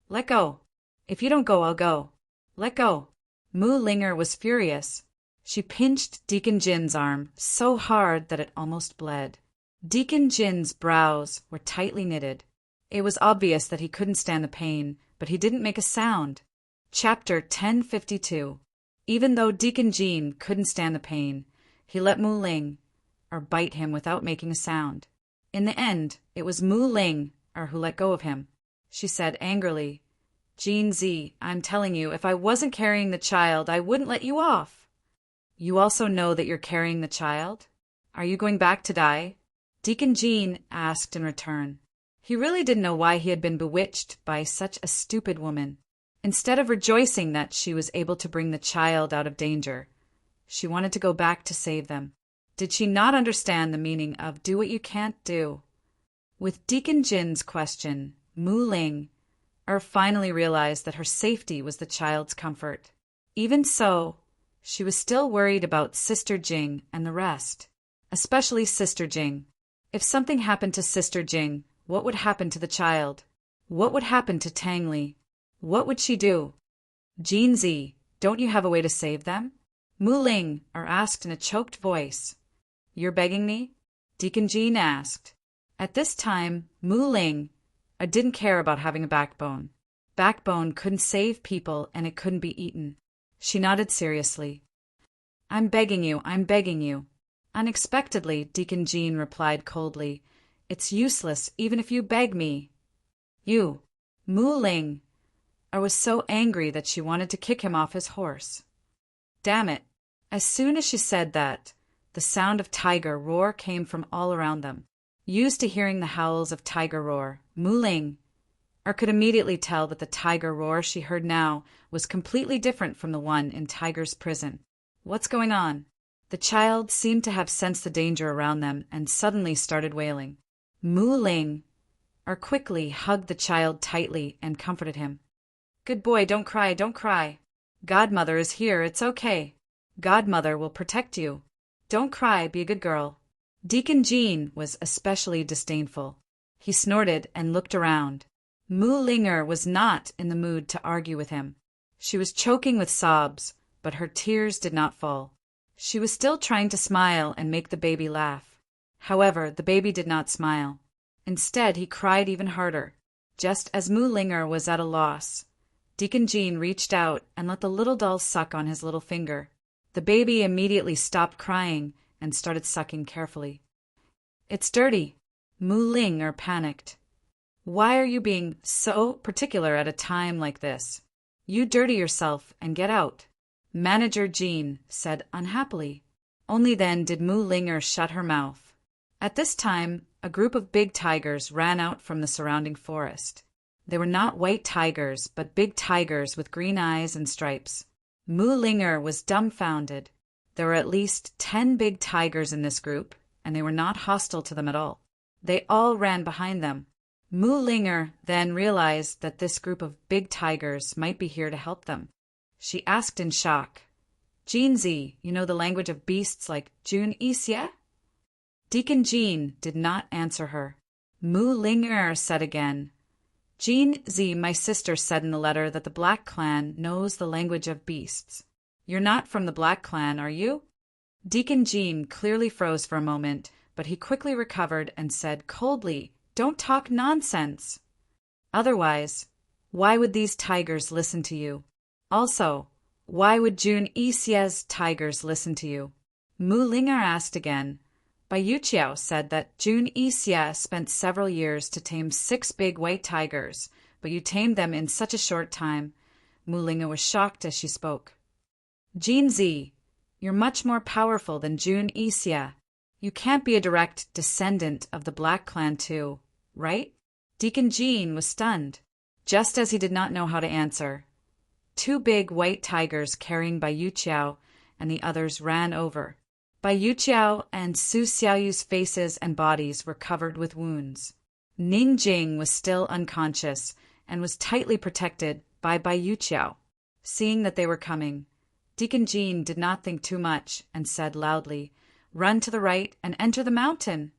Let go. If you don't go, I'll go. Let go." Mu Linger was furious. She pinched Deacon Jin's arm so hard that it almost bled. Deacon Jin's brows were tightly knitted. It was obvious that he couldn't stand the pain, but he didn't make a sound. Chapter 1052. Even though Deacon Jin couldn't stand the pain, he let Mu Ling bite him without making a sound. In the end, it was Mu Ling who let go of him. She said angrily, "Jin Zi, I'm telling you, if I wasn't carrying the child, I wouldn't let you off." "You also know that you're carrying the child? Are you going back to die?" Deacon Jean asked in return. He really didn't know why he had been bewitched by such a stupid woman. Instead of rejoicing that she was able to bring the child out of danger, she wanted to go back to save them. Did she not understand the meaning of "do what you can't do"? With Deacon Jin's question, Mu Ling finally realized that her safety was the child's comfort. Even so, she was still worried about Sister Jing and the rest, especially Sister Jing. If something happened to Sister Jing, what would happen to the child? What would happen to Tang Li? What would she do? "Jin Zi, don't you have a way to save them?" Mu Ling asked in a choked voice. "You're begging me?" Deacon Jean asked. At this time, Mu Ling didn't care about having a backbone. Backbone couldn't save people and it couldn't be eaten. She nodded seriously. I'm begging you." Unexpectedly, Deacon Jean replied coldly, "It's useless even if you beg me." "You." Mu Ling was so angry that she wanted to kick him off his horse. Damn it. As soon as she said that, the sound of tiger roar came from all around them. used to hearing the howls of tiger roar, Muling, or could immediately tell that the tiger roar she heard now was completely different from the one in Tiger's prison. What's going on? The child seemed to have sensed the danger around them and suddenly started wailing. Muling, or quickly hugged the child tightly and comforted him. Good boy, don't cry, don't cry. Godmother is here, it's okay. Godmother will protect you. Don't cry, be a good girl. Deacon Jean was especially disdainful. He snorted and looked around. Mulinger was not in the mood to argue with him. She was choking with sobs, but her tears did not fall. She was still trying to smile and make the baby laugh. However, the baby did not smile. Instead, he cried even harder. Just as Mulinger was at a loss, Deacon Jean reached out and let the little doll suck on his little finger. The baby immediately stopped crying and started sucking carefully. It's dirty. Mulinger panicked. Why are you being so particular at a time like this? You dirty yourself and get out, Manager Jean said unhappily. Only then did Mulinger shut her mouth. At this time, a group of big tigers ran out from the surrounding forest. They were not white tigers, but big tigers with green eyes and stripes. Mulinger was dumbfounded. There were at least 10 big tigers in this group, and they were not hostile to them at all. They all ran behind them. Mulinger then realized that this group of big tigers might be here to help them. She asked in shock, Jeanzi, you know the language of beasts like June Isye? Deacon Jean did not answer her. Mulinger said again, Jeanzi, my sister said in the letter that the Black Clan knows the language of beasts. You're not from the Black Clan, are you? Deacon Jean clearly froze for a moment, but he quickly recovered and said coldly, Don't talk nonsense. Otherwise, why would these tigers listen to you? Also, why would June Isye's tigers listen to you? Mulinger asked again. Bayuchiao said that June Isye spent several years to tame 6 big white tigers, but you tamed them in such a short time. Mulinger was shocked as she spoke. Jeanzi, you're much more powerful than June Isye. You can't be a direct descendant of the Black Clan too, right? Deacon Jean was stunned, just as he did not know how to answer. 2 big white tigers carrying Bayuchiao and the others ran over. Bayuchiao and Su Xiaoyu's faces and bodies were covered with wounds. Ningjing was still unconscious and was tightly protected by Bayuchiao. Seeing that they were coming, Deacon Jean did not think too much and said loudly, Run to the right and enter the mountain.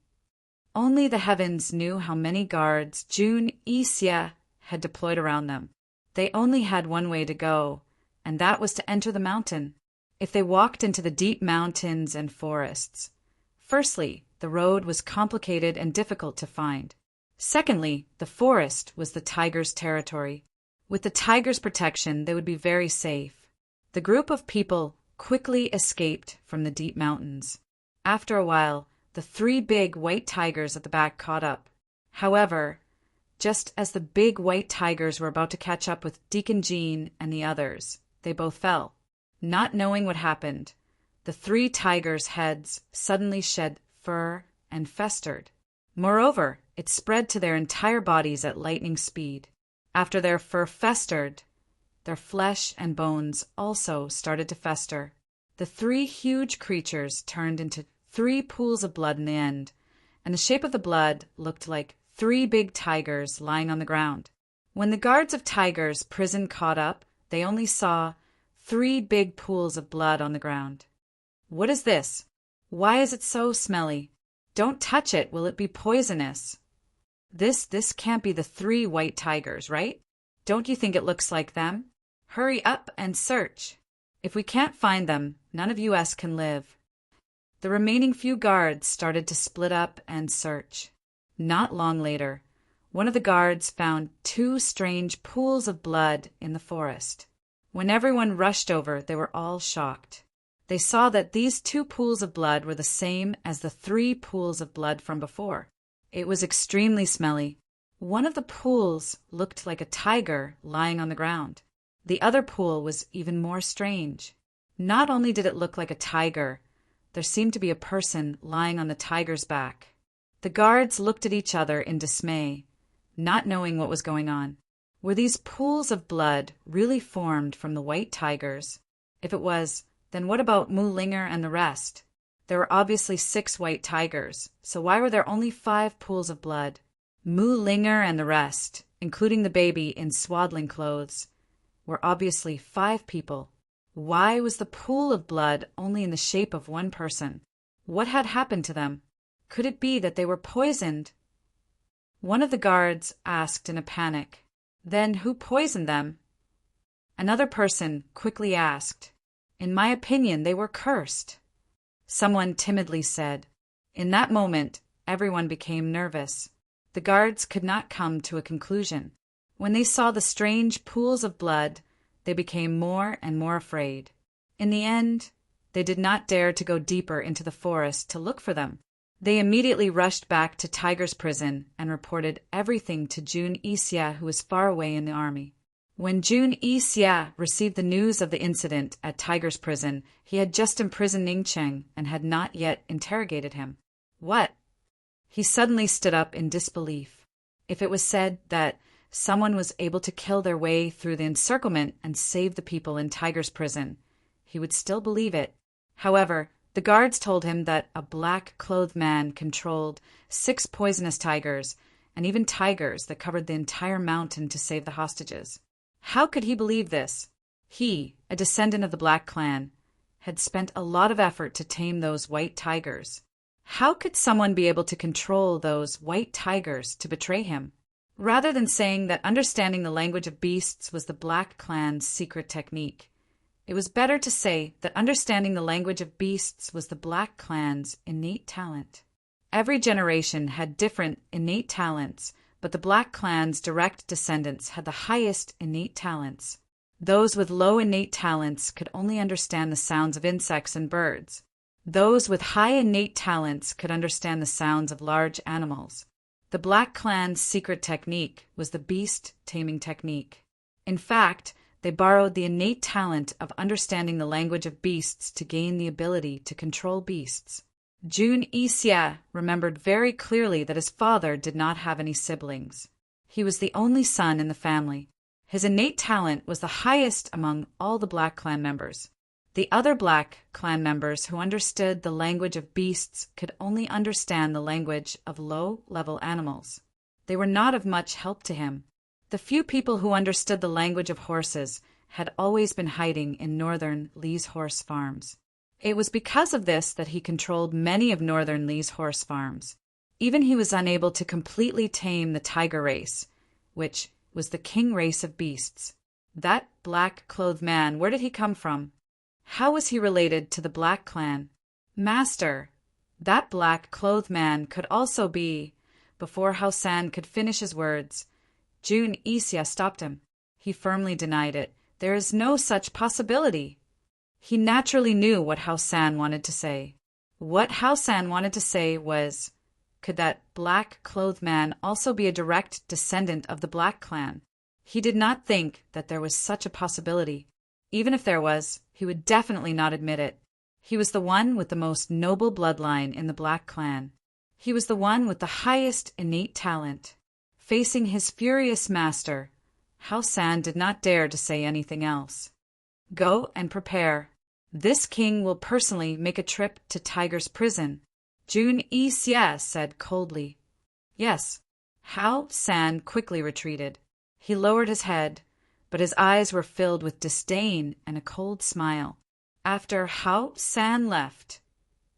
Only the heavens knew how many guards June Isye had deployed around them. They only had one way to go, and that was to enter the mountain. If they walked into the deep mountains and forests, firstly, the road was complicated and difficult to find. Secondly, the forest was the tigers' territory. With the tigers' protection, they would be very safe. The group of people quickly escaped from the deep mountains. After a while, the 3 big white tigers at the back caught up. However, just as the big white tigers were about to catch up with Deacon Jean and the others, they both fell. Not knowing what happened, the 3 tigers' heads suddenly shed fur and festered. Moreover, it spread to their entire bodies at lightning speed. After their fur festered, their flesh and bones also started to fester. The 3 huge creatures turned into 3 pools of blood in the end, and the shape of the blood looked like 3 big tigers lying on the ground. When the guards of Tiger's prison caught up, they only saw 3 big pools of blood on the ground. What is this? Why is it so smelly? Don't touch it, will it be poisonous? This can't be the 3 white tigers, right? Don't you think it looks like them? Hurry up and search. If we can't find them, none of us can live. The remaining few guards started to split up and search. Not long later, one of the guards found 2 strange pools of blood in the forest. When everyone rushed over, they were all shocked. They saw that these 2 pools of blood were the same as the 3 pools of blood from before. It was extremely smelly. One of the pools looked like a tiger lying on the ground. The other pool was even more strange. Not only did it look like a tiger, there seemed to be a person lying on the tiger's back. The guards looked at each other in dismay, not knowing what was going on. Were these pools of blood really formed from the white tigers? If it was, then what about Mu Linger and the rest? There were obviously 6 white tigers, so why were there only 5 pools of blood? Mu Linger and the rest, including the baby in swaddling clothes, were obviously 5 people. Why was the pool of blood only in the shape of one person? What had happened to them? Could it be that they were poisoned? One of the guards asked in a panic. Then who poisoned them? Another person quickly asked. In my opinion, they were cursed. Someone timidly said. In that moment, everyone became nervous. The guards could not come to a conclusion. When they saw the strange pools of blood, they became more and more afraid. In the end, they did not dare to go deeper into the forest to look for them. They immediately rushed back to Tiger's prison and reported everything to Jun Yixia, who was far away in the army. When Jun Yixia received the news of the incident at Tiger's prison, he had just imprisoned Ningcheng and had not yet interrogated him. What? He suddenly stood up in disbelief. If it was said that someone was able to kill their way through the encirclement and save the people in Tiger's prison, he would still believe it. However, the guards told him that a black-clothed man controlled 6 poisonous tigers, and even tigers that covered the entire mountain to save the hostages. How could he believe this? He, a descendant of the Black Clan, had spent a lot of effort to tame those white tigers. How could someone be able to control those white tigers to betray him? Rather than saying that understanding the language of beasts was the Black Clan's secret technique, it was better to say that understanding the language of beasts was the Black Clan's innate talent. Every generation had different innate talents, but the Black Clan's direct descendants had the highest innate talents. Those with low innate talents could only understand the sounds of insects and birds. Those with high innate talents could understand the sounds of large animals. The Black Clan's secret technique was the beast taming technique. In fact, they borrowed the innate talent of understanding the language of beasts to gain the ability to control beasts. Jun Yixia remembered very clearly that his father did not have any siblings. He was the only son in the family. His innate talent was the highest among all the Black Clan members. The other Black Clan members who understood the language of beasts could only understand the language of low-level animals. They were not of much help to him. The few people who understood the language of horses had always been hiding in northern Li's horse farms. It was because of this that he controlled many of northern Li's horse farms. Even he was unable to completely tame the tiger race, which was the king race of beasts. That black-clothed man, where did he come from? How was he related to the Black Clan? Master, that black-clothed man could also be... Before Hao San could finish his words, Jun Yixia stopped him. He firmly denied it. There is no such possibility. He naturally knew what Hao San wanted to say. What Hao San wanted to say was, could that black-clothed man also be a direct descendant of the Black Clan? He did not think that there was such a possibility. Even if there was, he would definitely not admit it. He was the one with the most noble bloodline in the Black Clan. He was the one with the highest innate talent. Facing his furious master, Hao San did not dare to say anything else. Go and prepare. This king will personally make a trip to Tiger's prison, Jun Yixia said coldly. Yes. Hao San quickly retreated. He lowered his head, but his eyes were filled with disdain and a cold smile. After Hao San left,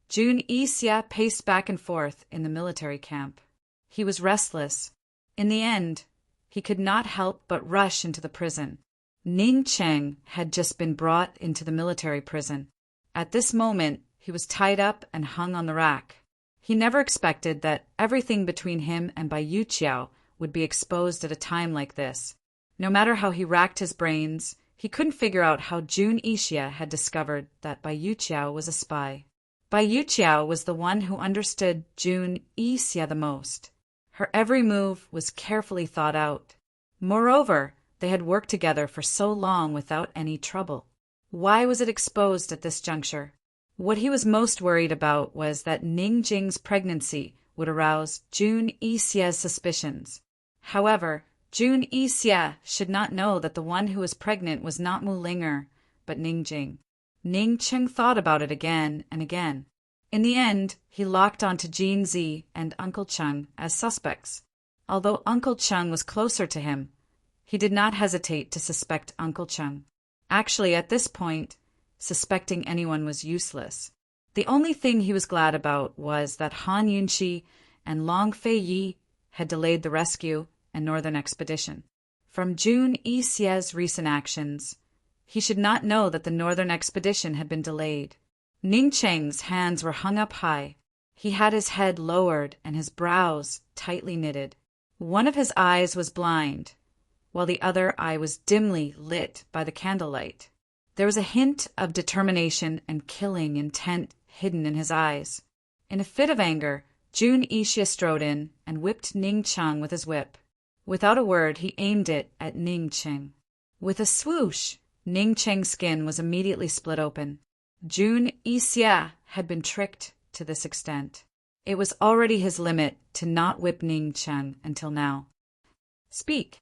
Jun Yixia paced back and forth in the military camp. He was restless. In the end, he could not help but rush into the prison. Ningcheng had just been brought into the military prison. At this moment, he was tied up and hung on the rack. He never expected that everything between him and Bai Yuqiao would be exposed at a time like this. No matter how he racked his brains, he couldn't figure out how Jun Yixia had discovered that Bai Yuqiao was a spy. Bai Yuqiao was the one who understood Jun Yixia the most. Her every move was carefully thought out. Moreover, they had worked together for so long without any trouble. Why was it exposed at this juncture? What he was most worried about was that Ning Jing's pregnancy would arouse Jun Yixie's suspicions. However, Jun Yixie should not know that the one who was pregnant was not Mu Linger, but Ning Jing. Ning Cheng thought about it again and again. In the end, he locked onto Jin Zi and Uncle Cheng as suspects. Although Uncle Cheng was closer to him, he did not hesitate to suspect Uncle Cheng. Actually, at this point, suspecting anyone was useless. The only thing he was glad about was that Han Yunxi and Long Fei Yi had delayed the rescue and northern expedition. From Jun Yixie's recent actions, he should not know that the northern expedition had been delayed. Ning Cheng's hands were hung up high. He had his head lowered and his brows tightly knitted. One of his eyes was blind, while the other eye was dimly lit by the candlelight. There was a hint of determination and killing intent hidden in his eyes. In a fit of anger, Jun Yixie strode in and whipped Ning Cheng with his whip. Without a word, he aimed it at Ning Cheng. With a swoosh, Ning Cheng's skin was immediately split open. Jun Yixie had been tricked to this extent. It was already his limit to not whip Ning Cheng until now. Speak.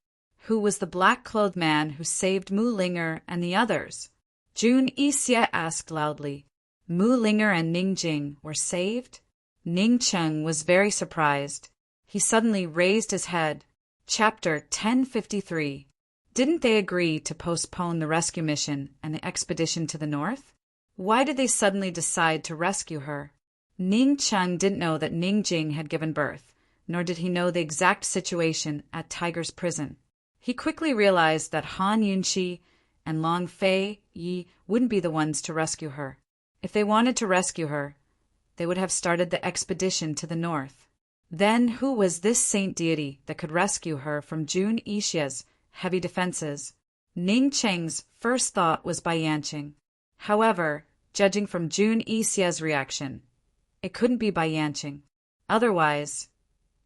Who was the black-clothed man who saved Mu Linger and the others? Jun Yixie asked loudly. Mu Linger and Ning Jing were saved? Ning Cheng was very surprised. He suddenly raised his head. Chapter 1053. Didn't they agree to postpone the rescue mission and the expedition to the north? Why did they suddenly decide to rescue her? Ning Cheng didn't know that Ning Jing had given birth, nor did he know the exact situation at Tiger's prison. He quickly realized that Han Yunxi and Long Fei Yi wouldn't be the ones to rescue her. If they wanted to rescue her, they would have started the expedition to the north. Then who was this saint deity that could rescue her from Jun Yixie's heavy defenses? Ning Cheng's first thought was Bai Yanqing. However, judging from Jun Yixie's reaction, it couldn't be Bai Yanqing. Otherwise,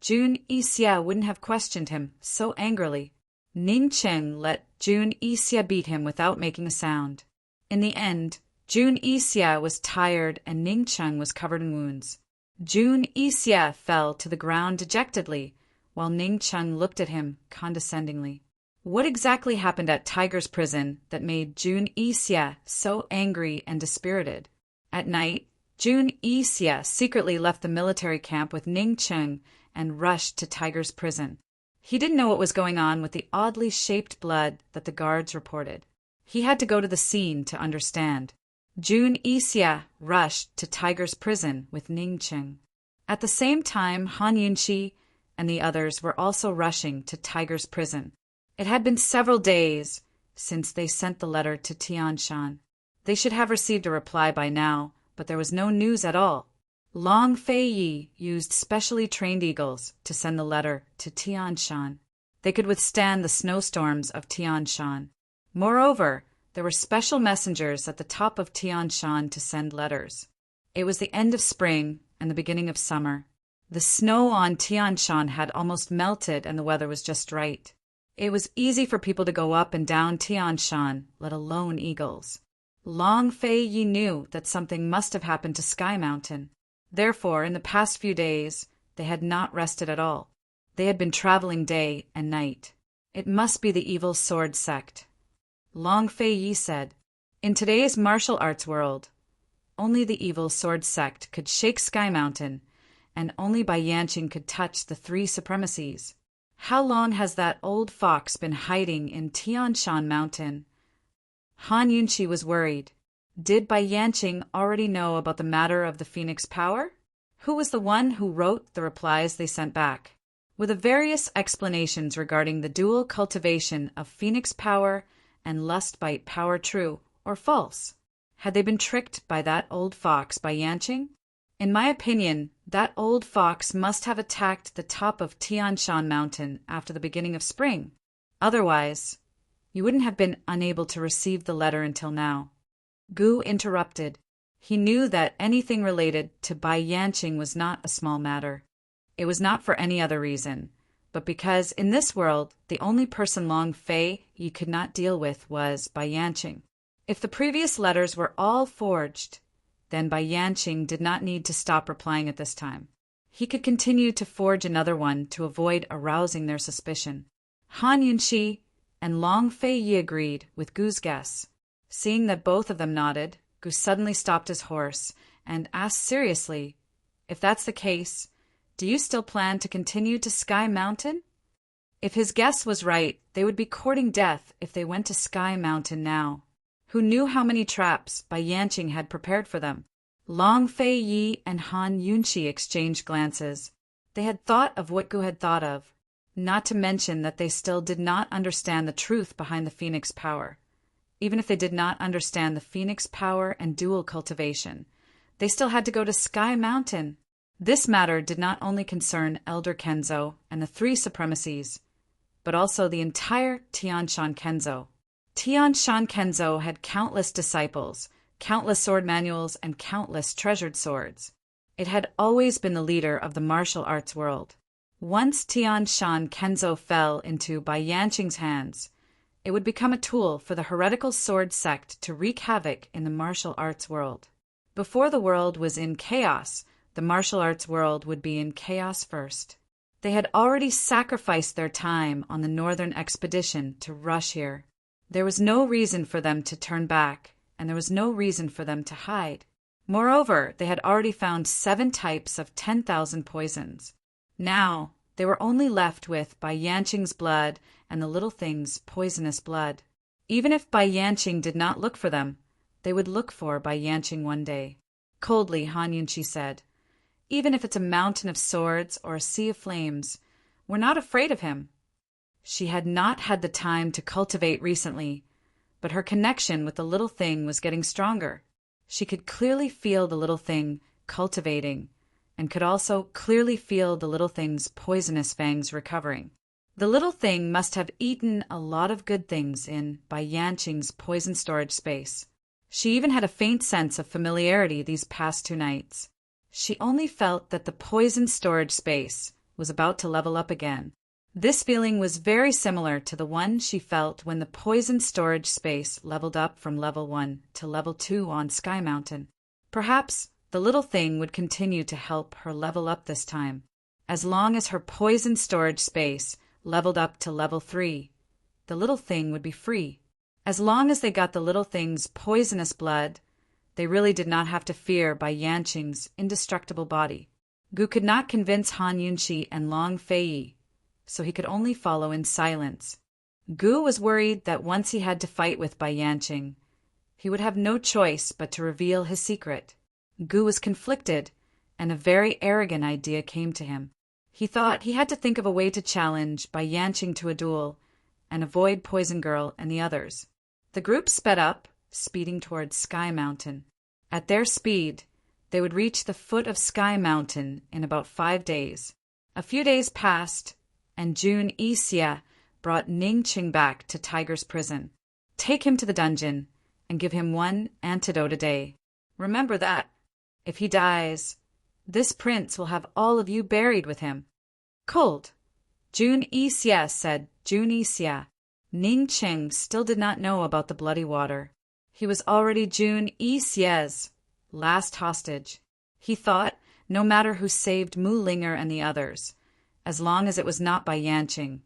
Jun Yixie wouldn't have questioned him so angrily. Ning Cheng let Jun Yixie beat him without making a sound. In the end, Jun Yixie was tired and Ning Cheng was covered in wounds. Jun Yixie fell to the ground dejectedly, while Ning Cheng looked at him condescendingly. What exactly happened at Tiger's prison that made Jun Yixie so angry and dispirited? At night, Jun Yixie secretly left the military camp with Ning Cheng and rushed to Tiger's prison. He didn't know what was going on with the oddly shaped blood that the guards reported. He had to go to the scene to understand. Jun Yixie rushed to Tiger's prison with Ning Cheng. At the same time, Han Yunxi and the others were also rushing to Tiger's prison. It had been several days since they sent the letter to Tian Shan. They should have received a reply by now, but there was no news at all. Long Fei Yi used specially trained eagles to send the letter to Tian Shan. They could withstand the snowstorms of Tian Shan. Moreover, there were special messengers at the top of Tian Shan to send letters. It was the end of spring and the beginning of summer. The snow on Tian Shan had almost melted and the weather was just right. It was easy for people to go up and down Tian Shan, let alone eagles. Long Fei Yi knew that something must have happened to Sky Mountain. Therefore, in the past few days, they had not rested at all. They had been traveling day and night. It must be the evil sword sect. Long Fei Yi said, in today's martial arts world, only the evil sword sect could shake Sky Mountain, and only Bai Yanqing could touch the three supremacies. How long has that old fox been hiding in Tian Shan Mountain? Han Yunxi was worried. Did Bai Yanqing already know about the matter of the Phoenix Power? Who was the one who wrote the replies they sent back? With the various explanations regarding the dual cultivation of Phoenix Power and Lust Bite Power true or false? Had they been tricked by that old fox Bai Yanqing? In my opinion, that old fox must have attacked the top of Tian Shan Mountain after the beginning of spring. Otherwise, you wouldn't have been unable to receive the letter until now. Gu interrupted. He knew that anything related to Bai Yanqing was not a small matter. It was not for any other reason, but because in this world, the only person Long Fei Yi could not deal with was Bai Yanqing. If the previous letters were all forged, then Bai Yanqing did not need to stop replying at this time. He could continue to forge another one to avoid arousing their suspicion. Han Yunxi and Long Fei Yi agreed with Gu's guess. Seeing that both of them nodded, Gu suddenly stopped his horse and asked seriously, "If that's the case, do you still plan to continue to Sky Mountain?" If his guess was right, they would be courting death if they went to Sky Mountain now. Who knew how many traps Bai Yanqing had prepared for them? Long Fei Yi and Han Yunxi exchanged glances. They had thought of what Gu had thought of, not to mention that they still did not understand the truth behind the Phoenix power. Even if they did not understand the Phoenix power and dual cultivation, they still had to go to Sky Mountain. This matter did not only concern Elder Kenzo and the three supremacies, but also the entire Tianshan Kenzo. Tianshan Kenzo had countless disciples, countless sword manuals, and countless treasured swords. It had always been the leader of the martial arts world. Once Tianshan Kenzo fell into Bai Yanqing's hands, it would become a tool for the heretical sword sect to wreak havoc in the martial arts world. Before the world was in chaos, the martial arts world would be in chaos first. They had already sacrificed their time on the northern expedition to rush here. There was no reason for them to turn back, and there was no reason for them to hide. Moreover, they had already found 7 types of 10,000 poisons. Now, they were only left with Bai Yanqing's blood and the little thing's poisonous blood. Even if Bai Yanqing did not look for them, they would look for Bai Yanqing one day. Coldly, Han Yunxi said, "Even if it's a mountain of swords or a sea of flames, we're not afraid of him." She had not had the time to cultivate recently, but her connection with the little thing was getting stronger. She could clearly feel the little thing cultivating, and could also clearly feel the little thing's poisonous fangs recovering. The little thing must have eaten a lot of good things in Bai Yanqing's poison storage space. She even had a faint sense of familiarity these past 2 nights. She only felt that the poison storage space was about to level up again. This feeling was very similar to the one she felt when the poison storage space leveled up from level 1 to level 2 on Sky Mountain. Perhaps the little thing would continue to help her level up this time. As long as her poison storage space leveled up to level 3, the little thing would be free. As long as they got the little thing's poisonous blood, they really did not have to fear Bai Yanqing's indestructible body. Gu could not convince Han Yunxi and Long Fei Yi, so he could only follow in silence. Gu was worried that once he had to fight with Bai Yanqing, he would have no choice but to reveal his secret. Gu was conflicted, and a very arrogant idea came to him. He thought he had to think of a way to challenge Bai Yanqing to a duel and avoid Poison Girl and the others. The group sped up, speeding towards Sky Mountain. At their speed, they would reach the foot of Sky Mountain in about 5 days. A few days passed, and Jun Yixia brought Ning Qing back to Tiger's prison. "Take him to the dungeon and give him 1 antidote a day. Remember that. If he dies, this prince will have all of you buried with him." "Cold." Jun Yixia said. Jun Yixia. Ning Qing still did not know about the bloody water. He was already Jun Yixia's last hostage. He thought, no matter who saved Mu Linger and the others, as long as it was not Bai Yanqing,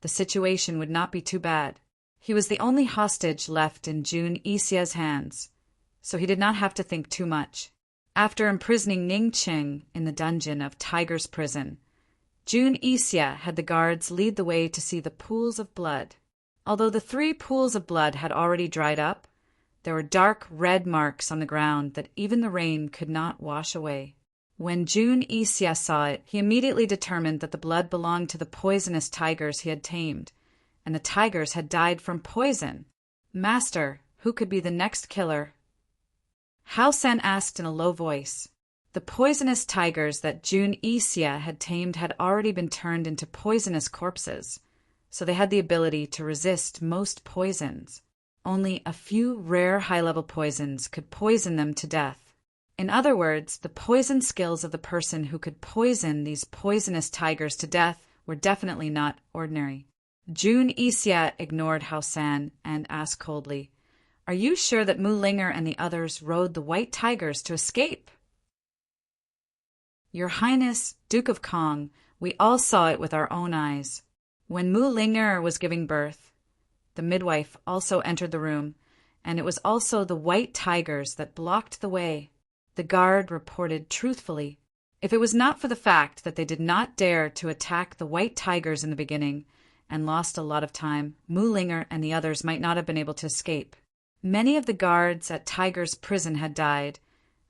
the situation would not be too bad. He was the only hostage left in Jun Yixia's hands, so he did not have to think too much. After imprisoning Ning Qing in the dungeon of Tiger's prison, Jun Yixia had the guards lead the way to see the pools of blood. Although the 3 pools of blood had already dried up, there were dark red marks on the ground that even the rain could not wash away. When Jun Yixia saw it, he immediately determined that the blood belonged to the poisonous tigers he had tamed, and the tigers had died from poison. "Master, who could be the next killer?" Hao San asked in a low voice. The poisonous tigers that Jun Yixia had tamed had already been turned into poisonous corpses, so they had the ability to resist most poisons. Only a few rare high-level poisons could poison them to death. In other words, the poison skills of the person who could poison these poisonous tigers to death were definitely not ordinary. Jun Yixia ignored Hao San and asked coldly, "Are you sure that Mu Linger and the others rode the white tigers to escape?" "Your Highness, Duke of Kong, we all saw it with our own eyes. When Mu Linger was giving birth, the midwife also entered the room, and it was also the white tigers that blocked the way. The guard reported truthfully. If it was not for the fact that they did not dare to attack the white tigers in the beginning and lost a lot of time, Mu Linger and the others might not have been able to escape. Many of the guards at Tiger's prison had died,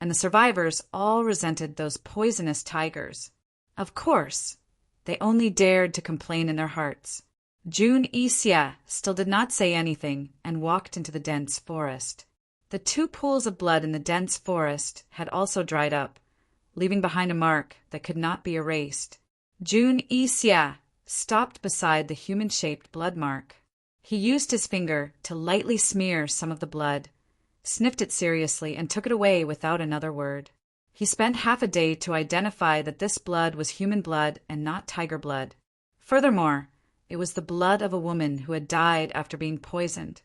and the survivors all resented those poisonous tigers. Of course, they only dared to complain in their hearts. Jun Yixia still did not say anything and walked into the dense forest. The 2 pools of blood in the dense forest had also dried up, leaving behind a mark that could not be erased. Jun Yixia stopped beside the human-shaped blood mark. He used his finger to lightly smear some of the blood, sniffed it seriously, and took it away without another word. He spent half a day to identify that this blood was human blood and not tiger blood. Furthermore, it was the blood of a woman who had died after being poisoned.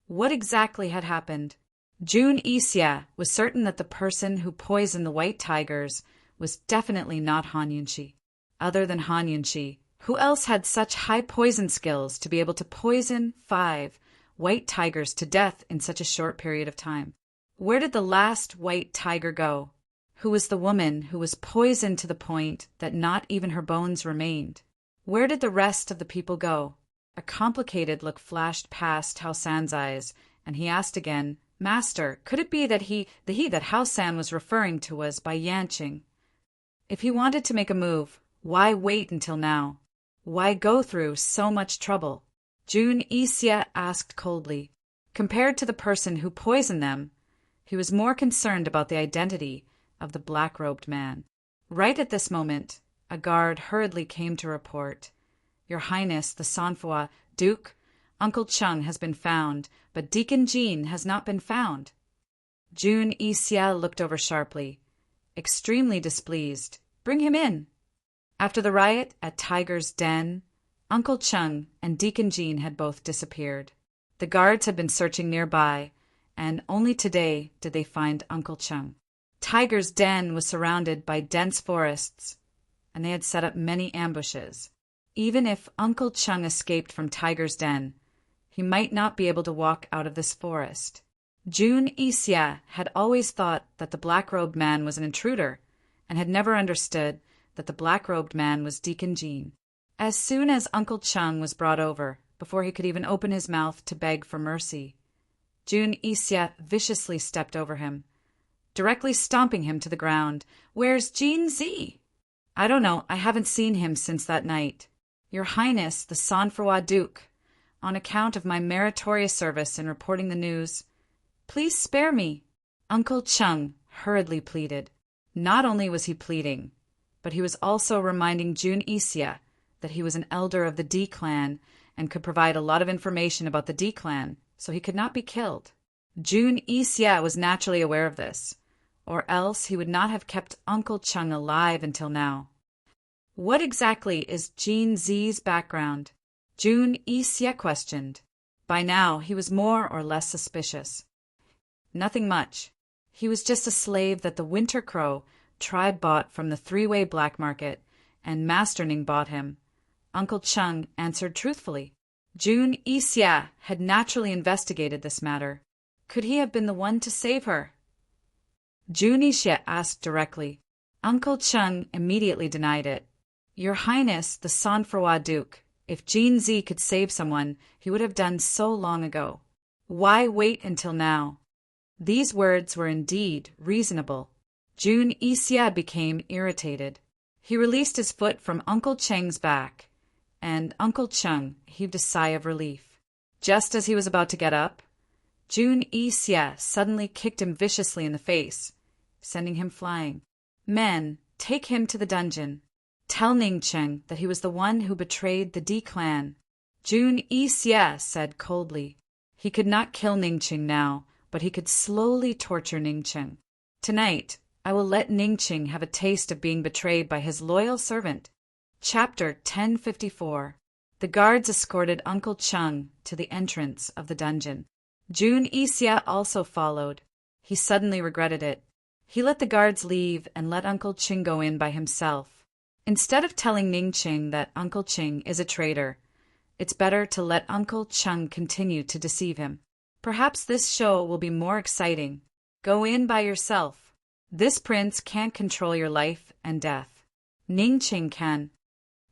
What exactly had happened? Jun Yixia was certain that the person who poisoned the white tigers was definitely not Han Yunxi. Other than Han Yunxi, who else had such high poison skills to be able to poison 5 white tigers to death in such a short period of time? Where did the last white tiger go? Who was the woman who was poisoned to the point that not even her bones remained? Where did the rest of the people go? A complicated look flashed past Hao San's eyes, and he asked again, "Master, could it be that the he that Hao San was referring to was Bai Yanqing? If he wanted to make a move, why wait until now? Why go through so much trouble?" Jun Yixia asked coldly. Compared to the person who poisoned them, he was more concerned about the identity of the black-robed man. Right at this moment, a guard hurriedly came to report, "Your Highness, the Sanfua Duke, Uncle Chung has been found, but Deacon Jean has not been found." Jun Yixia looked over sharply, extremely displeased. "Bring him in." After the riot at Tiger's Den, Uncle Chung and Deacon Jean had both disappeared. The guards had been searching nearby, and only today did they find Uncle Chung. Tiger's Den was surrounded by dense forests, and they had set up many ambushes. Even if Uncle Chung escaped from Tiger's Den, he might not be able to walk out of this forest. Jun Yixia had always thought that the black-robed man was an intruder, and had never understood that the black-robed man was Deacon Jean. As soon as Uncle Chung was brought over, before he could even open his mouth to beg for mercy, Jun Yixia viciously stepped over him, directly stomping him to the ground. "Where's Jean Z?" "I don't know. I haven't seen him since that night. Your Highness, the Sanfrois Duke, on account of my meritorious service in reporting the news, please spare me," Uncle Chung hurriedly pleaded. Not only was he pleading, but he was also reminding Jun Yixia that he was an elder of the D clan and could provide a lot of information about the D clan, so he could not be killed. Jun Yixia was naturally aware of this, or else he would not have kept Uncle Chung alive until now. "What exactly is Jean Z's background?" Jun Yixia questioned. By now he was more or less suspicious. Nothing much. He was just a slave that the Winter Crow tribe bought from the three-way black market, and Master Ning bought him. Uncle Chung answered truthfully. Jun Yixia had naturally investigated this matter. Could he have been the one to save her? Jun Yixia asked directly. Uncle Chung immediately denied it. "Your Highness, the Sanfrois Duke, if Jean Z could save someone, he would have done so long ago. Why wait until now?" These words were indeed reasonable. Jun Yixia became irritated. He released his foot from Uncle Cheng's back, and Uncle Chung heaved a sigh of relief. Just as he was about to get up, Jun Yixia suddenly kicked him viciously in the face, sending him flying. "Men, take him to the dungeon. Tell Ning Cheng that he was the one who betrayed the D clan." Jun Yixia said coldly. He could not kill Ning Cheng now, but he could slowly torture Ning Cheng. "Tonight, I will let Ning Cheng have a taste of being betrayed by his loyal servant." Chapter 1054. The guards escorted Uncle Chung to the entrance of the dungeon. Jun Yixia also followed. He suddenly regretted it. He let the guards leave and let Uncle Chung go in by himself. Instead of telling Ning Ching that Uncle Ching is a traitor, it's better to let Uncle Chung continue to deceive him. Perhaps this show will be more exciting. Go in by yourself. This prince can't control your life and death. Ning Ching can.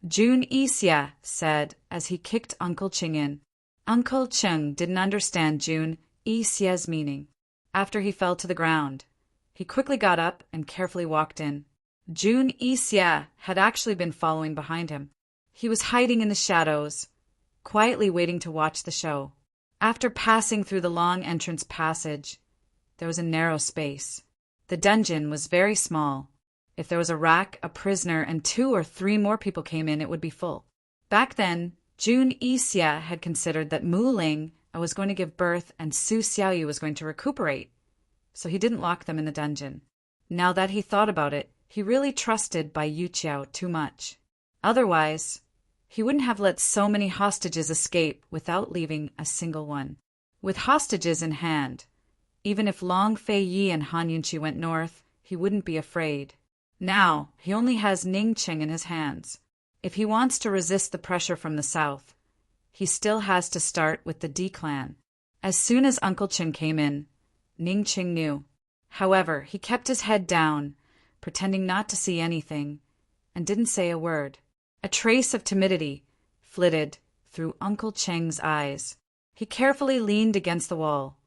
Jun Isya said as he kicked Uncle Ching in. Uncle Chung didn't understand Jun Isya's meaning. After he fell to the ground, he quickly got up and carefully walked in. Jun Isya had actually been following behind him. He was hiding in the shadows, quietly waiting to watch the show. After passing through the long entrance passage, there was a narrow space. The dungeon was very small. If there was a rack, a prisoner, and 2 or 3 more people came in, it would be full. Back then, Jun Isya had considered that Mu Ling was going to give birth and Su Xiaoyu was going to recuperate, so he didn't lock them in the dungeon. Now that he thought about it, he really trusted Bai Yuqiao too much. Otherwise, he wouldn't have let so many hostages escape without leaving a single one. With hostages in hand, even if Long Fei Yi and Han Yunqi went north, he wouldn't be afraid. Now, he only has Ning Ching in his hands. If he wants to resist the pressure from the south, he still has to start with the D clan. As soon as Uncle Ching came in, Ning Ching knew. However, he kept his head down, pretending not to see anything, and didn't say a word. A trace of timidity flitted through Uncle Cheng's eyes. He carefully leaned against the wall,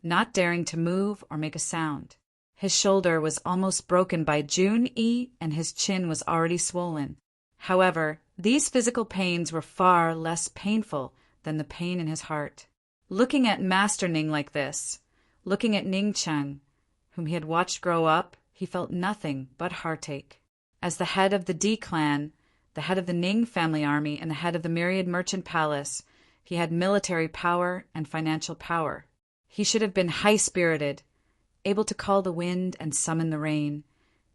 not daring to move or make a sound. His shoulder was almost broken by Jun Yi, and his chin was already swollen. However, these physical pains were far less painful than the pain in his heart. Looking at Master Ning like this, looking at Ning Cheng, whom he had watched grow up, he felt nothing but heartache. As the head of the D clan, the head of the Ning family army, and the head of the Myriad Merchant Palace, he had military power and financial power. He should have been high-spirited, able to call the wind and summon the rain,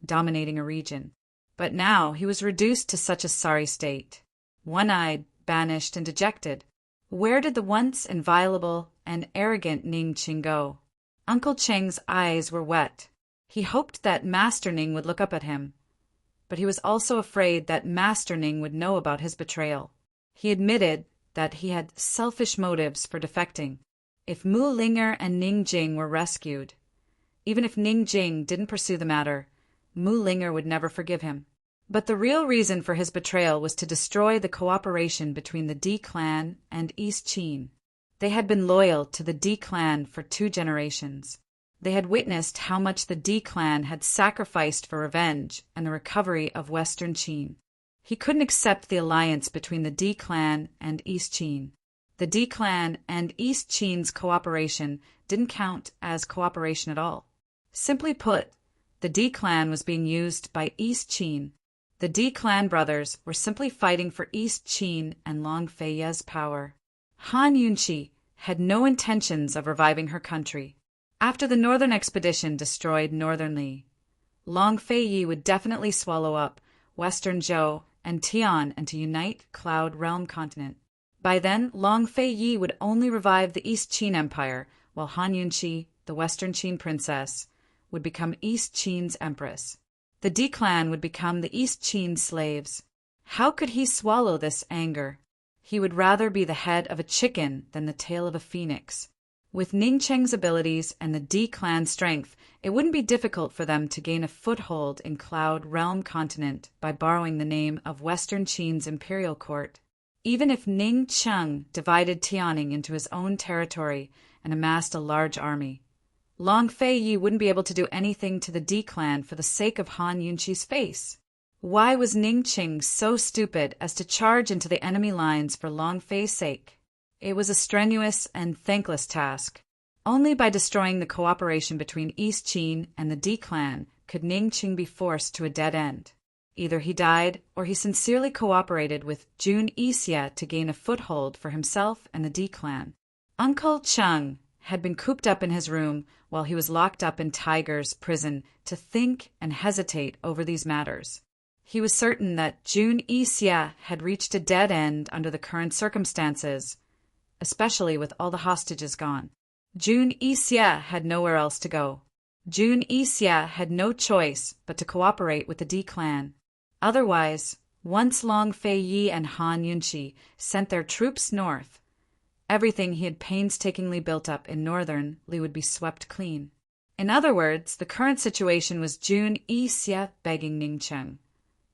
dominating a region. But now he was reduced to such a sorry state, one-eyed, banished, and dejected. Where did the once inviolable and arrogant Ning Ching go? Uncle Cheng's eyes were wet. He hoped that Master Ning would look up at him, but he was also afraid that Master Ning would know about his betrayal. He admitted that he had selfish motives for defecting. If Mu Linger and Ning Jing were rescued, even if Ning Jing didn't pursue the matter, Mu Linger would never forgive him. But the real reason for his betrayal was to destroy the cooperation between the D clan and East Qin. They had been loyal to the D clan for 2 generations. They had witnessed how much the D clan had sacrificed for revenge and the recovery of Western Qin. He couldn't accept the alliance between the D clan and East Qin. The D clan and East Qin's cooperation didn't count as cooperation at all. Simply put, the D clan was being used by East Qin. The D clan brothers were simply fighting for East Qin and Long Fei Ye's power. Han Yunqi had no intentions of reviving her country. After the northern expedition destroyed northern Li, Long Fei Yi would definitely swallow up Western Zhou and Tian and to unite Cloud Realm continent. By then, Long Fei Yi would only revive the East Qin Empire, while Han Yunqi, the Western Qin princess, would become East Qin's empress. The D clan would become the East Qin slaves. How could he swallow this anger? He would rather be the head of a chicken than the tail of a phoenix. With Ning Cheng's abilities and the D clan strength, it wouldn't be difficult for them to gain a foothold in Cloud Realm continent by borrowing the name of Western Qin's imperial court. Even if Ning Cheng divided Tianning into his own territory and amassed a large army, Long Fei Yi wouldn't be able to do anything to the D clan for the sake of Han Yunqi's face. Why was Ning Cheng so stupid as to charge into the enemy lines for Long Fei's sake? It was a strenuous and thankless task. Only by destroying the cooperation between East Qin and the D clan could Ning Cheng be forced to a dead end. Either he died, or he sincerely cooperated with Jun Isya to gain a foothold for himself and the D clan. Uncle Cheng had been cooped up in his room while he was locked up in Tiger's prison to think and hesitate over these matters. He was certain that Jun Isya had reached a dead end under the current circumstances, especially with all the hostages gone. Jun Isya had nowhere else to go. Jun Isya had no choice but to cooperate with the D clan. Otherwise, once Long Fei and Han Yunqi sent their troops north, everything he had painstakingly built up in northern Li would be swept clean. In other words, the current situation was Jun Yixia begging Ningcheng,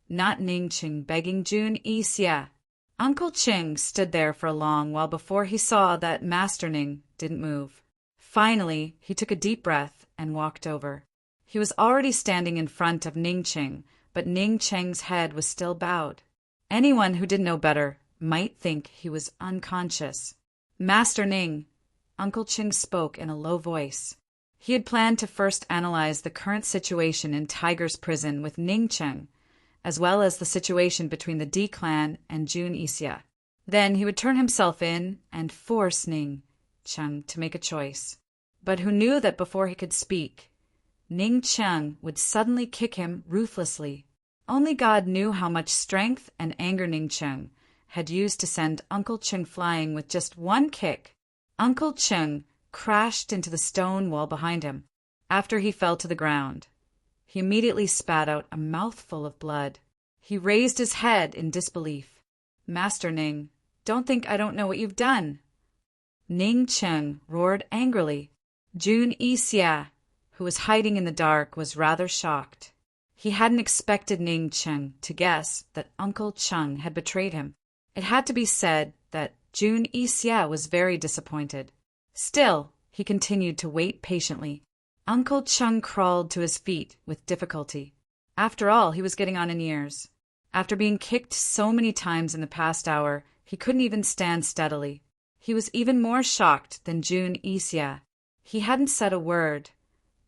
not Ningcheng begging Jun Yixia. Uncle Qing stood there for a long while before he saw that Master Ning didn't move. Finally, he took a deep breath and walked over. He was already standing in front of Ningcheng, but Ningcheng's head was still bowed. Anyone who didn't know better might think he was unconscious. Master Ning, Uncle Qing spoke in a low voice. He had planned to first analyze the current situation in Tiger's prison with Ningcheng, as well as the situation between the D clan and Jun Yixia. Then he would turn himself in and force Ningcheng to make a choice. But who knew that before he could speak, Ningcheng would suddenly kick him ruthlessly. Only God knew how much strength and anger Ningcheng had used to send Uncle Qing flying with just one kick. Uncle Qing crashed into the stone wall behind him. After he fell to the ground, he immediately spat out a mouthful of blood. He raised his head in disbelief. Master Ning, don't think I don't know what you've done. Ningcheng roared angrily. Jun Yixia, who was hiding in the dark, was rather shocked. He hadn't expected Ningcheng to guess that Uncle Qing had betrayed him. It had to be said that Jun Yixia was very disappointed. Still, he continued to wait patiently. Uncle Qing crawled to his feet with difficulty. After all, he was getting on in years. After being kicked so many times in the past hour, he couldn't even stand steadily. He was even more shocked than Jun Yixia. He hadn't said a word,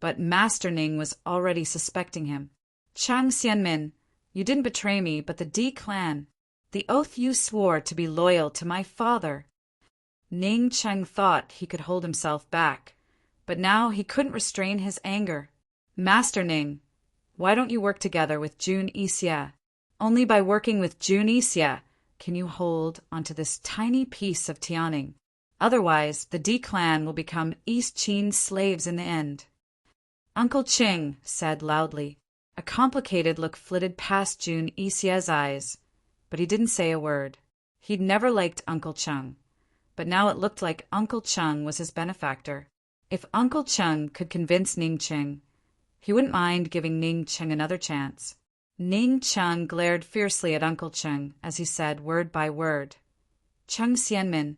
but Master Ning was already suspecting him. Chang Xianmin, you didn't betray me, but the D clan. The oath you swore to be loyal to my father. Ningcheng thought he could hold himself back, but now he couldn't restrain his anger. Master Ning, why don't you work together with Jun Yixia? Only by working with Jun Yixia can you hold onto this tiny piece of Tianing. Otherwise, the D clan will become East Qin's slaves in the end. Uncle Qing said loudly. A complicated look flitted past Jun Yixia's eyes, but he didn't say a word. He'd never liked Uncle Qing, but now it looked like Uncle Qing was his benefactor. If Uncle Qing could convince Ningcheng, he wouldn't mind giving Ningcheng another chance. Ningcheng glared fiercely at Uncle Qing as he said word by word, Cheng Xianmin,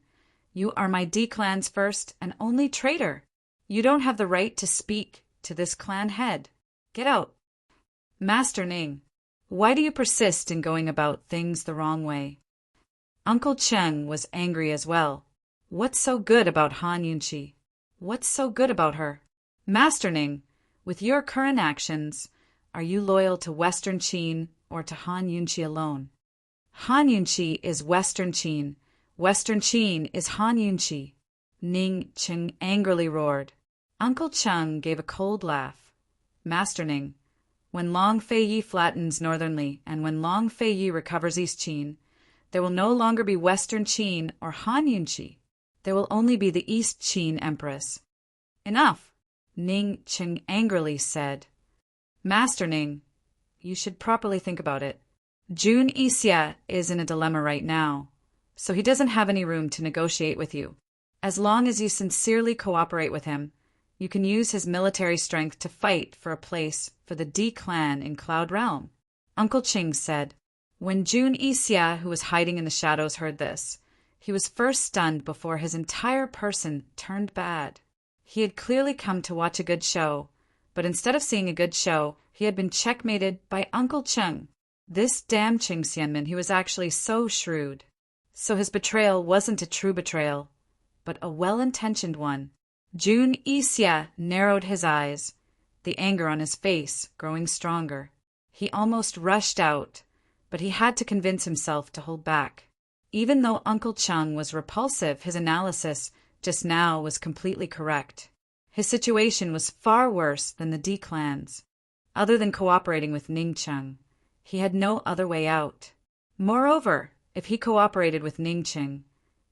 you are my D clan's first and only traitor. You don't have the right to speak to this clan head. Get out. Master Ning, why do you persist in going about things the wrong way? Uncle Qing was angry as well. What's so good about Han Yunqi? What's so good about her? Master Ning, with your current actions, are you loyal to Western Qin or to Han Yunqi alone? Han Yunqi is Western Qin. Western Qin is Han Yunqi. Ningcheng angrily roared. Uncle Qing gave a cold laugh. Master Ning, when Long Fei flattens Northern Li and when Long Fei recovers East Qin, there will no longer be Western Qin or Han Yunqi. There will only be the East Qin Empress. Enough, Ningcheng angrily said. Master Ning, you should properly think about it. Jun Yixia is in a dilemma right now, so he doesn't have any room to negotiate with you. As long as you sincerely cooperate with him, you can use his military strength to fight for a place for the D clan in Cloud Realm. Uncle Qing said. When Jun Yixia, who was hiding in the shadows, heard this, he was first stunned before his entire person turned bad. He had clearly come to watch a good show, but instead of seeing a good show, he had been checkmated by Uncle Qing. This damn Ching Xianmin, he was actually so shrewd. So his betrayal wasn't a true betrayal, but a well-intentioned one. Jun Yixia narrowed his eyes, the anger on his face growing stronger. He almost rushed out, but he had to convince himself to hold back. Even though Uncle Qing was repulsive, his analysis just now was completely correct. His situation was far worse than the D clans. Other than cooperating with Ningcheng, he had no other way out. Moreover, if he cooperated with Ningcheng,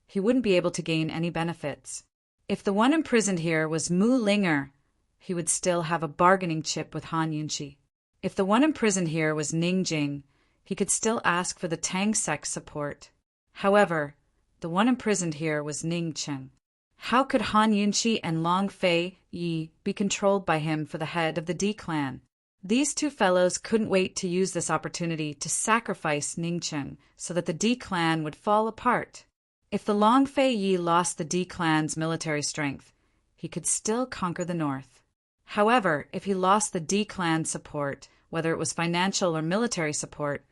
he wouldn't be able to gain any benefits. If the one imprisoned here was Mu Linger, he would still have a bargaining chip with Han Yunqi. If the one imprisoned here was Ningjing, he could still ask for the Tang sect's support. However, the one imprisoned here was Ning Cheng. How could Han Yunqi and Long Fei Yi be controlled by him for the head of the D clan? These two fellows couldn't wait to use this opportunity to sacrifice Ning Cheng so that the D clan would fall apart. If the Long Fei Yi lost the D clan's military strength, he could still conquer the north. However, if he lost the D clan's support, whether it was financial or military support,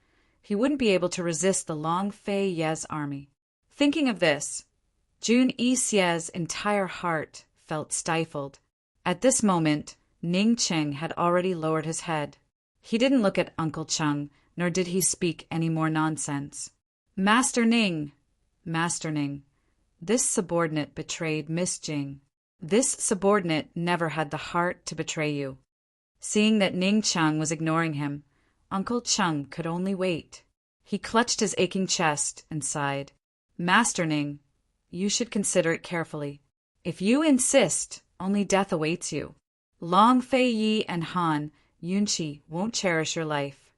he wouldn't be able to resist the Long Fei Ye's army. Thinking of this, Jun Yixie's entire heart felt stifled. At this moment, Ning Cheng had already lowered his head. He didn't look at Uncle Chung, nor did he speak any more nonsense. Master Ning! Master Ning! This subordinate betrayed Miss Jing. This subordinate never had the heart to betray you. Seeing that Ning Cheng was ignoring him, Uncle Chung could only wait. He clutched his aching chest and sighed. Master Ning, you should consider it carefully. If you insist, only death awaits you. Long Fei Yi and Han Yunqi won't cherish your life.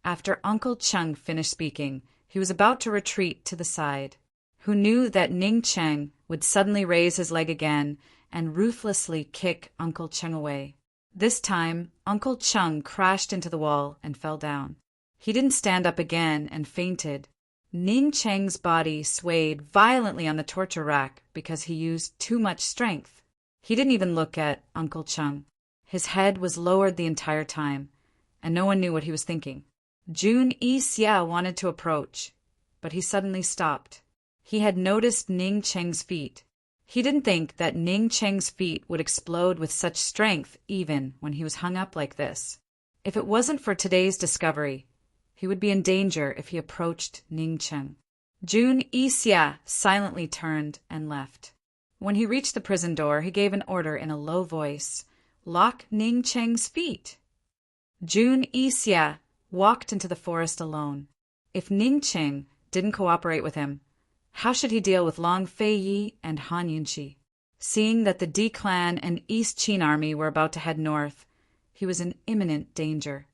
After Uncle Chung finished speaking, he was about to retreat to the side. Who knew that Ning Cheng would suddenly raise his leg again and ruthlessly kick Uncle Chung away. This time, Uncle Chung crashed into the wall and fell down. He didn't stand up again and fainted. Ning Cheng's body swayed violently on the torture rack because he used too much strength. He didn't even look at Uncle Chung. His head was lowered the entire time, and no one knew what he was thinking. Jun Yixie wanted to approach, but he suddenly stopped. He had noticed Ning Cheng's feet. He didn't think that Ning Cheng's feet would explode with such strength even when he was hung up like this. If it wasn't for today's discovery, he would be in danger if he approached Ning Cheng. Jun Yixie silently turned and left. When he reached the prison door, he gave an order in a low voice. Lock Ning Cheng's feet. Jun Yixie walked into the forest alone. If Ning Cheng didn't cooperate with him, how should he deal with Long Fei Yi and Han Yunqi? Seeing that the D clan and East Qin army were about to head north, he was in imminent danger.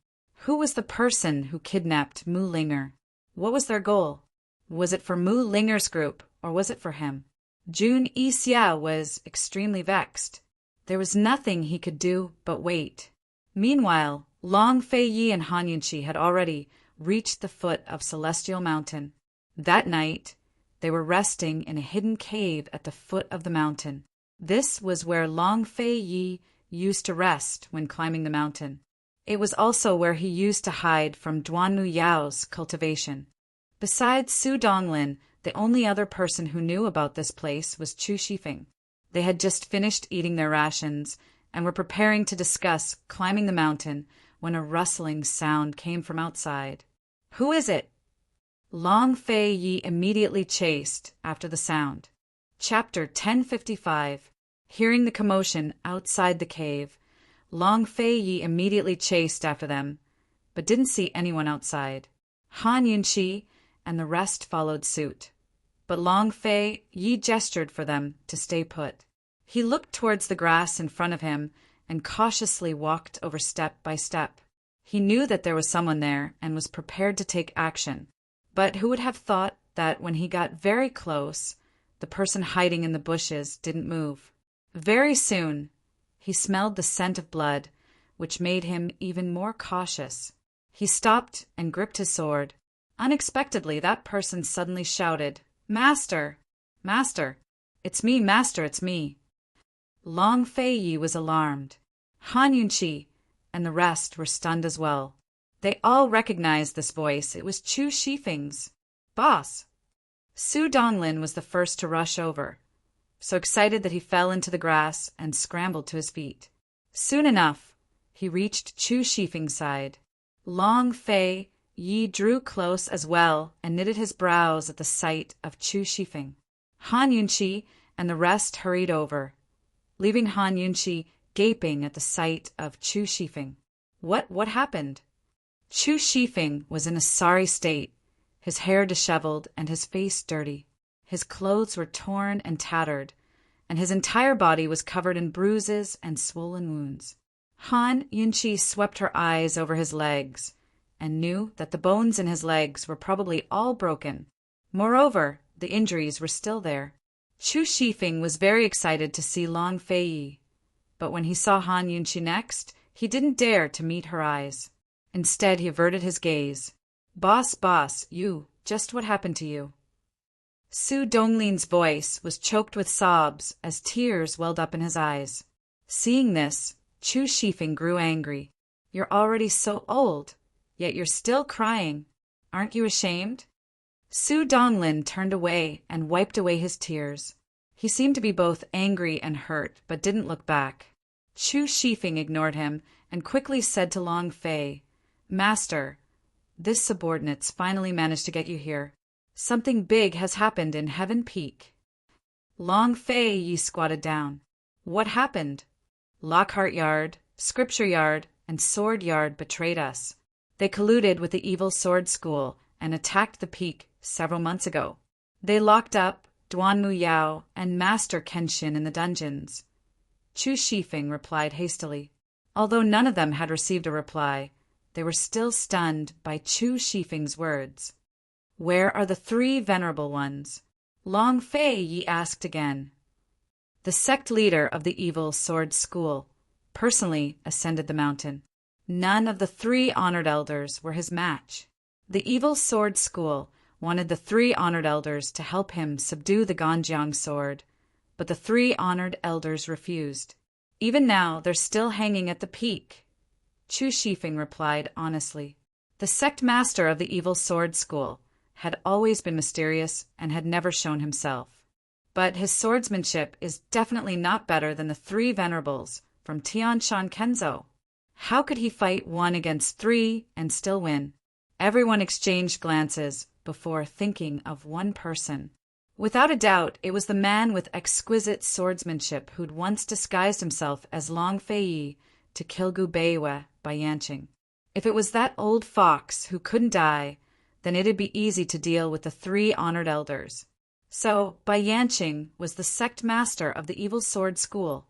Who was the person who kidnapped Mu Linger? What was their goal? Was it for Mu Linger's group, or was it for him? Jun Yixie was extremely vexed. There was nothing he could do but wait. Meanwhile, Long Fei Yi and Han Yunqi had already reached the foot of Celestial Mountain. That night, they were resting in a hidden cave at the foot of the mountain. This was where Long Fei Yi used to rest when climbing the mountain. It was also where he used to hide from Duanmu Yao's cultivation. Besides Su Donglin, the only other person who knew about this place was Chu Shifeng. They had just finished eating their rations and were preparing to discuss climbing the mountain when a rustling sound came from outside. Who is it? Long Fei Yi immediately chased after the sound. Chapter 1055. Hearing the commotion outside the cave, Long Fei Yi immediately chased after them, but didn't see anyone outside. Han Yunqi and the rest followed suit, but Long Fei Yi gestured for them to stay put. He looked towards the grass in front of him and cautiously walked over step by step. He knew that there was someone there and was prepared to take action. But who would have thought that when he got very close, the person hiding in the bushes didn't move? Very soon, he smelled the scent of blood, which made him even more cautious. He stopped and gripped his sword. Unexpectedly, that person suddenly shouted, "Master! Master! It's me, Master, it's me!" Long Fei Yi was alarmed. Han Yunqi and the rest were stunned as well. They all recognized this voice. It was Chu Shifeng's. Boss! Su Donglin was the first to rush over, so excited that he fell into the grass and scrambled to his feet. Soon enough, he reached Chu Shifeng's side. Long Fei Yi drew close as well and knitted his brows at the sight of Chu Shifeng. Han Yunqi and the rest hurried over, leaving Han Yunqi gaping at the sight of Chu Shifeng. What happened? Chu Shifeng was in a sorry state, his hair disheveled and his face dirty. His clothes were torn and tattered, and his entire body was covered in bruises and swollen wounds. Han Yunqi swept her eyes over his legs and knew that the bones in his legs were probably all broken. Moreover, the injuries were still there. Chu Shifeng was very excited to see Long Feiyi, but when he saw Han Yunqi next, he didn't dare to meet her eyes. Instead, he averted his gaze. Boss, you, just what happened to you?" Su Donglin's voice was choked with sobs as tears welled up in his eyes. Seeing this, Chu Shifeng grew angry. "You're already so old, yet you're still crying. Aren't you ashamed?" Su Donglin turned away and wiped away his tears. He seemed to be both angry and hurt, but didn't look back. Chu Shifeng ignored him and quickly said to Long Fei, "Master, this subordinate's finally managed to get you here. Something big has happened in Heaven Peak." Long Fei squatted down. "What happened?" "Lockhart Yard, Scripture Yard, and Sword Yard betrayed us. They colluded with the evil sword school and attacked the peak several months ago. They locked up Duan Mu Yao and Master Kenshin in the dungeons." Chu Shifeng replied hastily. Although none of them had received a reply, they were still stunned by Chu Shifeng's words. "Where are the 3 venerable ones?" Long Fei asked again. "The sect leader of the evil sword school personally ascended the mountain. None of the 3 honored elders were his match. The evil sword school wanted the 3 honored elders to help him subdue the Ganjiang sword, but the 3 honored elders refused. Even now they're still hanging at the peak." Chu Shifeng replied honestly. The sect master of the evil sword school had always been mysterious and had never shown himself. But his swordsmanship is definitely not better than the 3 venerables from Tianshan Kenzo. How could he fight 1 against 3 and still win? Everyone exchanged glances before thinking of one person. Without a doubt, it was the man with exquisite swordsmanship who'd once disguised himself as Long Fei to kill Gu Beiwe by Yanqing. If it was that old fox who couldn't die, then it'd be easy to deal with the 3 honored elders. So, Bai Yanqing was the sect master of the evil sword school.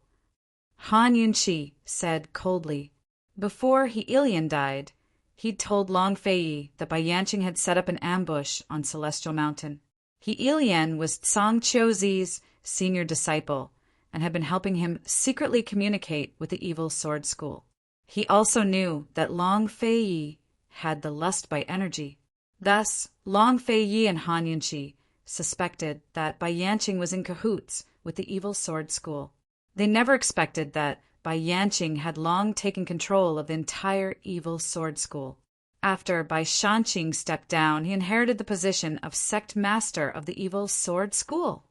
Han Yunqi said coldly. Before He Ilian died, he'd told Long Fei that Bai Yanqing had set up an ambush on Celestial Mountain. He Ilian was Tsang Qiuzi's senior disciple and had been helping him secretly communicate with the evil sword school. He also knew that Long Fei had the lust by energy. Thus, Long Fei and Han Yunqi suspected that Bai Yanqing was in cahoots with the evil sword school. They never expected that Bai Yanqing had long taken control of the entire evil sword school. After Bai Shanqing stepped down, he inherited the position of sect master of the evil sword school.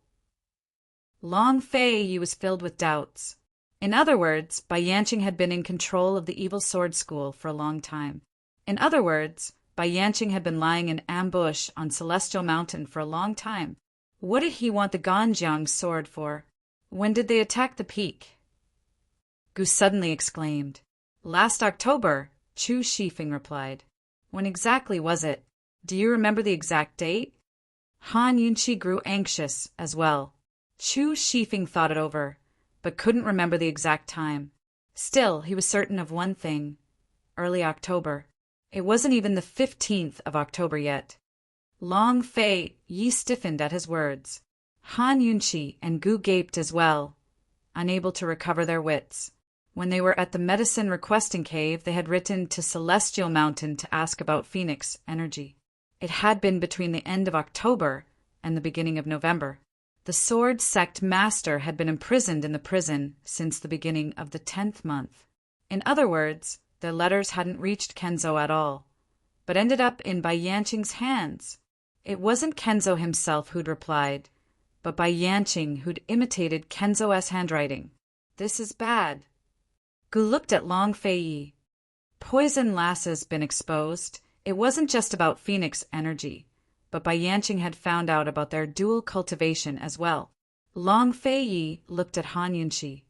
Long Fei was filled with doubts. In other words, Bai Yanqing had been in control of the evil sword school for a long time. In other words, Bai Yanqing had been lying in ambush on Celestial Mountain for a long time. What did he want the Ganjiang sword for? When did they attack the peak? Gu suddenly exclaimed. "Last October," Chu Shifeng replied. "When exactly was it? Do you remember the exact date?" Han Yunqi grew anxious as well. Chu Shifeng thought it over, but couldn't remember the exact time. Still, he was certain of one thing. Early October. It wasn't even the 15th of October yet. Long Fei stiffened at his words. Han Yunqi and Gu gaped as well, unable to recover their wits. When they were at the medicine requesting cave, they had written to Celestial Mountain to ask about Phoenix energy. It had been between the end of October and the beginning of November. The sword sect master had been imprisoned in the prison since the beginning of the 10th month. In other words, their letters hadn't reached Kenzo at all, but ended up in Bai Yanqing's hands. It wasn't Kenzo himself who'd replied, but Bai Yanqing who'd imitated Kenzo's handwriting. This is bad. Gu looked at Long Fei. Poison Lass's been exposed. It wasn't just about Phoenix energy, but Bai Yanqing had found out about their dual cultivation as well. Long Fei looked at Han Yunqi,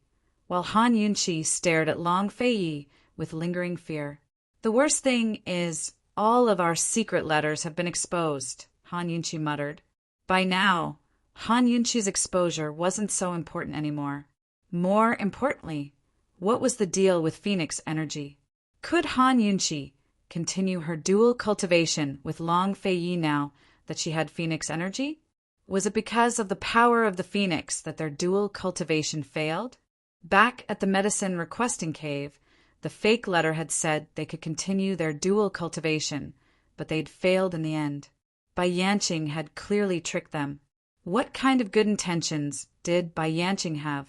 while Han Yunqi stared at Long Fei with lingering fear. "The worst thing is, all of our secret letters have been exposed," Han Yunqi muttered. By now, Han Yunqi's exposure wasn't so important anymore. More importantly, what was the deal with Phoenix energy? Could Han Yunqi continue her dual cultivation with Long Fei Yi now that she had phoenix energy? Was it because of the power of the phoenix that their dual cultivation failed? Back at the medicine requesting cave, the fake letter had said they could continue their dual cultivation, but they'd failed in the end. Bai Yanqing had clearly tricked them. What kind of good intentions did Bai Yanqing have?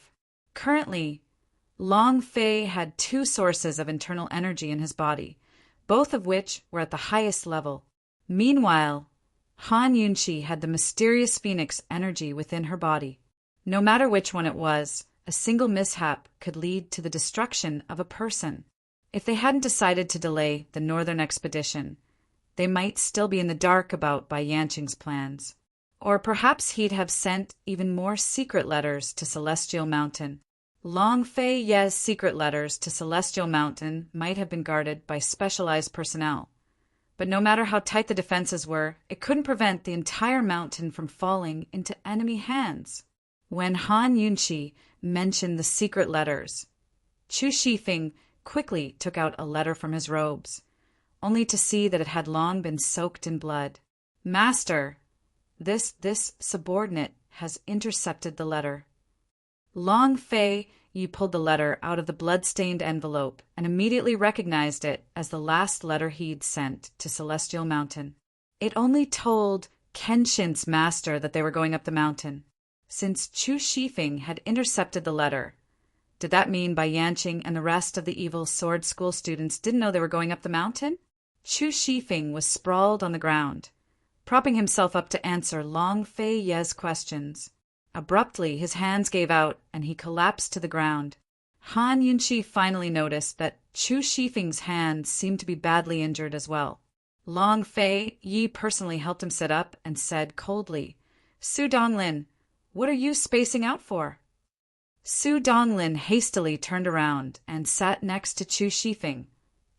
Currently, Long Fei had two sources of internal energy in his body, both of which were at the highest level. Meanwhile, Han Yunqi had the mysterious phoenix energy within her body. No matter which one it was, a single mishap could lead to the destruction of a person. If they hadn't decided to delay the northern expedition, they might still be in the dark about Bai Yanqing's plans. Or perhaps he'd have sent even more secret letters to Celestial Mountain. Long Fei Ye's secret letters to Celestial Mountain might have been guarded by specialized personnel. But no matter how tight the defenses were, it couldn't prevent the entire mountain from falling into enemy hands. When Han Yunqi mentioned the secret letters, Chu Shifeng quickly took out a letter from his robes, only to see that it had long been soaked in blood. Master, this subordinate has intercepted the letter. Long Fei Yi pulled the letter out of the blood-stained envelope and immediately recognized it as the last letter he'd sent to Celestial Mountain. It only told Kenshin's master that they were going up the mountain. Since Chu Shifeng had intercepted the letter, did that mean Bai Yanqing and the rest of the evil sword school students didn't know they were going up the mountain? Chu Shifeng was sprawled on the ground, propping himself up to answer Long Fei Ye's questions. Abruptly, his hands gave out, and he collapsed to the ground. Han Yunqi finally noticed that Chu Shifeng's hand seemed to be badly injured as well. Long Fei Yi personally helped him sit up and said coldly, "Su Donglin, what are you spacing out for?" Su Donglin hastily turned around and sat next to Chu Shifeng,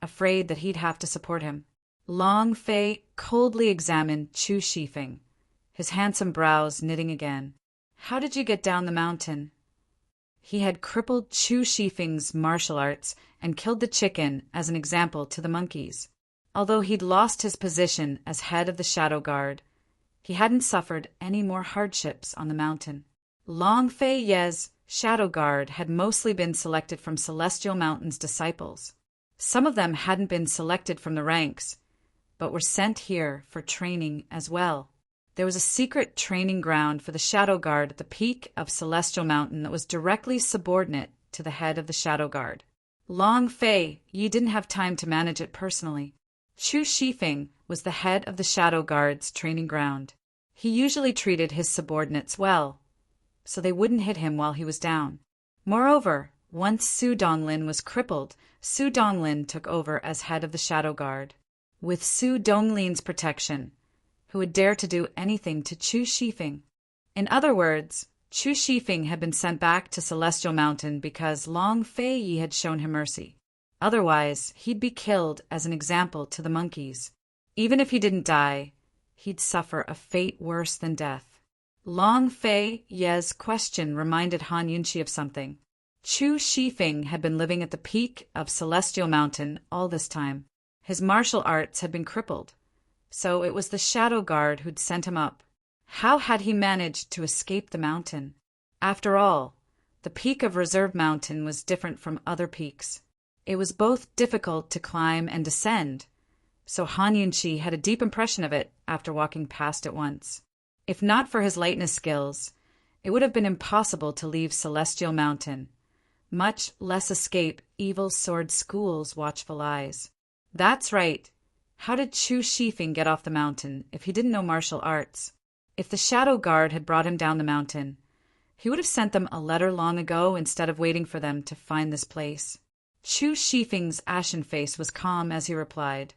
afraid that he'd have to support him. Long Fei coldly examined Chu Shifeng, his handsome brows knitting again. "How did you get down the mountain?" He had crippled Chu Shifeng's martial arts and killed the chicken as an example to the monkeys. Although he'd lost his position as head of the Shadow Guard, he hadn't suffered any more hardships on the mountain. Long Fei Ye's Shadow Guard had mostly been selected from Celestial Mountain's disciples. Some of them hadn't been selected from the ranks, but were sent here for training as well. There was a secret training ground for the Shadow Guard at the peak of Celestial Mountain that was directly subordinate to the head of the Shadow Guard. Long Fei Yi didn't have time to manage it personally. Chu Shifeng was the head of the Shadow Guard's training ground. He usually treated his subordinates well, so they wouldn't hit him while he was down. Moreover, once Su Donglin was crippled, Su Donglin took over as head of the Shadow Guard. With Su Donglin's protection, who would dare to do anything to Chu Shifeng? In other words, Chu Shifeng had been sent back to Celestial Mountain because Long Fei Yi had shown him mercy. Otherwise, he'd be killed as an example to the monkeys. Even if he didn't die, he'd suffer a fate worse than death. Long Fei Ye's question reminded Han Yunqi of something. Chu Shifeng had been living at the peak of Celestial Mountain all this time. His martial arts had been crippled, so it was the Shadow Guard who'd sent him up. How had he managed to escape the mountain? After all, the peak of Reserve Mountain was different from other peaks. It was both difficult to climb and descend, so Han Yunqi had a deep impression of it after walking past it once. If not for his lightness skills, it would have been impossible to leave Celestial Mountain, much less escape evil sword school's watchful eyes. That's right. How did Chu Shifeng get off the mountain if he didn't know martial arts? If the Shadow Guard had brought him down the mountain, he would have sent them a letter long ago instead of waiting for them to find this place. Chu Shifeng's ashen face was calm as he replied,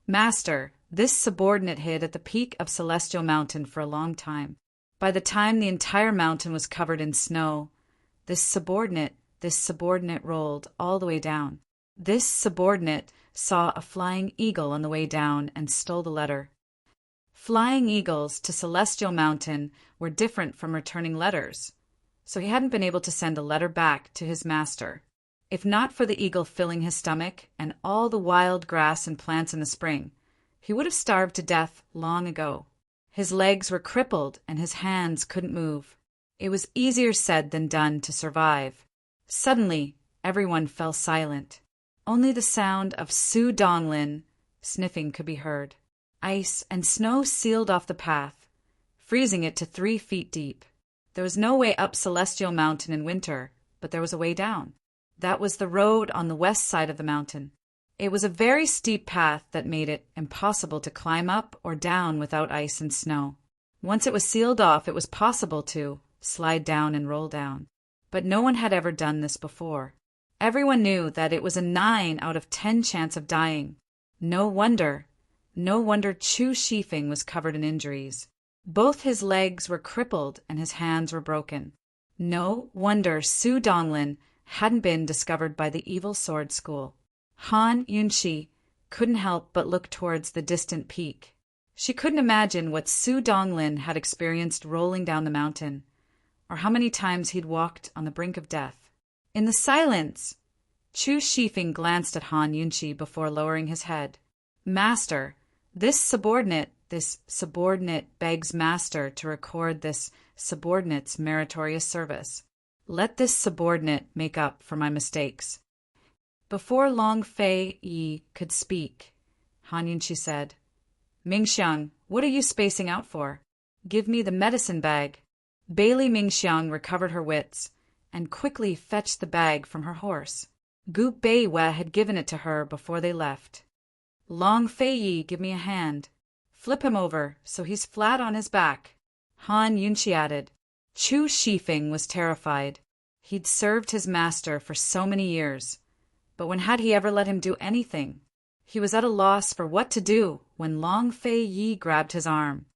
"Master, this subordinate hid at the peak of Celestial Mountain for a long time. By the time the entire mountain was covered in snow, this subordinate rolled all the way down. This subordinate saw a flying eagle on the way down and stole the letter." Flying eagles to Celestial Mountain were different from returning letters, so he hadn't been able to send a letter back to his master. If not for the eagle filling his stomach and all the wild grass and plants in the spring, he would have starved to death long ago. His legs were crippled and his hands couldn't move. It was easier said than done to survive. Suddenly, everyone fell silent. Only the sound of Su Donglin sniffing could be heard. Ice and snow sealed off the path, freezing it to 3 feet deep. There was no way up Celestial Mountain in winter, but there was a way down. That was the road on the west side of the mountain. It was a very steep path that made it impossible to climb up or down without ice and snow. Once it was sealed off, it was possible to slide down and roll down. But no one had ever done this before. Everyone knew that it was a 9 out of 10 chance of dying. No wonder Chu Shifeng was covered in injuries. Both his legs were crippled and his hands were broken. No wonder Su Donglin hadn't been discovered by the evil sword school. Han Yunxi couldn't help but look towards the distant peak. She couldn't imagine what Su Donglin had experienced rolling down the mountain, or how many times he'd walked on the brink of death. In the silence, Chu Shifeng glanced at Han Yunxi before lowering his head. Master, this subordinate begs Master to record this subordinate's meritorious service. Let this subordinate make up for my mistakes. Before Long Fei Yi could speak, Han Yunxi said, Mingxiang, what are you spacing out for? Give me the medicine bag. Bailey Mingxiang recovered her wits and quickly fetched the bag from her horse. Gu Beiwe had given it to her before they left. Long Fei Yi, give me a hand. Flip him over so he's flat on his back. Han Yunxi added. Chu Shifeng was terrified. He'd served his master for so many years, but when had he ever let him do anything? He was at a loss for what to do when Long Fei Yi grabbed his arm.